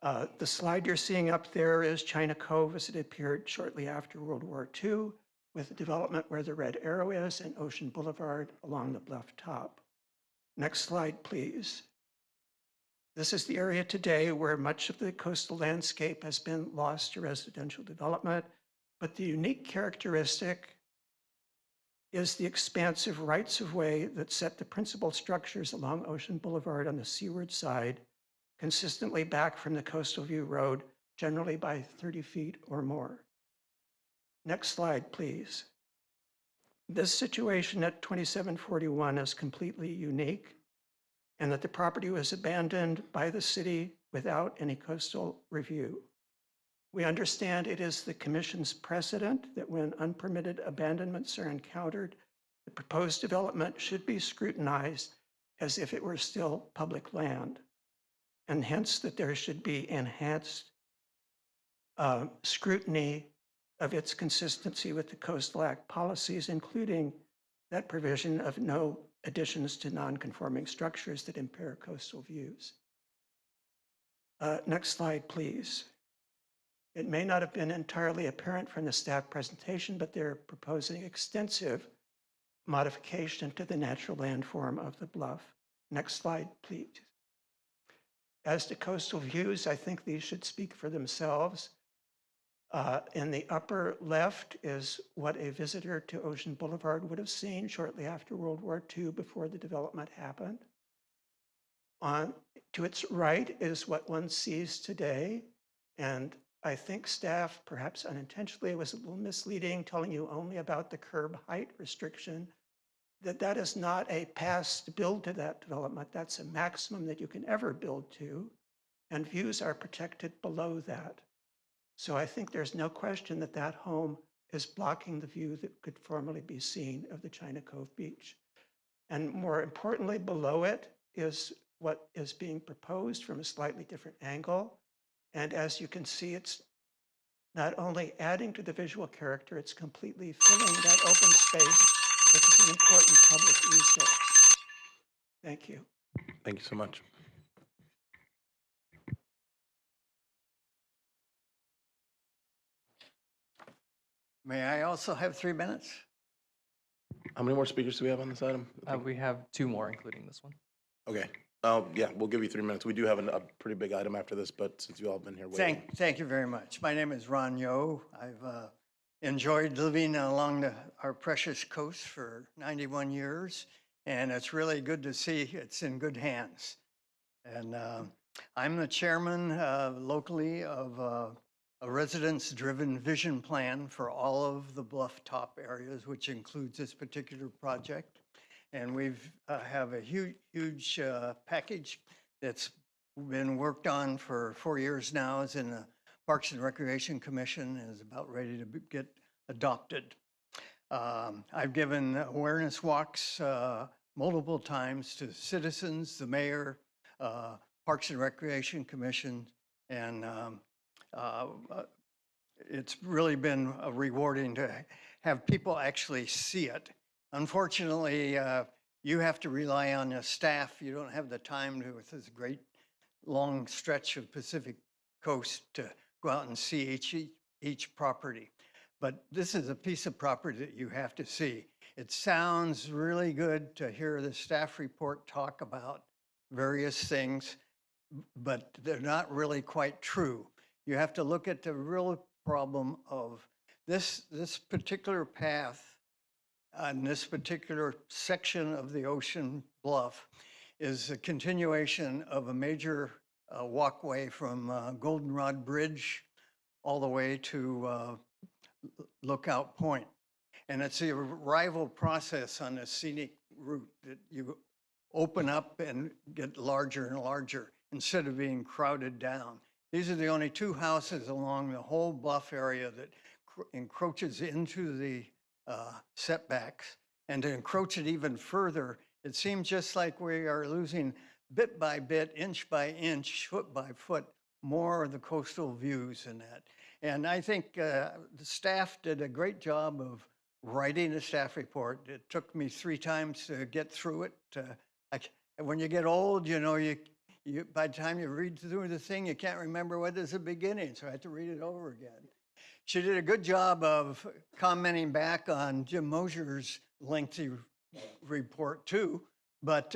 The slide you're seeing up there is China Cove as it appeared shortly after World War II, with the development where the red arrow is and Ocean Boulevard along the bluff top. Next slide, please. This is the area today where much of the coastal landscape has been lost to residential development, but the unique characteristic is the expansive rights-of-way that set the principal structures along Ocean Boulevard on the seaward side consistently back from the Coastal View Road, generally by 30 feet or more. Next slide, please. This situation at 2741 is completely unique, and that the property was abandoned by the city without any coastal review. We understand it is the Commission's precedent that when unpermitted abandonments are encountered, the proposed development should be scrutinized as if it were still public land, and hence that there should be enhanced scrutiny of its consistency with the Coastal Act policies, including that provision of no additions to non-conforming structures that impair coastal views. Next slide, please. It may not have been entirely apparent from the staff presentation, but they're proposing extensive modification to the natural landform of the bluff. Next slide, please. As to coastal views, I think these should speak for themselves. In the upper left is what a visitor to Ocean Boulevard would have seen shortly after World War II, before the development happened. To its right is what one sees today, and I think staff, perhaps unintentionally, was a little misleading, telling you only about the curb height restriction, that is not a past build to that development. That's a maximum that you can ever build to, and views are protected below that. So I think there's no question that that home is blocking the view that could formerly be seen of the China Cove Beach. And more importantly, below it is what is being proposed from a slightly different angle. And as you can see, it's not only adding to the visual character, it's completely filling that open space, which is an important public resource. Thank you.
Thank you so much.
May I also have 3 minutes?
How many more speakers do we have on this item?
We have 2 more, including this one.
Okay. Yeah, we'll give you 3 minutes. We do have a pretty big item after this, but since you all have been here waiting.
Thank you very much. My name is Ron Yo. I've enjoyed living along our precious coast for 91 years, and it's really good to see it's in good hands. And I'm the chairman locally of a residence-driven vision plan for all of the bluff top areas, which includes this particular project. And we've have a huge package that's been worked on for 4 years now. Is in the Parks and Recreation Commission and is about ready to get adopted. I've given awareness walks multiple times to citizens, the mayor, Parks and Recreation Commission, and it's really been rewarding to have people actually see it. Unfortunately, you have to rely on your staff. You don't have the time to, with this great long stretch of Pacific coast, to go out and see each property. But this is a piece of property that you have to see. It sounds really good to hear the staff report talk about various things, but they're not really quite true. You have to look at the real problem of this particular path on this particular section of the ocean bluff is a continuation of a major walkway from Goldenrod Bridge all the way to Lookout Point. And it's the arrival process on a scenic route that you open up and get larger and larger instead of being crowded down. These are the only two houses along the whole bluff area that encroaches into the setbacks. And to encroach it even further, it seems just like we are losing bit by bit, inch by inch, foot by foot, more of the coastal views in that. And I think the staff did a great job of writing a staff report. It took me 3 times to get through it. When you get old, you know, by the time you read through the thing, you can't remember what is the beginning, so I had to read it over again. She did a good job of commenting back on Jim Mosier's lengthy report too, but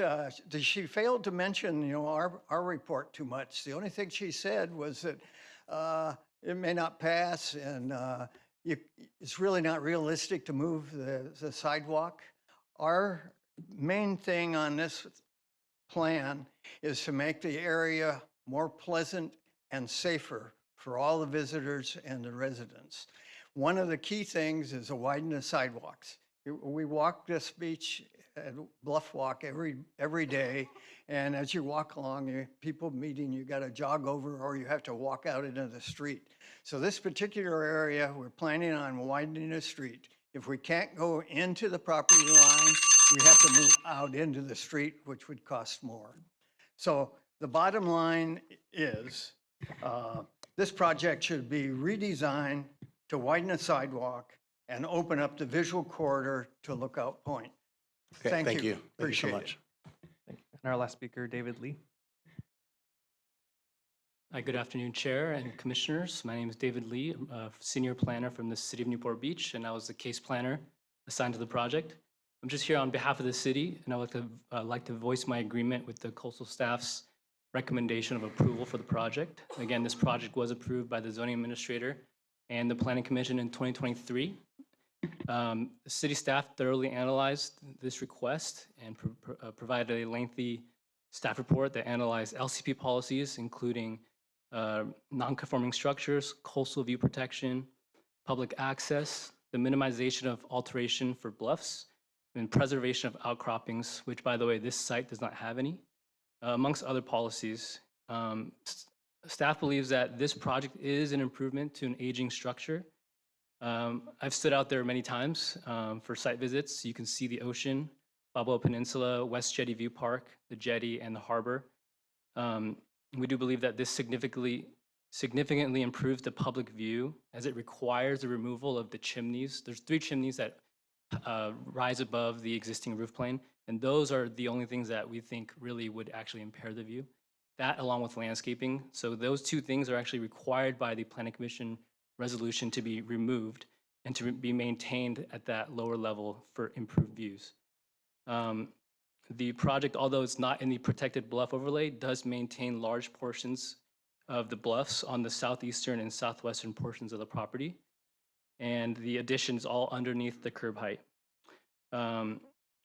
she failed to mention, you know, our report too much. The only thing she said was that it may not pass, and it's really not realistic to move the sidewalk. Our main thing on this plan is to make the area more pleasant and safer for all the visitors and the residents. One of the key things is to widen the sidewalks. We walk this beach at Bluff Walk every day, and as you walk along, people meeting, you got to jog over or you have to walk out into the street. So this particular area, we're planning on widening the street. If we can't go into the property line, we have to move out into the street, which would cost more. So the bottom line is this project should be redesigned to widen the sidewalk and open up the visual corridor to Lookout Point.
Okay, thank you. Thank you so
Appreciate
much.
Thank you. And our last speaker, David Lee.
Hi, good afternoon, Chair and Commissioners. My name is David Lee, I'm a Senior Planner from the City of Newport Beach, and I was the case planner assigned to the project. I'm just here on behalf of the city, and I would like to voice my agreement with the coastal staff's recommendation of approval for the project. Again, this project was approved by the zoning administrator and the Planning Commission in 2023. The city staff thoroughly analyzed this request and provided a lengthy staff report that analyzed LCP policies, including non-conforming structures, coastal view protection, public access, the minimization of alteration for bluffs, and preservation of outcroppings, which, by the way, this site does not have any, amongst other policies. Staff believes that this project is an improvement to an aging structure. I've stood out there many times for site visits. You can see the ocean, Balboa Peninsula, West Jetty View Park, the jetty, and the harbor. We do believe that this significantly improves the public view as it requires the removal of the chimneys. There's 3 chimneys that rise above the existing roof plane, and those are the only things that we think really would actually impair the view. That along with landscaping. So those 2 things are actually required by the Planning Commission resolution to be removed and to be maintained at that lower level for improved views. The project, although it's not in the protected bluff overlay, does maintain large portions of the bluffs on the southeastern and southwestern portions of the property. And the addition is all underneath the curb height.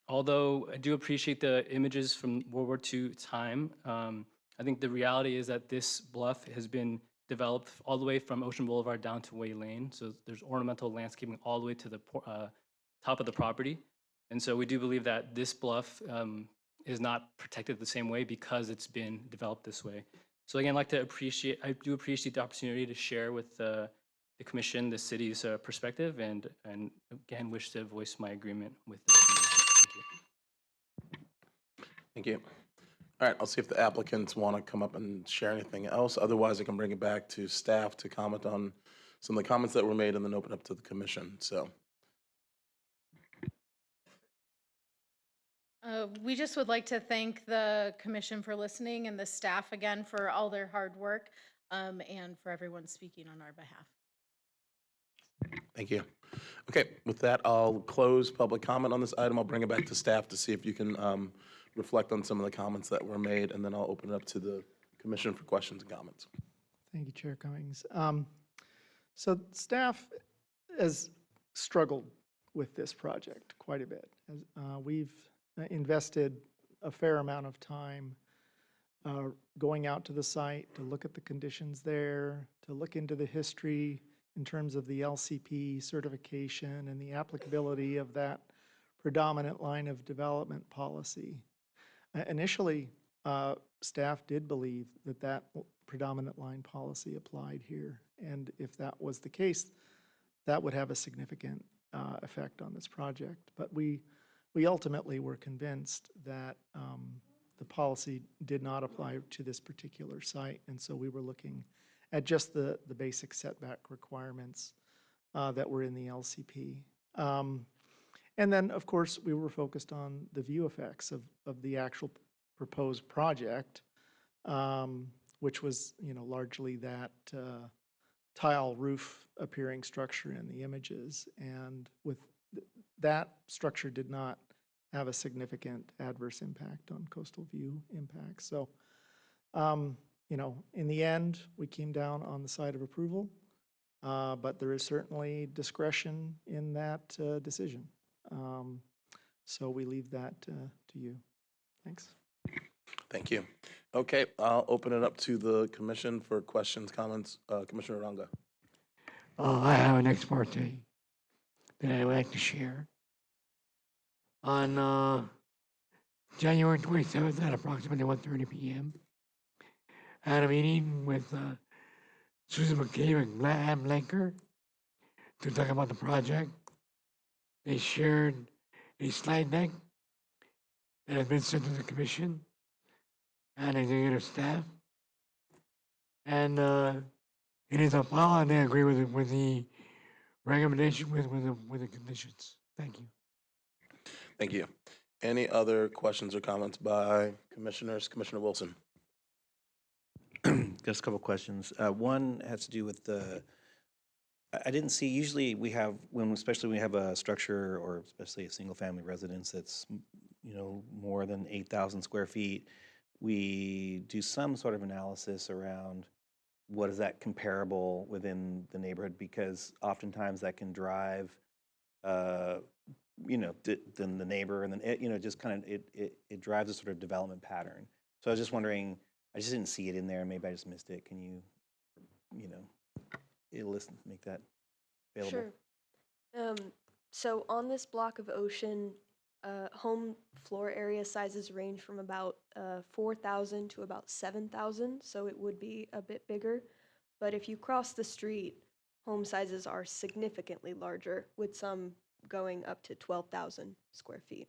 Although I do appreciate the images from World War II time, I think the reality is that this bluff has been developed all the way from Ocean Boulevard down to Way Lane. So there's ornamental landscaping all the way to the top of the property. And so we do believe that this bluff is not protected the same way because it's been developed this way. So again, I do appreciate the opportunity to share with the commission, the city's perspective, and again, wish to voice my agreement with the recommendation. Thank you.
Thank you. All right, I'll see if the applicants want to come up and share anything else. Otherwise, I can bring it back to staff to comment on some of the comments that were made and then open up to the commission. So.
We just would like to thank the commission for listening and the staff again for all their hard work and for everyone speaking on our behalf.
Thank you. Okay, with that, I'll close public comment on this item. I'll bring it back to staff to see if you can reflect on some of the comments that were made, and then I'll open it up to the commission for questions and comments.
Thank you, Chair Cummings. So staff has struggled with this project quite a bit. We've invested a fair amount of time going out to the site to look at the conditions there, to look into the history in terms of the LCP certification and the applicability of that predominant line of development policy. Initially, staff did believe that that predominant line policy applied here. And if that was the case, that would have a significant effect on this project. But we ultimately were convinced that the policy did not apply to this particular site. And so we were looking at just the basic setback requirements that were in the LCP. And then, of course, we were focused on the view effects of the actual proposed project, which was, largely that tile roof appearing structure in the images. And with that structure did not have a significant adverse impact on coastal view impacts. So, in the end, we came down on the side of approval, but there is certainly discretion in that decision. So we leave that to you. Thanks.
Thank you. Okay, I'll open it up to the commission for questions, comments. Commissioner Ranga.
I have an ex parte that I'd like to share. On January 27th at approximately 1:30 p.m., I had a meeting with Susan McCabe and Ann Blanker to talk about the project. They shared a slide deck that has been sent to the commission and executive staff. And it is a file, and they agree with the recommendation with the conditions. Thank you.
Thank you. Any other questions or comments by commissioners? Commissioner Wilson.
Just a couple questions. One has to do with I didn't see, usually we have, especially when we have a structure or especially a single family residence that's, more than 8,000 square feet, we do some sort of analysis around what is that comparable within the neighborhood, because oftentimes that can drive, the neighbor, and then just kind of it drives a sort of development pattern. So I was just wondering, I just didn't see it in there. Maybe I just missed it. Can you, make that available?
Sure. So on this block of ocean, home floor area sizes range from about 4,000 to about 7,000, so it would be a bit bigger. But if you cross the street, home sizes are significantly larger, with some going up to 12,000 square feet.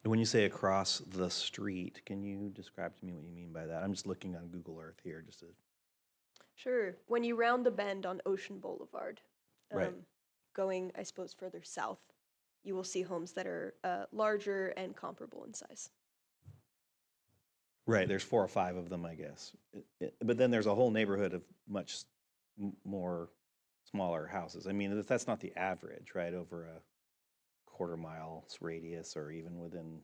And when you say across the street, can you describe to me what you mean by that? I'm just looking on Google Earth here just to...
Sure. When you round the bend on Ocean Boulevard,
Right.
going, I suppose, further south, you will see homes that are larger and comparable in size.
Right, there's 4 or 5 of them, I guess. But then there's a whole neighborhood of much more smaller houses. I mean, that's not the average, right, over a quarter-mile radius or even within...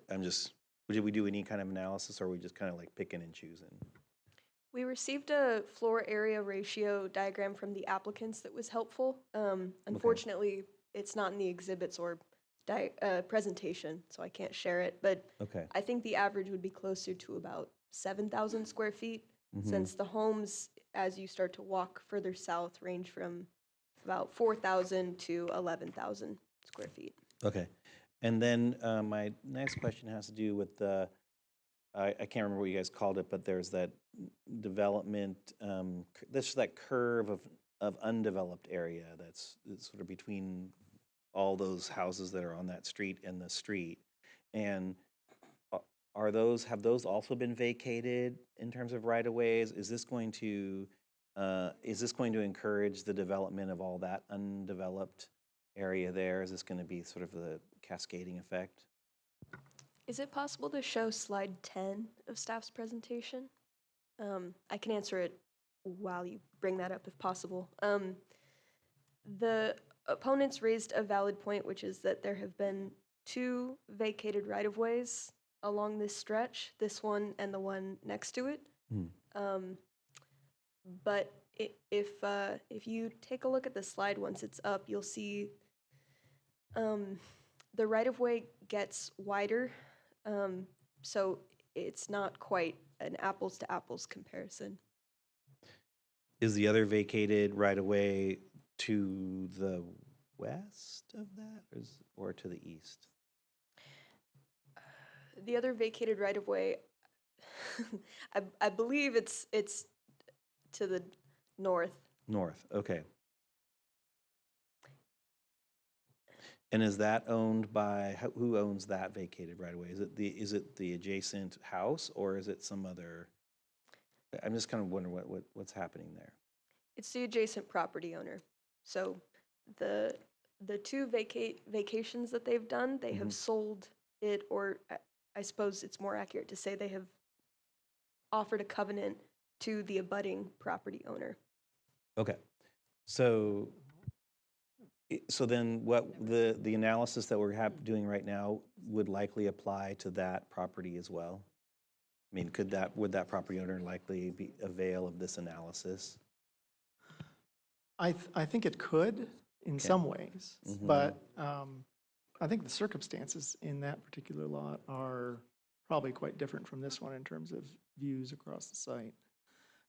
Did we do any kind of analysis, or are we just kind of like picking and choosing?
We received a floor area ratio diagram from the applicants that was helpful. Unfortunately, it's not in the exhibits or presentation, so I can't share it. But I think the average would be closer to about 7,000 square feet, since the homes, as you start to walk further south, range from about 4,000 to 11,000 square feet. Okay.
And then my next question has to do with the... I can't remember what you guys called it, but there's that development, that curve of undeveloped area that's sort of between all those houses that are on that street and the street. And have those also been vacated in terms of right-of-ways? Is this going to encourage the development of all that undeveloped area there? Is this going to be sort of the cascading effect?
Is it possible to show slide 10 of staff's presentation? I can answer it while you bring that up if possible. The opponents raised a valid point, which is that there have been 2 vacated right-of-ways along this stretch, this one and the one next to it. But If you take a look at the slide once it's up, you'll see the right-of-way gets wider, so it's not quite an apples-to-apples comparison.
Is the other vacated right-of-way to the west of that, or to the east?
The other vacated right-of-way, I believe it's to the north.
North, okay. And is that owned by, who owns that vacated right-of-way? Is it the adjacent house, or is it some other? I'm just kind of wondering what's happening there.
It's the adjacent property owner. So the two vacations that they've done, they have sold it, or I suppose it's more accurate to say they have offered a covenant to the abutting property owner.
Okay, so then what the analysis that we're doing right now would likely apply to that property as well? I mean, would that property owner likely avail of this analysis?
I think it could in some ways, but I think the circumstances in that particular lot are probably quite different from this one in terms of views across the site.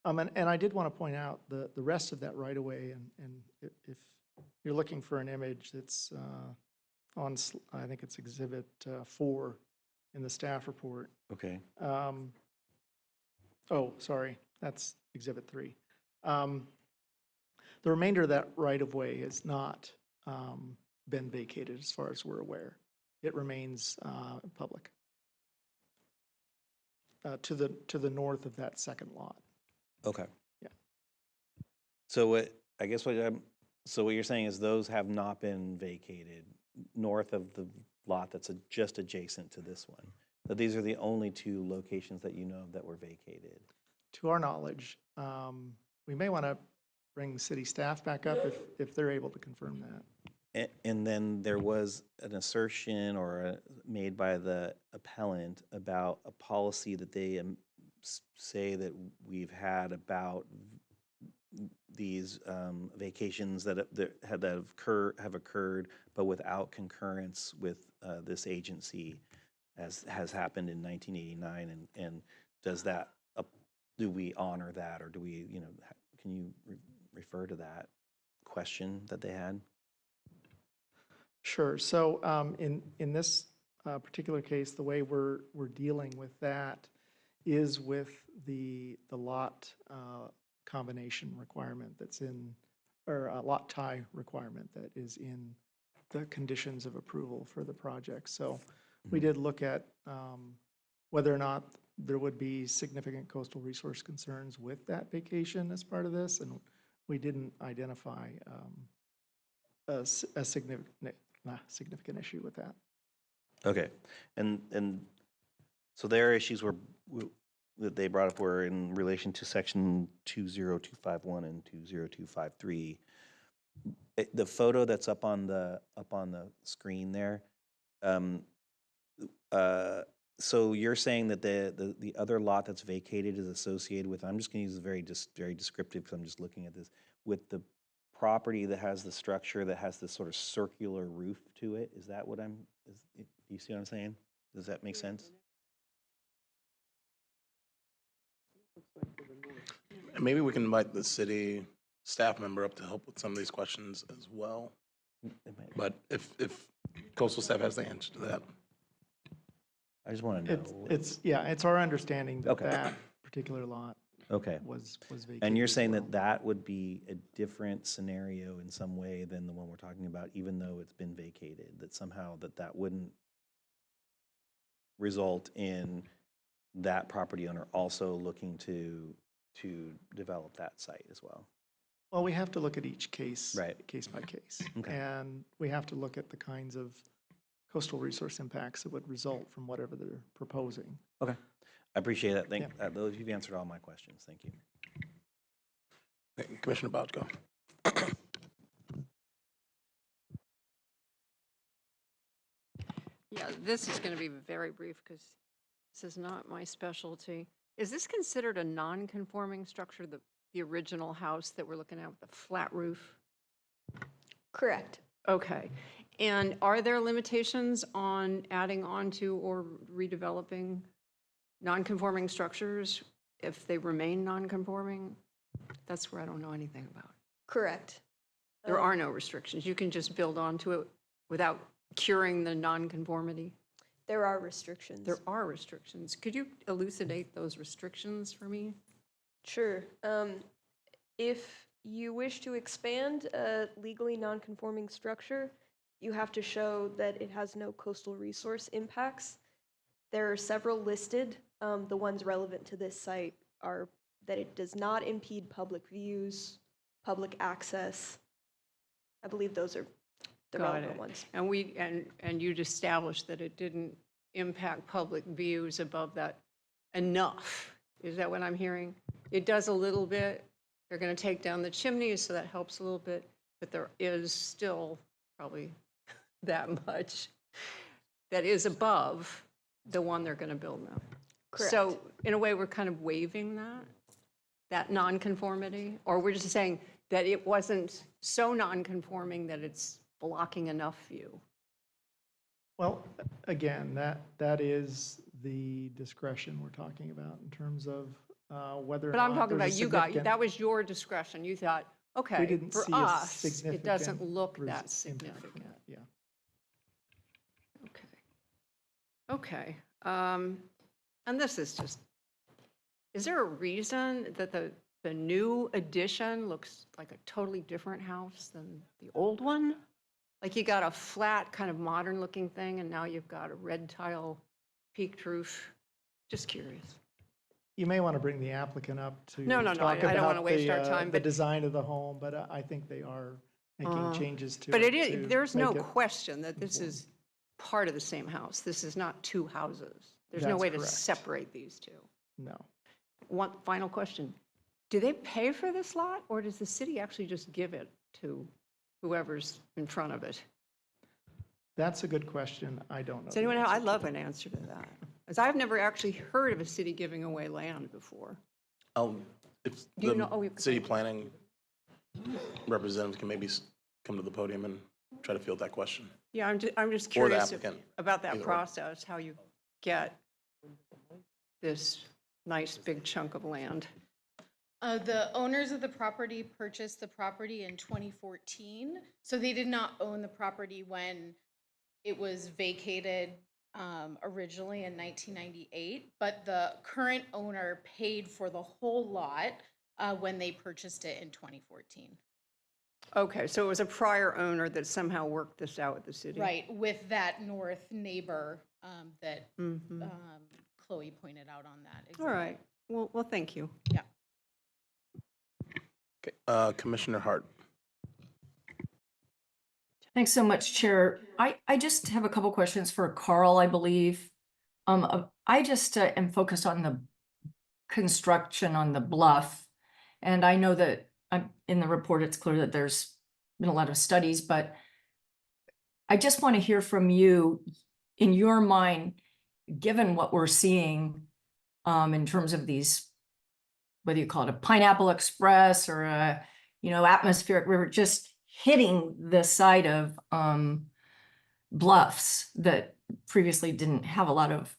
And I did want to point out the rest of that right-of-way, and if you're looking for an image that's on, I think it's Exhibit 4 in the staff report.
Okay.
Oh, sorry, that's Exhibit 3. The remainder of that right-of-way has not been vacated as far as we're aware. It remains public to the north of that second lot.
Okay.
Yeah.
So what you're saying is those have not been vacated north of the lot that's just adjacent to this one. That these are the only two locations that you know that were vacated.
To our knowledge, we may want to bring the city staff back up if they're able to confirm that.
And then there was an assertion made by the appellant about a policy that they say that we've had about these vacations that have occurred, but without concurrence with this agency, as has happened in 1989. And does that do we honor that, or do we, can you refer to that question that they had?
Sure. So in this particular case, the way we're dealing with that is with the lot combination requirement that's in, or a lot tie requirement that is in the conditions of approval for the project. So we did look at whether or not there would be significant coastal resource concerns with that vacation as part of this, and we didn't identify a significant issue with that.
Okay, and so their issues that they brought up were in relation to section 20251 and 20253. The photo that's up on the screen there. So you're saying that the other lot that's vacated is associated with, I'm just going to use very descriptive because I'm just looking at this, with the property that has the structure that has this sort of circular roof to it. Is that what do you see what I'm saying? Does that make sense?
And maybe we can invite the city staff member up to help with some of these questions as well. But if coastal staff has the answer to that.
I just want to know.
It's our understanding that that particular lot was vacated.
And you're saying that would be a different scenario in some way than the one we're talking about, even though it's been vacated, that somehow that wouldn't result in that property owner also looking to develop that site as well?
Well, we have to look at each case,
right,
case by case.
Okay.
And we have to look at the kinds of coastal resource impacts that would result from whatever they're proposing.
Okay. I appreciate that. Those you've answered all my questions. Thank you.
Commissioner Botko.
Yeah, this is going to be very brief because this is not my specialty. Is this considered a non-conforming structure, the the original house that we're looking at with the flat roof?
Correct.
Okay. And are there limitations on adding on to or redeveloping non-conforming structures if they remain non-conforming? That's where I don't know anything about.
Correct.
There are no restrictions. You can just build onto it without curing the non-conformity?
There are restrictions.
There are restrictions. Could you elucidate those restrictions for me?
Sure. If you wish to expand a legally non-conforming structure, you have to show that it has no coastal resource impacts. There are several listed. The ones relevant to this site are that it does not impede public views, public access. I believe those are the
Got
relevant
it.
ones.
And and you'd established that it didn't impact public views above that enough. Is that what I'm hearing? It does a little bit. They're going to take down the chimneys, so that helps a little bit. But there is still probably that much that is above the one they're going to build now.
Correct.
So in a way, we're kind of waiving that nonconformity, or we're just saying that it wasn't so nonconforming that it's blocking enough view.
Well, again, that is the discretion we're talking about in terms of whether or
But I'm
not
talking
there's
about
a
you guys,
significant
that was your discretion. You thought, okay,
didn't
for
see a
us, it
significant
doesn't look that
impact
significant.
from that, yeah.
Okay. And this is just, is there a reason that the new addition looks like a totally different house than the old one? Like you got a flat, kind of modern looking thing, and now you've got a red tile peaked roof? Just curious.
You may want to bring the applicant up to
No,
talk
I don't want to
about
waste our time,
the
but.
design of the home, but I think they are making changes to
But
it
it
to
is, there's no
make it
question that this is part of the same house. This is not two houses. There's no
That's
way to
correct.
separate these two.
No.
One final question. Do they pay for this lot, or does the city actually just give it to whoever's in front of it?
That's a good question. I don't know.
Does
the
anyone have,
answer
I'd
to
love
that.
an answer to that. Because I've never actually heard of a city giving away land before.
If
Do you
the
know- oh, you-
city planning representatives can maybe come to the podium and try to field that question.
Yeah, I'm just
Or the
curious
applicant,
about that
either or.
process, how you get this nice big chunk of land.
The owners of the property purchased the property in 2014, so they did not own the property when it was vacated originally in 1998, but the current owner paid for the whole lot when they purchased it in 2014.
Okay, so it was a prior owner that somehow worked this out with the city?
Right, with that north neighbor that
Mhm.
Chloe pointed out on that.
All right, well, thank you.
Yeah.
Okay, Commissioner Hart.
Thanks so much, Chair. I just have a couple questions for Carl, I believe. I just am focused on the construction on the bluff. And I know that in the report, it's clear that there's been a lot of studies, but I just want to hear from you, in your mind, given what we're seeing in terms of these, whether you call it a Pineapple Express or a, atmospheric river, just hitting the side of bluffs that previously didn't have a lot of,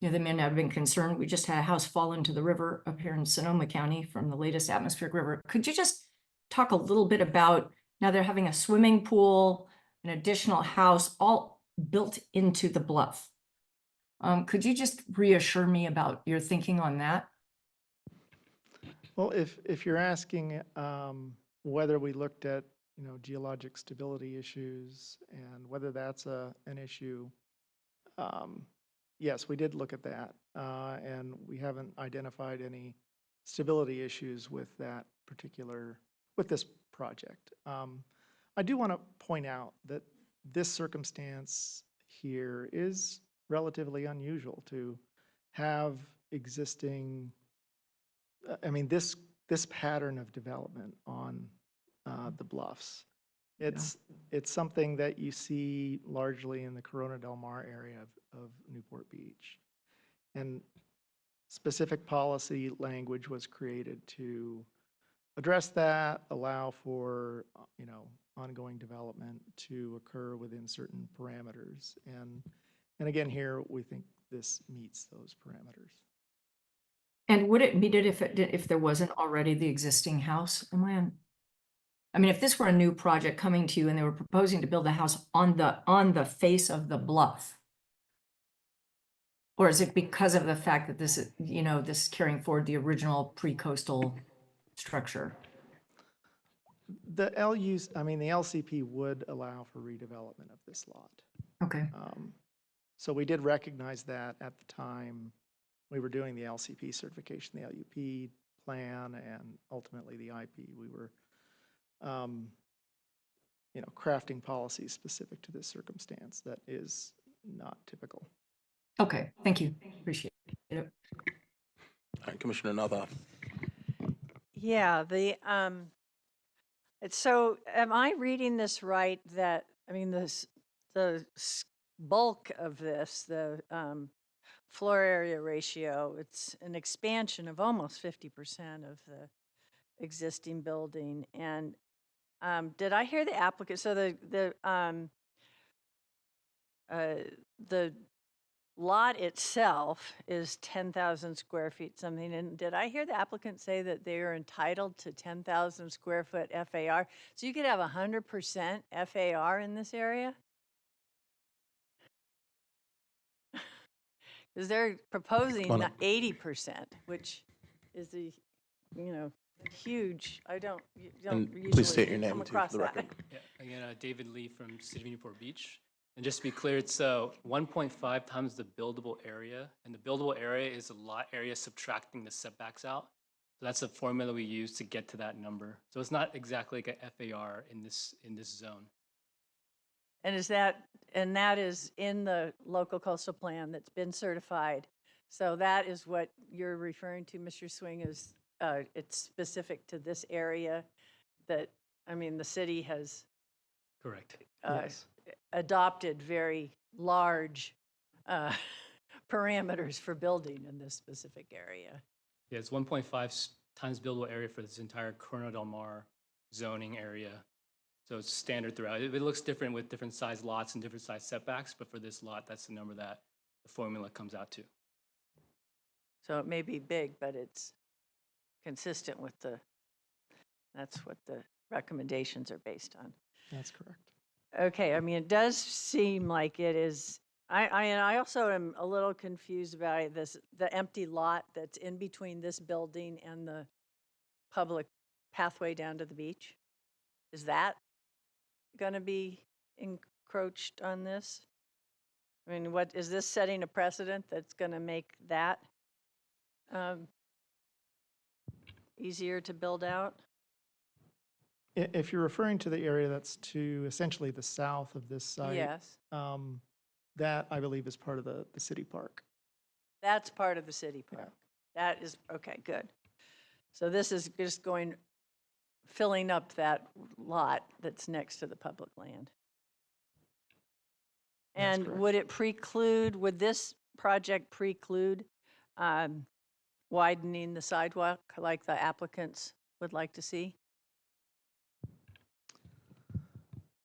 they may not have been concerned. We just had a house fall into the river up here in Sonoma County from the latest atmospheric river. Could you just talk a little bit about, now they're having a swimming pool, an additional house, all built into the bluff. Could you just reassure me about your thinking on that?
Well, if you're asking whether we looked at, geologic stability issues and whether that's an issue, yes, we did look at that, and we haven't identified any stability issues with this project. I do want to point out that this circumstance here is relatively unusual to have existing. This pattern of development on the bluffs. It's something that you see largely in the Corona Del Mar area of Newport Beach. And specific policy language was created to address that, allow for, ongoing development to occur within certain parameters. And again, here, we think this meets those parameters.
And would it meet it if there wasn't already the existing house? I mean, if this were a new project coming to you and they were proposing to build a house on the face of the bluff, or is it because of the fact that this is, this is carrying forward the original pre-coastal structure?
The LCP would allow for redevelopment of this lot.
Okay.
So we did recognize that at the time we were doing the LCP certification, the LUP plan, and ultimately the IP. We were, crafting policies specific to this circumstance that is not typical.
Okay, thank you. Appreciate it.
All right, Commissioner Nothoff.
Yeah, so am I reading this right that, the bulk of this, the floor area ratio, it's an expansion of almost 50% of the existing building. And did I hear the applicant, so the lot itself is 10,000 square feet something, and did I hear the applicant say that they are entitled to 10,000 square foot FAR? So you could have 100% FAR in this area? Because they're proposing 80%, which is the, huge. I don't
And
usually
please state your name
come
too, for
across
the
that.
record.
Yeah, again, David Lee from City of Newport Beach. And just to be clear, it's 1.5 times the buildable area. And the buildable area is the lot area subtracting the setbacks out. So that's the formula we use to get to that number. So it's not exactly like a FAR in this zone.
And that is in the local coastal plan that's been certified. So that is what you're referring to, Mr. Swing, is it's specific to this area that, the city has
Correct.
Yes.
adopted very large parameters for building in this specific area.
Yeah, it's 1.5 times buildable area for this entire Corona del Mar zoning area. So it's standard throughout. It looks different with different size lots and different size setbacks, but for this lot, that's the number that the formula comes out to.
So it may be big, but it's consistent with that's what the recommendations are based on.
That's correct.
Okay, it does seem like it is, I also am a little confused about the empty lot that's in between this building and the public pathway down to the beach. Is that gonna be encroached on this? What, is this setting a precedent that's gonna make that easier to build out?
If you're referring to the area that's to essentially the south of this site,
Yes,
that I believe is part of the city park.
that's part of the city park. That is, okay, good. So this is just filling up that lot that's next to the public land.
That's
And
correct.
would this project preclude widening the sidewalk like the applicants would like to see?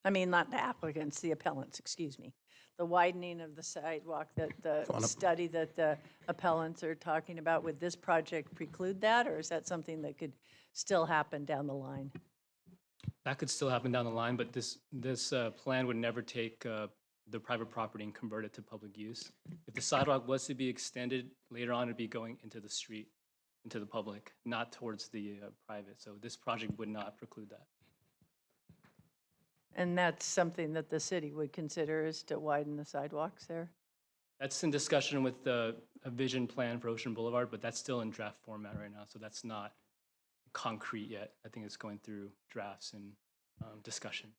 Not the applicants, the appellants, excuse me. The widening of the sidewalk that
Go on up.
study that the appellants are talking about, would this project preclude that, or is that something that could still happen down the line?
That could still happen down the line, but this plan would never take the private property and convert it to public use. If the sidewalk was to be extended, later on it'd be going into the street, into the public, not towards the private. So this project would not preclude that.
And that's something that the city would consider, is to widen the sidewalks there?
That's in discussion with a vision plan for Ocean Boulevard, but that's still in draft format right now. So that's not concrete yet. I think it's going through drafts and discussion.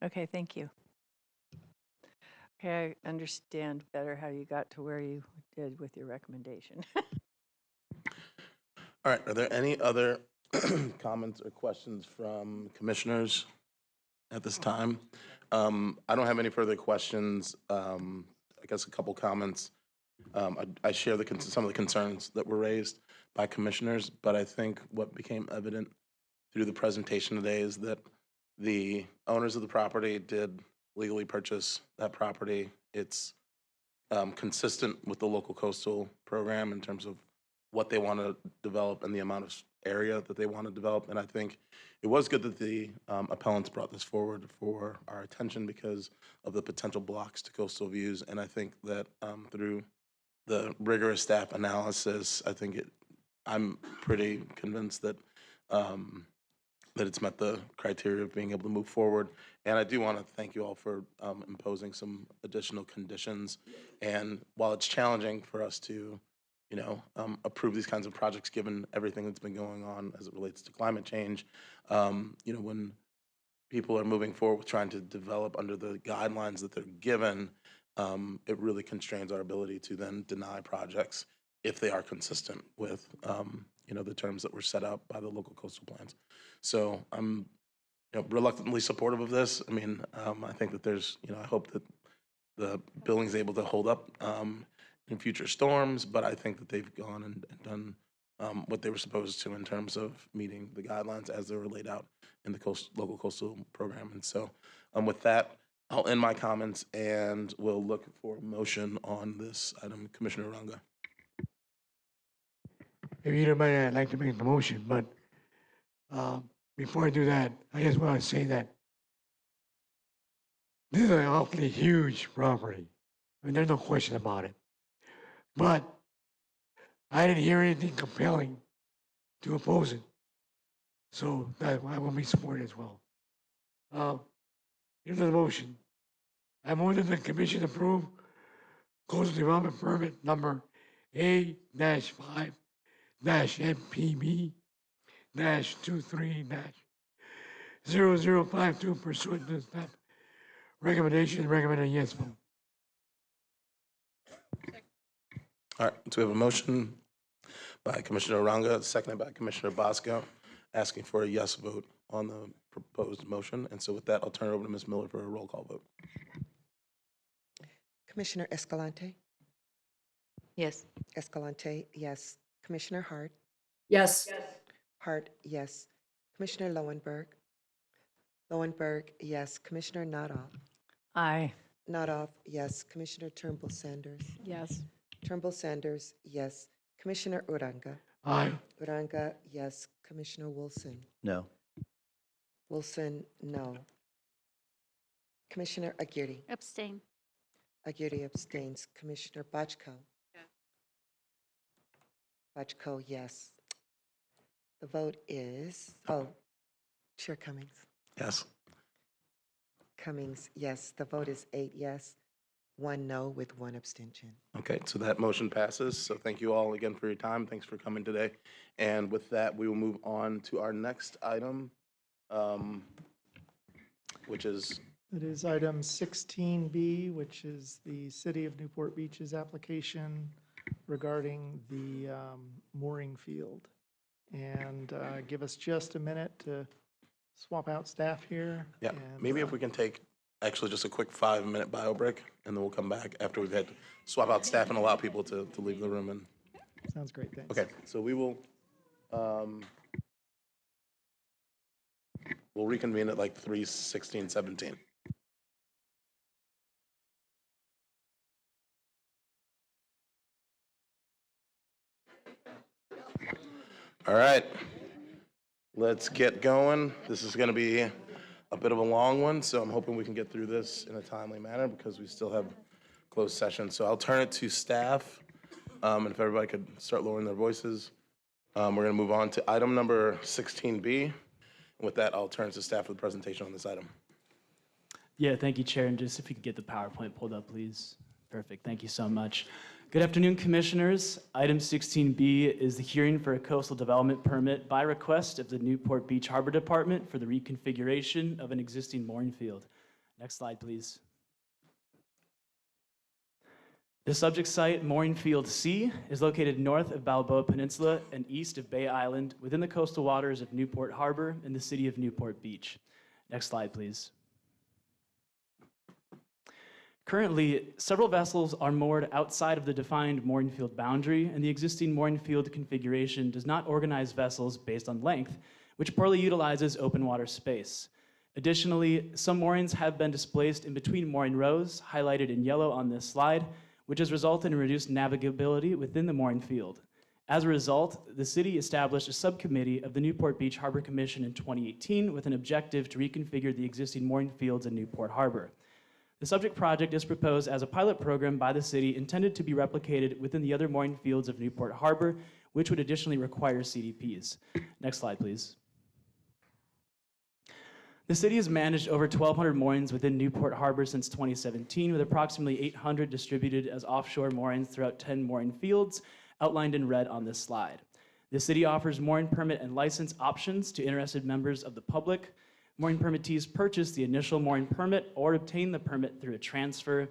Okay, thank you. Okay, I understand better how you got to where you did with your recommendation.
All right, are there any other comments or questions from commissioners at this time? I don't have any further questions. I guess a couple comments. I share some of the concerns that were raised by commissioners, but I think what became evident through the presentation today is that the owners of the property did legally purchase that property. It's consistent with the local coastal program in terms of what they want to develop and the amount of area that they want to develop. And I think it was good that the appellants brought this forward for our attention because of the potential blocks to coastal views. And I think that through the rigorous staff analysis, I'm pretty convinced that that it's met the criteria of being able to move forward. And I do want to thank you all for imposing some additional conditions. And while it's challenging for us to, approve these kinds of projects, given everything that's been going on as it relates to climate change, when people are moving forward with trying to develop under the guidelines that they're given, it really constrains our ability to then deny projects if they are consistent with, the terms that were set out by the local coastal plans. So I'm reluctantly supportive of this. I mean, I think that there's, I hope that the building's able to hold up in future storms, but I think that they've gone and done what they were supposed to in terms of meeting the guidelines as they were laid out in the local coastal program. And so with that, I'll end my comments and we'll look for a motion on this item. Commissioner Uranga.
If you don't mind, I'd like to make the motion, but before I do that, I just want to say that this is an awfully huge property. I mean, there's no question about it. But I didn't hear anything compelling to oppose it. So that I will be supported as well. Here's the motion. I move that the commission approve coastal development permit number A-5-MPB-23-0052 pursuant to the staff recommendation. Recommend a yes vote.
All right, so we have a motion by Commissioner Uranga, seconded by Commissioner Bosco, asking for a yes vote on the proposed motion. And so with that, I'll turn it over to Ms. Miller for a roll call vote.
Commissioner Escalante?
Yes.
Escalante, yes. Commissioner Hart?
Yes.
Hart, yes. Commissioner Lowenberg? Lowenberg, yes. Commissioner Notoff?
Aye.
Notoff, yes. Commissioner Turnbull Sanders?
Yes.
Turnbull Sanders, yes. Commissioner Uranga?
Aye.
Uranga, yes. Commissioner Wilson?
No.
Wilson, no. Commissioner Aguirre?
Abstain.
Aguirre abstains. Commissioner Bochco? Bochco, yes. The vote is, Chair Cummings?
Yes.
Cummings, yes. The vote is 8 yes, 1 no with 1 abstention.
Okay, so that motion passes. So thank you all again for your time. Thanks for coming today. And with that, we will move on to our next item, which is
It is item 16B, which is the City of Newport Beach's application regarding the mooring field. And give us just a minute to swap out staff here.
Yeah,
and,
maybe if we can take actually just a quick 5-minute bio break, and then we'll come back after we've had to swap out staff and allow people to leave the room. And
Sounds great, thanks.
okay, so we will we'll reconvene at like 3:16:17. All right, let's get going. This is going to be a bit of a long one, so I'm hoping we can get through this in a timely manner because we still have closed session. So I'll turn it to staff, and if everybody could start lowering their voices. We're going to move on to item number 16B. And with that, I'll turn to staff for the presentation on this item.
Yeah, thank you, Chair. And just if you could get the PowerPoint pulled up, please. Perfect. Thank you so much. Good afternoon, Commissioners. Item 16B is the hearing for a coastal development permit by request of the Newport Beach Harbor Department for the reconfiguration of an existing mooring field. Next slide, please. The subject site, Mooring Field C, is located north of Balboa Peninsula and east of Bay Island within the coastal waters of Newport Harbor in the city of Newport Beach. Next slide, please. Currently, several vessels are moored outside of the defined mooring field boundary, and the existing mooring field configuration does not organize vessels based on length, which poorly utilizes open water space. Additionally, some moorings have been displaced in between mooring rows, highlighted in yellow on this slide, which has resulted in reduced navigability within the mooring field. As a result, the city established a subcommittee of the Newport Beach Harbor Commission in 2018 with an objective to reconfigure the existing mooring fields in Newport Harbor. The subject project is proposed as a pilot program by the city intended to be replicated within the other mooring fields of Newport Harbor, which would additionally require CDPs. Next slide, please. The city has managed over 1,200 moorings within Newport Harbor since 2017, with approximately 800 distributed as offshore moorings throughout 10 mooring fields, outlined in red on this slide. The city offers mooring permit and license options to interested members of the public. Mooring permittees purchase the initial mooring permit or obtain the permit through a transfer,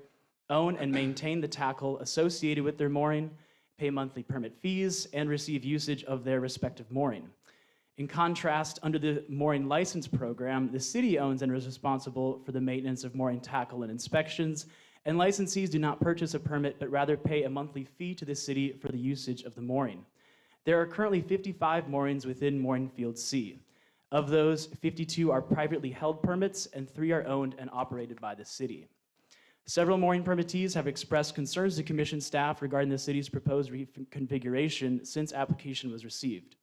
own and maintain the tackle associated with their mooring, pay monthly permit fees, and receive usage of their respective mooring. In contrast, under the mooring license program, the city owns and is responsible for the maintenance of mooring tackle and inspections, and licensees do not purchase a permit, but rather pay a monthly fee to the city for the usage of the mooring. There are currently 55 moorings within Mooring Field C. Of those, 52 are privately held permits, and 3 are owned and operated by the city. Several mooring permittees have expressed concerns to commission staff regarding the city's proposed reconfiguration since application was received.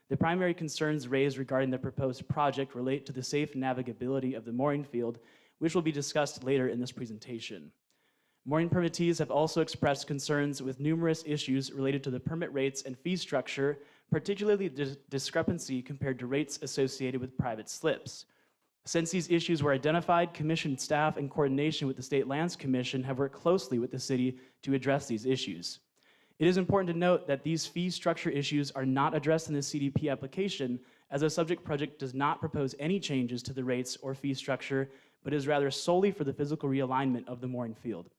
The primary concerns raised regarding the proposed project relate to the safe navigability of the mooring field, which will be discussed later in this presentation. Mooring permittees have also expressed concerns with numerous issues related to the permit rates and fee structure, particularly the discrepancy compared to rates associated with private slips. Since these issues were identified, commission staff in coordination with the State Lands Commission have worked closely with the city to address these issues. It is important to note that these fee structure issues are not addressed in the CDP application, as the subject project does not propose any changes to the rates or fee structure, but is rather solely for the physical realignment of the mooring field.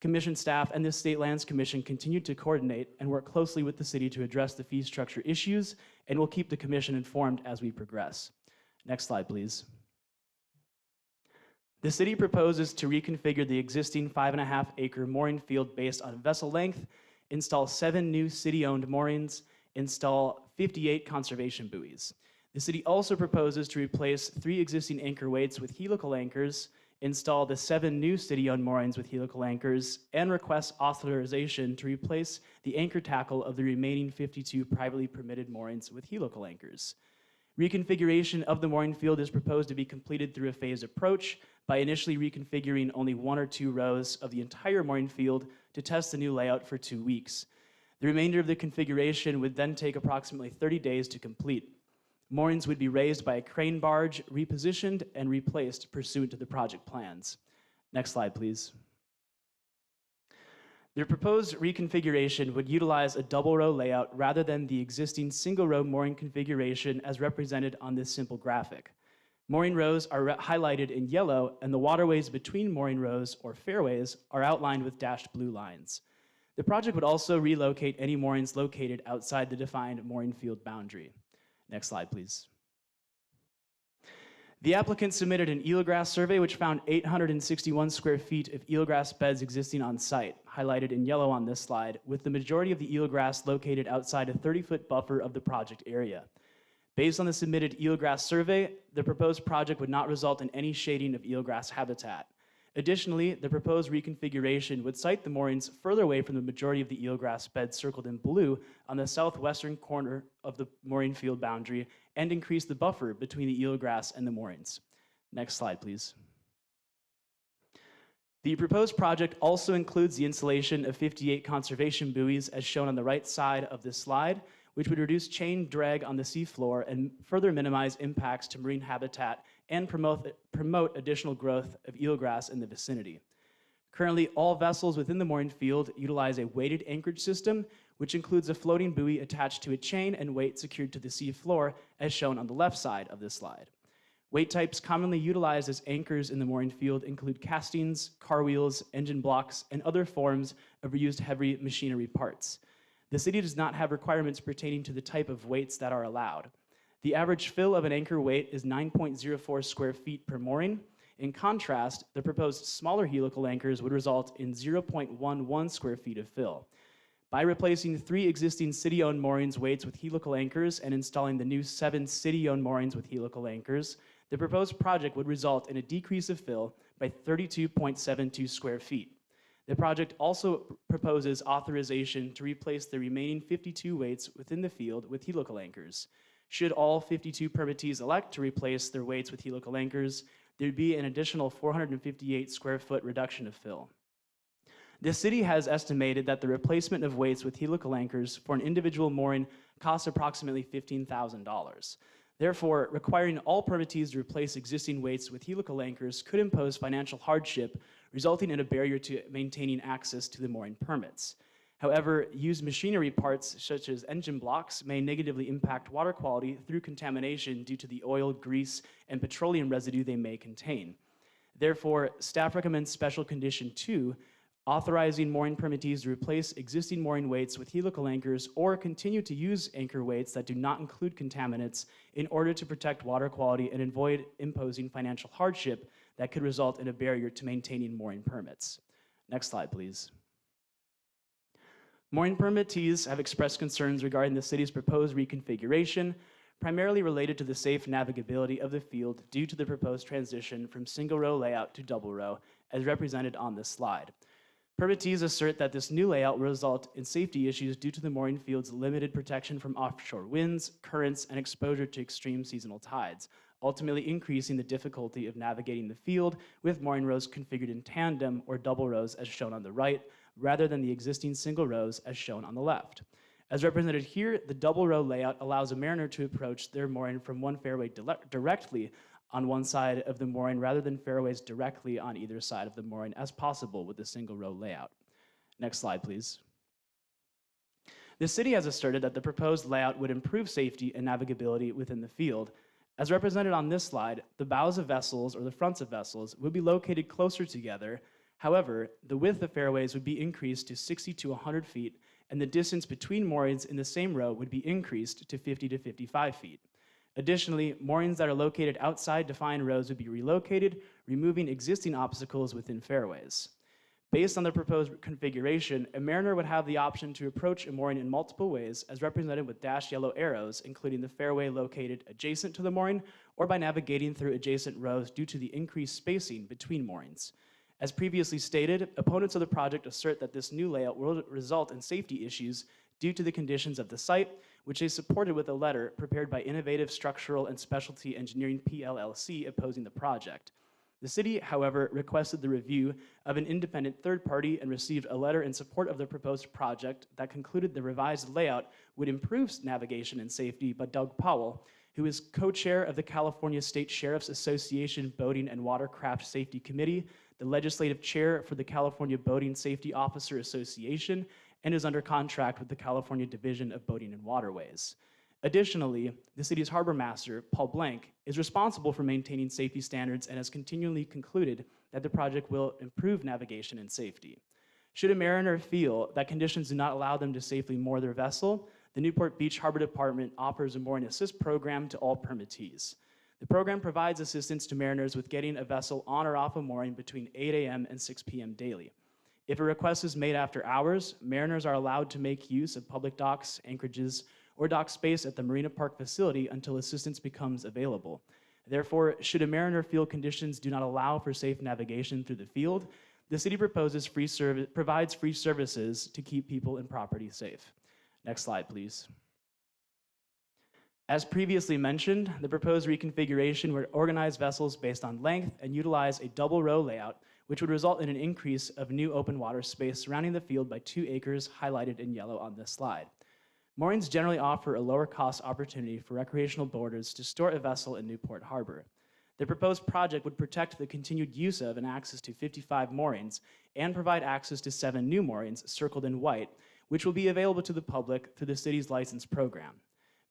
Commission staff and the State Lands Commission continue to coordinate and work closely with the city to address the fee structure issues, and will keep the commission informed as we progress. Next slide, please. The city proposes to reconfigure the existing 5.5-acre mooring field based on vessel length, install 7 new city-owned moorings, install 58 conservation buoys. The city also proposes to replace 3 existing anchor weights with helical anchors, install the 7 new city-owned moorings with helical anchors, and request authorization to replace the anchor tackle of the remaining 52 privately permitted moorings with helical anchors. Reconfiguration of the mooring field is proposed to be completed through a phased approach by initially reconfiguring only 1 or 2 rows of the entire mooring field to test the new layout for 2 weeks. The remainder of the configuration would then take approximately 30 days to complete. Moorings would be raised by a crane barge, repositioned, and replaced pursuant to the project plans. Next slide, please. The proposed reconfiguration would utilize a double row layout rather than the existing single row mooring configuration as represented on this simple graphic. Mooring rows are highlighted in yellow, and the waterways between mooring rows, or fairways, are outlined with dashed blue lines. The project would also relocate any moorings located outside the defined mooring field boundary. Next slide, please. The applicant submitted an eelgrass survey which found 861 square feet of eelgrass beds existing on site, highlighted in yellow on this slide, with the majority of the eelgrass located outside a 30-foot buffer of the project area. Based on the submitted eelgrass survey, the proposed project would not result in any shading of eelgrass habitat. Additionally, the proposed reconfiguration would site the moorings further away from the majority of the eelgrass beds circled in blue on the southwestern corner of the mooring field boundary and increase the buffer between the eelgrass and the moorings. Next slide, please. The proposed project also includes the installation of 58 conservation buoys as shown on the right side of this slide, which would reduce chain drag on the seafloor and further minimize impacts to marine habitat and promote additional growth of eelgrass in the vicinity. Currently, all vessels within the mooring field utilize a weighted anchorage system, which includes a floating buoy attached to a chain and weight secured to the seafloor, as shown on the left side of this slide. Weight types commonly utilized as anchors in the mooring field include castings, car wheels, engine blocks, and other forms of reused heavy machinery parts. The city does not have requirements pertaining to the type of weights that are allowed. The average fill of an anchor weight is 9.04 square feet per mooring, In contrast, the proposed smaller helical anchors would result in 0.11 square feet of fill. By replacing 3 existing city-owned moorings weights with helical anchors and installing the new 7 city-owned moorings with helical anchors, the proposed project would result in a decrease of fill by 32.72 square feet. The project also proposes authorization to replace the remaining 52 weights within the field with helical anchors. Should all 52 permittees elect to replace their weights with helical anchors, there'd be an additional 458 square foot reduction of fill. The city has estimated that the replacement of weights with helical anchors for an individual mooring costs approximately $15,000. Therefore, requiring all permittees to replace existing weights with helical anchors could impose financial hardship, resulting in a barrier to maintaining access to the mooring permits. However, used machinery parts such as engine blocks may negatively impact water quality through contamination due to the oil, grease, and petroleum residue they may contain. Therefore, staff recommends Special Condition 2, authorizing mooring permittees to replace existing mooring weights with helical anchors or continue to use anchor weights that do not include contaminants in order to protect water quality and avoid imposing financial hardship that could result in a barrier to maintaining mooring permits. Next slide, please. Mooring permittees have expressed concerns regarding the city's proposed reconfiguration, primarily related to the safe navigability of the field due to the proposed transition from single row layout to double row, as represented on this slide. Permittees assert that this new layout will result in safety issues due to the mooring field's limited protection from offshore winds, currents, and exposure to extreme seasonal tides, ultimately increasing the difficulty of navigating the field with mooring rows configured in tandem or double rows as shown on the right, rather than the existing single rows as shown on the left. As represented here, the double row layout allows a mariner to approach their mooring from one fairway directly on one side of the mooring rather than fairways directly on either side of the mooring as possible with the single row layout. Next slide, please. The city has asserted that the proposed layout would improve safety and navigability within the field. As represented on this slide, the bows of vessels or the fronts of vessels would be located closer together. However, the width of fairways would be increased to 60 to 100 feet, and the distance between moorings in the same row would be increased to 50 to 55 feet. Additionally, moorings that are located outside defined rows would be relocated, removing existing obstacles within fairways. Based on the proposed configuration, a mariner would have the option to approach a mooring in multiple ways, as represented with dashed yellow arrows, including the fairway located adjacent to the mooring, or by navigating through adjacent rows due to the increased spacing between moorings. As previously stated, opponents of the project assert that this new layout will result in safety issues due to the conditions of the site, which they supported with a letter prepared by Innovative Structural and Specialty Engineering PLLC opposing the project. The city, however, requested the review of an independent third party and received a letter in support of the proposed project that concluded the revised layout would improve navigation and safety by Doug Powell, who is co-chair of the California State Sheriff's Association Boating and Watercraft Safety Committee, the legislative chair for the California Boating Safety Officer Association, and is under contract with the California Division of Boating and Waterways. Additionally, the city's harbor master, Paul Blank, is responsible for maintaining safety standards and has continually concluded that the project will improve navigation and safety. Should a mariner feel that conditions do not allow them to safely moor their vessel, the Newport Beach Harbor Department offers a mooring assist program to all permittees. The program provides assistance to mariners with getting a vessel on or off a mooring between 8 a.m. and 6 p.m. daily. If a request is made after hours, mariners are allowed to make use of public docks, anchorages, or dock space at the Marina Park facility until assistance becomes available. Therefore, should a mariner feel conditions do not allow for safe navigation through the field, the city provides free services to keep people and property safe. Next slide, please. As previously mentioned, the proposed reconfiguration would organize vessels based on length and utilize a double row layout, which would result in an increase of new open water space surrounding the field by 2 acres highlighted in yellow on this slide. Moorings generally offer a lower cost opportunity for recreational boaters to store a vessel in Newport Harbor. The proposed project would protect the continued use of and access to 55 moorings and provide access to 7 new moorings circled in white, which will be available to the public through the city's license program.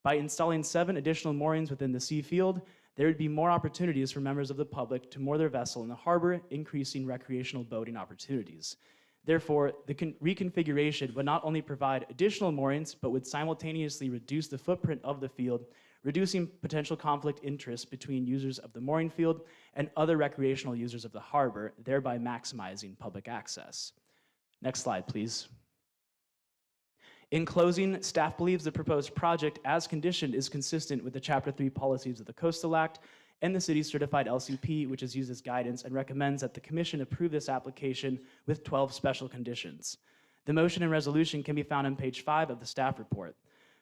By installing 7 additional moorings within the sea field, there would be more opportunities for members of the public to moor their vessel in the harbor, increasing recreational boating opportunities. Therefore, the reconfiguration would not only provide additional moorings, but would simultaneously reduce the footprint of the field, reducing potential conflict interest between users of the mooring field and other recreational users of the harbor, thereby maximizing public access. Next slide, please. In closing, staff believes the proposed project as conditioned is consistent with the Chapter 3 policies of the Coastal Act and the city's certified LCP, which is used as guidance, and recommends that the commission approve this application with 12 special conditions. The motion and resolution can be found on page 5 of the staff report.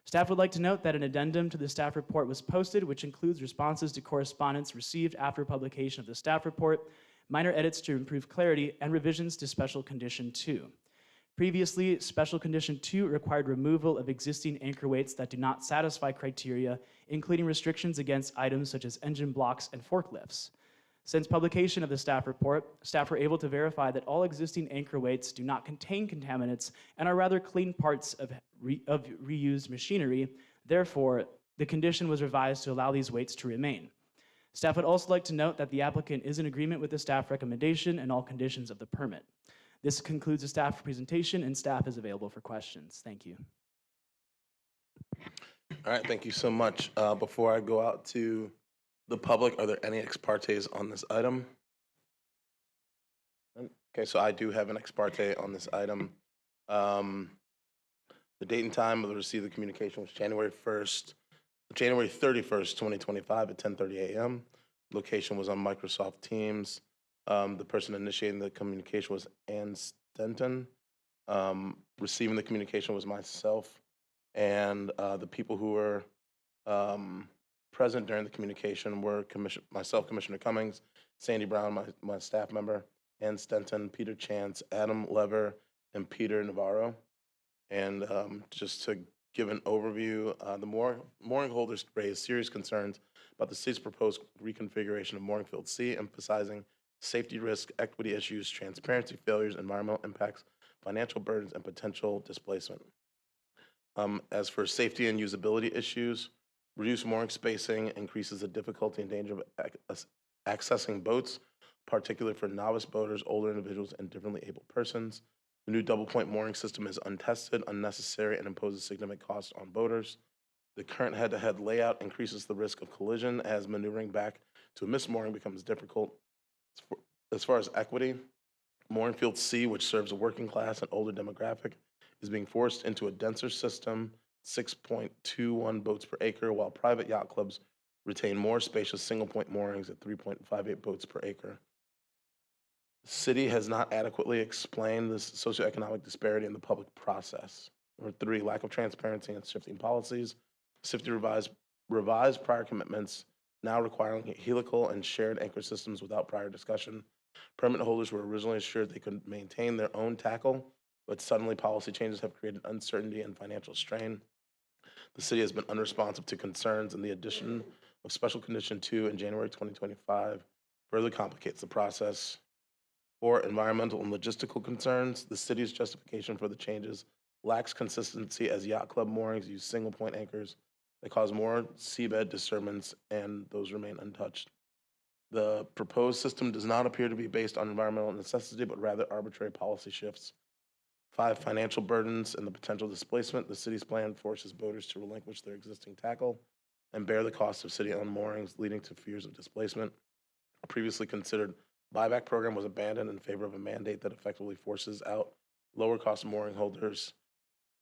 Staff would like to note that an addendum to the staff report was posted, which includes responses to correspondence received after publication of the staff report, minor edits to improve clarity, and revisions to special condition 2. Previously, special condition 2 required removal of existing anchor weights that do not satisfy criteria, including restrictions against items such as engine blocks and forklifts. Since publication of the staff report, staff were able to verify that all existing anchor weights do not contain contaminants and are rather clean parts of reused machinery. Therefore, the condition was revised to allow these weights to remain. Staff would also like to note that the applicant is in agreement with the staff recommendation and all conditions of the permit. This concludes the staff presentation, and staff is available for questions. Thank you.
All right, thank you so much. Before I go out to the public, are there any ex partes on this item? Okay, so I do have an ex parte on this item. The date and time of the receipt of the communication was January 31st, 2025 at 10:30 a.m. Location was on Microsoft Teams. The person initiating the communication was Ann Stenton. Receiving the communication was myself, and the people who were present during the communication were myself, Commissioner Cummings, Sandy Brown, my staff member, Ann Stenton, Peter Chance, Adam Lever, and Peter Navarro. And just to give an overview, the mooring holders raised serious concerns about the city's proposed reconfiguration of Mooring Field C, emphasizing safety risk, equity issues, transparency failures, environmental impacts, financial burdens, and potential displacement. As for safety and usability issues, reduced mooring spacing increases the difficulty and danger of accessing boats, particularly for novice boaters, older individuals, and differently able persons. The new double-point mooring system is untested, unnecessary, and imposes significant costs on boaters. The current head-to-head layout increases the risk of collision as maneuvering back to a mismooring becomes difficult. As far as equity, Mooring Field C, which serves a working class and older demographic, is being forced into a denser system, 6.21 boats per acre, while private yacht clubs retain more spacious single-point moorings at 3.58 boats per acre. The city has not adequately explained this socioeconomic disparity in the public process. Number 3, lack of transparency and shifting policies. City revised prior commitments, now requiring helical and shared anchor systems without prior discussion. Permit holders were originally assured they could maintain their own tackle, but suddenly policy changes have created uncertainty and financial strain. The city has been unresponsive to concerns, and the addition of Special Condition 2 in January 2025 further complicates the process. For environmental and logistical concerns, the city's justification for the changes lacks consistency as yacht club moorings use single-point anchors that cause more seabed disturbance, and those remain untouched. The proposed system does not appear to be based on environmental necessity, but rather arbitrary policy shifts. 5, financial burdens and the potential displacement. The city's plan forces boaters to relinquish their existing tackle and bear the cost of city-owned moorings, leading to fears of displacement. A previously considered buyback program was abandoned in favor of a mandate that effectively forces out lower-cost mooring holders.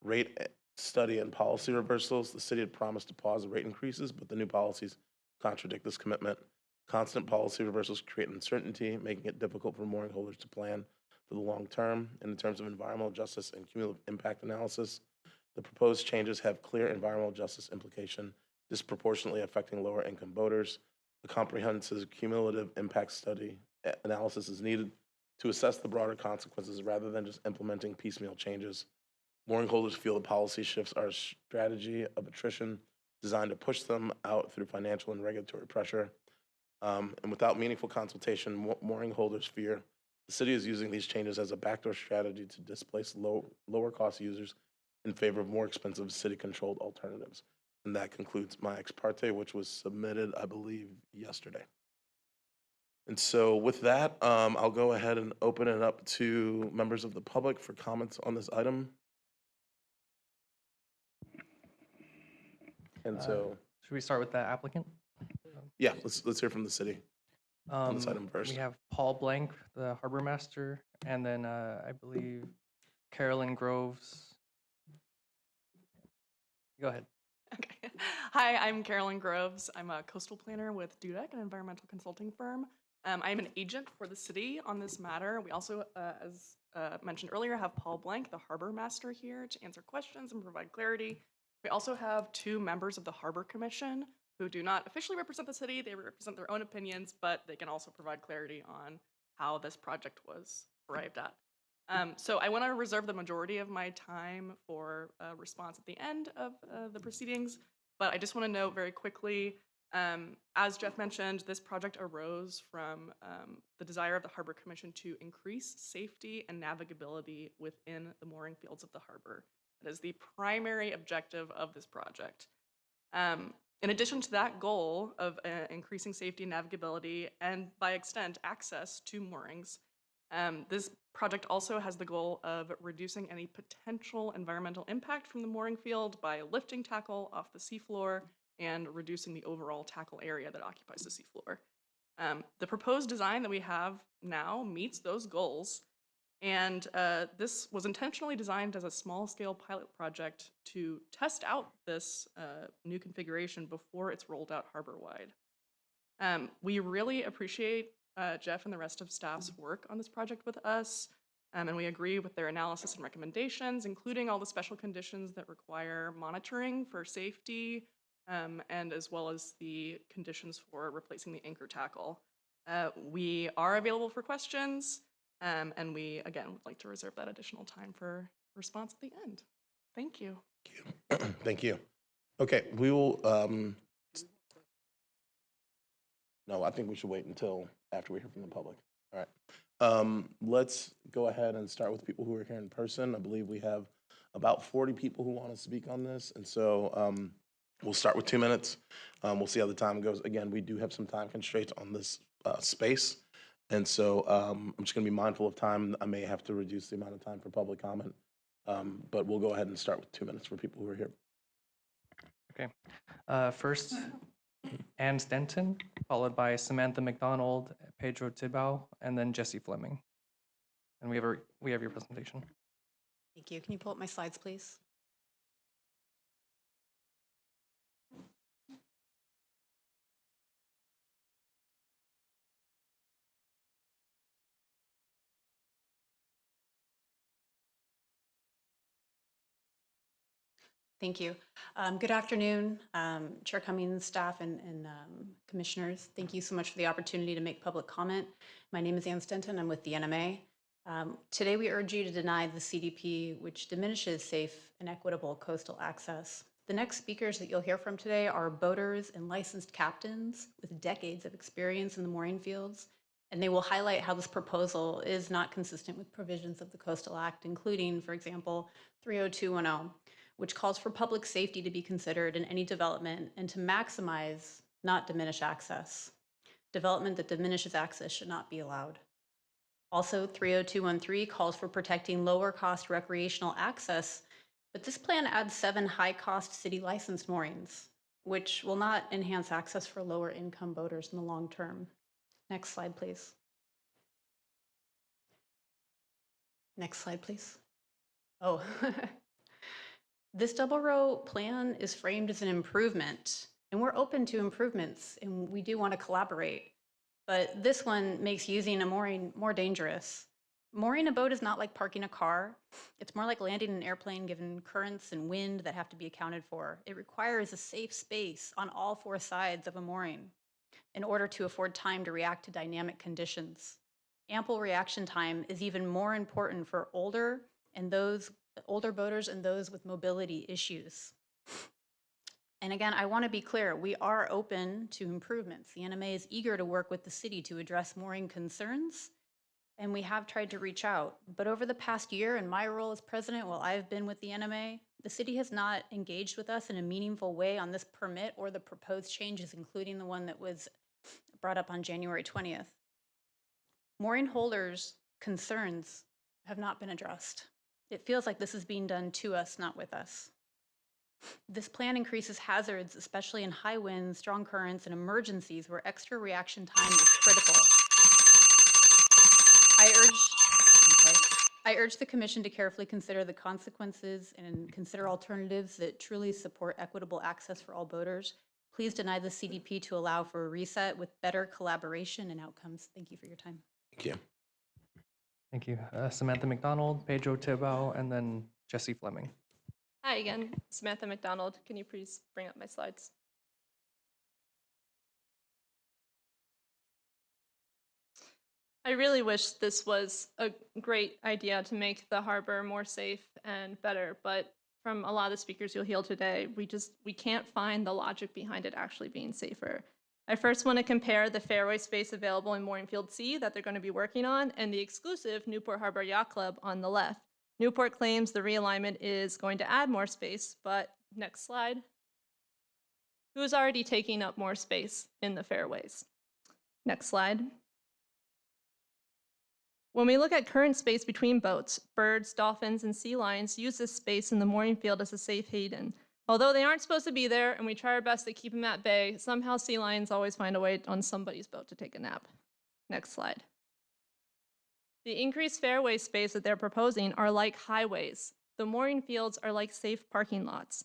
Rate study and policy reversals. The city had promised to pause the rate increases, but the new policies contradict this commitment. Constant policy reversals create uncertainty, making it difficult for mooring holders to plan for the long term. And in terms of environmental justice and cumulative impact analysis, the proposed changes have clear environmental justice implication, disproportionately affecting lower income boaters. A comprehensive cumulative impact study analysis is needed to assess the broader consequences rather than just implementing piecemeal changes. Mooring holders feel the policy shifts are a strategy of attrition designed to push them out through financial and regulatory pressure. And without meaningful consultation, mooring holders fear the city is using these changes as a backdoor strategy to displace lower cost users in favor of more expensive city-controlled alternatives. And that concludes my ex parte, which was submitted, I believe, yesterday. And so with that, I'll go ahead and open it up to members of the public for comments on this item. And so,
Should we start with the applicant?
Yeah, let's hear from the city on this item first.
We have Paul Blank, the harbor master, and then I believe Carolyn Groves. Go ahead.
Okay. Hi, I'm Carolyn Groves. I'm a coastal planner with Dudek, an environmental consulting firm. I'm an agent for the city on this matter. We also, as mentioned earlier, have Paul Blank, the harbor master, here to answer questions and provide clarity. We also have 2 members of the Harbor Commission who do not officially represent the city. They represent their own opinions, but they can also provide clarity on how this project was arrived at. So I want to reserve the majority of my time for a response at the end of the proceedings, but I just want to note very quickly, as Jeff mentioned, this project arose from the desire of the Harbor Commission to increase safety and navigability within the mooring fields of the harbor. That is the primary objective of this project. In addition to that goal of increasing safety and navigability, and by extent, access to moorings, this project also has the goal of reducing any potential environmental impact from the mooring field by lifting tackle off the seafloor and reducing the overall tackle area that occupies the seafloor. The proposed design that we have now meets those goals, and this was intentionally designed as a small-scale pilot project to test out this new configuration before it's rolled out harbor-wide. We really appreciate Jeff and the rest of staff's work on this project with us, and we agree with their analysis and recommendations, including all the special conditions that require monitoring for safety, and as well as the conditions for replacing the anchor tackle. We are available for questions, and we, again, would like to reserve that additional time for response at the end. Thank you.
Thank you. Okay, we will, no, I think we should wait until after we hear from the public. All right. Let's go ahead and start with people who are here in person. I believe we have about 40 people who want to speak on this. And so we'll start with 2 minutes. We'll see how the time goes. Again, we do have some time constraints on this space. And so I'm just going to be mindful of time. I may have to reduce the amount of time for public comment. But we'll go ahead and start with 2 minutes for people who are here.
Okay. First, Ann Stenton, followed by Samantha McDonald, Pedro Tibau, and then Jesse Fleming. And we have your presentation.
Thank you. Can you pull up my slides, please? Thank you. Good afternoon, Chair Cummings, staff, and commissioners. Thank you so much for the opportunity to make public comment. My name is Ann Stenton. I'm with the NMA. Today, we urge you to deny the CDP, which diminishes safe and equitable coastal access. The next speakers that you'll hear from today are boaters and licensed captains with decades of experience in the mooring fields, and they will highlight how this proposal is not consistent with provisions of the Coastal Act, including, for example, 30210, which calls for public safety to be considered in any development and to maximize, not diminish access. Development that diminishes access should not be allowed. Also, 30213 calls for protecting lower cost recreational access, but this plan adds 7 high cost city licensed moorings, which will not enhance access for lower income boaters in the long term. Next slide, please. Next slide, please. Oh, this double row plan is framed as an improvement, and we're open to improvements, and we do want to collaborate. But this one makes using a mooring more dangerous. Mooring a boat is not like parking a car. It's more like landing an airplane given currents and wind that have to be accounted for. It requires a safe space on all 4 sides of a mooring in order to afford time to react to dynamic conditions. Ample reaction time is even more important for older boaters and those with mobility issues. And again, I want to be clear, we are open to improvements. The NMA is eager to work with the city to address mooring concerns, and we have tried to reach out. But over the past year, in my role as president, while I've been with the NMA, the city has not engaged with us in a meaningful way on this permit or the proposed changes, including the one that was brought up on January 20th. Mooring holders' concerns have not been addressed. It feels like this is being done to us, not with us. This plan increases hazards, especially in high winds, strong currents, and emergencies where extra reaction time is critical. I urge the commission to carefully consider the consequences and consider alternatives that truly support equitable access for all boaters. Please deny the CDP to allow for a reset with better collaboration and outcomes. Thank you for your time.
Thank you.
Thank you. Samantha McDonald, Pedro Tibau, and then Jesse Fleming.
Hi again, Samantha McDonald. Can you please bring up my slides? I really wish this was a great idea to make the harbor more safe and better, but from a lot of the speakers you'll hear today, we can't find the logic behind it actually being safer. I first want to compare the fairway space available in Mooringfield C that they're going to be working on and the exclusive Newport Harbor Yacht Club on the left. Newport claims the realignment is going to add more space, but next slide. Who's already taking up more space in the fairways? Next slide. When we look at current space between boats, birds, dolphins, and sea lions use this space in the mooring field as a safe haven. Although they aren't supposed to be there and we try our best to keep them at bay, somehow sea lions always find a way on somebody's boat to take a nap. Next slide. The increased fairway space that they're proposing are like highways. The mooring fields are like safe parking lots.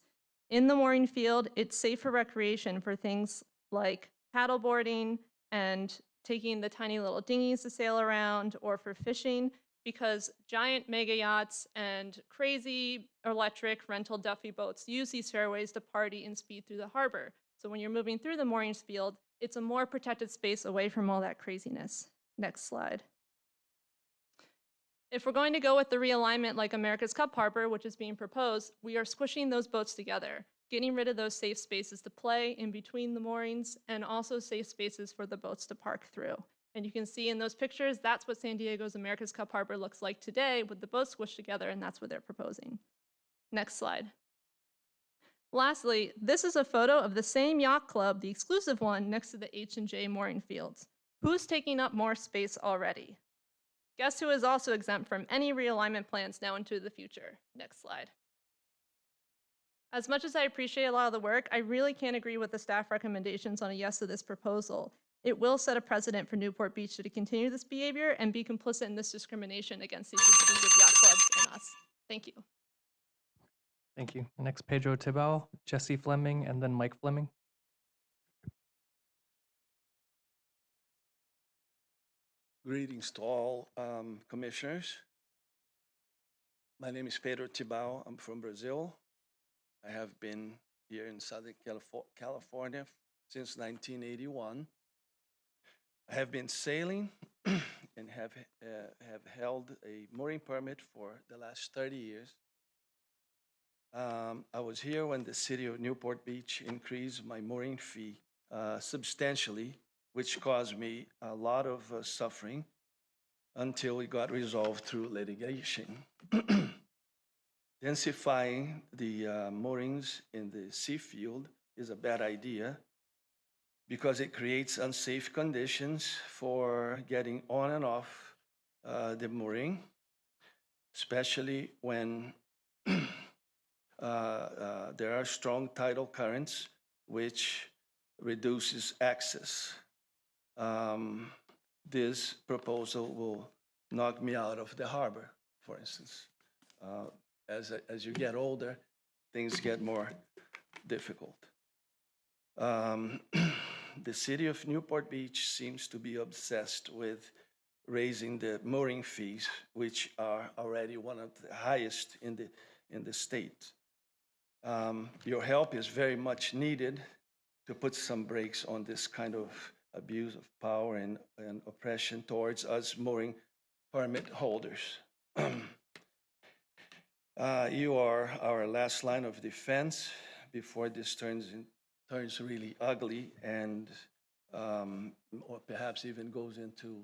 In the mooring field, it's safe for recreation for things like paddleboarding and taking the tiny little dinghies to sail around, or for fishing, because giant mega yachts and crazy electric rental Duffy boats use these fairways to party and speed through the harbor. So when you're moving through the moorings field, it's a more protected space away from all that craziness. Next slide. If we're going to go with the realignment like America's Cup Harbor, which is being proposed, we are squishing those boats together, getting rid of those safe spaces to play in between the moorings and also safe spaces for the boats to park through. And you can see in those pictures, that's what San Diego's America's Cup Harbor looks like today with the boats squished together, and that's what they're proposing. Next slide. Lastly, this is a photo of the same yacht club, the exclusive one, next to the H&J mooring fields. Who's taking up more space already? Guess who is also exempt from any realignment plans now into the future? Next slide. As much as I appreciate a lot of the work, I really can't agree with the staff recommendations on a yes to this proposal. It will set a precedent for Newport Beach to continue this behavior and be complicit in this discrimination against these exclusive yacht clubs and us. Thank you.
Thank you. Next, Pedro Tibau, Jesse Fleming, and then Mike Fleming.
Greetings to all commissioners. My name is Pedro Tibau. I'm from Brazil. I have been here in Southern California since 1981. I have been sailing and have held a mooring permit for the last 30 years. I was here when the city of Newport Beach increased my mooring fee substantially, which caused me a lot of suffering until it got resolved through litigation. Densifying the moorings in the sea field is a bad idea because it creates unsafe conditions for getting on and off the mooring, especially when there are strong tidal currents, which reduces access. This proposal will knock me out of the harbor, for instance. As you get older, things get more difficult. The city of Newport Beach seems to be obsessed with raising the mooring fees, which are already one of the highest in the state. Your help is very much needed to put some brakes on this kind of abuse of power and oppression towards us mooring permit holders. You are our last line of defense before this turns really ugly and or perhaps even goes into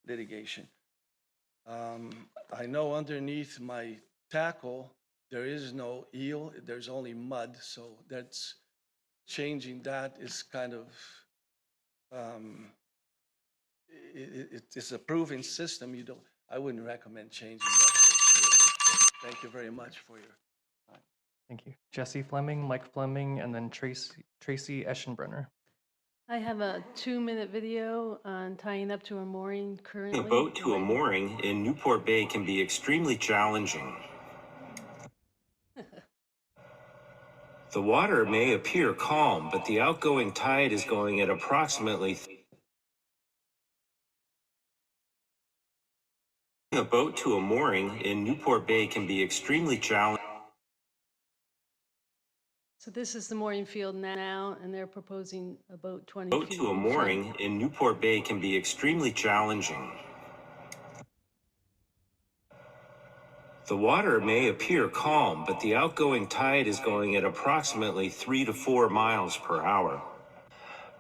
litigation. I know underneath my tackle there is no eel, there's only mud, so that's changing that is kind of it's a proven system. I wouldn't recommend changing that. Thank you very much for your time.
Thank you. Jesse Fleming, Mike Fleming, and then Tracy Eschenbrenner.
I have a 2-minute video on tying up to a mooring currently.
A boat to a mooring in Newport Bay can be extremely challenging. The water may appear calm, but the outgoing tide is going at approximately. A boat to a mooring in Newport Bay can be extremely challenging.
So this is the mooring field now, and they're proposing a boat 20
Boat
feet
to a
in front.
mooring in Newport Bay can be extremely challenging. The water may appear calm, but the outgoing tide is going at approximately 3 to 4 miles per hour.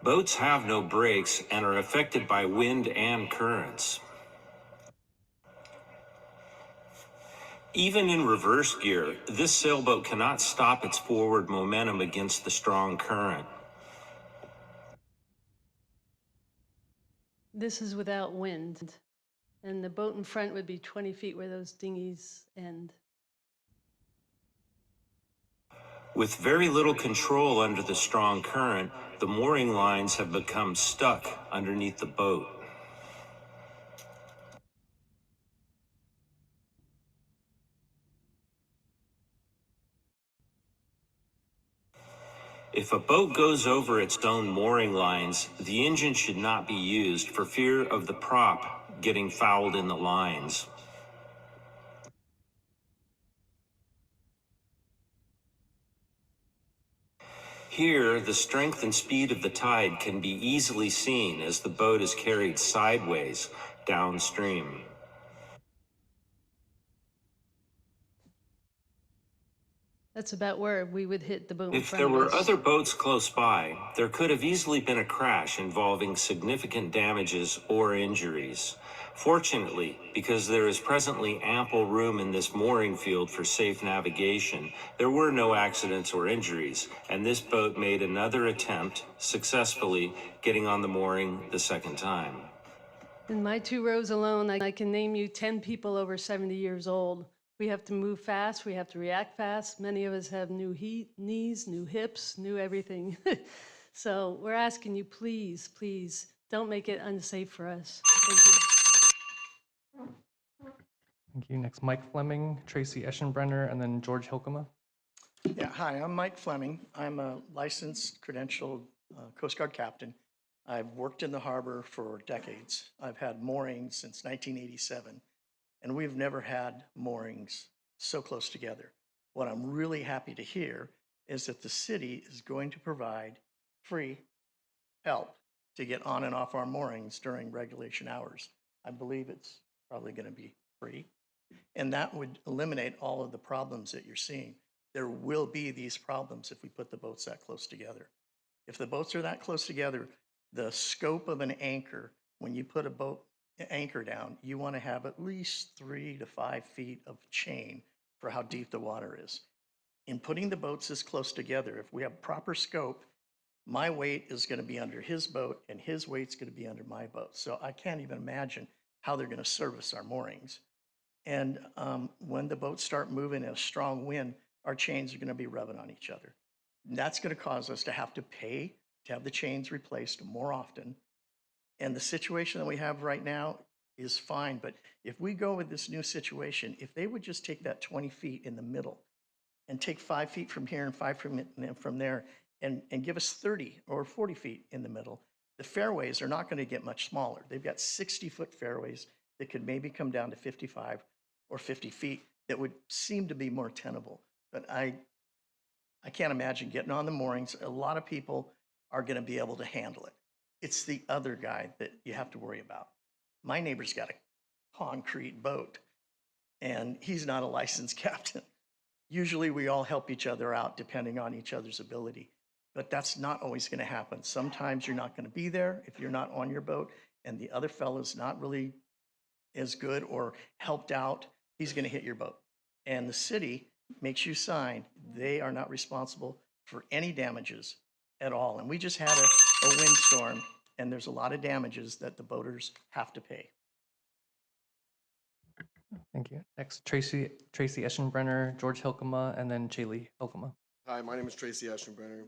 Boats have no brakes and are affected by wind and currents. Even in reverse gear, this sailboat cannot stop its forward momentum against the strong current.
This is without wind, and the boat in front would be 20 feet where those dinghies end.
With very little control under the strong current, the mooring lines have become stuck underneath the boat. If a boat goes over its own mooring lines, the engine should not be used for fear of the prop getting fouled in the lines. Here, the strength and speed of the tide can be easily seen as the boat is carried sideways downstream.
That's about where we would hit the boat in
If
front
there
of
were
us.
other boats close by, there could have easily been a crash involving significant damages or injuries. Fortunately, because there is presently ample room in this mooring field for safe navigation, there were no accidents or injuries, and this boat made another attempt, successfully getting on the mooring the second time.
In my 2 rows alone, I can name you 10 people over 70 years old. We have to move fast, we have to react fast. Many of us have new knees, new hips, new everything. So we're asking you, please, please, don't make it unsafe for us. Thank you.
Thank you. Next, Mike Fleming, Tracy Eschenbrenner, and then George Hilkema.
Yeah, hi, I'm Mike Fleming. I'm a licensed, credentialed Coast Guard captain. I've worked in the harbor for decades. I've had moorings since 1987, and we've never had moorings so close together. What I'm really happy to hear is that the city is going to provide free help to get on and off our moorings during regulation hours. I believe it's probably going to be free. And that would eliminate all of the problems that you're seeing. There will be these problems if we put the boats that close together. If the boats are that close together, the scope of an anchor, when you put a boat anchor down, you want to have at least 3 to 5 feet of chain for how deep the water is. In putting the boats this close together, if we have proper scope, my weight is going to be under his boat and his weight's going to be under my boat. So I can't even imagine how they're going to service our moorings. And when the boats start moving in a strong wind, our chains are going to be rubbing on each other. And that's going to cause us to have to pay to have the chains replaced more often. And the situation that we have right now is fine. But if we go with this new situation, if they would just take that 20 feet in the middle and take 5 feet from here and 5 from there and give us 30 or 40 feet in the middle, the fairways are not going to get much smaller. They've got 60-foot fairways that could maybe come down to 55 or 50 feet that would seem to be more tenable. But I can't imagine getting on the moorings. A lot of people are going to be able to handle it. It's the other guy that you have to worry about. My neighbor's got a concrete boat, and he's not a licensed captain. Usually we all help each other out depending on each other's ability, but that's not always going to happen. Sometimes you're not going to be there if you're not on your boat, and the other fellow's not really as good or helped out, he's going to hit your boat. And the city makes you sign they are not responsible for any damages at all. And we just had a windstorm, and there's a lot of damages that the boaters have to pay.
Thank you. Next, Tracy Eschenbrenner, George Hilkema, and then Chaley Hilkema.
Hi, my name is Tracy Eschenbrenner.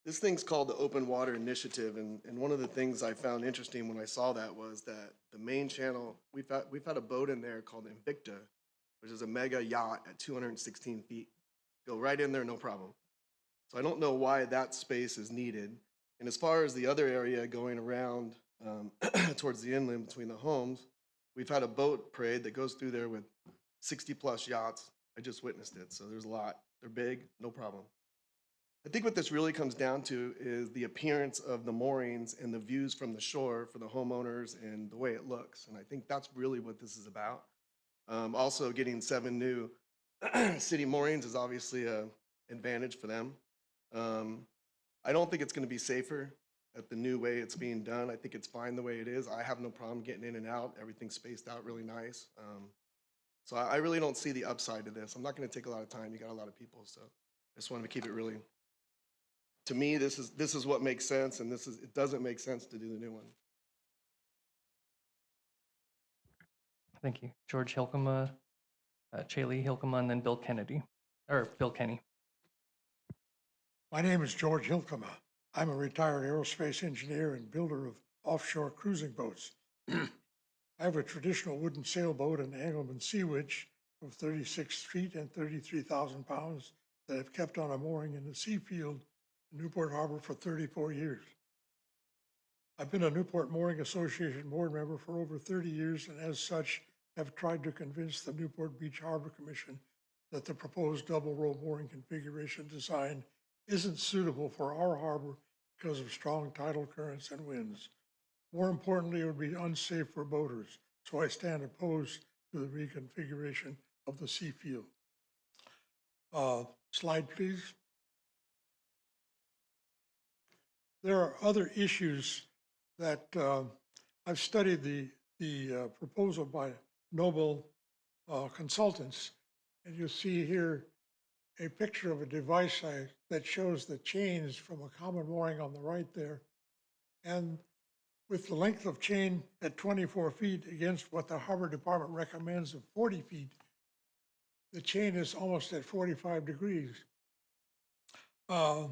This thing's called the Open Water Initiative, and one of the things I found interesting when I saw that was that the main channel, we've had a boat in there called Invicta, which is a mega yacht at 216 feet. Go right in there, no problem. So I don't know why that space is needed. And as far as the other area going around towards the inland between the homes, we've had a boat parade that goes through there with 60+ yachts. I just witnessed it, so there's a lot. They're big, no problem. I think what this really comes down to is the appearance of the moorings and the views from the shore for the homeowners and the way it looks. And I think that's really what this is about. Also, getting 7 new city moorings is obviously an advantage for them. I don't think it's going to be safer at the new way it's being done. I think it's fine the way it is. I have no problem getting in and out. Everything's spaced out really nice. So I really don't see the upside to this. I'm not going to take a lot of time. You got a lot of people, so I just wanted to keep it really. To me, this is what makes sense, and it doesn't make sense to do the new one.
Thank you. George Hilkema, Chaley Hilkema, and then Bill Kenny.
My name is George Hilkema. I'm a retired aerospace engineer and builder of offshore cruising boats. I have a traditional wooden sailboat and Angleman sea winch of 36 feet and 33,000 pounds that I've kept on a mooring in the Seafield in Newport Harbor for 34 years. I've been a Newport Mooring Association board member for over 30 years, and as such, have tried to convince the Newport Beach Harbor Commission that the proposed double row mooring configuration design isn't suitable for our harbor because of strong tidal currents and winds. More importantly, it would be unsafe for boaters, so I stand opposed to the reconfiguration of the Seafield. Slide, please. There are other issues that I've studied the proposal by Noble Consultants, and you'll see here a picture of a device that shows the chains from a common mooring on the right there. And with the length of chain at 24 feet against what the Harbor Department recommends of 40 feet, the chain is almost at 45 degrees. At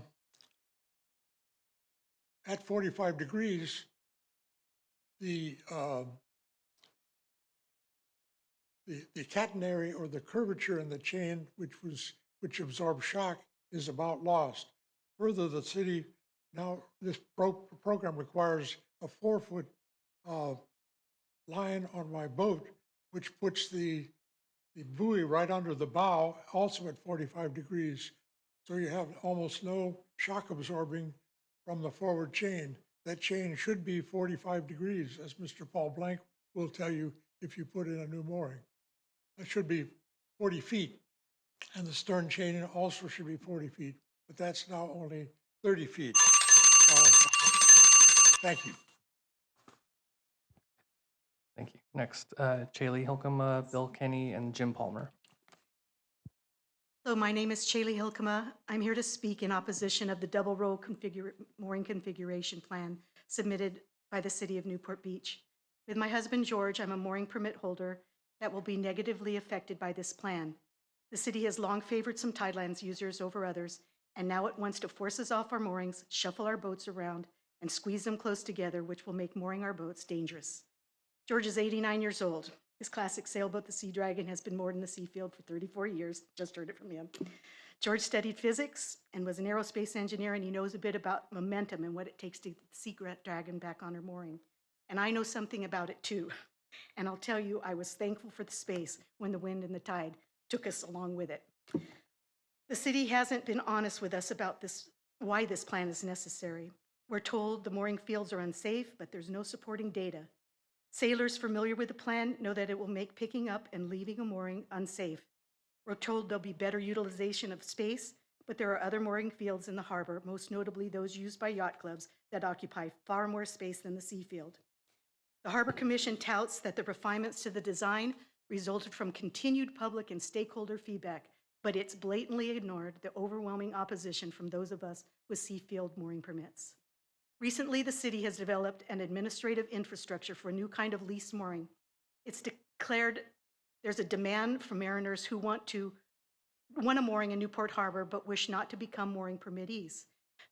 45 degrees, the catenary or the curvature in the chain, which absorbs shock, is about lost. Further, the city now, this program requires a 4-foot line on my boat, which puts the buoy right under the bow, also at 45 degrees. So you have almost no shock absorbing from the forward chain. That chain should be 45 degrees, as Mr. Paul Blank will tell you if you put in a new mooring. It should be 40 feet. And the stern chain also should be 40 feet, but that's now only 30 feet. Thank you.
Thank you. Next, Chaley Hilkema, Bill Kenny, and Jim Palmer.
Hello, my name is Chaley Hilkema. I'm here to speak in opposition of the double row mooring configuration plan submitted by the city of Newport Beach. With my husband, George, I'm a mooring permit holder that will be negatively affected by this plan. The city has long favored some tidelands users over others, and now it wants to force us off our moorings, shuffle our boats around, and squeeze them close together, which will make mooring our boats dangerous. George is 89 years old. His classic sailboat, the Sea Dragon, has been moored in the Seafield for 34 years. Just heard it from him. George studied physics and was an aerospace engineer, and he knows a bit about momentum and what it takes to get the Sea Dragon back on her mooring. And I know something about it too. And I'll tell you, I was thankful for the space when the wind and the tide took us along with it. The city hasn't been honest with us about this, why this plan is necessary. We're told the mooring fields are unsafe, but there's no supporting data. Sailors familiar with the plan know that it will make picking up and leaving a mooring unsafe. We're told there'll be better utilization of space, but there are other mooring fields in the harbor, most notably those used by yacht clubs, that occupy far more space than the Seafield. The Harbor Commission touts that the refinements to the design resulted from continued public and stakeholder feedback, but it's blatantly ignored the overwhelming opposition from those of us with Seafield mooring permits. Recently, the city has developed an administrative infrastructure for a new kind of lease mooring. It's declared there's a demand from mariners who want a mooring in Newport Harbor but wish not to become mooring permittees.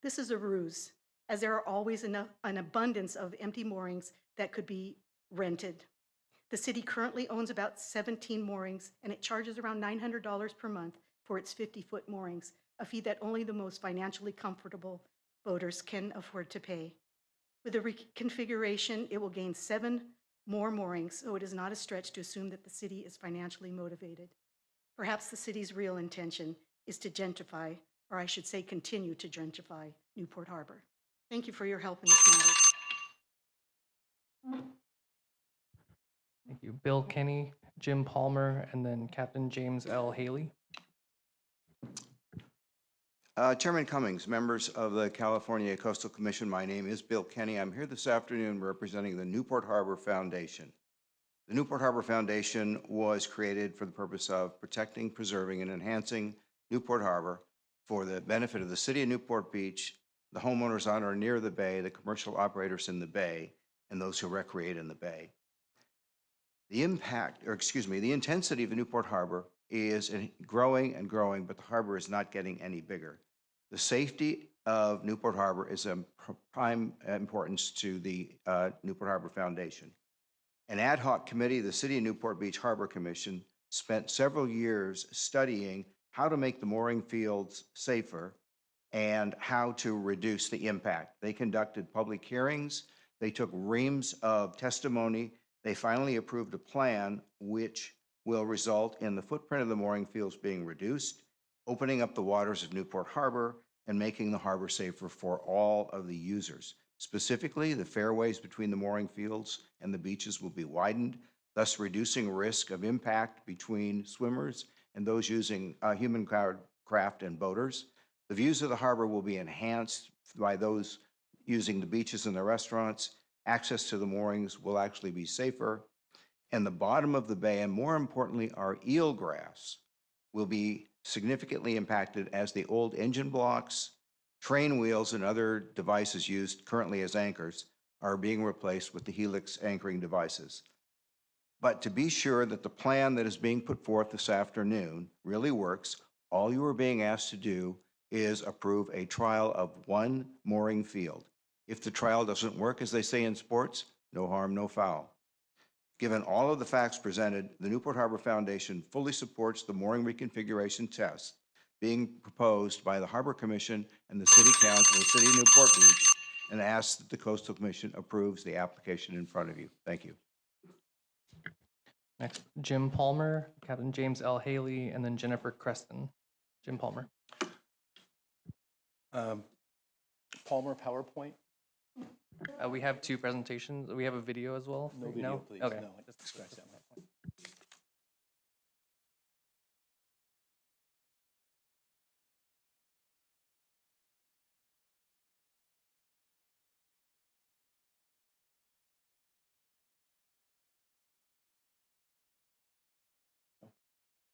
This is a ruse, as there are always an abundance of empty moorings that could be rented. The city currently owns about 17 moorings, and it charges around $900 per month for its 50-foot moorings, a fee that only the most financially comfortable boaters can afford to pay. With the reconfiguration, it will gain 7 more moorings, so it is not a stretch to assume that the city is financially motivated. Perhaps the city's real intention is to gentrify, or I should say continue to gentrify, Newport Harbor. Thank you for your help in this matter.
Thank you. Bill Kenny, Jim Palmer, and then Captain James L. Haley.
Chairman Cummings, members of the California Coastal Commission, my name is Bill Kenny. I'm here this afternoon representing the Newport Harbor Foundation. The Newport Harbor Foundation was created for the purpose of protecting, preserving, and enhancing Newport Harbor for the benefit of the city of Newport Beach, the homeowners on or near the bay, the commercial operators in the bay, and those who recreate in the bay. The intensity of the Newport Harbor is growing and growing, but the harbor is not getting any bigger. The safety of Newport Harbor is of prime importance to the Newport Harbor Foundation. An ad hoc committee, the City of Newport Beach Harbor Commission, spent several years studying how to make the mooring fields safer and how to reduce the impact. They conducted public hearings. They took reams of testimony. They finally approved a plan which will result in the footprint of the mooring fields being reduced, opening up the waters of Newport Harbor, and making the harbor safer for all of the users. Specifically, the fairways between the mooring fields and the beaches will be widened, thus reducing risk of impact between swimmers and those using human craft and boaters. The views of the harbor will be enhanced by those using the beaches and the restaurants. Access to the moorings will actually be safer. And the bottom of the bay, and more importantly, our eelgrass, will be significantly impacted as the old engine blocks, train wheels, and other devices used currently as anchors are being replaced with the helix anchoring devices. But to be sure that the plan that is being put forth this afternoon really works, all you are being asked to do is approve a trial of one mooring field. If the trial doesn't work, as they say in sports, no harm, no foul. Given all of the facts presented, the Newport Harbor Foundation fully supports the mooring reconfiguration test being proposed by the Harbor Commission and the City Council of the City of Newport Beach, and asks that the Coastal Commission approves the application in front of you. Thank you.
Next, Jim Palmer, Captain James L. Haley, and then Jennifer Creston. Jim Palmer.
Palmer PowerPoint?
We have 2 presentations. We have a video as well.
No video, please.
Okay.
No, just scratch that one.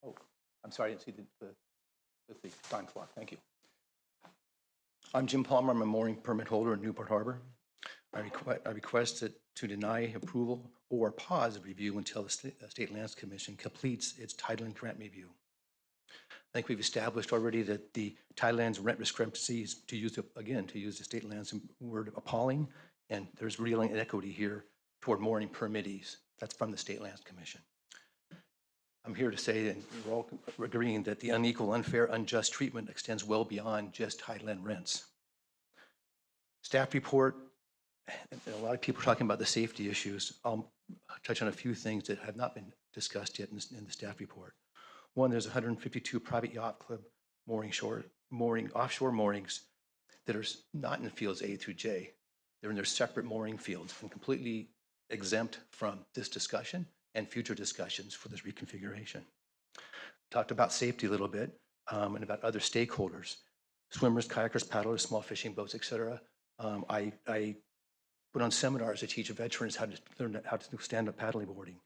Oh, I'm sorry, I didn't see the time clock. Thank you. I'm Jim Palmer. I'm a mooring permit holder in Newport Harbor. I request to deny approval or pause review until the State Lands Commission completes its title and grant review. I think we've established already that the title lands rent discrepancies, to use the State Lands word, appalling, and there's real inequity here toward mooring permittees. That's from the State Lands Commission. I'm here to say, and we're all agreeing, that the unequal, unfair, unjust treatment extends well beyond just title and rents. Staff report, and a lot of people are talking about the safety issues. I'll touch on a few things that have not been discussed yet in the staff report. One, there's 152 private yacht club offshore moorings that are not in fields A through J. They're in their separate mooring fields and completely exempt from this discussion and future discussions for this reconfiguration. Talked about safety a little bit and about other stakeholders, swimmers, kayakers, paddlers, small fishing boats, etc. I put on seminars to teach veterans how to learn how to do stand-up paddling boarding.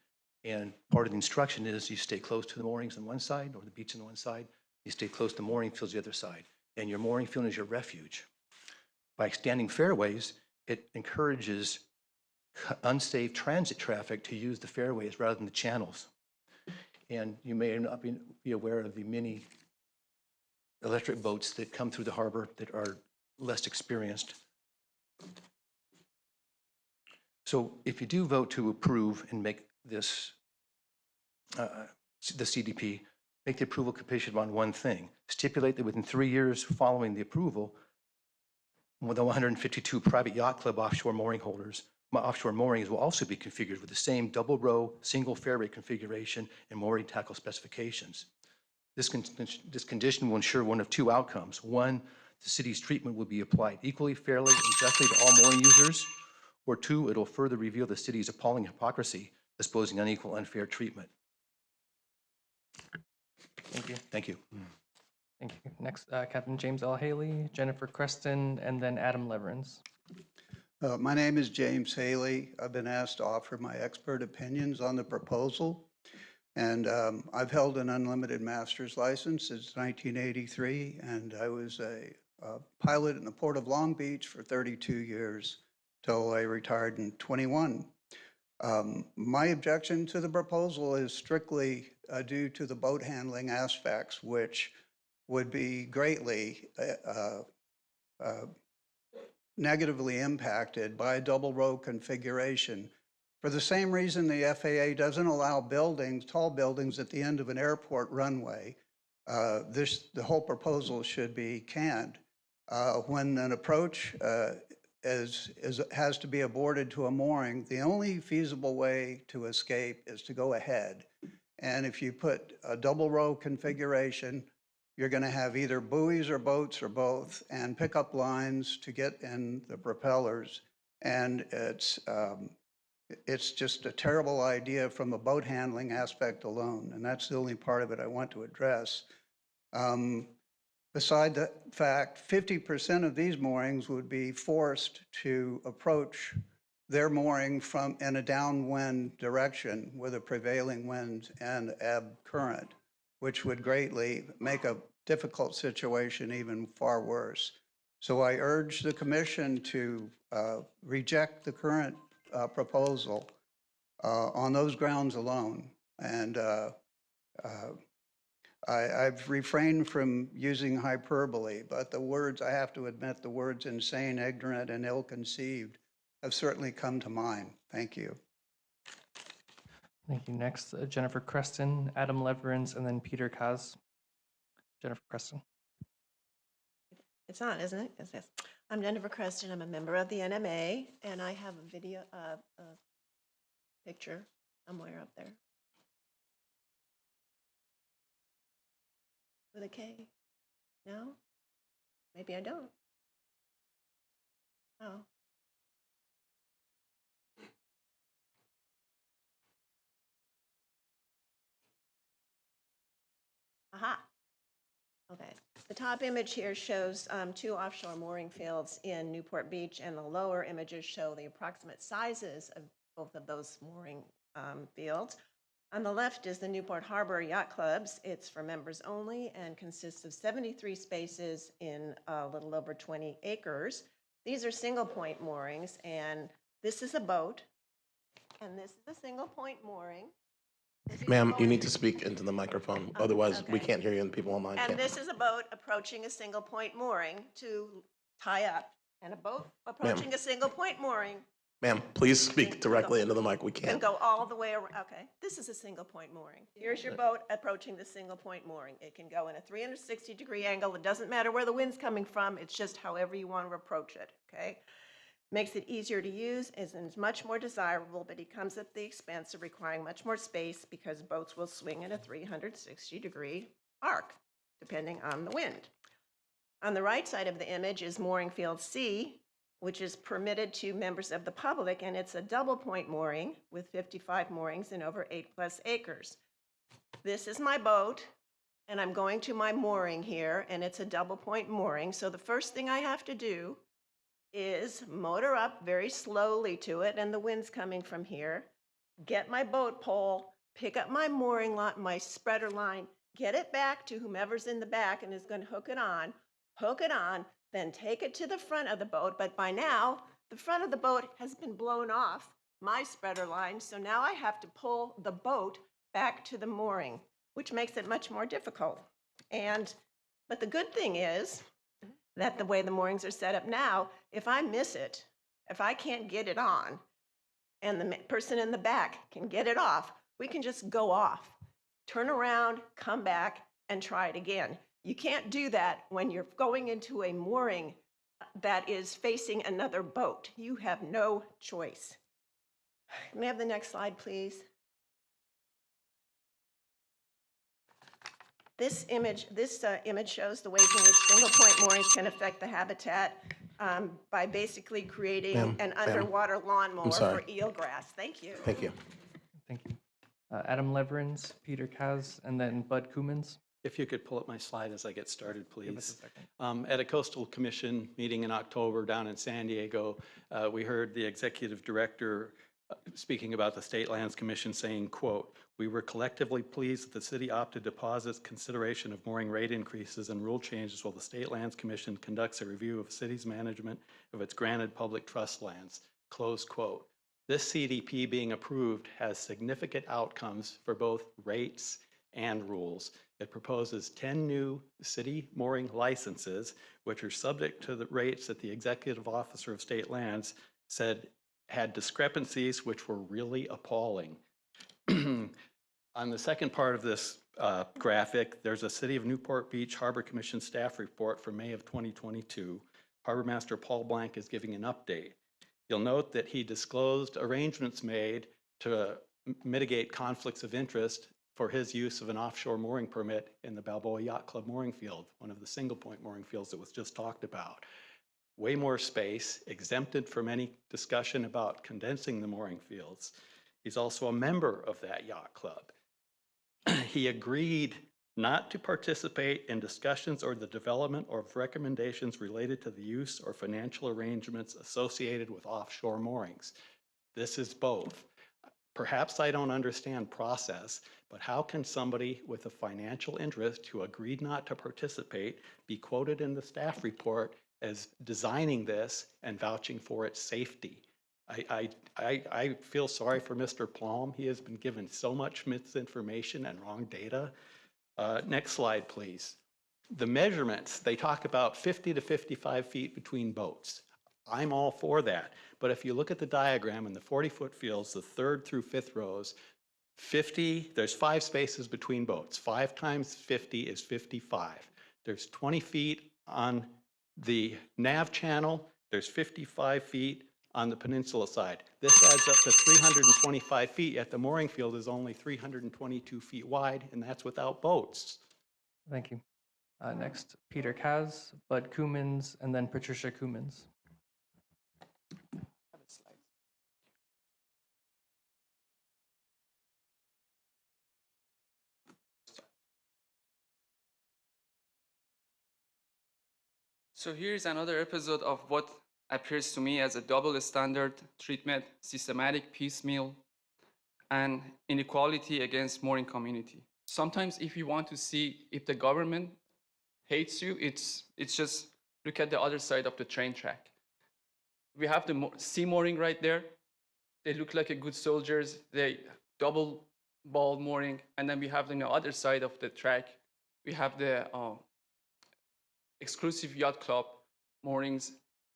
And part of the instruction is you stay close to the moorings on one side or the beach on one side, you stay close to mooring fields the other side. And your mooring field is your refuge. By extending fairways, it encourages unsafe transit traffic to use the fairways rather than the channels. And you may not be aware of the many electric boats that come through the harbor that are less experienced. So if you do vote to approve and make this, the CDP, make the approval conditioned on one thing. Stipulate that within 3 years following the approval, with the 152 private yacht club offshore mooring holders, offshore moorings will also be configured with the same double row, single fairway configuration and mooring tackle specifications. This condition will ensure one of two outcomes. One, the city's treatment will be applied equally, fairly, and justly to all mooring users. Or two, it'll further reveal the city's appalling hypocrisy, disposing unequal, unfair treatment.
Thank you.
Thank you.
Thank you. Next, Captain James L. Haley, Jennifer Creston, and then Adam Leverins.
My name is James Haley. I've been asked to offer my expert opinions on the proposal. And I've held an unlimited master's license since 1983, and I was a pilot in the Port of Long Beach for 32 years till I retired in 21. My objection to the proposal is strictly due to the boat handling aspects, which would be greatly negatively impacted by a double row configuration. For the same reason the FAA doesn't allow buildings, tall buildings at the end of an airport runway, the whole proposal should be canned. When an approach has to be aborted to a mooring, the only feasible way to escape is to go ahead. And if you put a double row configuration, you're going to have either buoys or boats or both, and pickup lines to get in the propellers. And it's just a terrible idea from a boat handling aspect alone, and that's the only part of it I want to address. Beside the fact, 50% of these moorings would be forced to approach their mooring from in a downwind direction with a prevailing wind and ebb current, which would greatly make a difficult situation even far worse. So I urge the commission to reject the current proposal on those grounds alone. And I've refrained from using hyperbole, but the words, I have to admit, the words insane, ignorant, and ill-conceived have certainly come to mind. Thank you.
Thank you. Next, Jennifer Creston, Adam Leverins, and then Peter Kaz. Jennifer Creston.
It's on, isn't it? Yes, yes. I'm Jennifer Creston. I'm a member of the NMA, and I have a video, a picture somewhere up there. With a K? No? Maybe I don't. Oh. Aha. Okay. The top image here shows two offshore mooring fields in Newport Beach, and the lower images show the approximate sizes of both of those mooring fields. On the left is the Newport Harbor Yacht Clubs. It's for members only and consists of 73 spaces in a little over 20 acres. These are single point moorings, and this is a boat, and this is a single point mooring.
Ma'am, you need to speak into the microphone, otherwise we
okay.
can't hear you and people online
And
can't.
this is a boat approaching a single point mooring to tie up, and a boat approaching a single point mooring
Ma'am, please speak directly into the mic, we
can
can't.
go all the way around. Okay, this is a single point mooring. Here's your boat approaching the single point mooring. It can go in a 360-degree angle. It doesn't matter where the wind's coming from. It's just however you want to approach it, okay? Makes it easier to use, is much more desirable, but it comes at the expense of requiring much more space because boats will swing in a 360-degree arc, depending on the wind. On the right side of the image is mooring field C, which is permitted to members of the public, and it's a double point mooring with 55 moorings in over 8+ acres. This is my boat, and I'm going to my mooring here, and it's a double point mooring. So the first thing I have to do is motor up very slowly to it, and the wind's coming from here, get my boat pole, pick up my mooring line, my spreader line, get it back to whomever's in the back and is going to hook it on, then take it to the front of the boat. But by now, the front of the boat has been blown off my spreader line, so now I have to pull the boat back to the mooring, which makes it much more difficult. But the good thing is that the way the moorings are set up now, if I miss it, if I can't get it on, and the person in the back can get it off, we can just go off, turn around, come back, and try it again. You can't do that when you're going into a mooring that is facing another boat. You have no choice. May I have the next slide, please? This image shows the ways in which single-point moorings can affect the habitat by basically creating an underwater lawnmower for eelgrass. Thank you.
Thank you.
Thank you. Adam Leverins, Peter Kaz, and then Bud Cummins.
If you could pull up my slide as I get started, please.
Give us a second.
At a Coastal Commission meeting in October down in San Diego, we heard the executive director speaking about the State Lands Commission saying, quote, "We were collectively pleased that the city opted to pause its consideration of mooring rate increases and rule changes while the State Lands Commission conducts a review of the city's management of its granted public trust lands," close quote. This CDP being approved has significant outcomes for both rates and rules. It proposes 10 new city mooring licenses, which are subject to the rates that the executive officer of state lands said had discrepancies which were really appalling. On the second part of this graphic, there's a City of Newport Beach Harbor Commission staff report for May of 2022. Harbor Master Paul Blank is giving an update. You'll note that he disclosed arrangements made to mitigate conflicts of interest for his use of an offshore mooring permit in the Balboa Yacht Club mooring field, one of the single point mooring fields that was just talked about. Way more space, exempted from any discussion about condensing the mooring fields. He's also a member of that yacht club. He agreed not to participate in discussions or the development of recommendations related to the use or financial arrangements associated with offshore moorings. This is both. Perhaps I don't understand process, but how can somebody with a financial interest who agreed not to participate be quoted in the staff report as designing this and vouching for its safety? I feel sorry for Mr. Plum. He has been given so much misinformation and wrong data. Next slide, please. The measurements, they talk about 50 to 55 feet between boats. I'm all for that. But if you look at the diagram in the 40-foot fields, the 3rd through 5th rows, 50, there's 5 spaces between boats. 5 times 50 is 55. There's 20 feet on the nav channel. There's 55 feet on the peninsula side. This adds up to 325 feet, yet the mooring field is only 322 feet wide, and that's without boats.
Thank you. Next, Peter Kaz, Bud Cummins, and then Patricia Cummins.
So here's another episode of what appears to me as a double standard treatment, systematic piecemeal, and inequality against mooring community. Sometimes if you want to see if the government hates you, it's just look at the other side of the train track. We have the sea mooring right there. They look like a good soldiers. They double ball mooring. And then we have on the other side of the track, we have the exclusive yacht club moorings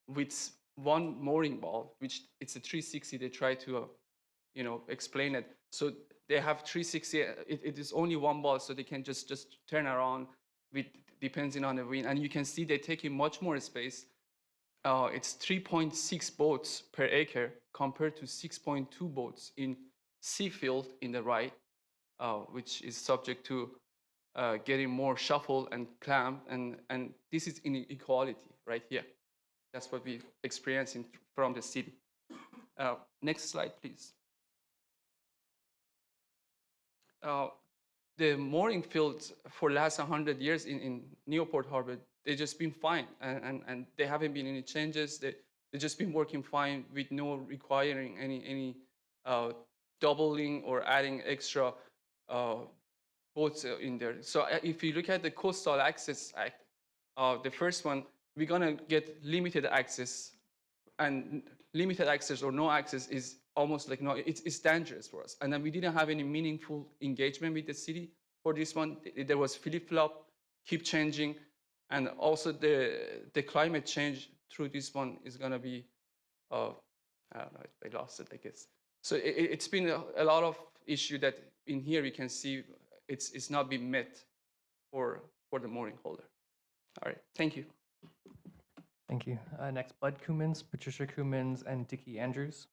with one mooring ball, which it's a 360. They try to, explain it. So they have 360. It is only one ball, so they can just turn around with depending on the wind. And you can see they're taking much more space. It's 3.6 boats per acre compared to 6.2 boats in Seafield in the right, which is subject to getting more shuffle and clamp, and this is inequality right here. That's what we're experiencing from the city. Next slide, please. The mooring fields for last 100 years in Newport Harbor, they've just been fine, and there haven't been any changes. They've just been working fine with no requiring any doubling or adding extra boats in there. So if you look at the Coastal Access Act, the first one, we're gonna get limited access, and limited access or no access is almost like, no, it's dangerous for us. And then we didn't have any meaningful engagement with the city for this one. There was flip-flop, keep changing. And also the climate change through this one is gonna be, I don't know, I lost it, I guess. So it's been a lot of issue that in here you can see it's not been met for the mooring holder. All right, thank you.
Thank you. Next, Bud Cummins, Patricia Cummins, and Dickie Andrews.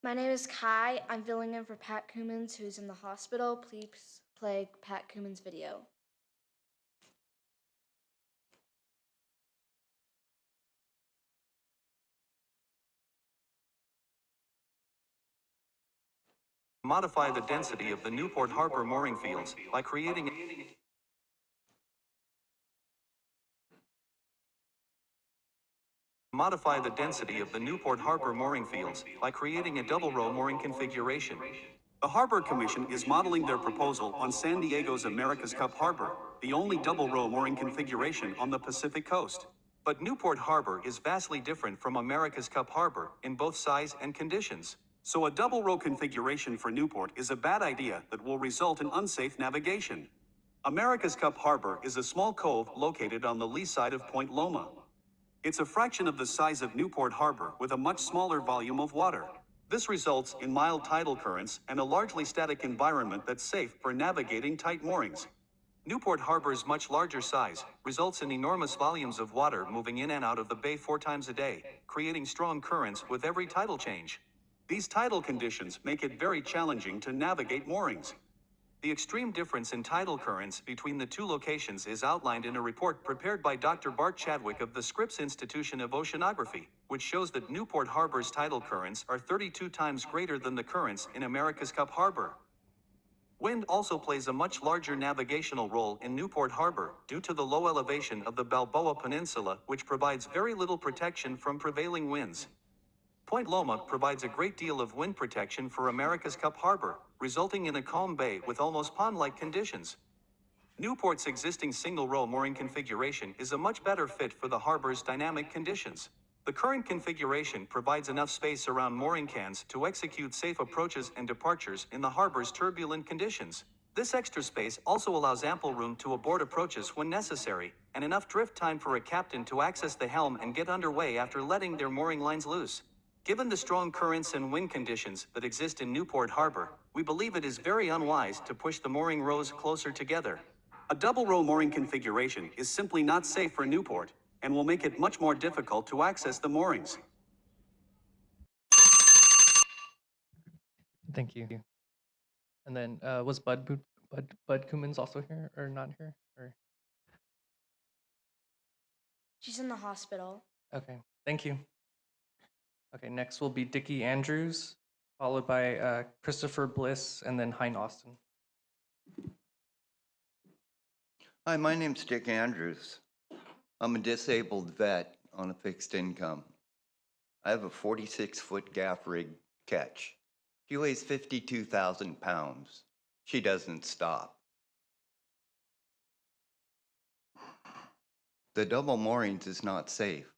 My name is Kai. I'm filling in for Pat Cummins, who's in the hospital. Please play Pat Cummins' video.
Modify the density of the Newport Harbor mooring fields by creating Modify the density of the Newport Harbor mooring fields by creating a double-row mooring configuration. The Harbor Commission is modeling their proposal on San Diego's America's Cup Harbor, the only double-row mooring configuration on the Pacific coast. But Newport Harbor is vastly different from America's Cup Harbor in both size and conditions. So a double-row configuration for Newport is a bad idea that will result in unsafe navigation. America's Cup Harbor is a small cove located on the lee side of Point Loma. It's a fraction of the size of Newport Harbor with a much smaller volume of water. This results in mild tidal currents and a largely static environment that's safe for navigating tight moorings. Newport Harbor's much larger size results in enormous volumes of water moving in and out of the bay 4 times a day, creating strong currents with every tidal change. These tidal conditions make it very challenging to navigate moorings. The extreme difference in tidal currents between the two locations is outlined in a report prepared by Dr. Bart Chadwick of the Scripps Institution of Oceanography, which shows that Newport Harbor's tidal currents are 32 times greater than the currents in America's Cup Harbor. Wind also plays a much larger navigational role in Newport Harbor due to the low elevation of the Balboa Peninsula, which provides very little protection from prevailing winds. Point Loma provides a great deal of wind protection for America's Cup Harbor, resulting in a calm bay with almost pond-like conditions. Newport's existing single-row mooring configuration is a much better fit for the harbor's dynamic conditions. The current configuration provides enough space around mooring cans to execute safe approaches and departures in the harbor's turbulent conditions. This extra space also allows ample room to abort approaches when necessary, and enough drift time for a captain to access the helm and get underway after letting their mooring lines loose. Given the strong currents and wind conditions that exist in Newport Harbor, we believe it is very unwise to push the mooring rows closer together. A double-row mooring configuration is simply not safe for Newport and will make it much more difficult to access the moorings.
Thank you. And then was Bud Cummins also here or not here? Or
She's in the hospital.
okay, thank you. Okay, next will be Dickie Andrews, followed by Christopher Bliss, and then Hein Austin.
Hi, my name's Dick Andrews. I'm a disabled vet on a fixed income. I have a 46-foot gaff rig catch. She weighs 52,000 pounds. She doesn't stop. The double moorings is not safe.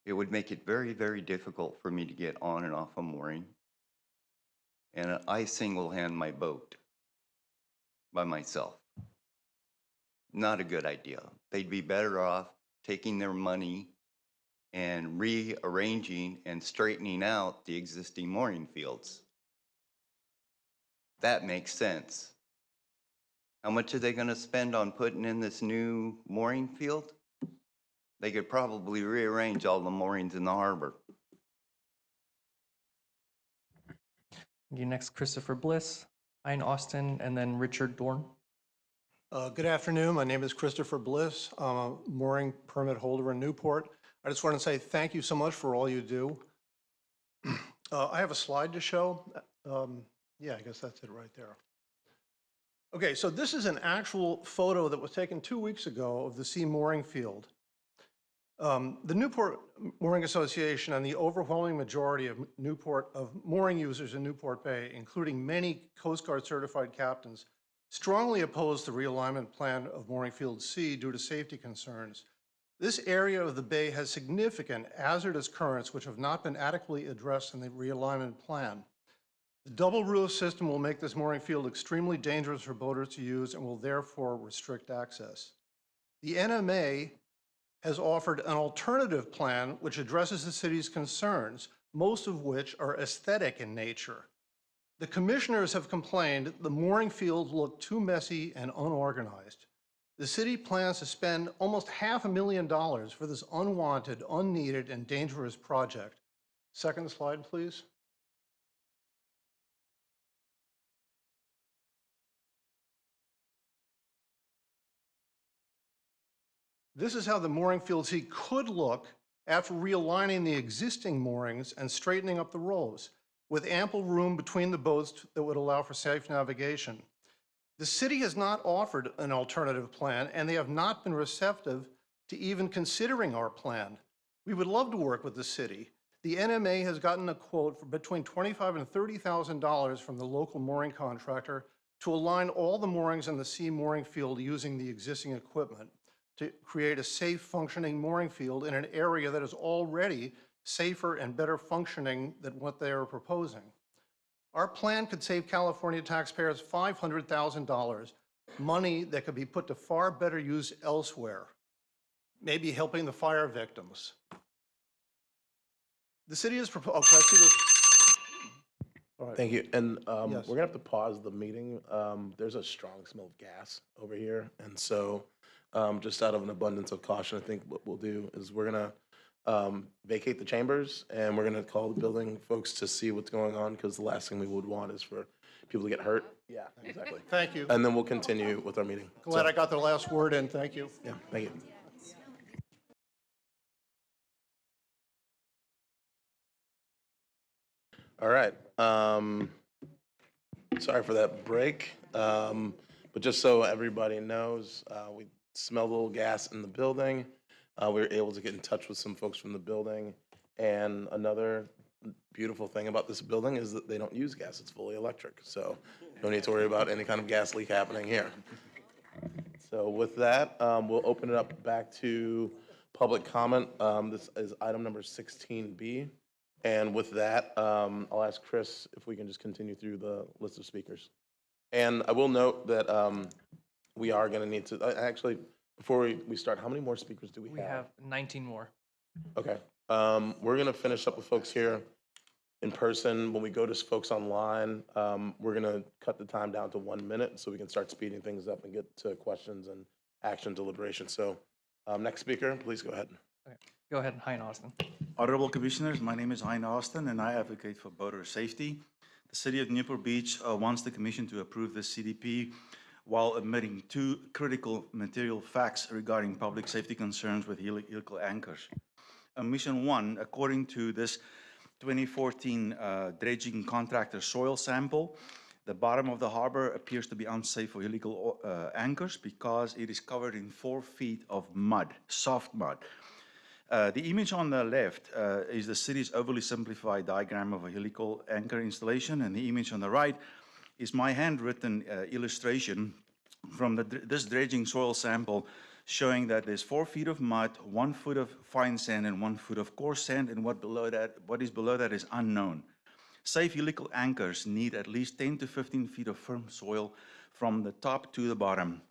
It would make it very, very difficult for me to get on and off a mooring. And I single-hand my boat by myself. Not a good idea. They'd be better off taking their money and rearranging and straightening out the existing mooring fields. That makes sense. How much are they going to spend on putting in this new mooring field? They could probably rearrange all the moorings in the harbor.
You next, Christopher Bliss, Hein Austin, and then Richard Dorn.
Good afternoon. My name is Christopher Bliss. I'm a mooring permit holder in Newport. I just want to say thank you so much for all you do. I have a slide to show. Yeah, I guess that's it right there. Okay, so this is an actual photo that was taken 2 weeks ago of the sea mooring field. The Newport Mooring Association and the overwhelming majority of mooring users in Newport Bay, including many Coast Guard certified captains, strongly oppose the realignment plan of Mooring Field C due to safety concerns. This area of the bay has significant hazardous currents which have not been adequately addressed in the realignment plan. The double roof system will make this mooring field extremely dangerous for boaters to use and will therefore restrict access. The NMA has offered an alternative plan which addresses the city's concerns, most of which are aesthetic in nature. The commissioners have complained the mooring fields look too messy and unorganized. The city plans to spend almost $500,000 for this unwanted, unneeded, and dangerous project. Second slide, please. This is how the mooring field C could look after realigning the existing moorings and straightening up the rows, with ample room between the boats that would allow for safe navigation. The city has not offered an alternative plan, and they have not been receptive to even considering our plan. We would love to work with the city. The NMA has gotten a quote for between $25,000 and $30,000 from the local mooring contractor to align all the moorings in the C mooring field using the existing equipment to create a safe functioning mooring field in an area that is already safer and better functioning than what they are proposing. Our plan could save California taxpayers $500,000, money that could be put to far better use elsewhere, maybe helping the fire victims. The city is proposing, can I see this? All right.
Thank you. And
Yes.
we're gonna have to pause the meeting. There's a strong smell of gas over here. And so just out of an abundance of caution, I think what we'll do is we're gonna vacate the chambers and we're gonna call the building folks to see what's going on, because the last thing we would want is for people to get hurt. Yeah, exactly.
Thank you.
And then we'll continue with our meeting.
Glad I got the last word in, thank you.
Yeah, thank you. All right. Sorry for that break. But just so everybody knows, we smelled a little gas in the building. We were able to get in touch with some folks from the building. And another beautiful thing about this building is that they don't use gas. It's fully electric. So no need to worry about any kind of gas leak happening here. So with that, we'll open it up back to public comment. This is item number 16B. And with that, I'll ask Chris if we can just continue through the list of speakers. And I will note that we are going to need to, actually, before we start, how many more speakers do we have?
We have 19 more.
Okay. We're going to finish up with folks here in person. When we go to folks online, we're going to cut the time down to 1 minute so we can start speeding things up and get to questions and action deliberation. So next speaker, please go ahead.
Okay. Go ahead, Hein Austin.
Honorable Commissioners, my name is Hein Austin and I advocate for boater safety. The City of Newport Beach wants the Commission to approve this CDP while omitting two critical material facts regarding public safety concerns with helical anchors. Omission 1, according to this 2014 dredging contractor soil sample, the bottom of the harbor appears to be unsafe for helical anchors because it is covered in 4 feet of mud, soft mud. The image on the left is the city's overly simplified diagram of a helical anchor installation, and the image on the right is my handwritten illustration from this dredging soil sample showing that there's 4 feet of mud, 1 foot of fine sand, and 1 foot of coarse sand, and what is below that is unknown. Safe helical anchors need at least 10 to 15 feet of firm soil from the top to the bottom.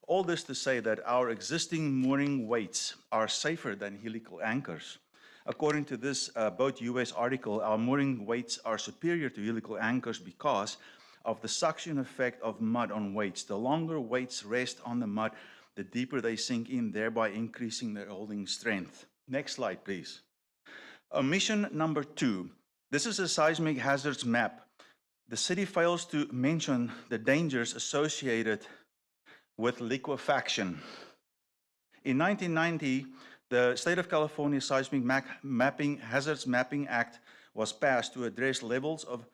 All this to say that our existing mooring weights are safer than helical anchors. According to this Boat US article, our mooring weights are superior to helical anchors because of the suction effect of mud on weights. The longer weights rest on the mud, the deeper they sink in, thereby increasing their holding strength. Next slide, please. Omission number 2. This is a seismic hazards map. The city fails to mention the dangers associated with liquefaction. In 1990, the State of California Seismic Hazards Mapping Act was passed to address levels of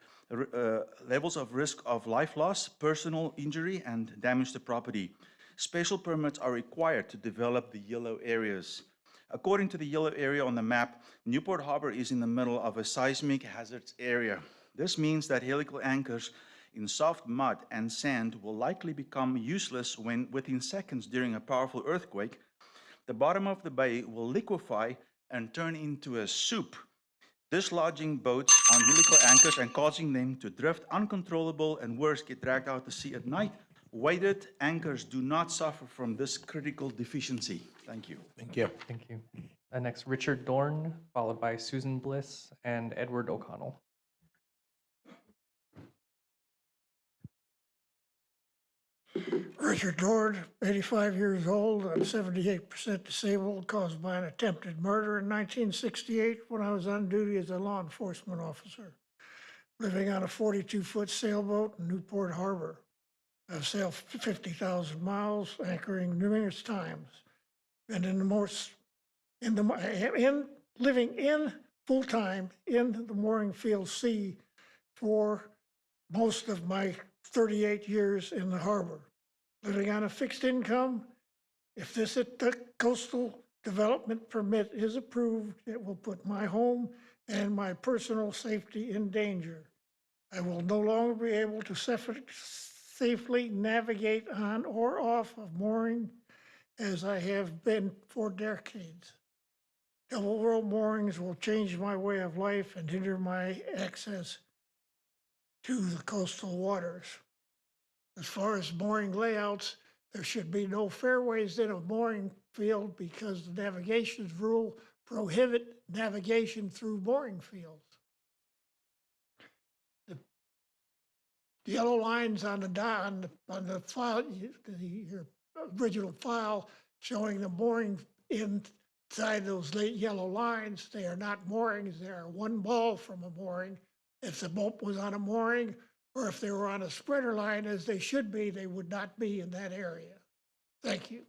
risk of life loss, personal injury, and damage to property. Special permits are required to develop the yellow areas. According to the yellow area on the map, Newport Harbor is in the middle of a seismic hazards area. This means that helical anchors in soft mud and sand will likely become useless when, within seconds during a powerful earthquake, the bottom of the bay will liquefy and turn into a soup, dislodging boats on helical anchors and causing them to drift uncontrollable and worse, get dragged out to sea at night. Weighted anchors do not suffer from this critical deficiency. Thank you.
Thank you.
Thank you. Next, Richard Dorn, followed by Susan Bliss and Edward O'Connell.
Richard Dorn, 85 years old. I'm 78% disabled, caused by an attempted murder in 1968 when I was on duty as a law enforcement officer, living on a 42-foot sailboat in Newport Harbor. I've sailed 50,000 miles, anchoring numerous times, and living in full-time in the mooring field sea for most of my 38 years in the harbor. Living on a fixed income, if this coastal development permit is approved, it will put my home and my personal safety in danger. I will no longer be able to safely navigate on or off of mooring as I have been for decades. Double row moorings will change my way of life and hinder my access to the coastal waters. As far as mooring layouts, there should be no fairways in a mooring field because the navigations rule prohibit navigation through mooring fields. The yellow lines on the file, your original file showing the mooring inside those yellow lines, they are not moorings. They are one ball from a mooring. If the boat was on a mooring, or if they were on a spreader line, as they should be, they would not be in that area. Thank you.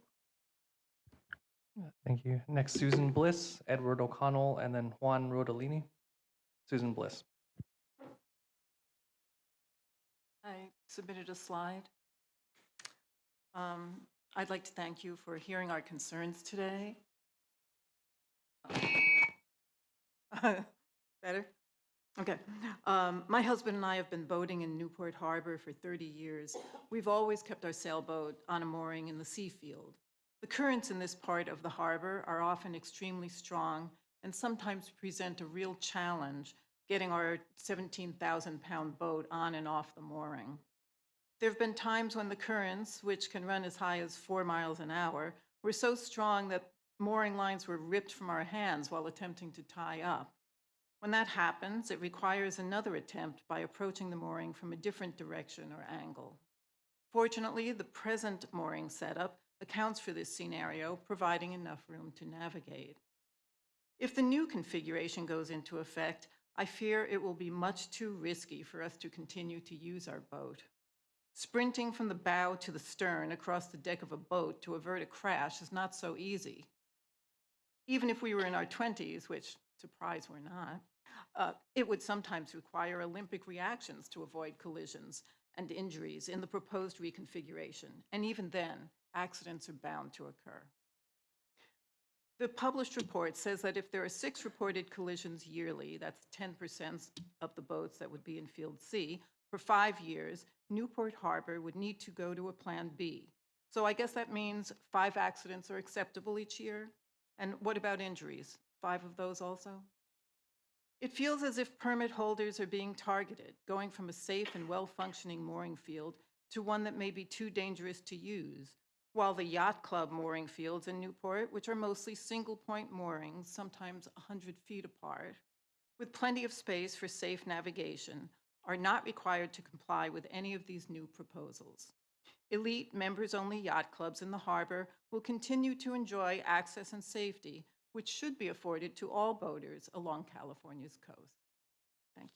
Thank you. Next, Susan Bliss, Edward O'Connell, and then Juan Rodolini. Susan Bliss.
I submitted a slide. I'd like to thank you for hearing our concerns today. Better? Okay. My husband and I have been boating in Newport Harbor for 30 years. We've always kept our sailboat on a mooring in the sea field. The currents in this part of the harbor are often extremely strong and sometimes present a real challenge getting our 17,000-pound boat on and off the mooring. There have been times when the currents, which can run as high as 4 miles an hour, were so strong that mooring lines were ripped from our hands while attempting to tie up. When that happens, it requires another attempt by approaching the mooring from a different direction or angle. Fortunately, the present mooring setup accounts for this scenario, providing enough room to navigate. If the new configuration goes into effect, I fear it will be much too risky for us to continue to use our boat. Sprinting from the bow to the stern across the deck of a boat to avert a crash is not so easy. Even if we were in our 20s, which, surprise, we're not, it would sometimes require Olympic reactions to avoid collisions and injuries in the proposed reconfiguration, and even then, accidents are bound to occur. The published report says that if there are 6 reported collisions yearly, that's 10% of the boats that would be in Field C, for 5 years, Newport Harbor would need to go to a Plan B. So I guess that means 5 accidents are acceptable each year? And what about injuries? 5 of those also? It feels as if permit holders are being targeted, going from a safe and well-functioning mooring field to one that may be too dangerous to use, while the yacht club mooring fields in Newport, which are mostly single-point moorings, sometimes 100 feet apart, with plenty of space for safe navigation, are not required to comply with any of these new proposals. Elite members-only yacht clubs in the harbor will continue to enjoy access and safety, which should be afforded to all boaters along California's coast. Thank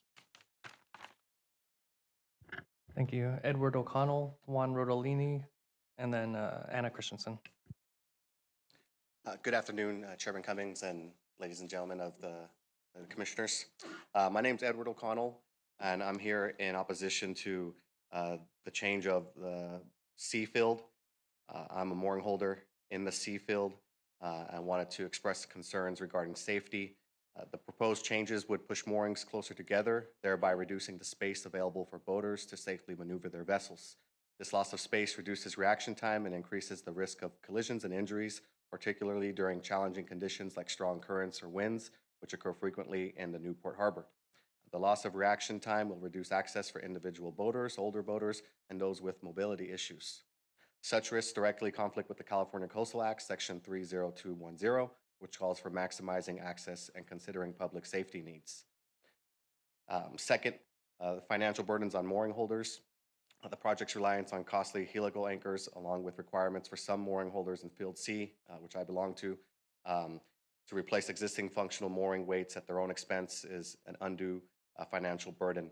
you.
Thank you. Edward O'Connell, Juan Rodolini, and then Anna Christensen.
Good afternoon, Chairman Cummings and ladies and gentlemen of the commissioners. My name is Edward O'Connell, and I'm here in opposition to the change of the sea field. I'm a mooring holder in the sea field. I wanted to express concerns regarding safety. The proposed changes would push moorings closer together, thereby reducing the space available for boaters to safely maneuver their vessels. This loss of space reduces reaction time and increases the risk of collisions and injuries particularly during challenging conditions like strong currents or winds, which occur frequently in the Newport Harbor. The loss of reaction time will reduce access for individual boaters, older boaters, and those with mobility issues. Such risks directly conflict with the California Coastal Act, Section 30210, which calls for maximizing access and considering public safety needs. Second, the financial burdens on mooring holders. The project's reliance on costly helical anchors, along with requirements for some mooring holders in Field C, which I belong to replace existing functional mooring weights at their own expense is an undue financial burden.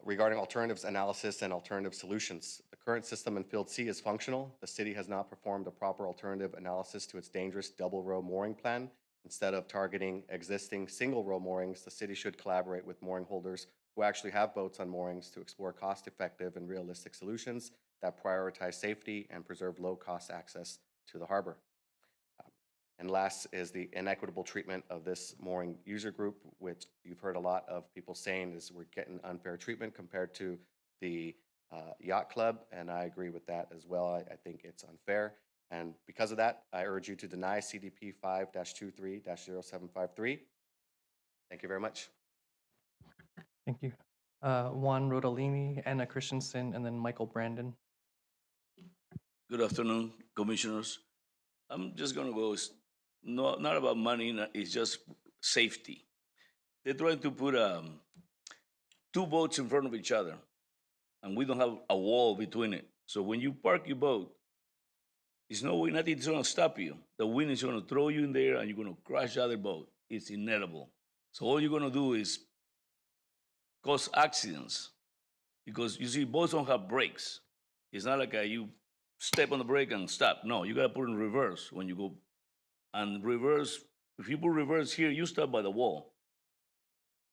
Regarding alternatives analysis and alternative solutions, the current system in Field C is functional. The city has not performed a proper alternative analysis to its dangerous double row mooring plan. Instead of targeting existing single row moorings, the city should collaborate with mooring holders who actually have boats on moorings to explore cost-effective and realistic solutions that prioritize safety and preserve low-cost access to the harbor. And last is the inequitable treatment of this mooring user group, which you've heard a lot of people saying is we're getting unfair treatment compared to the yacht club, and I agree with that as well. I think it's unfair. And because of that, I urge you to deny CDP 5-23-0753. Thank you very much.
Thank you. Juan Rodolini, Anna Christensen, and then Michael Brandon.
Good afternoon, commissioners. I'm just going to go, not about money, it's just safety. They're trying to put two boats in front of each other, and we don't have a wall between it. So when you park your boat, there's no way, nothing's going to stop you. The wind is going to throw you in there, and you're going to crash the other boat. It's inevitable. So all you're going to do is cause accidents, because you see, boats don't have brakes. It's not like you step on the brake and stop. No, you got to put it in reverse when you go. And reverse, if you put reverse here, you stop by the wall.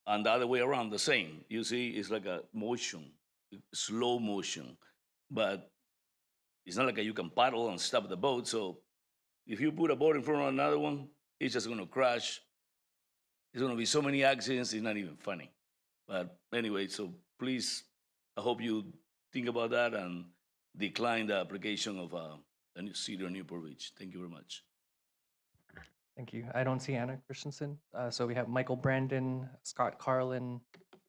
And the other way around, the same. You see, it's like a motion, slow motion. But it's not like you can paddle and stop the boat. So if you put a boat in front of another one, it's just going to crash. There's going to be so many accidents, it's not even funny. But anyway, so please, I hope you think about that and decline the application of the new city of Newport Beach. Thank you very much.
Thank you. I don't see Anna Christensen. So we have Michael Brandon, Scott Carlin,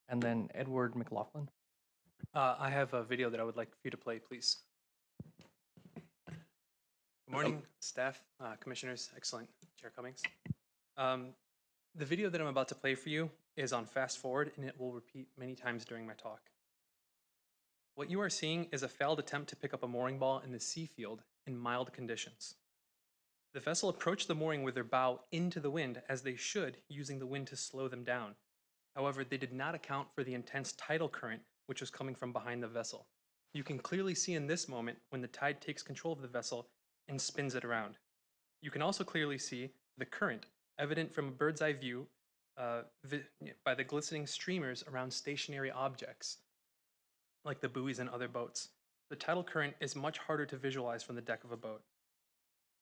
and then Edward McLaughlin.
I have a video that I would like for you to play, please. Good morning, staff, commissioners, excellent, Chair Cummings. The video that I'm about to play for you is on fast forward, and it will repeat many times during my talk. What you are seeing is a failed attempt to pick up a mooring ball in the sea field in mild conditions. The vessel approached the mooring with their bow into the wind, as they should, using the wind to slow them down. However, they did not account for the intense tidal current which was coming from behind the vessel. You can clearly see in this moment when the tide takes control of the vessel and spins it around. You can also clearly see the current, evident from a bird's eye view by the glistening streamers around stationary objects, like the buoys and other boats. The tidal current is much harder to visualize from the deck of a boat.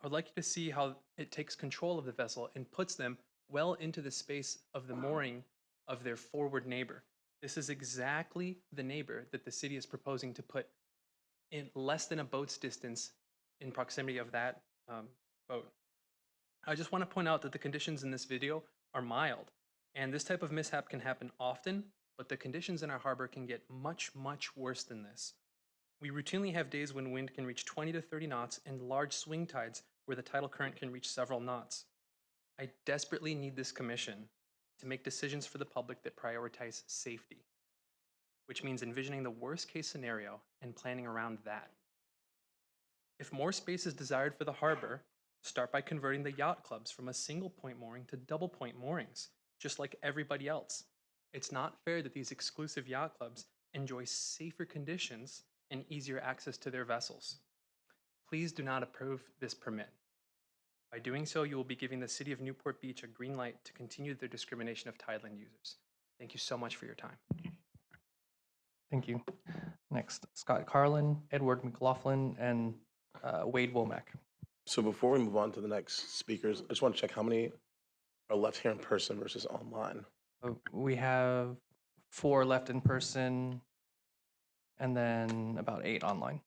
I would like you to see how it takes control of the vessel and puts them well into the space of the mooring of their forward neighbor. This is exactly the neighbor that the city is proposing to put in less than a boat's distance in proximity of that boat. I just want to point out that the conditions in this video are mild, and this type of mishap can happen often, but the conditions in our harbor can get much, much worse than this. We routinely have days when wind can reach 20 to 30 knots and large swing tides where the tidal current can reach several knots. I desperately need this commission to make decisions for the public that prioritize safety, which means envisioning the worst case scenario and planning around that. If more space is desired for the harbor, start by converting the yacht clubs from a single point mooring to double point moorings, just like everybody else. It's not fair that these exclusive yacht clubs enjoy safer conditions and easier access to their vessels. Please do not approve this permit. By doing so, you will be giving the city of Newport Beach a green light to continue their discrimination of tideland users. Thank you so much for your time.
Thank you. Next, Scott Carlin, Edward McLaughlin, and Wade Womack.
So before we move on to the next speakers, I just want to check how many are left here in person versus online.
We have 4 left in person and then about 8 online.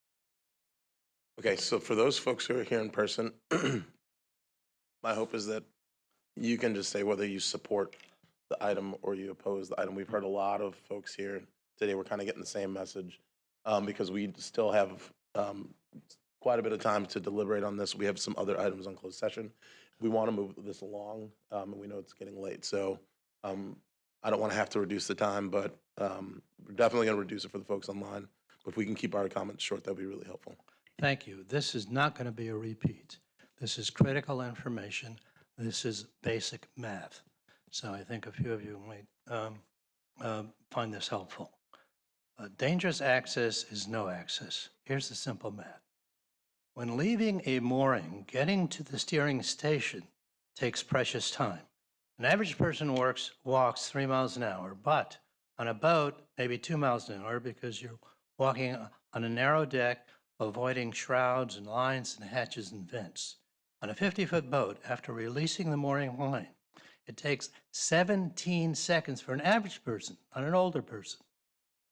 Okay, so for those folks who are here in person, my hope is that you can just say whether you support the item or you oppose the item. We've heard a lot of folks here today. We're kind of getting the same message because we still have quite a bit of time to deliberate on this. We have some other items on closed session. We want to move this along, and we know it's getting late. So I don't want to have to reduce the time, but we're definitely going to reduce it for the folks online. If we can keep our comments short, that'd be really helpful.
Thank you. This is not going to be a repeat. This is critical information. This is basic math. So I think a few of you might find this helpful. Dangerous access is no access. Here's the simple math. When leaving a mooring, getting to the steering station takes precious time. An average person walks 3 miles an hour, but on a boat, maybe 2 miles an hour because you're walking on a narrow deck, avoiding shrouds and lines and hatches and vents. On a 50-foot boat, after releasing the mooring line, it takes 17 seconds for an average person, not an older person,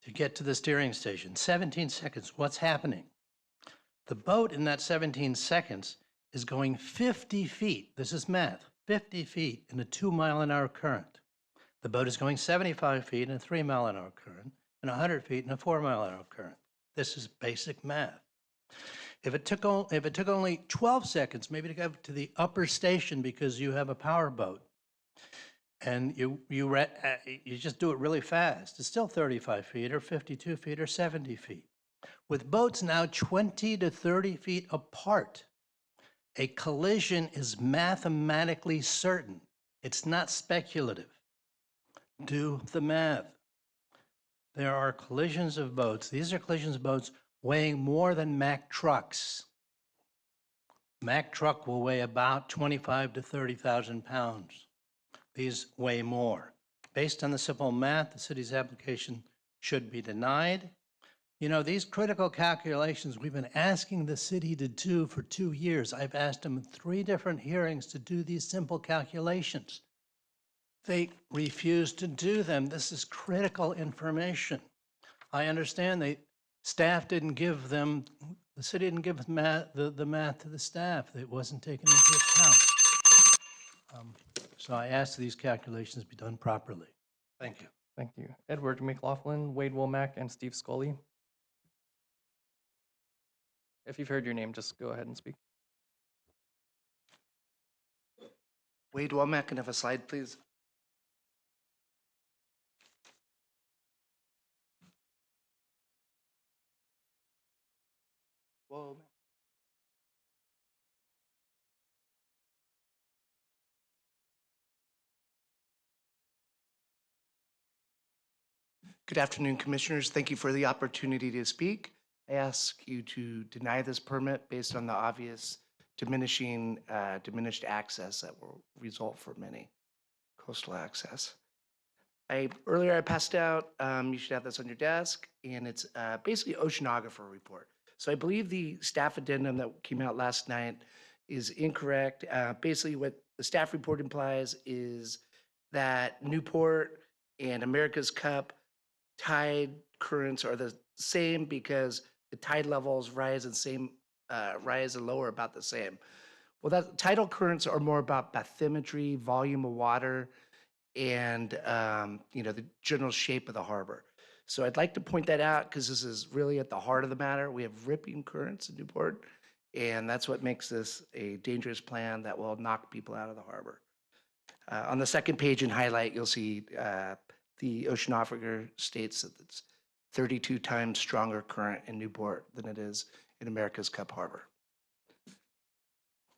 to get to the steering station. 17 seconds. What's happening? The boat in that 17 seconds is going 50 feet. This is math. 50 feet in a 2-mile-an-hour current. The boat is going 75 feet in a 3-mile-an-hour current and 100 feet in a 4-mile-an-hour current. This is basic math. If it took only 12 seconds, maybe to go to the upper station because you have a power boat, and you just do it really fast, it's still 35 feet or 52 feet or 70 feet. With boats now 20 to 30 feet apart, a collision is mathematically certain. It's not speculative. Do the math. There are collisions of boats. These are collisions of boats weighing more than Mack trucks. Mack truck will weigh about 25 to 30,000 pounds. These weigh more. Based on the simple math, the city's application should be denied. You know, these critical calculations we've been asking the city to do for 2 years. I've asked them in 3 different hearings to do these simple calculations. They refuse to do them. This is critical information. I understand staff didn't give them, the city didn't give the math to the staff. It wasn't taken into account. So I ask that these calculations be done properly. Thank you.
Thank you. Edward McLaughlin, Wade Womack, and Steve Scully. If you've heard your name, just go ahead and speak.
Wade Womack, can I have a slide, please? Whoa. Good afternoon, Commissioners. Thank you for the opportunity to speak. I ask you to deny this permit based on the obvious diminished access that will result for many coastal access. Earlier I passed out, you should have this on your desk, and it's basically oceanographer report. So I believe the staff addendum that came out last night is incorrect. Basically what the staff report implies is that Newport and America's Cup tide currents are the same because the tide levels rise and lower about the same. Well, tidal currents are more about bathymetry, volume of water, and the general shape of the harbor. So I'd like to point that out because this is really at the heart of the matter. We have ripping currents in Newport, and that's what makes this a dangerous plan that will knock people out of the harbor. On the second page in highlight, you'll see the oceanographer states that it's 32 times stronger current in Newport than it is in America's Cup Harbor.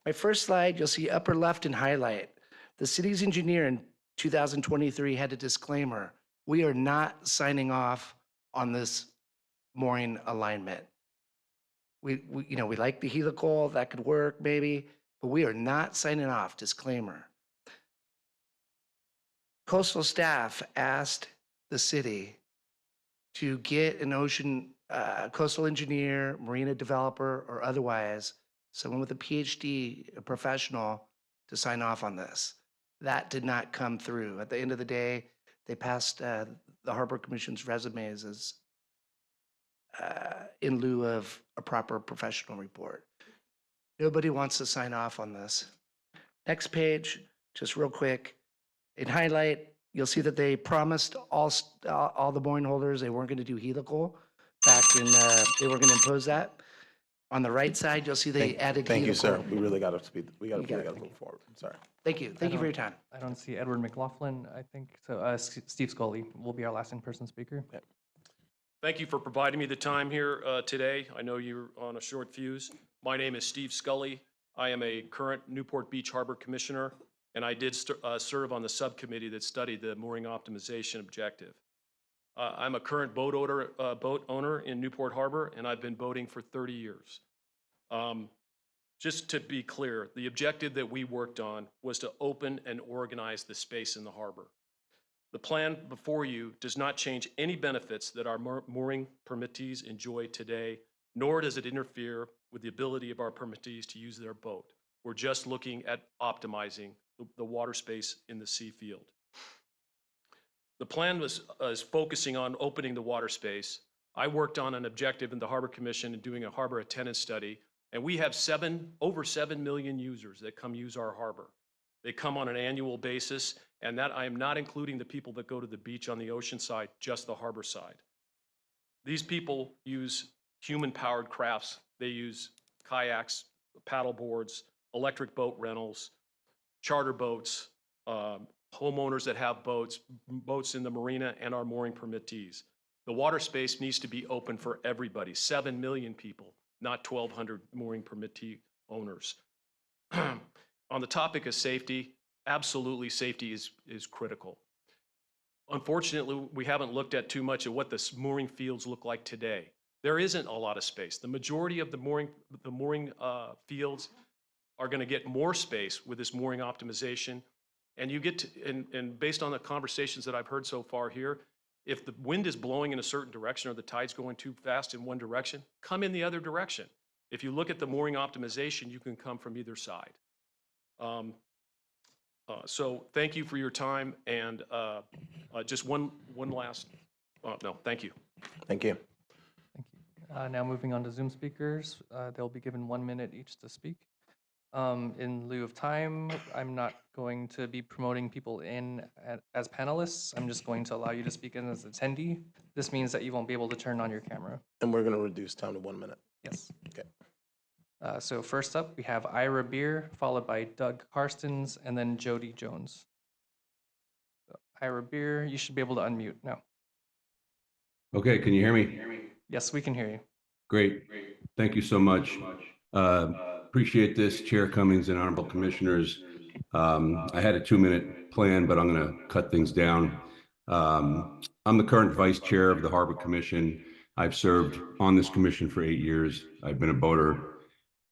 My first slide, you'll see upper left in highlight. The city's engineer in 2023 had a disclaimer. We are not signing off on this mooring alignment. We like the helical, that could work maybe, but we are not signing off, disclaimer. Coastal staff asked the city to get an coastal engineer, marina developer, or otherwise, someone with a PhD, a professional, to sign off on this. That did not come through. At the end of the day, they passed the Harbor Commission's resumes as in lieu of a proper professional report. Nobody wants to sign off on this. Next page, just real quick. In highlight, you'll see that they promised all the mooring holders they weren't going to do helical back in, they were going to impose that. On the right side, you'll see they added
Thank you,
helical.
sir. We really got to speed, we got
You got
to
it.
move forward. Sorry.
Thank you. Thank you for your time.
I don't see Edward McLaughlin, I think. So Steve Scully will be our last in-person speaker.
Thank you for providing me the time here today. I know you're on a short fuse. My name is Steve Scully. I am a current Newport Beach Harbor Commissioner, and I did serve on the subcommittee that studied the mooring optimization objective. I'm a current boat owner in Newport Harbor, and I've been boating for 30 years. Just to be clear, the objective that we worked on was to open and organize the space in the harbor. The plan before you does not change any benefits that our mooring permittees enjoy today, nor does it interfere with the ability of our permittees to use their boat. We're just looking at optimizing the water space in the sea field. The plan is focusing on opening the water space. I worked on an objective in the Harbor Commission and doing a harbor attendance study, and we have over 7 million users that come use our harbor. They come on an annual basis, and that I am not including the people that go to the beach on the ocean side, just the harbor side. These people use human-powered crafts. They use kayaks, paddle boards, electric boat rentals, charter boats, homeowners that have boats in the marina, and our mooring permittees. The water space needs to be open for everybody, 7 million people, not 1,200 mooring permittee owners. On the topic of safety, absolutely safety is critical. Unfortunately, we haven't looked at too much of what the mooring fields look like today. There isn't a lot of space. The majority of the mooring fields are going to get more space with this mooring optimization. And you get to, and based on the conversations that I've heard so far here, if the wind is blowing in a certain direction or the tide's going too fast in one direction, come in the other direction. If you look at the mooring optimization, you can come from either side. So thank you for your time, and just one last, no, thank you.
Thank you.
Now moving on to Zoom speakers. They'll be given 1 minute each to speak. In lieu of time, I'm not going to be promoting people in as panelists. I'm just going to allow you to speak in as attendee. This means that you won't be able to turn on your camera.
And we're going to reduce time to 1 minute.
Yes.
Okay.
So first up, we have Ira Beer, followed by Doug Karstens, and then Jody Jones. So, Ira Beer, you should be able to unmute now.
Okay, can you hear me?
Yes, we can hear you.
Great. Thank you so much. Appreciate this, Chair Cummings and Honorable Commissioners. I had a 2-minute plan, but I'm going to cut things down. I'm the current Vice Chair of the Harbor Commission. I've served on this commission for 8 years. I've been a boater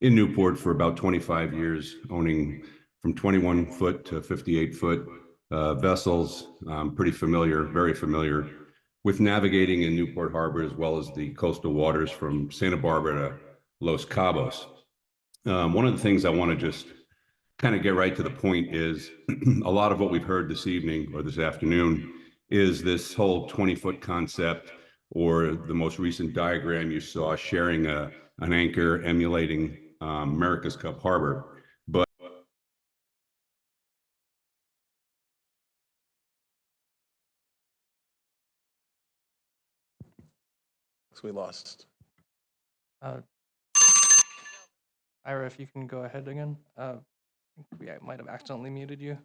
in Newport for about 25 years, owning from 21-foot to 58-foot vessels. I'm pretty familiar, very familiar with navigating in Newport Harbor, as well as the coastal waters from Santa Barbara to Los Cabos. One of the things I want to just kind of get right to the point is a lot of what we've heard this evening or this afternoon is this whole 20-foot concept, or the most recent diagram you saw sharing an anchor emulating America's Cup Harbor. But
So we lost.
Ira, if you can go ahead again. I think we might have accidentally muted you.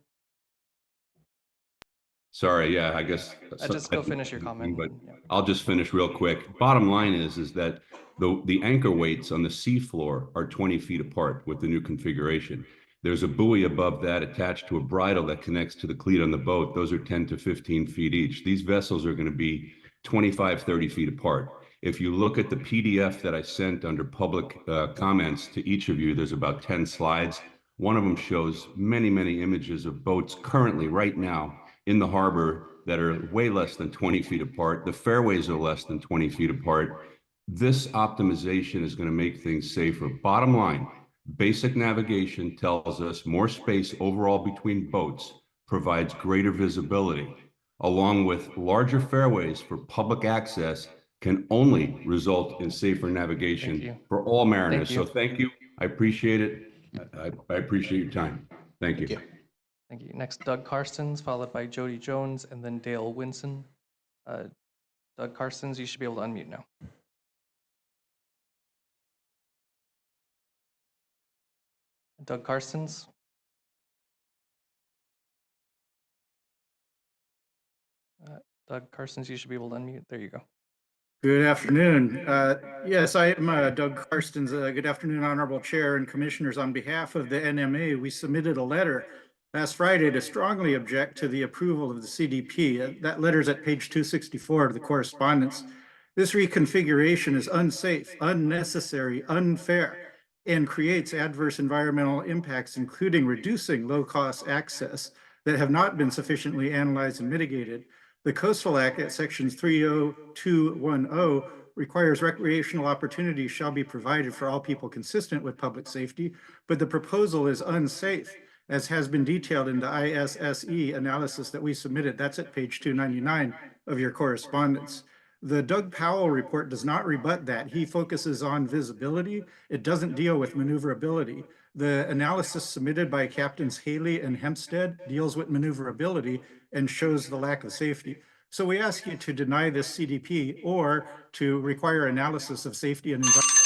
sorry, yeah, I guess.
Just go finish your comment.
But I'll just finish real quick. Bottom line is that the anchor weights on the seafloor are 20 feet apart with the new configuration. There's a buoy above that attached to a bridle that connects to the cleat on the boat. Those are 10 to 15 feet each. These vessels are going to be 25, 30 feet apart. If you look at the PDF that I sent under public comments to each of you, there's about 10 slides. One of them shows many, many images of boats currently right now in the harbor that are way less than 20 feet apart. The fairways are less than 20 feet apart. This optimization is going to make things safer. Bottom line, basic navigation tells us more space overall between boats provides greater visibility, along with larger fairways for public access. can only result in safer navigation for all mariners.
you.
So thank you. I appreciate it. I appreciate your time. Thank you.
Thank you. Next, Doug Karstens, followed by Jody Jones, and then Dale Winson. Doug Karstens, you should be able to unmute now. Doug Karstens. Doug Karstens, you should be able to unmute. There you go.
Good afternoon. Yes, I am Doug Karstens. Good afternoon, Honorable Chair and Commissioners. On behalf of the NMA, we submitted a letter last Friday to strongly object to the approval of the CDP. That letter is at page 264 of the correspondence. This reconfiguration is unsafe, unnecessary, unfair, and creates adverse environmental impacts, including reducing low-cost access that have not been sufficiently analyzed and mitigated. The Coastal Act at sections 30210 requires recreational opportunities shall be provided for all people consistent with public safety, but the proposal is unsafe, as has been detailed in the ISSE analysis that we submitted. That's at page 299 of your correspondence. The Doug Powell report does not rebut that. He focuses on visibility. It doesn't deal with maneuverability. The analysis submitted by Captains Haley and Hempstead deals with maneuverability and shows the lack of safety. So we ask you to deny this CDP or to require analysis of safety and environment.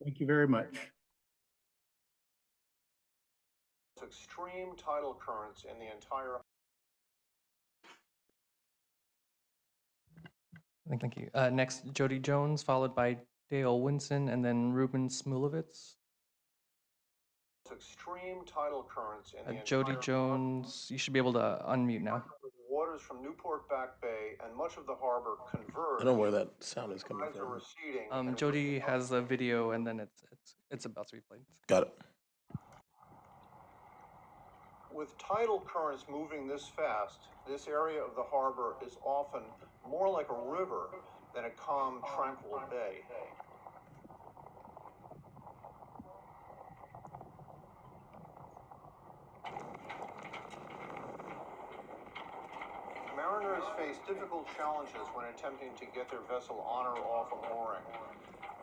Thank you very much.
Extreme tidal currents in the entire.
Thank you. Next, Jody Jones, followed by Dale Winson, and then Ruben Smulovitz.
Extreme tidal currents in the
Jody
entire
Jones, you should be able to unmute now.
waters from Newport Back Bay and much of the harbor converge.
I don't know where that sound is coming
Tides are
from.
receding.
Jody has a video, and then it's about to be played.
Got it.
With tidal currents moving this fast, this area of the harbor is often more like a river than a calm, tranquil bay. Mariners face difficult challenges when attempting to get their vessel on or off a mooring.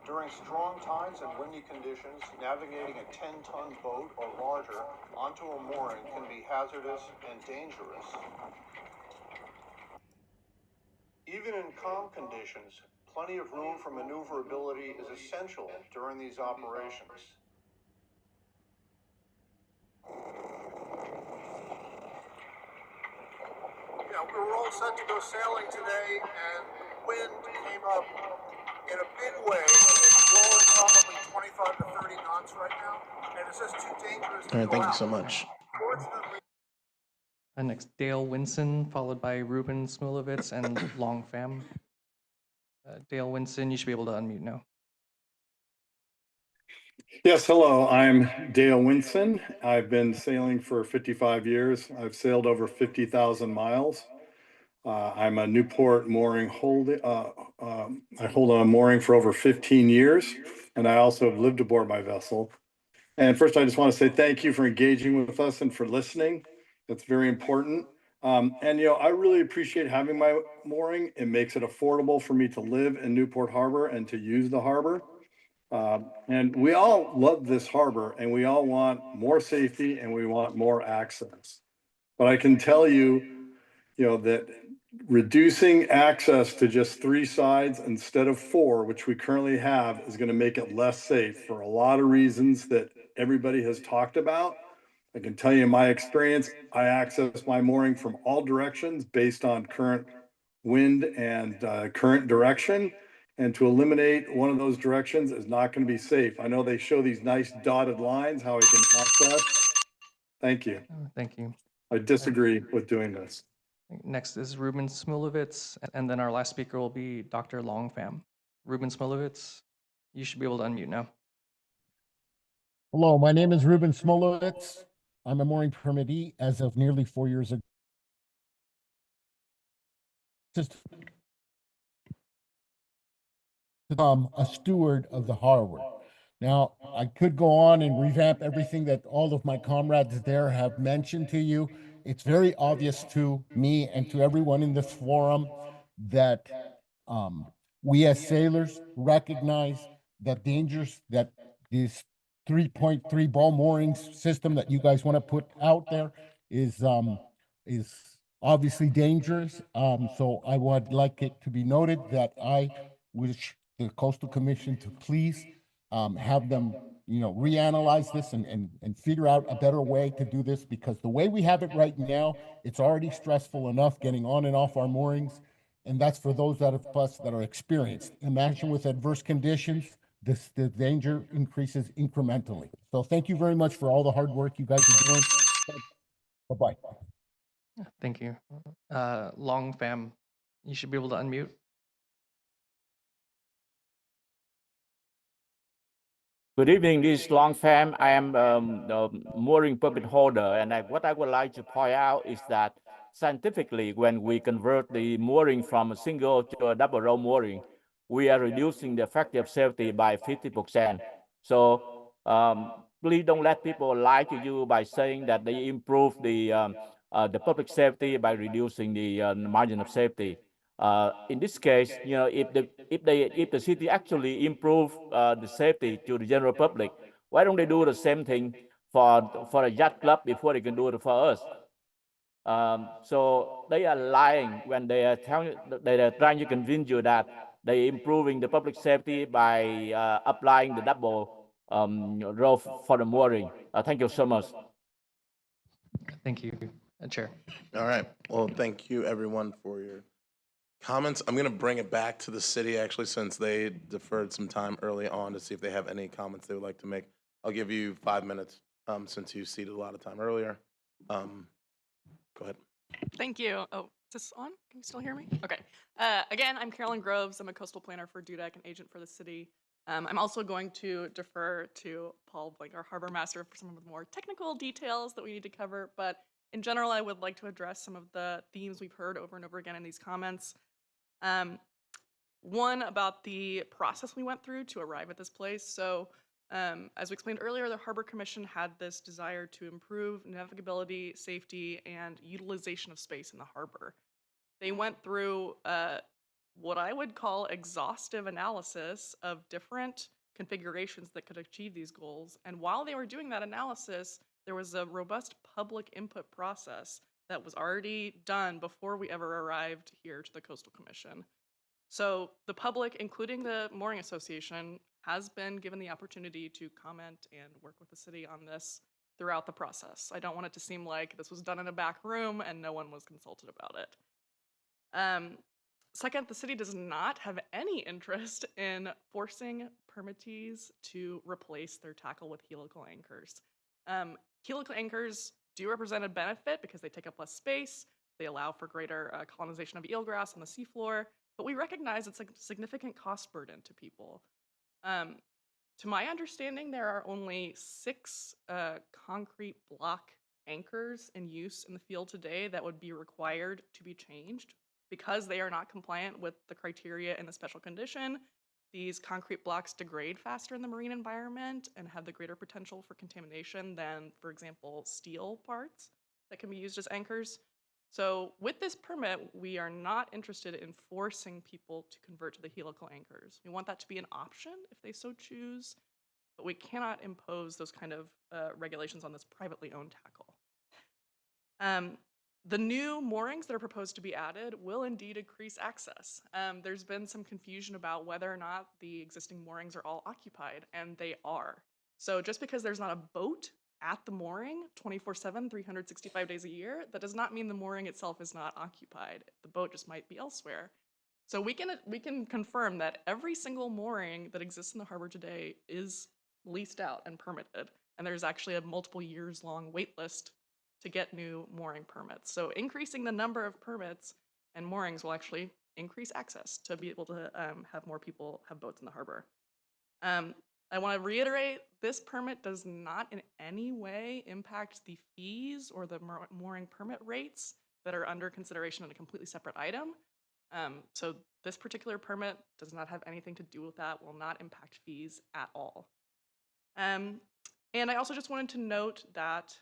During strong tides and windy conditions, navigating a 10-ton boat or larger onto a mooring can be hazardous and dangerous. Even in calm conditions, plenty of room for maneuverability is essential during these operations. Yeah, we were all set to go sailing today, and wind came up in a big way. It's blowing probably 25 to 30 knots right now, and it's just too dangerous to
All right,
go
thank you
out.
so much.
Fortunately,
Next, Dale Winson, followed by Ruben Smulovitz and Long Pham. Dale Winson, you should be able to unmute now.
Yes, hello, I'm Dale Winson. I've been sailing for 55 years. I've sailed over 50,000 miles. I'm a Newport mooring I hold a mooring for over 15 years, and I also have lived aboard my vessel. And first, I just want to say thank you for engaging with us and for listening. That's very important. And I really appreciate having my mooring. It makes it affordable for me to live in Newport Harbor and to use the harbor. And we all love this harbor, and we all want more safety and we want more access. But I can tell you, that reducing access to just 3 sides instead of 4, which we currently have, is going to make it less safe for a lot of reasons that everybody has talked about. I can tell you in my experience, I access my mooring from all directions based on current wind and current direction. And to eliminate one of those directions is not going to be safe. I know they show these nice dotted lines, how I can access. Thank you.
Thank you.
I disagree with doing this.
Next is Ruben Smulovitz, and then our last speaker will be Dr. Long Pham. Ruben Smulovitz, you should be able to unmute now.
Hello, my name is Ruben Smulovitz. I'm a mooring permittee as of nearly 4 years ago. Just a steward of the harbor. Now, I could go on and revamp everything that all of my comrades there have mentioned to you. It's very obvious to me and to everyone in this forum that We as sailors recognize the dangers that this 3.3 ball moorings system that you guys want to put out there is obviously dangerous. So I would like it to be noted that I wish the Coastal Commission to please have them, reanalyze this and figure out a better way to do this, because the way we have it right now, it's already stressful enough getting on and off our moorings. And that's for those of us that are experienced. Imagine with adverse conditions, the danger increases incrementally. So thank you very much for all the hard work you guys are doing. Bye-bye.
Thank you. Long fam, you should be able to unmute.
Good evening, this is Long Pham. I am the mooring permit holder, and what I would like to point out is that scientifically, when we convert the mooring from a single to a double row mooring, we are reducing the effective safety by 50%. So please don't let people lie to you by saying that they improve the public safety by reducing the margin of safety. In this case, if the city actually improve the safety to the general public, why don't they do the same thing for a yacht club before they can do it for us? So they are lying when they are trying to convince you that they improving the public safety by applying the double row for the mooring. Thank you so much.
Thank you, Chair.
All right. Well, thank you everyone for your comments. I'm going to bring it back to the city, actually, since they deferred some time early on to see if they have any comments they would like to make. I'll give you 5 minutes since you ceded a lot of time earlier. Go ahead.
Thank you. Oh, is this on? Can you still hear me? Okay. Again, I'm Carolyn Groves. I'm a coastal planner for DUDEC and agent for the city. I'm also going to defer to Paul Blake, our harbor master, for some of the more technical details that we need to cover. But in general, I would like to address some of the themes we've heard over and over again in these comments. One, about the process we went through to arrive at this place. So as we explained earlier, the Harbor Commission had this desire to improve navigability, safety, and utilization of space in the harbor. They went through what I would call exhaustive analysis of different configurations that could achieve these goals. And while they were doing that analysis, there was a robust public input process that was already done before we ever arrived here to the Coastal Commission. So the public, including the Mooring Association, has been given the opportunity to comment and work with the city on this throughout the process. I don't want it to seem like this was done in a back room and no one was consulted about it. Second, the city does not have any interest in forcing permittees to replace their tackle with helical anchors. Helical anchors do represent a benefit because they take up less space, they allow for greater colonization of eelgrass on the seafloor, but we recognize it's a significant cost burden to people. To my understanding, there are only 6 concrete block anchors in use in the field today that would be required to be changed. Because they are not compliant with the criteria in the special condition, these concrete blocks degrade faster in the marine environment and have the greater potential for contamination than, for example, steel parts that can be used as anchors. So with this permit, we are not interested in forcing people to convert to the helical anchors. We want that to be an option if they so choose, but we cannot impose those kind of regulations on this privately owned tackle. The new moorings that are proposed to be added will indeed increase access. There's been some confusion about whether or not the existing moorings are all occupied, and they are. So just because there's not a boat at the mooring 24/7, 365 days a year, that does not mean the mooring itself is not occupied. The boat just might be elsewhere. So we can confirm that every single mooring that exists in the harbor today is leased out and permitted, and there's actually a multiple years long wait list to get new mooring permits. So increasing the number of permits and moorings will actually increase access to be able to have more people have boats in the harbor. I want to reiterate, this permit does not in any way impact the fees or the mooring permit rates that are under consideration in a completely separate item. So this particular permit does not have anything to do with that, will not impact fees at all. And I also just wanted to note that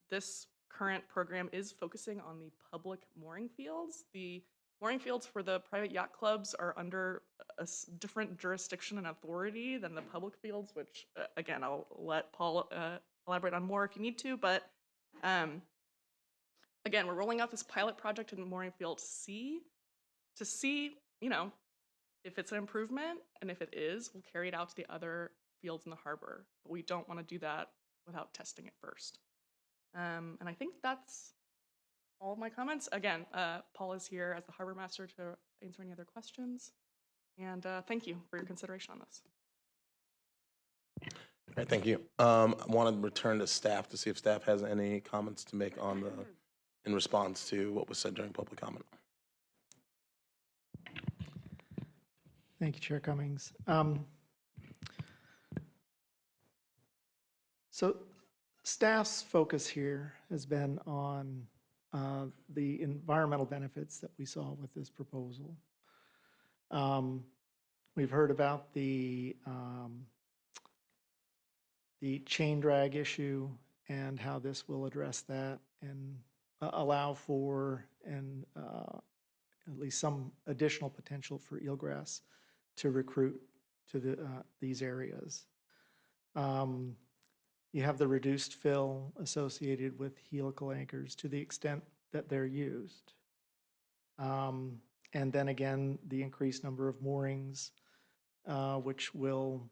this current program is focusing on the public mooring fields. The mooring fields for the private yacht clubs are under a different jurisdiction and authority than the public fields, which, again, I'll let Paul elaborate on more if you need to, but again, we're rolling out this pilot project in mooring field C to see, you know, if it's an improvement, and if it is, we'll carry it out to the other fields in the harbor, but we don't want to do that without testing it first. And I think that's all of my comments. Again, Paul is here as the harbor master to answer any other questions. And thank you for your consideration on this.
All right, thank you. I want to return to staff to see if staff has any comments to make on the, in response to what was said during public comment.
Thank you, Chair Cummings. So staff's focus here has been on the environmental benefits that we saw with this proposal. We've heard about the chain drag issue and how this will address that and allow for at least some additional potential for eelgrass to recruit to these areas. You have the reduced fill associated with helical anchors to the extent that they're used. And then again, the increased number of moorings, which will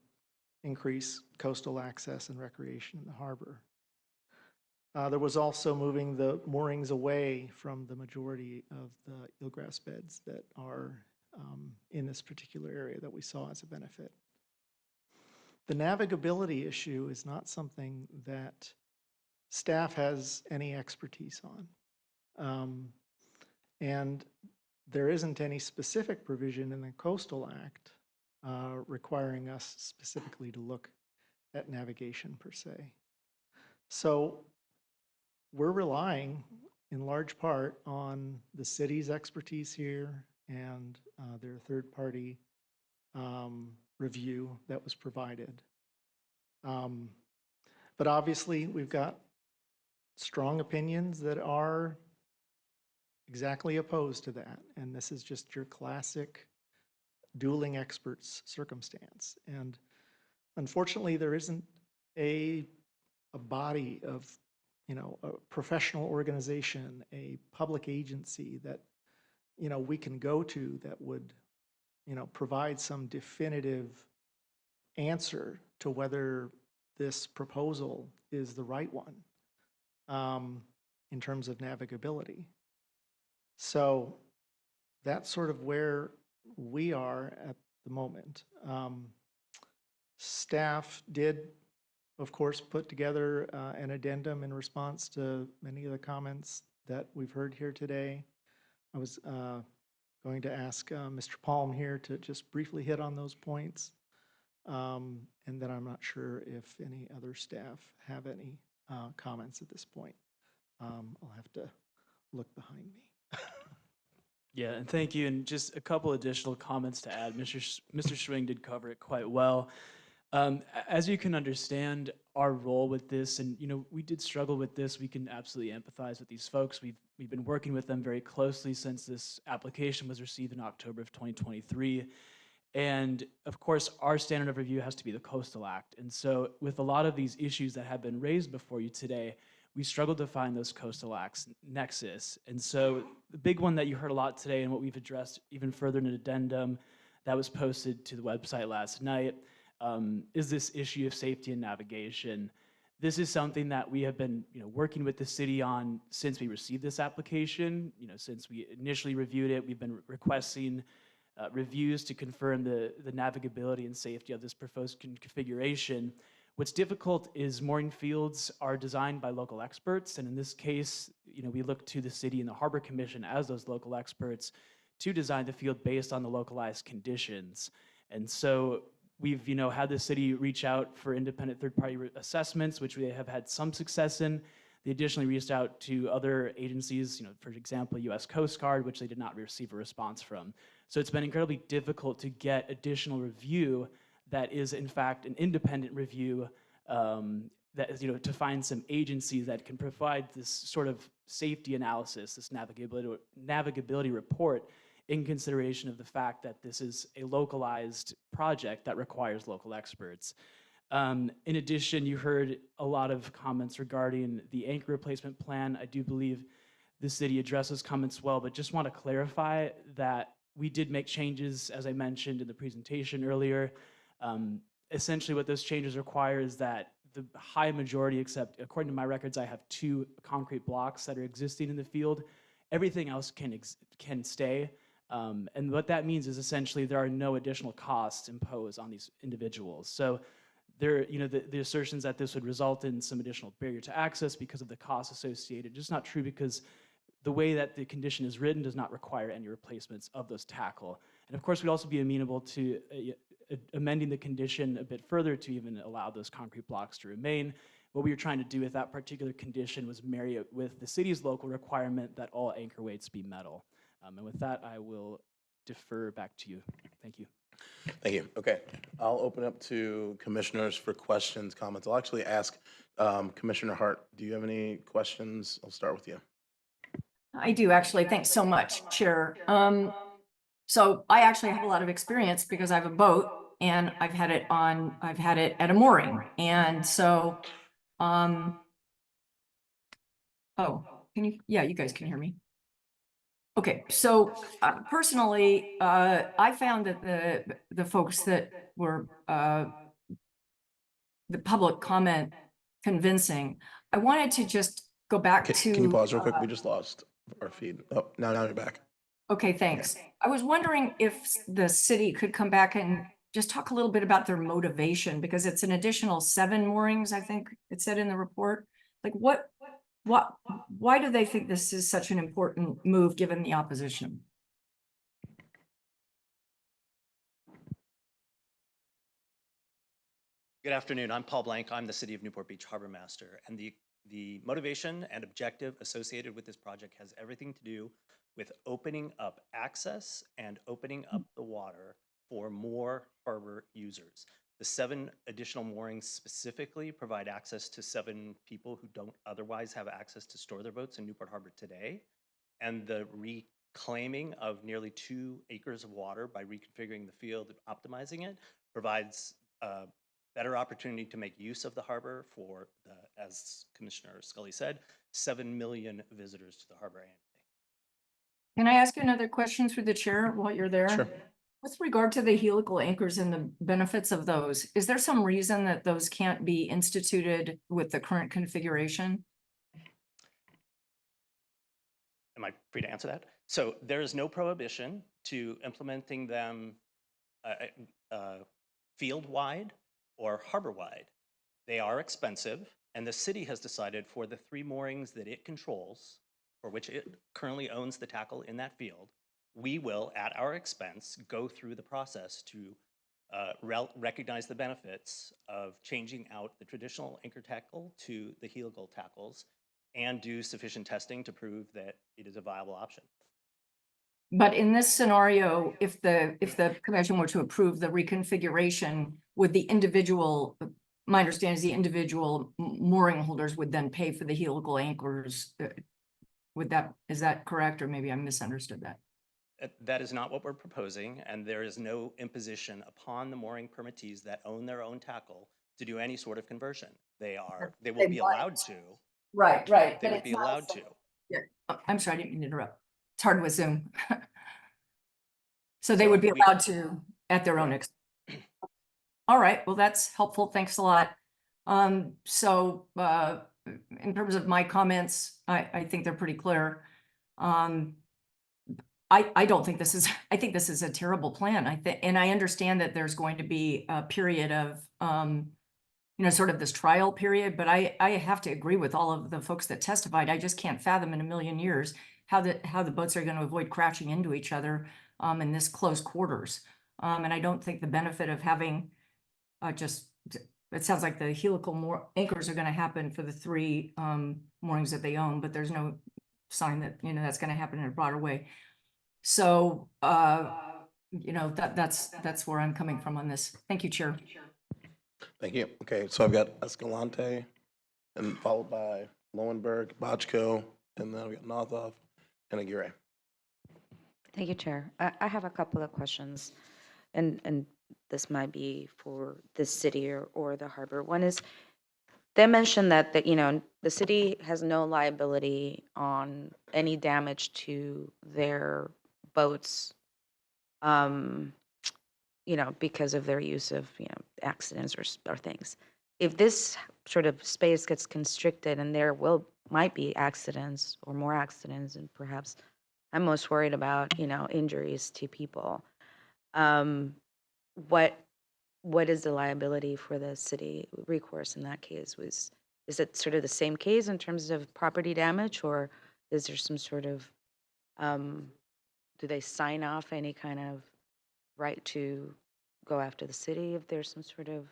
increase coastal access and recreation in the harbor. There was also moving the moorings away from the majority of the eelgrass beds that are in this particular area that we saw as a benefit. The navigability issue is not something that staff has any expertise on. And there isn't any specific provision in the Coastal Act requiring us specifically to look at navigation per se. So we're relying in large part on the city's expertise here and their third-party review that was provided. But obviously, we've got strong opinions that are exactly opposed to that. And this is just your classic dueling experts circumstance. And unfortunately, there isn't a body of, you know, a professional organization, a public agency that, you know, we can go to that would, you know, provide some definitive answer to whether this proposal is the right one in terms of navigability. So that's sort of where we are at the moment. Staff did, of course, put together an addendum in response to many of the comments that we've heard here today. I was going to ask Mr. Palm here to just briefly hit on those points. And then I'm not sure if any other staff have any comments at this point. I'll have to look behind me.
Yeah, and thank you. And just a couple additional comments to add. Mr. Schwing did cover it quite well. As you can understand, our role with this, and you know, we did struggle with this. We can absolutely empathize with these folks. We've been working with them very closely since this application was received in October of 2023. And of course, our standard of review has to be the Coastal Act. And so with a lot of these issues that have been raised before you today, we struggled to find those Coastal Acts nexus. And so the big one that you heard a lot today and what we've addressed even further in an addendum that was posted to the website last night is this issue of safety and navigation. This is something that we have been, you know, working with the city on since we received this application. You know, since we initially reviewed it, we've been requesting reviews to confirm the navigability and safety of this proposed configuration. What's difficult is mooring fields are designed by local experts, and in this case, you know, we look to the city and the Harbor Commission as those local experts to design the field based on the localized conditions. And so we've, you know, had the city reach out for independent third-party assessments, which we have had some success in. They additionally reached out to other agencies, you know, for example, U.S. Coast Guard, which they did not receive a response from. So it's been incredibly difficult to get additional review that is, in fact, an independent review that is, you know, to find some agencies that can provide this sort of safety analysis, this navigability report in consideration of the fact that this is a localized project that requires local experts. In addition, you heard a lot of comments regarding the anchor replacement plan. I do believe the city addresses comments well, but just want to clarify that we did make changes, as I mentioned in the presentation earlier. Essentially, what those changes require is that the high majority, except according to my records, I have 2 concrete blocks that are existing in the field. Everything else can stay. And what that means is essentially there are no additional costs imposed on these individuals. So there, the assertions that this would result in some additional barrier to access because of the costs associated, just not true, because the way that the condition is written does not require any replacements of those tackle. And of course, we'd also be amenable to amending the condition a bit further to even allow those concrete blocks to remain. What we were trying to do with that particular condition was marry it with the city's local requirement that all anchor weights be metal. And with that, I will defer back to you. Thank you.
Thank you. Okay, I'll open up to commissioners for questions, comments. I'll actually ask Commissioner Hart, do you have any questions? I'll start with you.
I do actually. Thanks so much, Chair. So I actually have a lot of experience because I have a boat and I've had it at a mooring. And so, oh, yeah, you guys can hear me. Okay, so personally, I found that the folks that were the public comment convincing. I wanted to just go back to.
Can you pause real quick? We just lost our feed. Oh, now you're back.
Okay, thanks. I was wondering if the city could come back and just talk a little bit about their motivation, because it's an additional 7 moorings, I think it said in the report. Like why do they think this is such an important move given the opposition?
Good afternoon. I'm Paul Blank. I'm the City of Newport Beach Harbor Master, and the motivation and objective associated with this project has everything to do with opening up access and opening up the water for more harbor users. The 7 additional moorings specifically provide access to 7 people who don't otherwise have access to store their boats in Newport Harbor today. And the reclaiming of nearly 2 acres of water by reconfiguring the field and optimizing it provides a better opportunity to make use of the harbor for, as Commissioner Scully said, 7 million visitors to the harbor annually.
Can I ask you another question through the chair while you're there?
Sure.
With regard to the helical anchors and the benefits of those, is there some reason that those can't be instituted with the current configuration?
Am I free to answer that? So there is no prohibition to implementing them field-wide or harbor-wide. They are expensive, and the city has decided for the 3 moorings that it controls, for which it currently owns the tackle in that field, we will, at our expense, go through the process to recognize the benefits of changing out the traditional anchor tackle to the helical tackles and do sufficient testing to prove that it is a viable option.
But in this scenario, if the commission were to approve the reconfiguration, would the individual, my understanding is the individual mooring holders would then pay for the helical anchors. Is that correct? Or maybe I misunderstood that.
That is not what we're proposing, and there is no imposition upon the mooring permittees that own their own tackle to do any sort of conversion. They will be allowed to.
Right.
They would be allowed to.
Yeah. I'm sorry, I didn't mean to interrupt. It's hard with Zoom. So they would be allowed to at their own expense. All right, well, that's helpful. Thanks a lot. So in terms of my comments, I think they're pretty clear. I don't think this is, I think this is a terrible plan. And I understand that there's going to be a period of, sort of this trial period, but I have to agree with all of the folks that testified. I just can't fathom in a million years how the boats are going to avoid crashing into each other in this close quarters. And I don't think the benefit of having it sounds like the helical anchors are going to happen for the 3 moorings that they own, but there's no sign that, that's going to happen in a broader way. So, that's where I'm coming from on this. Thank you, Chair.
Thank you. Okay, so I've got Escalante, and followed by Lowenberg, Bochco, and then we got Nothoff and Aguirre.
Thank you, Chair. I have a couple of questions, and this might be for the city or the harbor. One is, they mentioned that, the city has no liability on any damage to their boats, because of their use of, accidents or things. If this sort of space gets constricted and there might be accidents or more accidents, and perhaps I'm most worried about, injuries to people. What is the liability for the city recourse in that case? Is it sort of the same case in terms of property damage, or is there some sort of, do they sign off any kind of right to go after the city if there's some sort of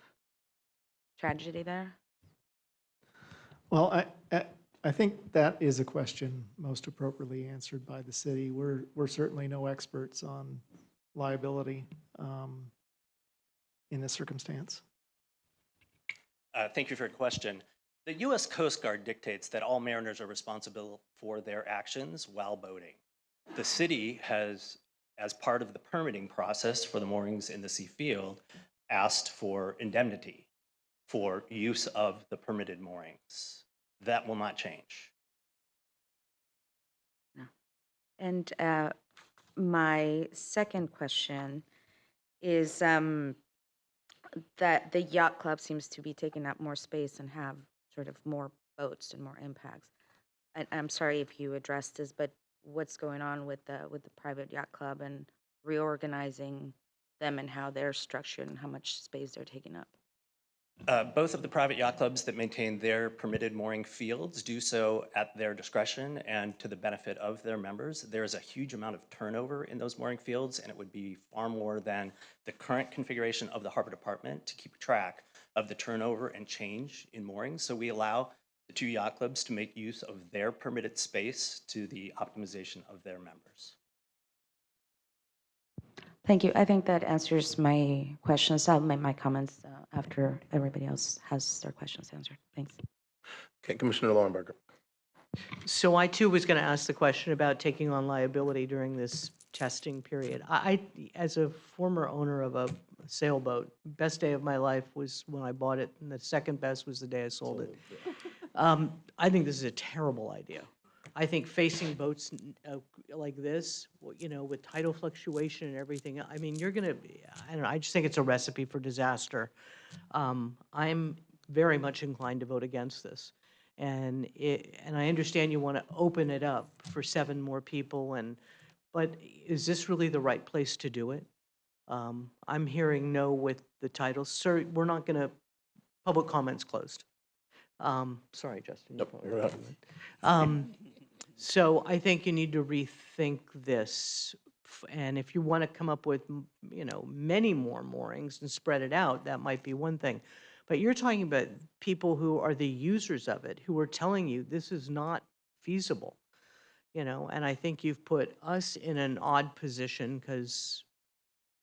tragedy there?
Well, I think that is a question most appropriately answered by the city. We're certainly no experts on liability in this circumstance.
Thank you for your question. The U.S. Coast Guard dictates that all mariners are responsible for their actions while boating. The city has, as part of the permitting process for the moorings in the sea field, asked for indemnity for use of the permitted moorings. That will not change.
No. And my second question is that the yacht club seems to be taking up more space and have sort of more boats and more impacts. And I'm sorry if you addressed this, but what's going on with the private yacht club and reorganizing them and how they're structured and how much space they're taking up?
Both of the private yacht clubs that maintain their permitted mooring fields do so at their discretion and to the benefit of their members. There is a huge amount of turnover in those mooring fields, and it would be far more than the current configuration of the Harbor Department to keep track of the turnover and change in moorings. So we allow the two yacht clubs to make use of their permitted space to the optimization of their members.
Thank you. I think that answers my questions. I'll make my comments after everybody else has their questions answered. Thanks.
Okay, Commissioner Lauenberger.
So I too was going to ask the question about taking on liability during this testing period. I, as a former owner of a sailboat, best day of my life was when I bought it, and the second best was the day I sold it. I think this is a terrible idea. I think facing boats like this, with tidal fluctuation and everything, I mean, you're going to, I don't know, I just think it's a recipe for disaster. I'm very much inclined to vote against this. And I understand you want to open it up for 7 more people, but is this really the right place to do it? I'm hearing no with the title. Sir, we're not going to, public comments closed. Sorry, Justin.
Nope, you're right.
So I think you need to rethink this. And if you want to come up with, many more moorings and spread it out, that might be one thing. But you're talking about people who are the users of it, who are telling you this is not feasible, and I think you've put us in an odd position because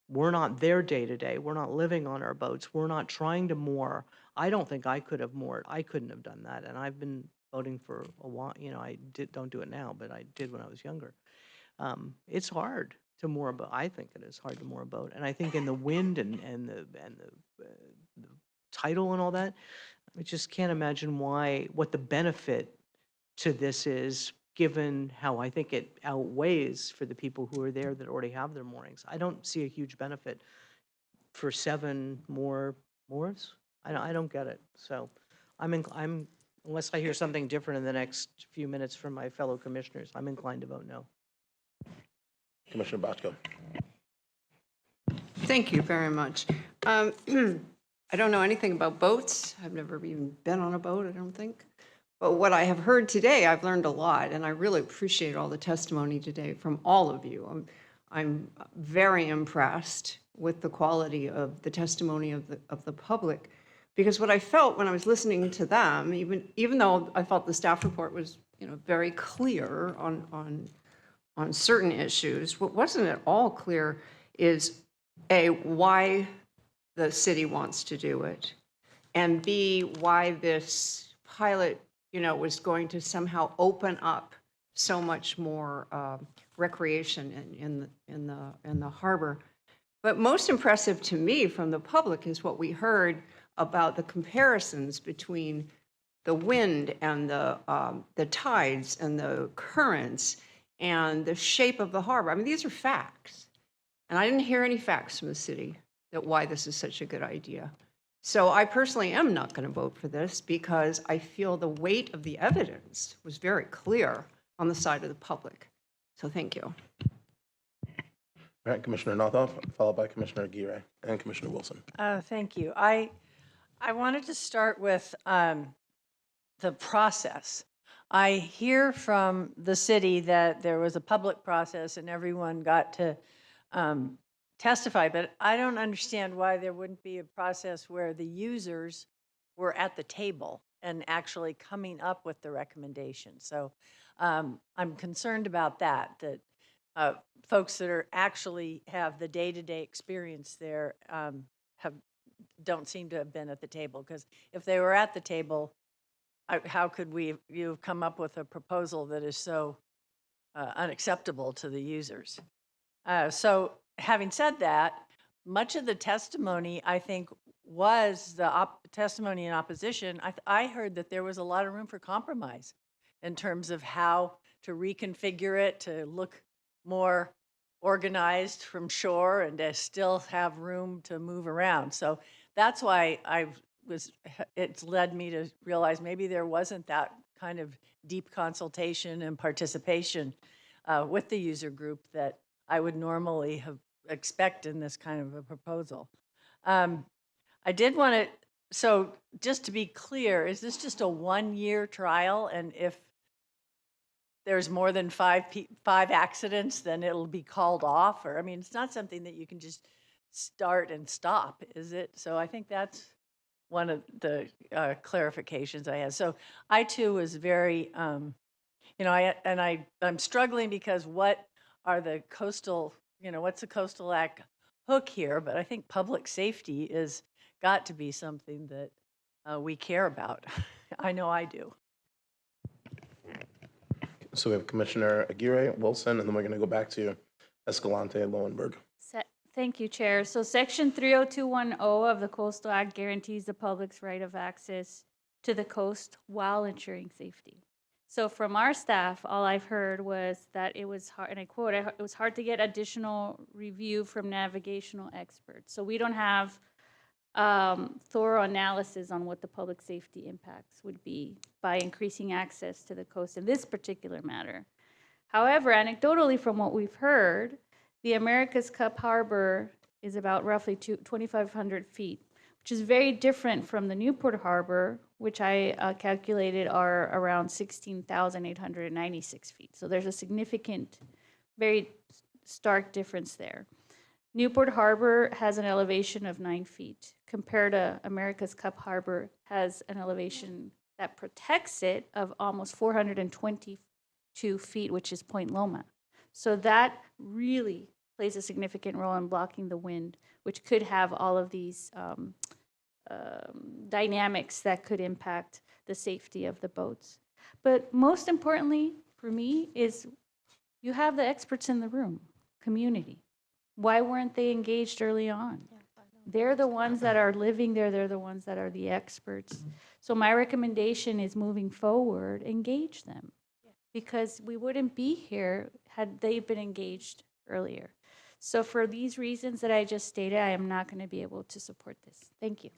we're not there day to day. We're not living on our boats. We're not trying to moor. I don't think I could have moored. I couldn't have done that. And I've been boating for a while. I don't do it now, but I did when I was younger. It's hard to moor a boat. I think it is hard to moor a boat. And I think in the wind and the tidal and all that, I just can't imagine what the benefit to this is, given how I think it outweighs for the people who are there that already have their moorings. I don't see a huge benefit for 7 more moors. I don't get it. So I'm unless I hear something different in the next few minutes from my fellow commissioners, I'm inclined to vote no.
Commissioner Bochco.
Thank you very much. I don't know anything about boats. I've never even been on a boat, I don't think. But what I have heard today, I've learned a lot, and I really appreciate all the testimony today from all of you. I'm very impressed with the quality of the testimony of the public, because what I felt when I was listening to them, even though I felt the staff report was very clear on certain issues, what wasn't at all clear is A, why the city wants to do it, and B, why this pilot was going to somehow open up so much more recreation in the harbor. But most impressive to me from the public is what we heard about the comparisons between the wind and the tides and the currents and the shape of the harbor. I mean, these are facts. And I didn't hear any facts from the city that why this is such a good idea. So I personally am not going to vote for this because I feel the weight of the evidence was very clear on the side of the public. So thank you.
All right, Commissioner Nothoff, followed by Commissioner Aguirre and Commissioner Wilson.
Thank you. I wanted to start with the process. I hear from the city that there was a public process and everyone got to testify, but I don't understand why there wouldn't be a process where the users were at the table and actually coming up with the recommendations. So I'm concerned about that folks that are actually have the day-to-day experience there don't seem to have been at the table, because if they were at the table, how could you have come up with a proposal that is so unacceptable to the users? So having said that, much of the testimony, I think, was the testimony in opposition. I heard that there was a lot of room for compromise in terms of how to reconfigure it to look more organized from shore and to still have room to move around. So that's why it's led me to realize maybe there wasn't that kind of deep consultation and participation with the user group that I would normally have expect in this kind of a proposal. I did want to, so just to be clear, is this just a one-year trial? And if there's more than five accidents, then it'll be called off? Or, I mean, it's not something that you can just start and stop, is it? So I think that's one of the clarifications I had. So I too was very, I'm struggling because what are the coastal, what's the Coastal Act hook here? But I think public safety is got to be something that we care about. I know I do.
So we have Commissioner Aguirre, Wilson, and then we're going to go back to Escalante and Lowenberg.
Thank you, Chair. So Section 30210 of the Coastal Act guarantees the public's right of access to the coast while ensuring safety. So from our staff, all I've heard was that it was hard, and I quote, it was hard to get additional review from navigational experts. So we don't have thorough analysis on what the public safety impacts would be by increasing access to the coast in this particular matter. However, anecdotally from what we've heard, the America's Cup Harbor is about roughly 2,500 feet, which is very different from the Newport Harbor, which I calculated are around 16,896 feet. So there's a significant, very stark difference there. Newport Harbor has an elevation of 9 feet, compared to America's Cup Harbor has an elevation that protects it of almost 422 feet, which is Point Loma. So that really plays a significant role in blocking the wind, which could have all of these dynamics that could impact the safety of the boats. But most importantly for me is you have the experts in the room, community. Why weren't they engaged early on? They're the ones that are living there. They're the ones that are the experts. So my recommendation is moving forward, engage them, because we wouldn't be here had they been engaged earlier. So for these reasons that I just stated, I am not going to be able to support this. Thank you.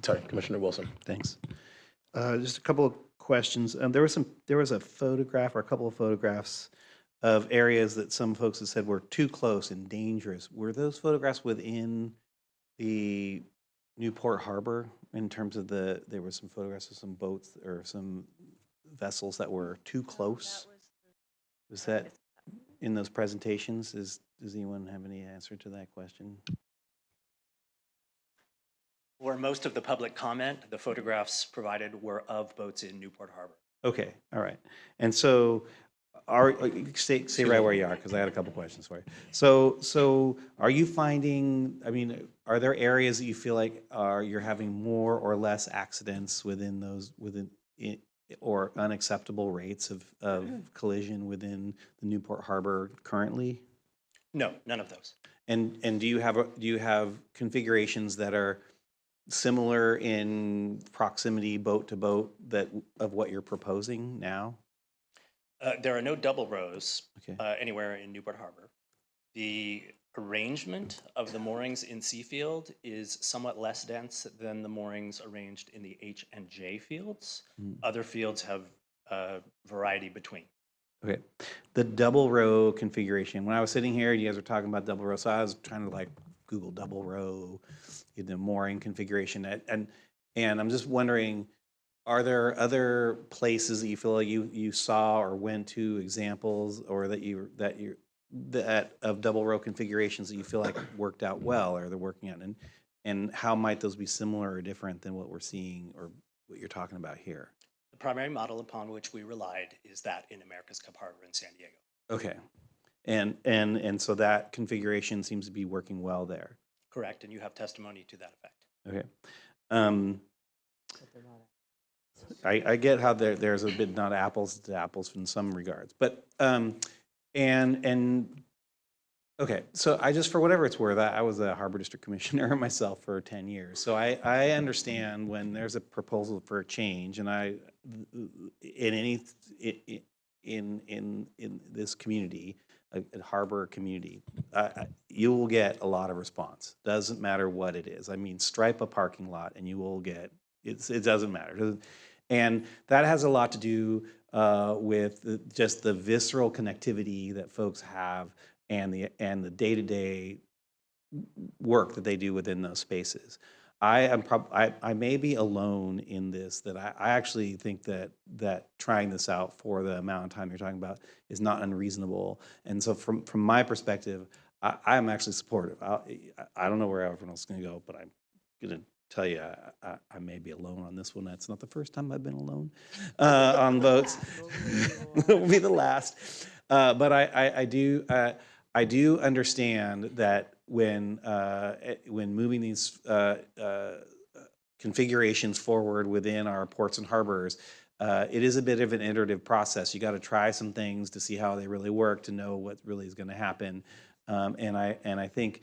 Sorry, Commissioner Wilson.
Thanks. Just a couple of questions. There was a photograph or a couple of photographs of areas that some folks have said were too close and dangerous. Were those photographs within the Newport Harbor in terms of there were some photographs of some boats or some vessels that were too close? Was that in those presentations? Does anyone have any answer to that question?
For most of the public comment, the photographs provided were of boats in Newport Harbor.
Okay, all right. And so stay right where you are, because I had a couple questions for you. So are you finding, I mean, are there areas that you feel like you're having more or less accidents within or unacceptable rates of collision within the Newport Harbor currently?
No, none of those.
And do you have configurations that are similar in proximity boat to boat of what you're proposing now?
There are no double rows
Okay.
anywhere in Newport Harbor. The arrangement of the moorings in Seafield is somewhat less dense than the moorings arranged in the H and J fields. Other fields have variety between.
Okay. The double row configuration, when I was sitting here, you guys were talking about double row, so I was trying to like Google double row, mooring configuration, and I'm just wondering, are there other places that you feel like you saw or went to examples, or that of double row configurations that you feel like worked out well, or they're working out, and how might those be similar or different than what we're seeing or what you're talking about here?
The primary model upon which we relied is that in America's Cup Harbor in San Diego.
Okay, and so that configuration seems to be working well there.
Correct, and you have testimony to that effect.
Okay. I get how there's a bit not apples to apples in some regards, but okay, so I just, for whatever it's worth, I was a Harbor District Commissioner myself for 10 years, so I understand when there's a proposal for a change, and in this community, a harbor community, you will get a lot of response. Doesn't matter what it is. I mean, stripe a parking lot and you will get, it doesn't matter. And that has a lot to do with just the visceral connectivity that folks have and the day-to-day work that they do within those spaces. I may be alone in this, that I actually think that trying this out for the amount of time you're talking about is not unreasonable. And so from my perspective, I'm actually supportive. I don't know where everyone else is going to go, but I'm going to tell you, I may be alone on this one. That's not the first time I've been alone on boats. It will be the last. But I do understand that when moving these configurations forward within our ports and harbors, it is a bit of an iterative process. You got to try some things to see how they really work, to know what really is going to happen. And I think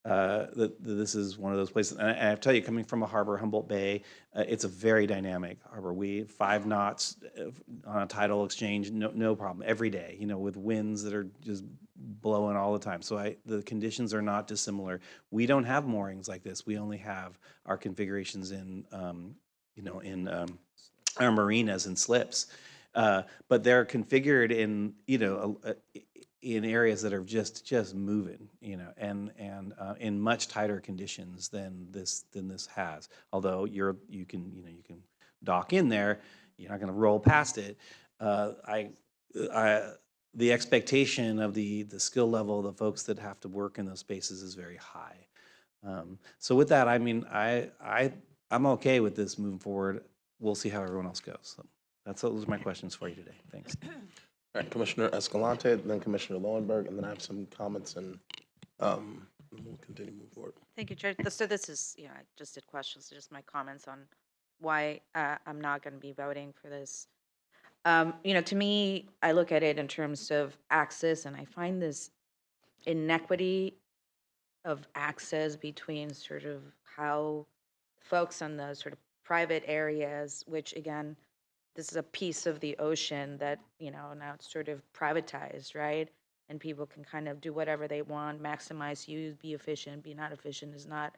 that this is one of those places. And I tell you, coming from a harbor, Humboldt Bay, it's a very dynamic harbor. 5 knots on a tidal exchange, no problem, every day, with winds that are just blowing all the time. So the conditions are not dissimilar. We don't have moorings like this. We only have our configurations in our marinas and slips. But they're configured in, in areas that are just moving, and in much tighter conditions than this has. Although you can dock in there, you're not going to roll past it. The expectation of the skill level of the folks that have to work in those spaces is very high. So with that, I mean, I'm okay with this moving forward. We'll see how everyone else goes. So those are my questions for you today. Thanks.
All right, Commissioner Escalante, then Commissioner Lowenberg, and then I have some comments, and we'll continue to move forward.
Thank you, Chair. So this is, I just did questions, so just my comments on why I'm not going to be voting for this. To me, I look at it in terms of access, and I find this inequity of access between sort of how folks on the sort of private areas, which again, this is a piece of the ocean that, now it's sort of privatized, right? And people can kind of do whatever they want, maximize use, be efficient, be not efficient is not,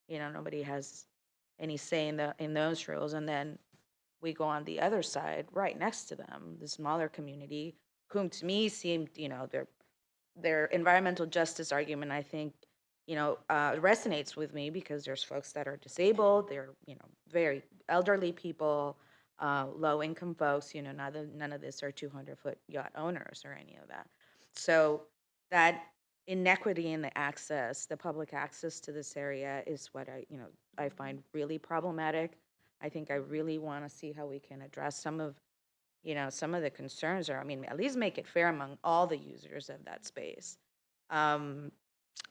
nobody has any say in those rules. And then we go on the other side, right next to them, the smaller community, whom to me seemed, their environmental justice argument, I think, resonates with me because there's folks that are disabled, they're, very elderly people, low-income folks, none of this are 200-foot yacht owners or any of that. So that inequity in the access, the public access to this area is what I find really problematic. I think I really want to see how we can address some of the concerns, or at least make it fair among all the users of that space.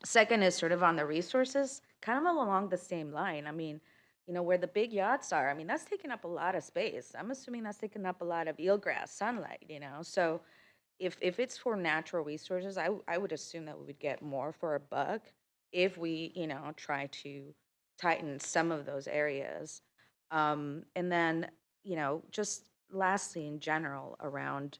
Second is sort of on the resources, kind of along the same line. where the big yachts are, I mean, that's taking up a lot of space. I'm assuming that's taking up a lot of eelgrass, sunlight, So if it's for natural resources, I would assume that we would get more for a buck if we, try to tighten some of those areas. And then, just lastly, in general, around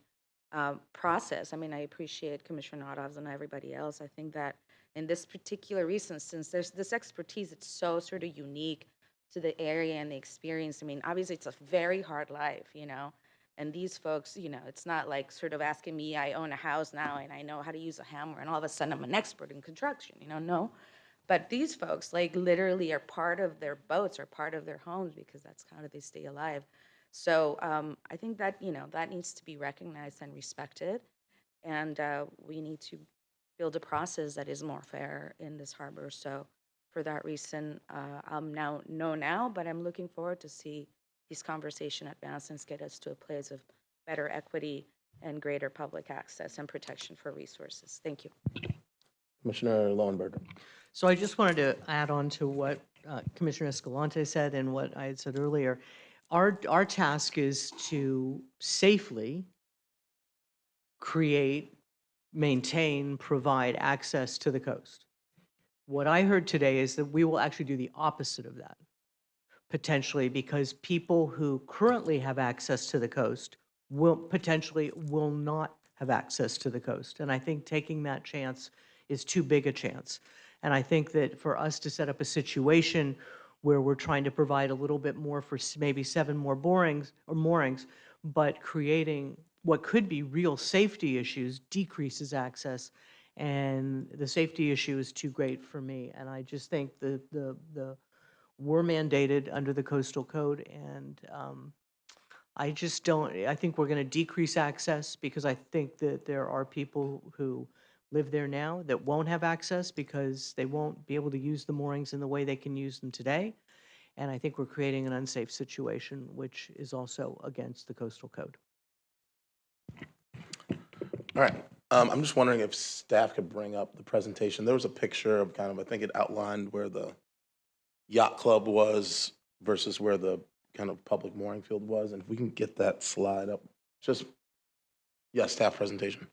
process. I mean, I appreciate Commissioner Noddovs and everybody else. I think that in this particular instance, there's this expertise that's so sort of unique to the area and the experience. I mean, obviously, it's a very hard life, and these folks, it's not like sort of asking me, I own a house now and I know how to use a hammer and all of a sudden I'm an expert in construction, no. But these folks, like, literally are part of their boats or part of their homes because that's how they stay alive. So I think that, that needs to be recognized and respected. And we need to build a process that is more fair in this harbor. So for that reason, I'm now, but I'm looking forward to see this conversation advance and get us to a place of better equity and greater public access and protection for resources. Thank you.
Commissioner Lowenberg.
So I just wanted to add on to what Commissioner Escalante said and what I had said earlier. Our task is to safely create, maintain, provide access to the coast. What I heard today is that we will actually do the opposite of that, potentially, because people who currently have access to the coast will not have access to the coast. And I think taking that chance is too big a chance. And I think that for us to set up a situation where we're trying to provide a little bit more for maybe 7 more moorings, but creating what could be real safety issues decreases access, and the safety issue is too great for me. And I just think we're mandated under the coastal code, and I think we're going to decrease access because I think that there are people who live there now that won't have access because they won't be able to use the moorings in the way they can use them today. And I think we're creating an unsafe situation, which is also against the coastal code.
All right. I'm just wondering if staff could bring up the presentation. There was a picture of kind of, I think it outlined where the yacht club was versus where the kind of public mooring field was. And if we can get that slide up, staff presentation.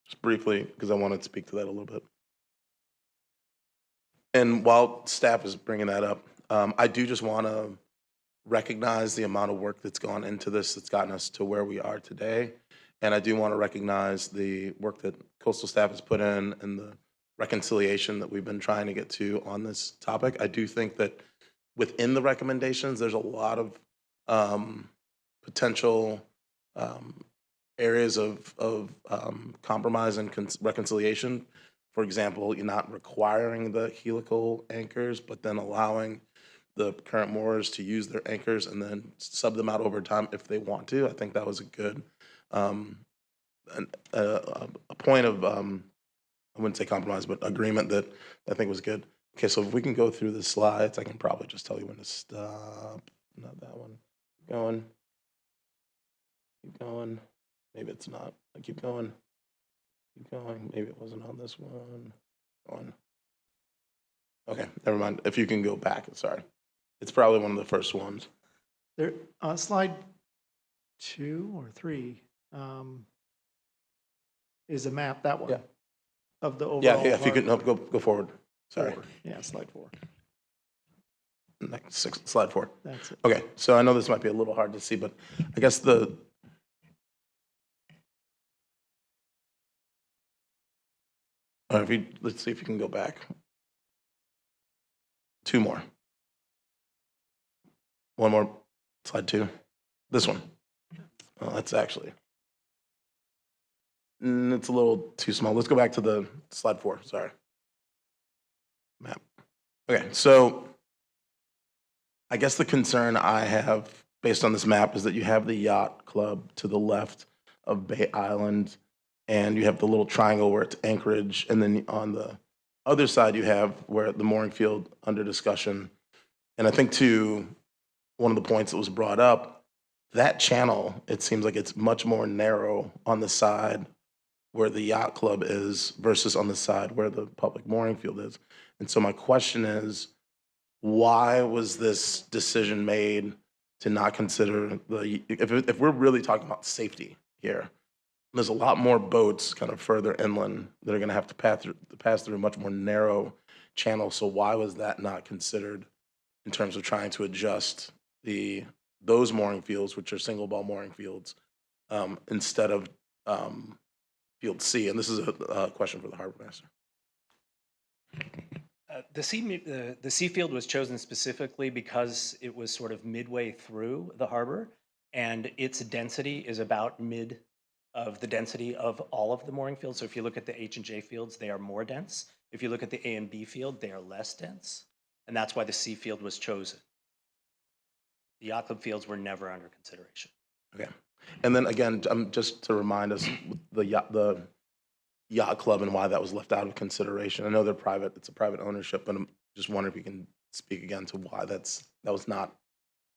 Just briefly, because I wanted to speak to that a little bit. And while staff is bringing that up, I do just want to recognize the amount of work that's gone into this that's gotten us to where we are today. And I do want to recognize the work that coastal staff has put in and the reconciliation that we've been trying to get to on this topic. I do think that within the recommendations, there's a lot of potential areas of compromise and reconciliation. For example, you're not requiring the helical anchors, but then allowing the current moorers to use their anchors and then sub them out over time if they want to. I think that was a good a point of I wouldn't say compromise, but agreement that I think was good. Okay, so if we can go through the slides, I can probably just tell you when to stop. Not that one. Keep going. Keep going. Maybe it's not. I keep going. Keep going. Maybe it wasn't on this one. On. Okay, never mind. If you can go back, sorry. It's probably one of the first ones.
There, slide 2 or 3 is a map, that one.
Yeah.
Of the overall.
Yeah, if you could go forward. Sorry.
4. Yeah, slide 4.
Next, slide 4.
That's it.
Okay, so I know this might be a little hard to see, but I guess let's see if you can go back. 2 more. 1 more, slide 2. This one. Oh, that's actually, it's a little too small. Let's go back to the slide 4, sorry. Map. Okay, so I guess the concern I have based on this map is that you have the yacht club to the left of Bay Island, and you have the little triangle where it's Anchorage, and then on the other side you have where the mooring field under discussion. And I think to one of the points that was brought up, that channel, it seems like it's much more narrow on the side where the yacht club is versus on the side where the public mooring field is. And so my question is, why was this decision made to not consider if we're really talking about safety here, there's a lot more boats kind of further inland that are going to have to pass through a much more narrow channel. So why was that not considered in terms of trying to adjust those mooring fields, which are single ball mooring fields, instead of field C? And this is a question for the harbor master.
The C field was chosen specifically because it was sort of midway through the harbor, and its density is about mid of the density of all of the mooring fields. So if you look at the H and J fields, they are more dense. If you look at the A and B field, they are less dense. And that's why the C field was chosen. The yacht club fields were never under consideration.
Okay. And then again, just to remind us, the yacht club and why that was left out of consideration. I know they're private, it's a private ownership, but I'm just wondering if you can speak again to why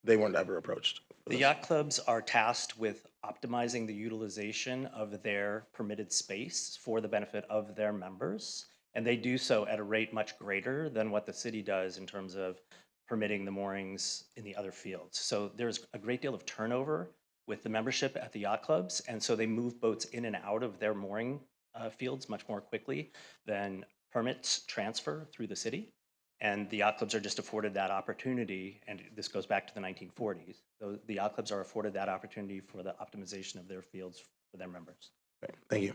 they weren't ever approached.
The yacht clubs are tasked with optimizing the utilization of their permitted space for the benefit of their members. And they do so at a rate much greater than what the city does in terms of permitting the moorings in the other fields. So there's a great deal of turnover with the membership at the yacht clubs. And so they move boats in and out of their mooring fields much more quickly than permits transfer through the city. And the yacht clubs are just afforded that opportunity, and this goes back to the 1940s. So the yacht clubs are afforded that opportunity for the optimization of their fields for their members.
Okay, thank you.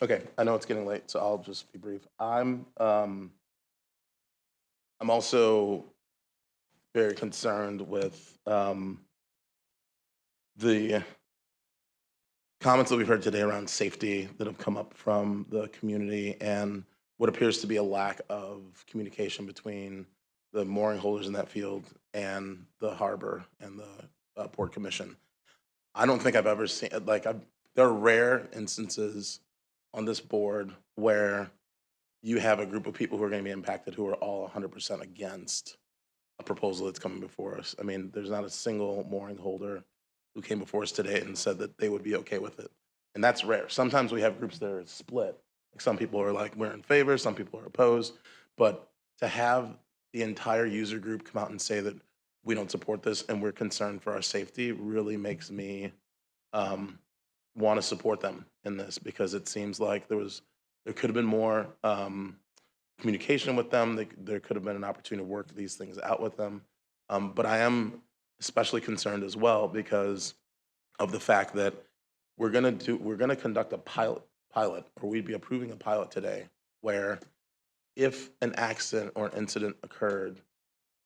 Okay, I know it's getting late, so I'll just be brief. I'm also very concerned with the comments that we've heard today around safety that have come up from the community and what appears to be a lack of communication between the mooring holders in that field and the harbor and the Port Commission. I don't think I've ever seen, there are rare instances on this board where you have a group of people who are going to be impacted who are all 100% against a proposal that's coming before us. I mean, there's not a single mooring holder who came before us today and said that they would be okay with it. And that's rare. Sometimes we have groups that are split. Like some people are like, we're in favor, some people are opposed. But to have the entire user group come out and say that we don't support this and we're concerned for our safety really makes me want to support them in this, because it seems like there could have been more communication with them. There could have been an opportunity to work these things out with them. But I am especially concerned as well because of the fact that we're going to conduct a pilot, or we'd be approving a pilot today, where if an accident or an incident occurred,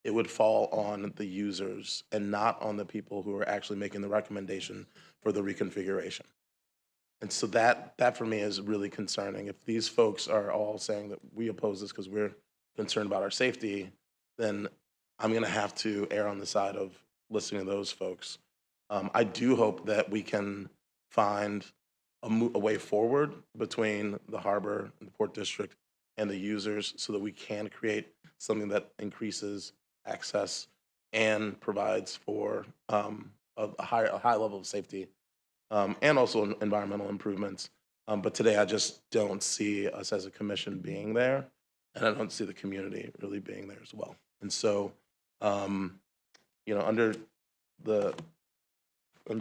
it would fall on the users and not on the people who are actually making the recommendation for the reconfiguration. And so that for me is really concerning. If these folks are all saying that we oppose this because we're concerned about our safety, then I'm going to have to err on the side of listening to those folks. I do hope that we can find a way forward between the harbor and the Port District and the users so that we can create something that increases access and provides for a high level of safety and also environmental improvements. But today I just don't see us as a commission being there, and I don't see the community really being there as well. And so, under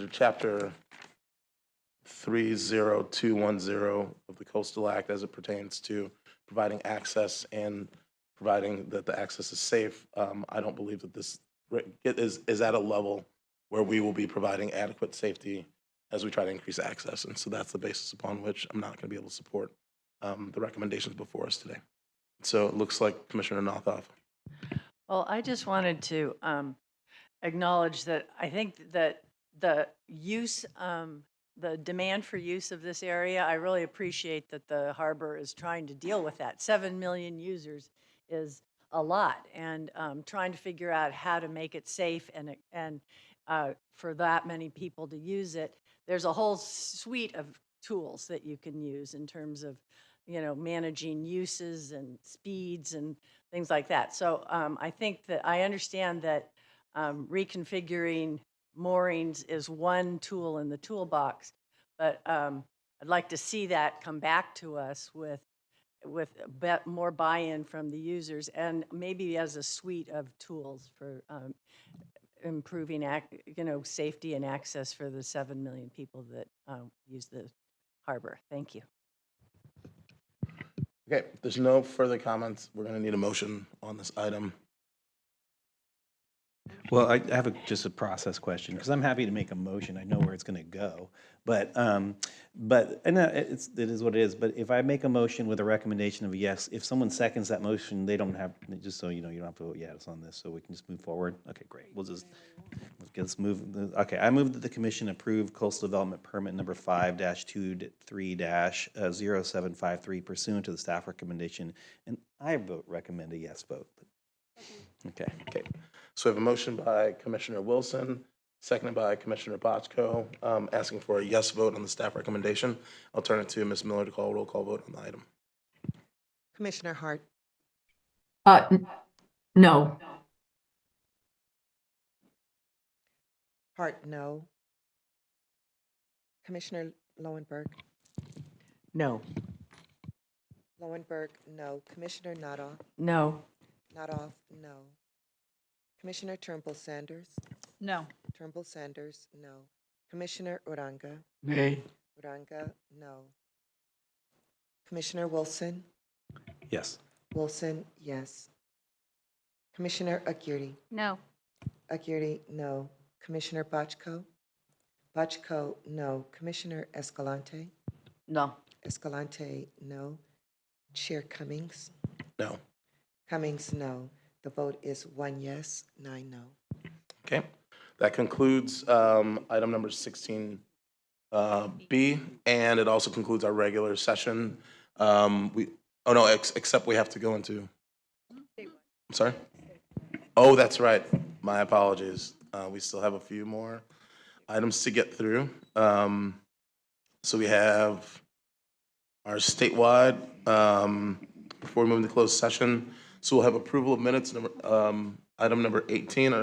Chapter 30210 of the Coastal Act, as it pertains to providing access and providing that the access is safe, I don't believe that this is at a level where we will be providing adequate safety as we try to increase access. And so that's the basis upon which I'm not going to be able to support the recommendations before us today. So it looks like Commissioner Nothoff.
Well, I just wanted to acknowledge that I think that the use, the demand for use of this area, I really appreciate that the harbor is trying to deal with that. 7 million users is a lot, and trying to figure out how to make it safe and for that many people to use it. There's a whole suite of tools that you can use in terms of, managing uses and speeds and things like that. So I think that I understand that reconfiguring moorings is one tool in the toolbox, but I'd like to see that come back to us with with more buy-in from the users, and maybe as a suite of tools for improving, safety and access for the 7 million people that use the harbor. Thank you.
Okay, if there's no further comments, we're going to need a motion on this item.
Well, I have just a process question, because I'm happy to make a motion. I know where it's going to go. But and it is what it is. But if I make a motion with a recommendation of a yes, if someone seconds that motion, they don't have, just so you know, you don't have to vote yes on this, so we can just move forward. Okay, great. Let's move. Okay, I move that the commission approve coastal development permit number 5-23-0753 pursuant to the staff recommendation. And I recommend a yes vote. Okay.
So we have a motion by Commissioner Wilson, seconded by Commissioner Bochco, asking for a yes vote on the staff recommendation. I'll turn it to Ms. Miller to call a roll call vote on the item.
Commissioner Hart,
No.
Hart, no. Commissioner Lowenberg,
No.
Lowenberg, no. Commissioner Notoff,
No.
Notoff, no. Commissioner Turnbull Sanders,
No.
Turnbull Sanders, no. Commissioner Uranga,
Nay.
Uranga, no. Commissioner Wilson,
Yes.
Wilson, yes. Commissioner Aguirre,
No.
Aguirre, no. Commissioner Bochco, Bochco, no. Commissioner Escalante,
No.
Escalante, no. Chair Cummings,
No.
Cummings, no. The vote is 1 yes, 9 no.
Okay, that concludes item number 16B, and it also concludes our regular session. Except we have to go into, I'm sorry? Oh, that's right, my apologies. We still have a few more items to get through. So we have our statewide, before we move into closed session. So we'll have approval of minutes, item number 18.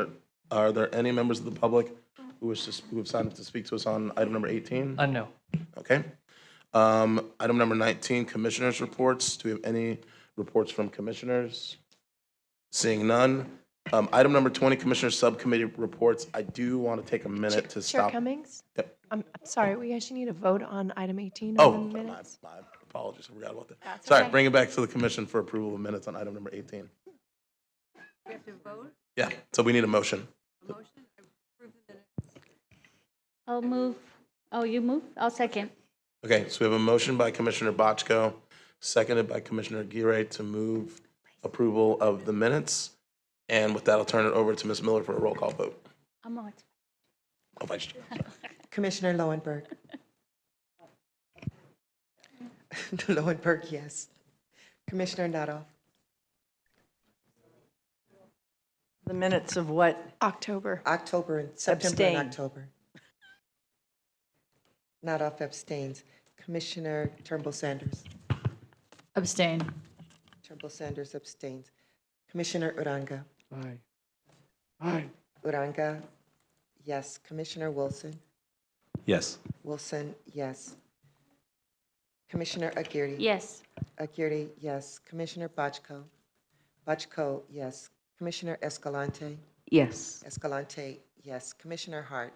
Are there any members of the public who have signed up to speak to us on item number 18?
No.
Okay. Item number 19, commissioners' reports. Do we have any reports from commissioners? Seeing none. Item number 20, commissioner subcommittee reports. I do want to take a minute to stop.
Chair Cummings?
Yep.
I'm sorry, we actually need a vote on item 18
Oh,
on the minutes.
my apologies. I forgot about that.
That's
Sorry,
okay.
bring it back to the commission for approval of minutes on item number 18.
We have to vote?
Yeah, so we need a motion.
I'll move. Oh, you move? I'll second.
Okay, so we have a motion by Commissioner Bochco, seconded by Commissioner Aguirre to move approval of the minutes. And with that, I'll turn it over to Ms. Miller for a roll call vote.
I'm on.
Oh, Vice Chair.
Commissioner Lowenberg. Lowenberg, yes. Commissioner Notoff,
The minutes of what?
October.
October and September
Abstain.
and October. Notoff abstains. Commissioner Turnbull Sanders.
Abstain.
Turnbull Sanders abstains. Commissioner Uranga.
Aye. Aye.
Uranga, yes. Commissioner Wilson.
Yes.
Wilson, yes. Commissioner Aguirre.
Yes.
Aguirre, yes. Commissioner Bochco. Bochco, yes. Commissioner Escalante.
Yes.
Escalante, yes. Commissioner Hart.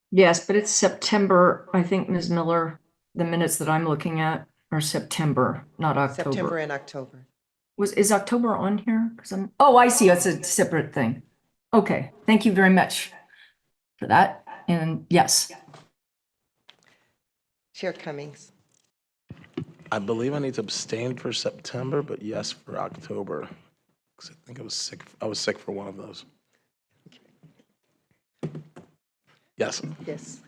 Yes, but it's September, I think, Ms. Miller, the minutes that I'm looking at are September, not October.
September and October.
Is October on here? Oh, I see, it's a separate thing. Okay, thank you very much for that, and yes.
Chair Cummings.
I believe I need to abstain for September, but yes for October. 'Cause I think I was sick for one of those. Yes.
Yes.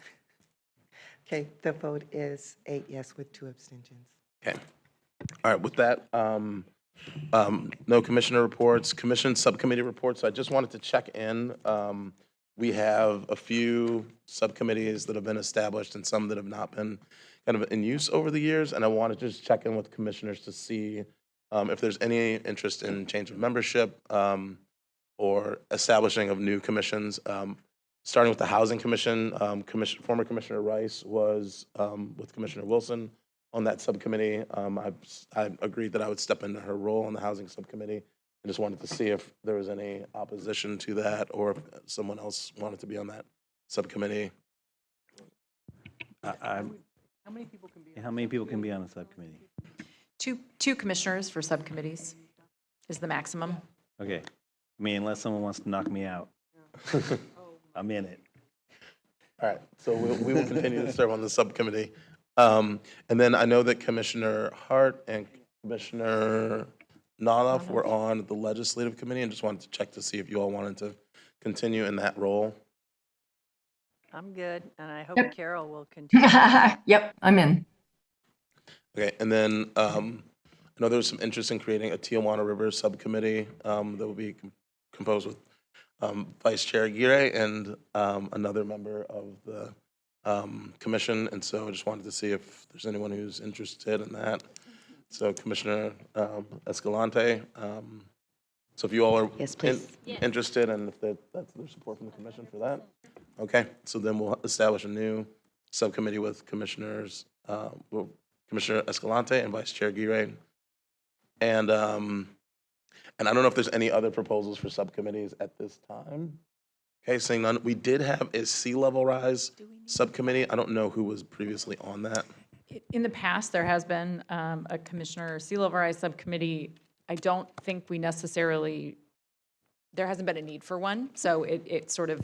Okay, the vote is 8 yes with 2 abstentions.
Okay. All right, with that, no commissioner reports, commission subcommittee reports. I just wanted to check in. We have a few subcommittees that have been established and some that have not been kind of in use over the years. And I want to just check in with commissioners to see if there's any interest in change of membership or establishing of new commissions. Starting with the Housing Commission, former Commissioner Rice was with Commissioner Wilson on that subcommittee. I agreed that I would step into her role on the housing subcommittee. I just wanted to see if there was any opposition to that or if someone else wanted to be on that subcommittee.
How many people can be on a subcommittee?
Two commissioners for subcommittees is the maximum.
Okay. I mean, unless someone wants to knock me out. I'm in it.
All right, so we will continue to serve on the subcommittee. And then I know that Commissioner Hart and Commissioner Nodoff were on the legislative committee and just wanted to check to see if you all wanted to continue in that role.
I'm good, and I hope
Yep.
Carol will continue.
Yep, I'm in.
Okay, and then I know there was some interest in creating a Tijuana River subcommittee that will be composed with Vice Chair Crye and another member of the commission. And so I just wanted to see if there's anyone who's interested in that. So Commissioner Escalante. So if you all are
Yes, please.
interested and if that's their support from the commission for that. Okay, so then we'll establish a new subcommittee with Commissioners, Commissioner Escalante and Vice Chair Crye. And I don't know if there's any other proposals for subcommittees at this time. Okay, seeing none. We did have a sea level rise subcommittee. I don't know who was previously on that.
In the past, there has been a commissioner sea level rise subcommittee. I don't think we necessarily, there hasn't been a need for one, so it sort of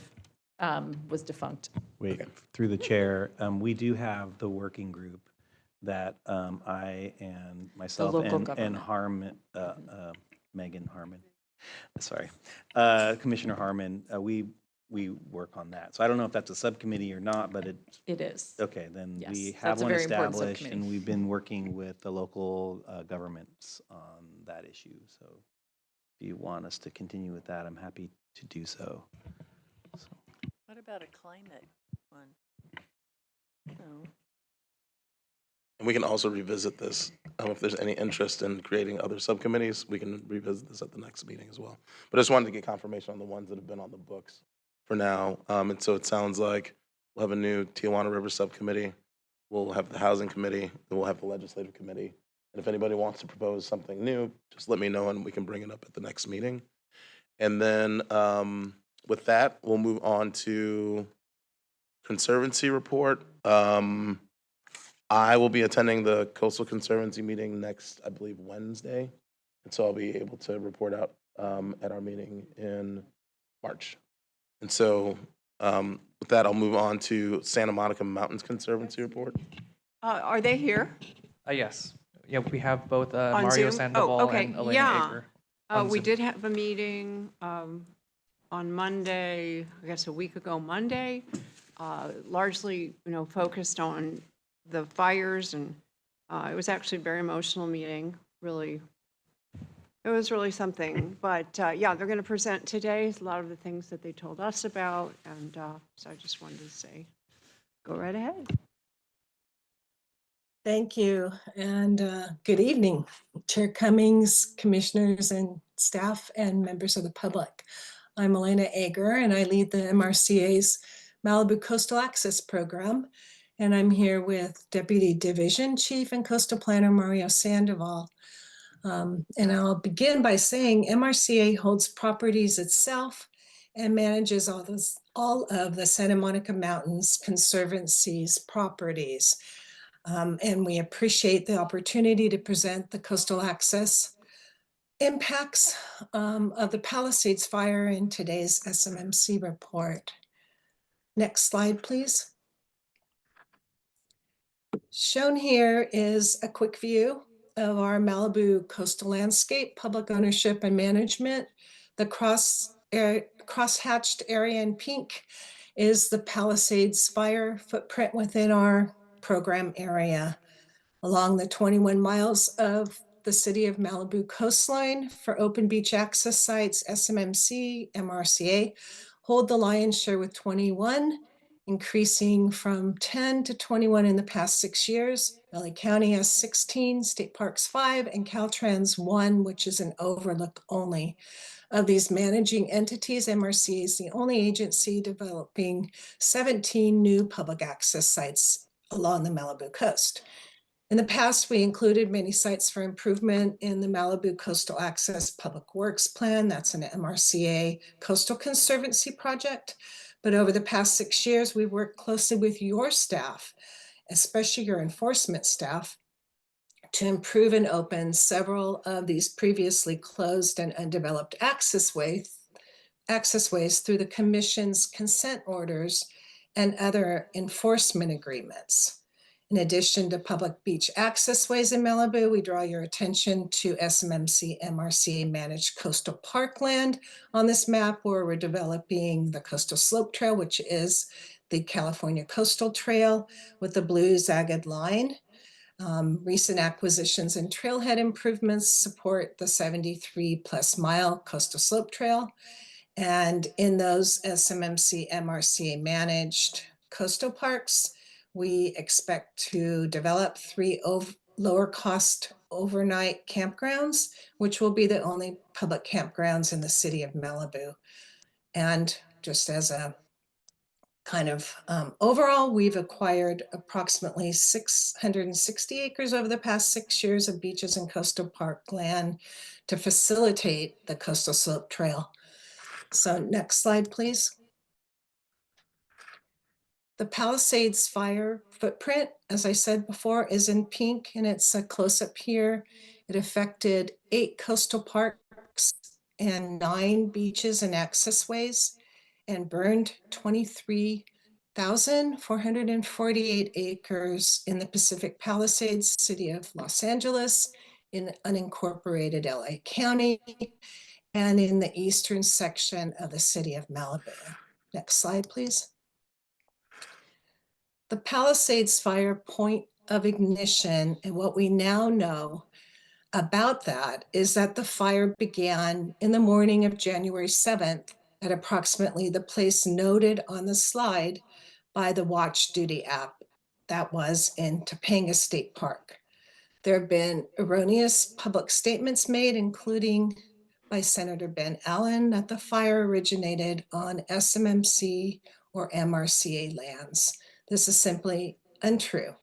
was defunct.
Wait, through the chair, we do have the working group that I and myself
local
and
government.
Harmon, Megan Harmon, sorry, Commissioner Harmon, we work on that. So I don't know if that's a subcommittee or not, but
It is.
okay, then
Yes,
we
that's
have
a
one
very important
established and
subcommittee.
we've been working with the local governments on that issue. So if you want us to continue with that, I'm happy to do so.
What about a climate one? No.
And we can also revisit this. If there's any interest in creating other subcommittees, we can revisit this at the next meeting as well. But I just wanted to get confirmation on the ones that have been on the books for now. And so it sounds like we'll have a new Tijuana River subcommittee. We'll have the housing committee, then we'll have the legislative committee. And if anybody wants to propose something new, just let me know and we can bring it up at the next meeting. And then with that, we'll move on to Conservancy Report. I will be attending the Coastal Conservancy meeting next, I believe, Wednesday. And so I'll be able to report out at our meeting in March. And so with that, I'll move on to Santa Monica Mountains Conservancy Report.
Are they here?
Yes. Yeah, we have both
On
Mario
Zoom?
Sandoval
Oh, okay.
and Elena
Yeah.
Ager. on
We
Zoom.
did have a meeting on Monday, I guess a week ago Monday, largely, focused on the fires, and it was actually a very emotional meeting, really. It was really something, but yeah, they're going to present today a lot of the things that they told us about, and so I just wanted to say, go right ahead.
Thank you, and good evening, Chair Cummings, commissioners and staff and members of the public. I'm Elena Ager, and I lead the MRCA's Malibu Coastal Access Program, and I'm here with Deputy Division Chief and Coastal Planner Mario Sandoval. And I'll begin by saying MRCA holds properties itself and manages all of the Santa Monica Mountains Conservancy's properties. And we appreciate the opportunity to present the coastal access impacts of the Palisades fire in today's SMMC report. Next slide, please. Shown here is a quick view of our Malibu coastal landscape, public ownership and management. The cross-hatched area in pink is the Palisades fire footprint within our program area. Along the 21 miles of the city of Malibu coastline for open beach access sites, SMMC, MRCA hold the lion's share with 21, increasing from 10 to 21 in the past 6 years. LA County has 16, State Parks 5, and Caltrans 1, which is an overlook only. Of these managing entities, MRCA is the only agency developing 17 new public access sites along the Malibu coast. In the past, we included many sites for improvement in the Malibu Coastal Access Public Works Plan. That's an MRCA Coastal Conservancy project. But over the past 6 years, we've worked closely with your staff, especially your enforcement staff, to improve and open several of these previously closed and undeveloped accessways through the Commission's consent orders and other enforcement agreements. In addition to public beach accessways in Malibu, we draw your attention to SMMC MRCA managed coastal parkland on this map, where we're developing the Coastal Slope Trail, which is the California Coastal Trail with the blue zagged line. Recent acquisitions and trailhead improvements support the 73-plus-mile Coastal Slope Trail. And in those SMMC MRCA managed coastal parks, we expect to develop 3 lower cost overnight campgrounds, which will be the only public campgrounds in the city of Malibu. And just as a kind of overall, we've acquired approximately 660 acres over the past 6 years of beaches and coastal park land to facilitate the Coastal Slope Trail. So next slide, please. The Palisades fire footprint, as I said before, is in pink, and it's a close-up here. It affected 8 coastal parks and 9 beaches and accessways, and burned 23,448 acres in the Pacific Palisades, city of Los Angeles, in unincorporated LA County, and in the eastern section of the city of Malibu. Next slide, please. The Palisades fire point of ignition, and what we now know about that is that the fire began in the morning of January 7th at approximately the place noted on the slide by the Watch Duty app. That was in Topanga State Park. There have been erroneous public statements made, including by Senator Ben Allen, that the fire originated on SMMC or MRCA lands. This is simply untrue.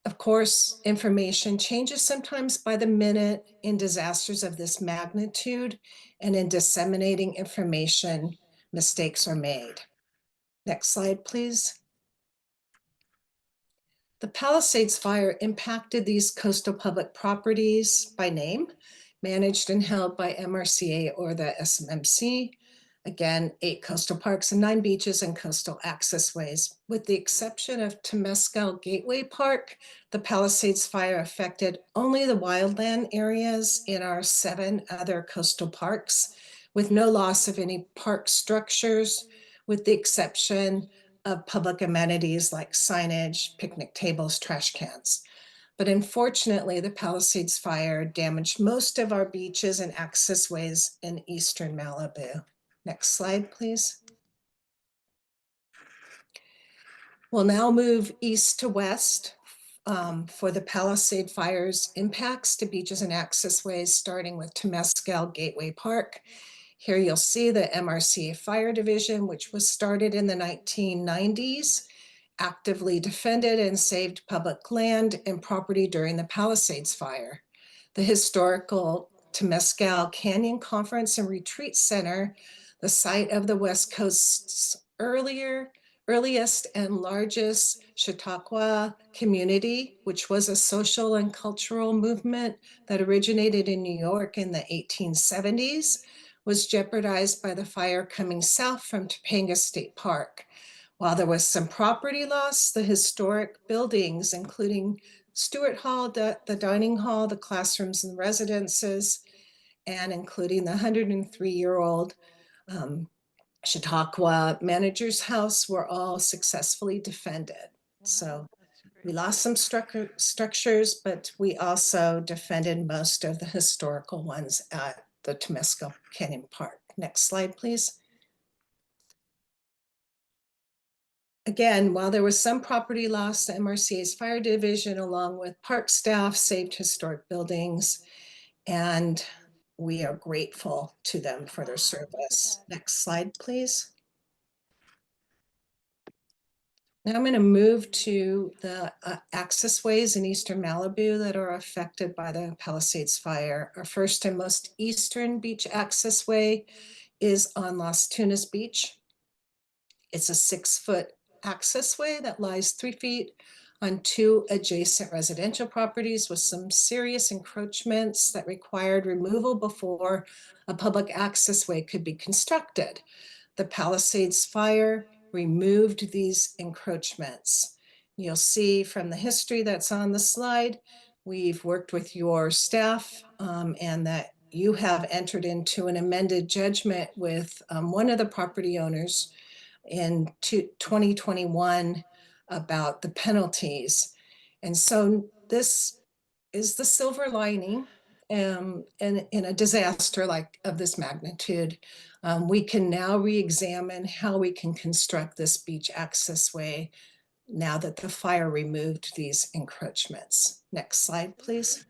Of course, information changes sometimes by the minute in disasters of this magnitude, and in disseminating information, mistakes are made. Next slide, please. The Palisades fire impacted these coastal public properties by name, managed and held by MRCA or the SMMC. Again, 8 coastal parks and 9 beaches and coastal accessways. With the exception of Temescal Gateway Park, the Palisades fire affected only the wildland areas in our 7 other coastal parks, with no loss of any park structures, with the exception of public amenities like signage, picnic tables, trash cans. But unfortunately, the Palisades fire damaged most of our beaches and accessways in eastern Malibu. Next slide, please. We'll now move east to west for the Palisade fire's impacts to beaches and accessways, starting with Temescal Gateway Park. Here you'll see the MRCA Fire Division, which was started in the 1990s, actively defended and saved public land and property during the Palisades fire. The historical Temescal Canyon Conference and Retreat Center, the site of the West Coast's earliest and largest Chautauqua community, which was a social and cultural movement that originated in New York in the 1870s, was jeopardized by the fire coming south from Topanga State Park. While there was some property loss, the historic buildings, including Stewart Hall, the dining hall, the classrooms and residences, and including the 103-year-old Chautauqua Manager's House, were all successfully defended. So we lost some structures, but we also defended most of the historical ones at the Temescal Canyon Park. Next slide, please. Again, while there was some property loss, the MRCA's fire division, along with park staff, saved historic buildings, and we are grateful to them for their service. Next slide, please. Now I'm going to move to the access ways in eastern Malibu that are affected by the Palisades fire. Our first and most eastern beach access way is on Las Tunas Beach. It's a 6-foot access way that lies 3 feet on 2 adjacent residential properties with some serious encroachments that required removal before a public access way could be constructed. The Palisades fire removed these encroachments. You'll see from the history that's on the slide, we've worked with your staff and that you have entered into an amended judgment with one of the property owners in 2021 about the penalties. And so this is the silver lining in a disaster like of this magnitude. We can now re-examine how we can construct this beach access way now that the fire removed these encroachments. Next slide, please.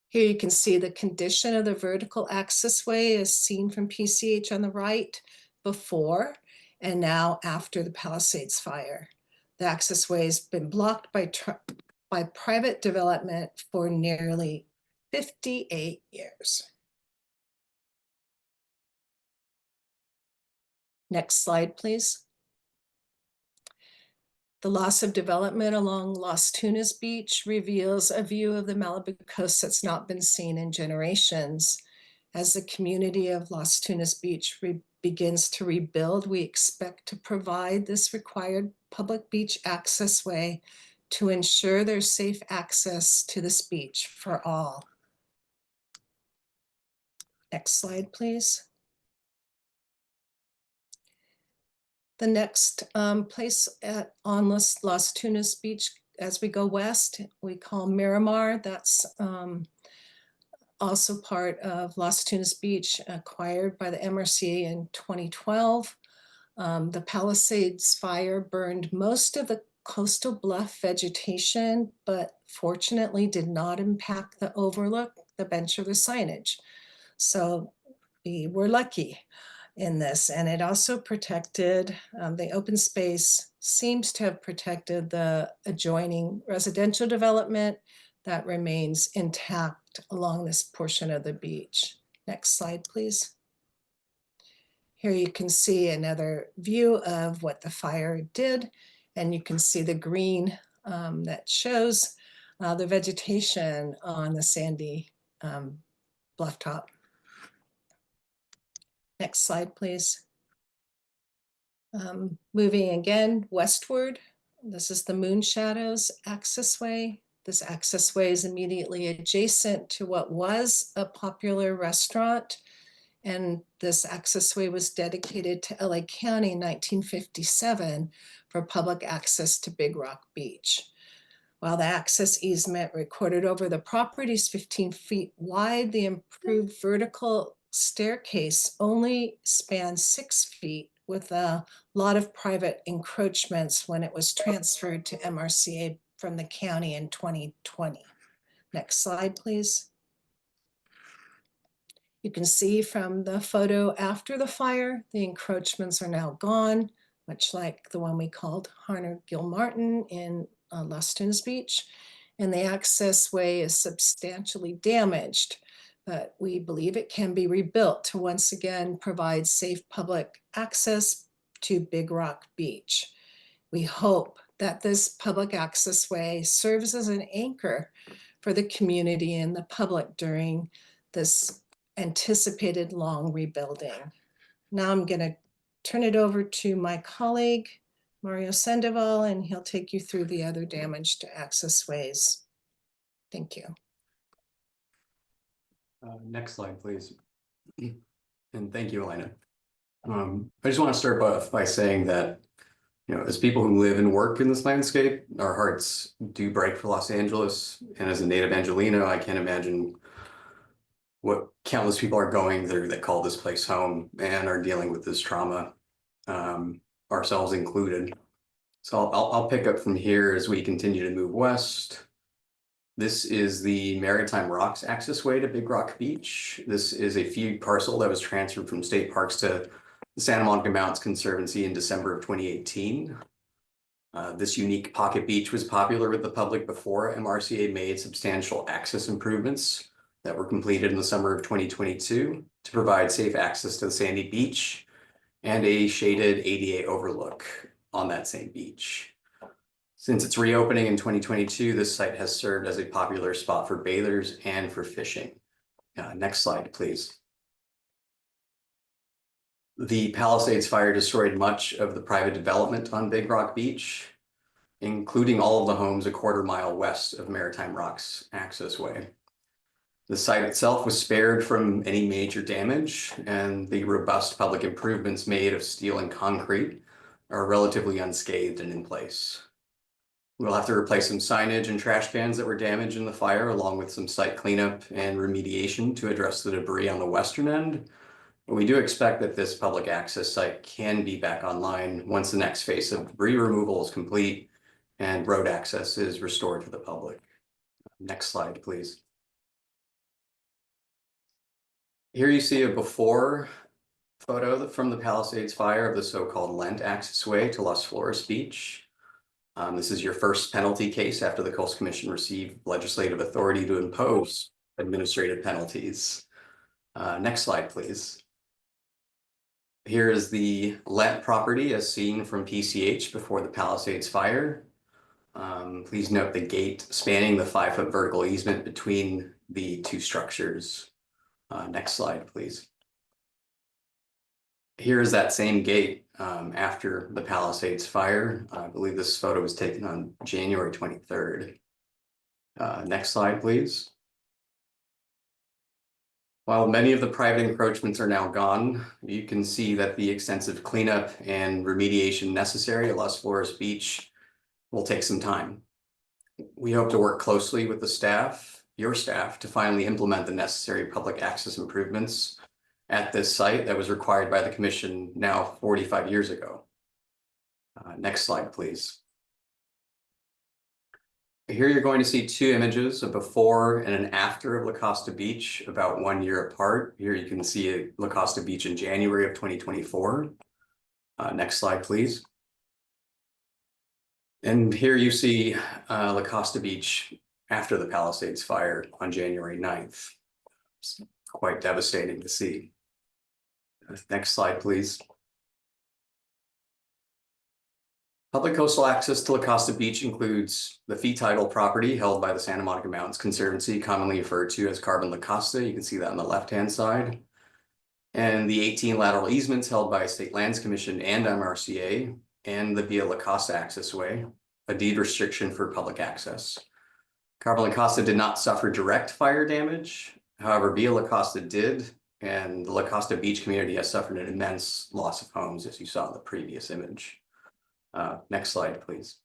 Here you can see the condition of the vertical access way as seen from PCH on the right before and now after the Palisades fire. The access way has been blocked by private development for nearly 58 years. Next slide, please. The loss of development along Las Tunas Beach reveals a view of the Malibu coast that's not been seen in generations. As the community of Las Tunas Beach begins to rebuild, we expect to provide this required public beach access way to ensure there's safe access to this beach for all. Next slide, please. The next place on Las Tunas Beach, as we go west, we call Miramar. That's also part of Las Tunas Beach, acquired by the MRCA in 2012. The Palisades fire burned most of the coastal bluff vegetation, but fortunately did not impact the overlook, the bench, or the signage. So we were lucky in this, and it also protected the open space, seems to have protected the adjoining residential development that remains intact along this portion of the beach. Next slide, please. Here you can see another view of what the fire did, and you can see the green that shows the vegetation on the sandy bluff top. Next slide, please. Moving again westward, this is the Moon Shadows accessway. This accessway is immediately adjacent to what was a popular restaurant, and this accessway was dedicated to LA County in 1957 for public access to Big Rock Beach. While the access easement recorded over the property is 15 feet wide, the improved vertical staircase only spans 6 feet, with a lot of private encroachments when it was transferred to MRCA from the county in 2020. Next slide, please. You can see from the photo after the fire, the encroachments are now gone, much like the one we called Harner Gilmartin in Las Tunas Beach. And the access way is substantially damaged, but we believe it can be rebuilt to once again provide safe public access to Big Rock Beach. We hope that this public access way serves as an anchor for the community and the public during this anticipated long rebuilding. Now I'm going to turn it over to my colleague, Mario Sandoval, and he'll take you through the other damaged access ways. Thank you.
Next slide, please. And thank you, Elena. I just want to start by saying that, you know, as people who live and work in this landscape, our hearts do break for Los Angeles. And as a native Angelino, I can't imagine what countless people are going through that call this place home and are dealing with this trauma, ourselves included. So I'll pick up from here as we continue to move west. This is the Maritime Rocks access way to Big Rock Beach. This is a fee parcel that was transferred from state parks to the Santa Monica Mountains Conservancy in December of 2018. This unique pocket beach was popular with the public before MRCA made substantial access improvements that were completed in the summer of 2022 to provide safe access to the sandy beach and a shaded ADA overlook on that same beach. Since its reopening in 2022, this site has served as a popular spot for bathers and for fishing. Next slide, please. The Palisades fire destroyed much of the private development on Big Rock Beach, including all of the homes a quarter-mile west of Maritime Rocks Access Way. The site itself was spared from any major damage, and the robust public improvements made of steel and concrete are relatively unscathed and in place. We'll have to replace some signage and trash cans that were damaged in the fire, along with some site cleanup and remediation to address the debris on the western end. But we do expect that this public access site can be back online once the next phase of debris removal is complete and road access is restored to the public. Next slide, please. Here you see a before photo from the Palisades fire of the so-called Lent accessway to Las Flores Beach. This is your first penalty case after the Coastal Commission received legislative authority to impose administrative penalties. Next slide, please. Here is the Lent property as seen from PCH before the Palisades fire. Please note the gate spanning the 5-foot vertical easement between the two structures. Next slide, please. Here is that same gate after the Palisades fire. I believe this photo was taken on January 23rd. Next slide, please. While many of the private encroachments are now gone, you can see that the extensive cleanup and remediation necessary at Las Flores Beach will take some time. We hope to work closely with the staff, your staff, to finally implement the necessary public access improvements at this site that was required by the commission now 45 years ago. Next slide, please. Here you're going to see two images, a before and an after of La Costa Beach, about 1 year apart. Here you can see La Costa Beach in January of 2024. Next slide, please. And here you see La Costa Beach after the Palisades fire on January 9th. It's quite devastating to see. Next slide, please. Public coastal access to La Costa Beach includes the fee title property held by the Santa Monica Mountains Conservancy, commonly referred to as Carbon La Costa. You can see that on the left-hand side. And the 18 lateral easements held by State Lands Commission and MRCA, and the Via La Costa Accessway, a deed restriction for public access. Carbon La Costa did not suffer direct fire damage. However, Via La Costa did, and the La Costa Beach community has suffered an immense loss of homes, as you saw in the previous image. Next slide, please.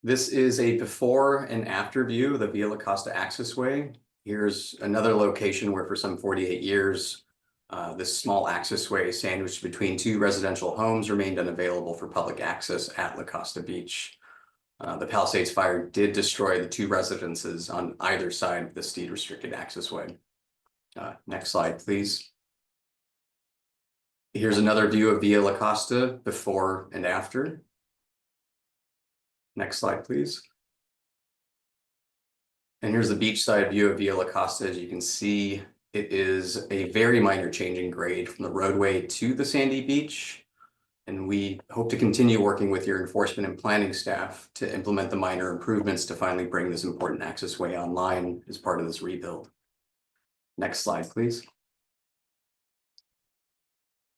This is a before and after view of the Via La Costa Accessway. Here's another location where for some 48 years, this small accessway sandwiched between two residential homes remained unavailable for public access at La Costa Beach. The Palisades fire did destroy the two residences on either side of this deed restricted accessway. Next slide, please. Here's another view of Via La Costa before and after. Next slide, please. And here's the beachside view of Via La Costa. As you can see, it is a very minor change in grade from the roadway to the sandy beach. And we hope to continue working with your enforcement and planning staff to implement the minor improvements to finally bring this important accessway online as part of this rebuild. Next slide, please.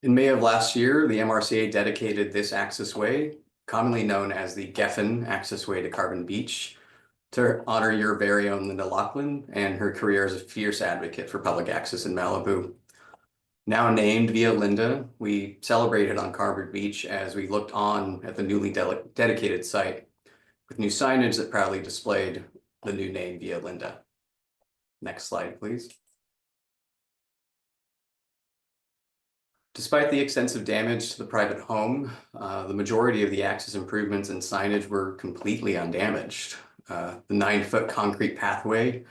In May of last year, the MRCA dedicated this accessway, commonly known as the Geffen Accessway to Carbon Beach, to honor your very own Linda Lachlan and her career as a fierce advocate for public access in Malibu. Now named Via Linda, we celebrated on Carbon Beach as we looked on at the newly dedicated site with new signage that proudly displayed the new name Via Linda. Next slide, please. Despite the extensive damage to the private home, the majority of the access improvements and signage were completely undamaged. The 9-foot concrete pathway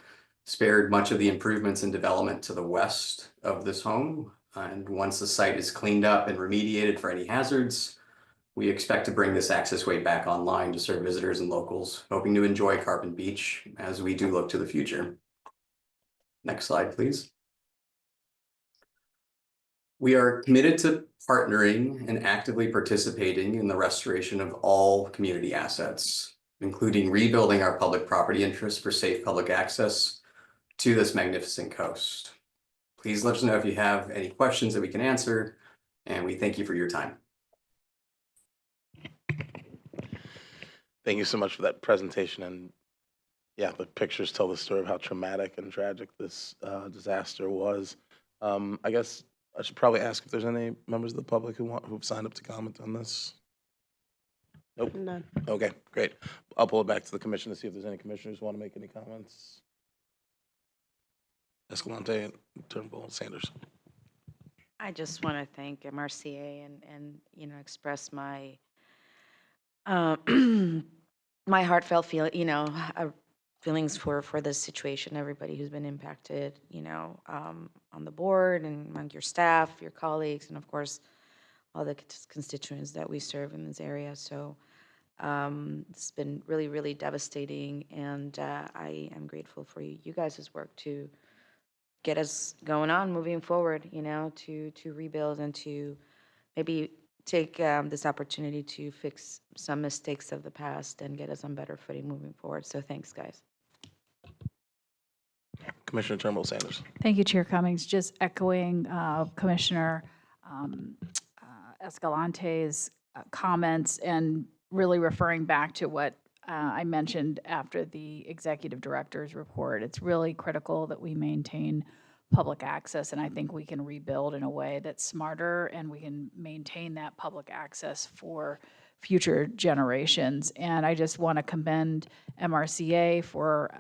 spared much of the improvements and development to the west of this home. And once the site is cleaned up and remediated for any hazards, we expect to bring this accessway back online to serve visitors and locals, hoping to enjoy Carbon Beach as we do look to the future. Next slide, please. We are committed to partnering and actively participating in the restoration of all community assets, including rebuilding our public property interests for safe public access to this magnificent coast. Please let us know if you have any questions that we can answer, and we thank you for your time.
Thank you so much for that presentation. And yeah, the pictures tell the story of how traumatic and tragic this disaster was. I guess I should probably ask if there's any members of the public who've signed up to comment on this. Nope.
None.
Okay, great. I'll pull it back to the commission to see if there's any commissioners who want to make any comments. Escalante, Turnbull, Sanders.
I just want to thank MRCA and express my my heartfelt feelings for this situation, everybody who's been impacted, on the board and among your staff, your colleagues, and of course, all the constituents that we serve in this area. So it's been really, really devastating, and I am grateful for you guys' work to get us going on, moving forward, to rebuild and to maybe take this opportunity to fix some mistakes of the past and get us on better footing moving forward. So thanks, guys.
Commissioner Turnbull, Sanders.
Thank you, Chair Cummings. Just echoing Commissioner Escalante's comments and really referring back to what I mentioned after the executive director's report. It's really critical that we maintain public access, and I think we can rebuild in a way that's smarter and we can maintain that public access for future generations. And I just want to commend MRCA for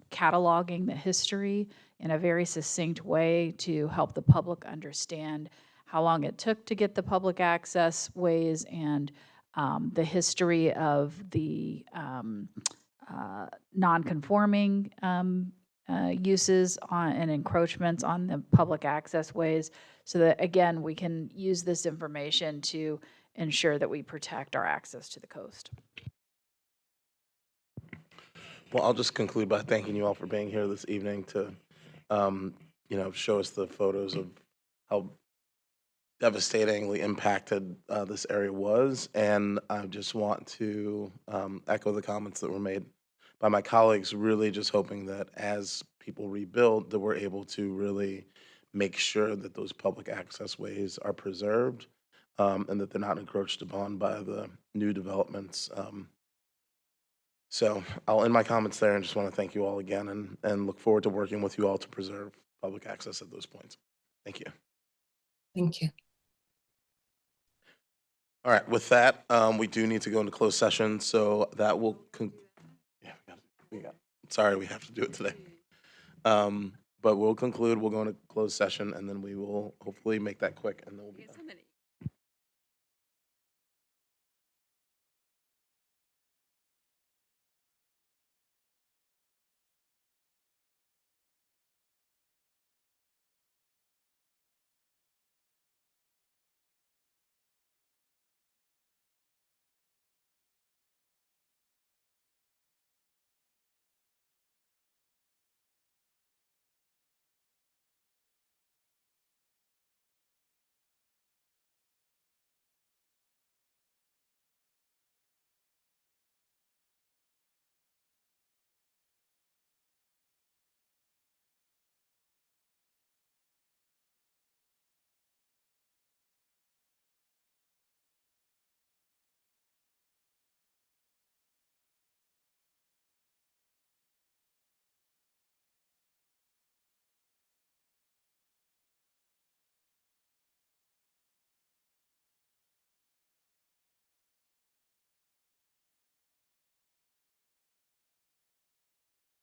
cataloging the history in a very succinct way to help the public understand how long it took to get the public access ways and the history of the non-conforming uses and encroachments on the public access ways, so that, again, we can use this information to ensure that we protect our access to the coast.
Well, I'll just conclude by thanking you all for being here this evening to, show us the photos of how devastatingly impacted this area was. And I just want to echo the comments that were made by my colleagues, really just hoping that as people rebuild, that we're able to really make sure that those public access ways are preserved and that they're not encroached upon by the new developments. So I'll end my comments there and just want to thank you all again and look forward to working with you all to preserve public access at those points. Thank you.
Thank you.
All right, with that, we do need to go into closed session, so that will sorry, we have to do it today. But we'll conclude, we'll go into closed session, and then we will hopefully make that quick, and then we'll be done.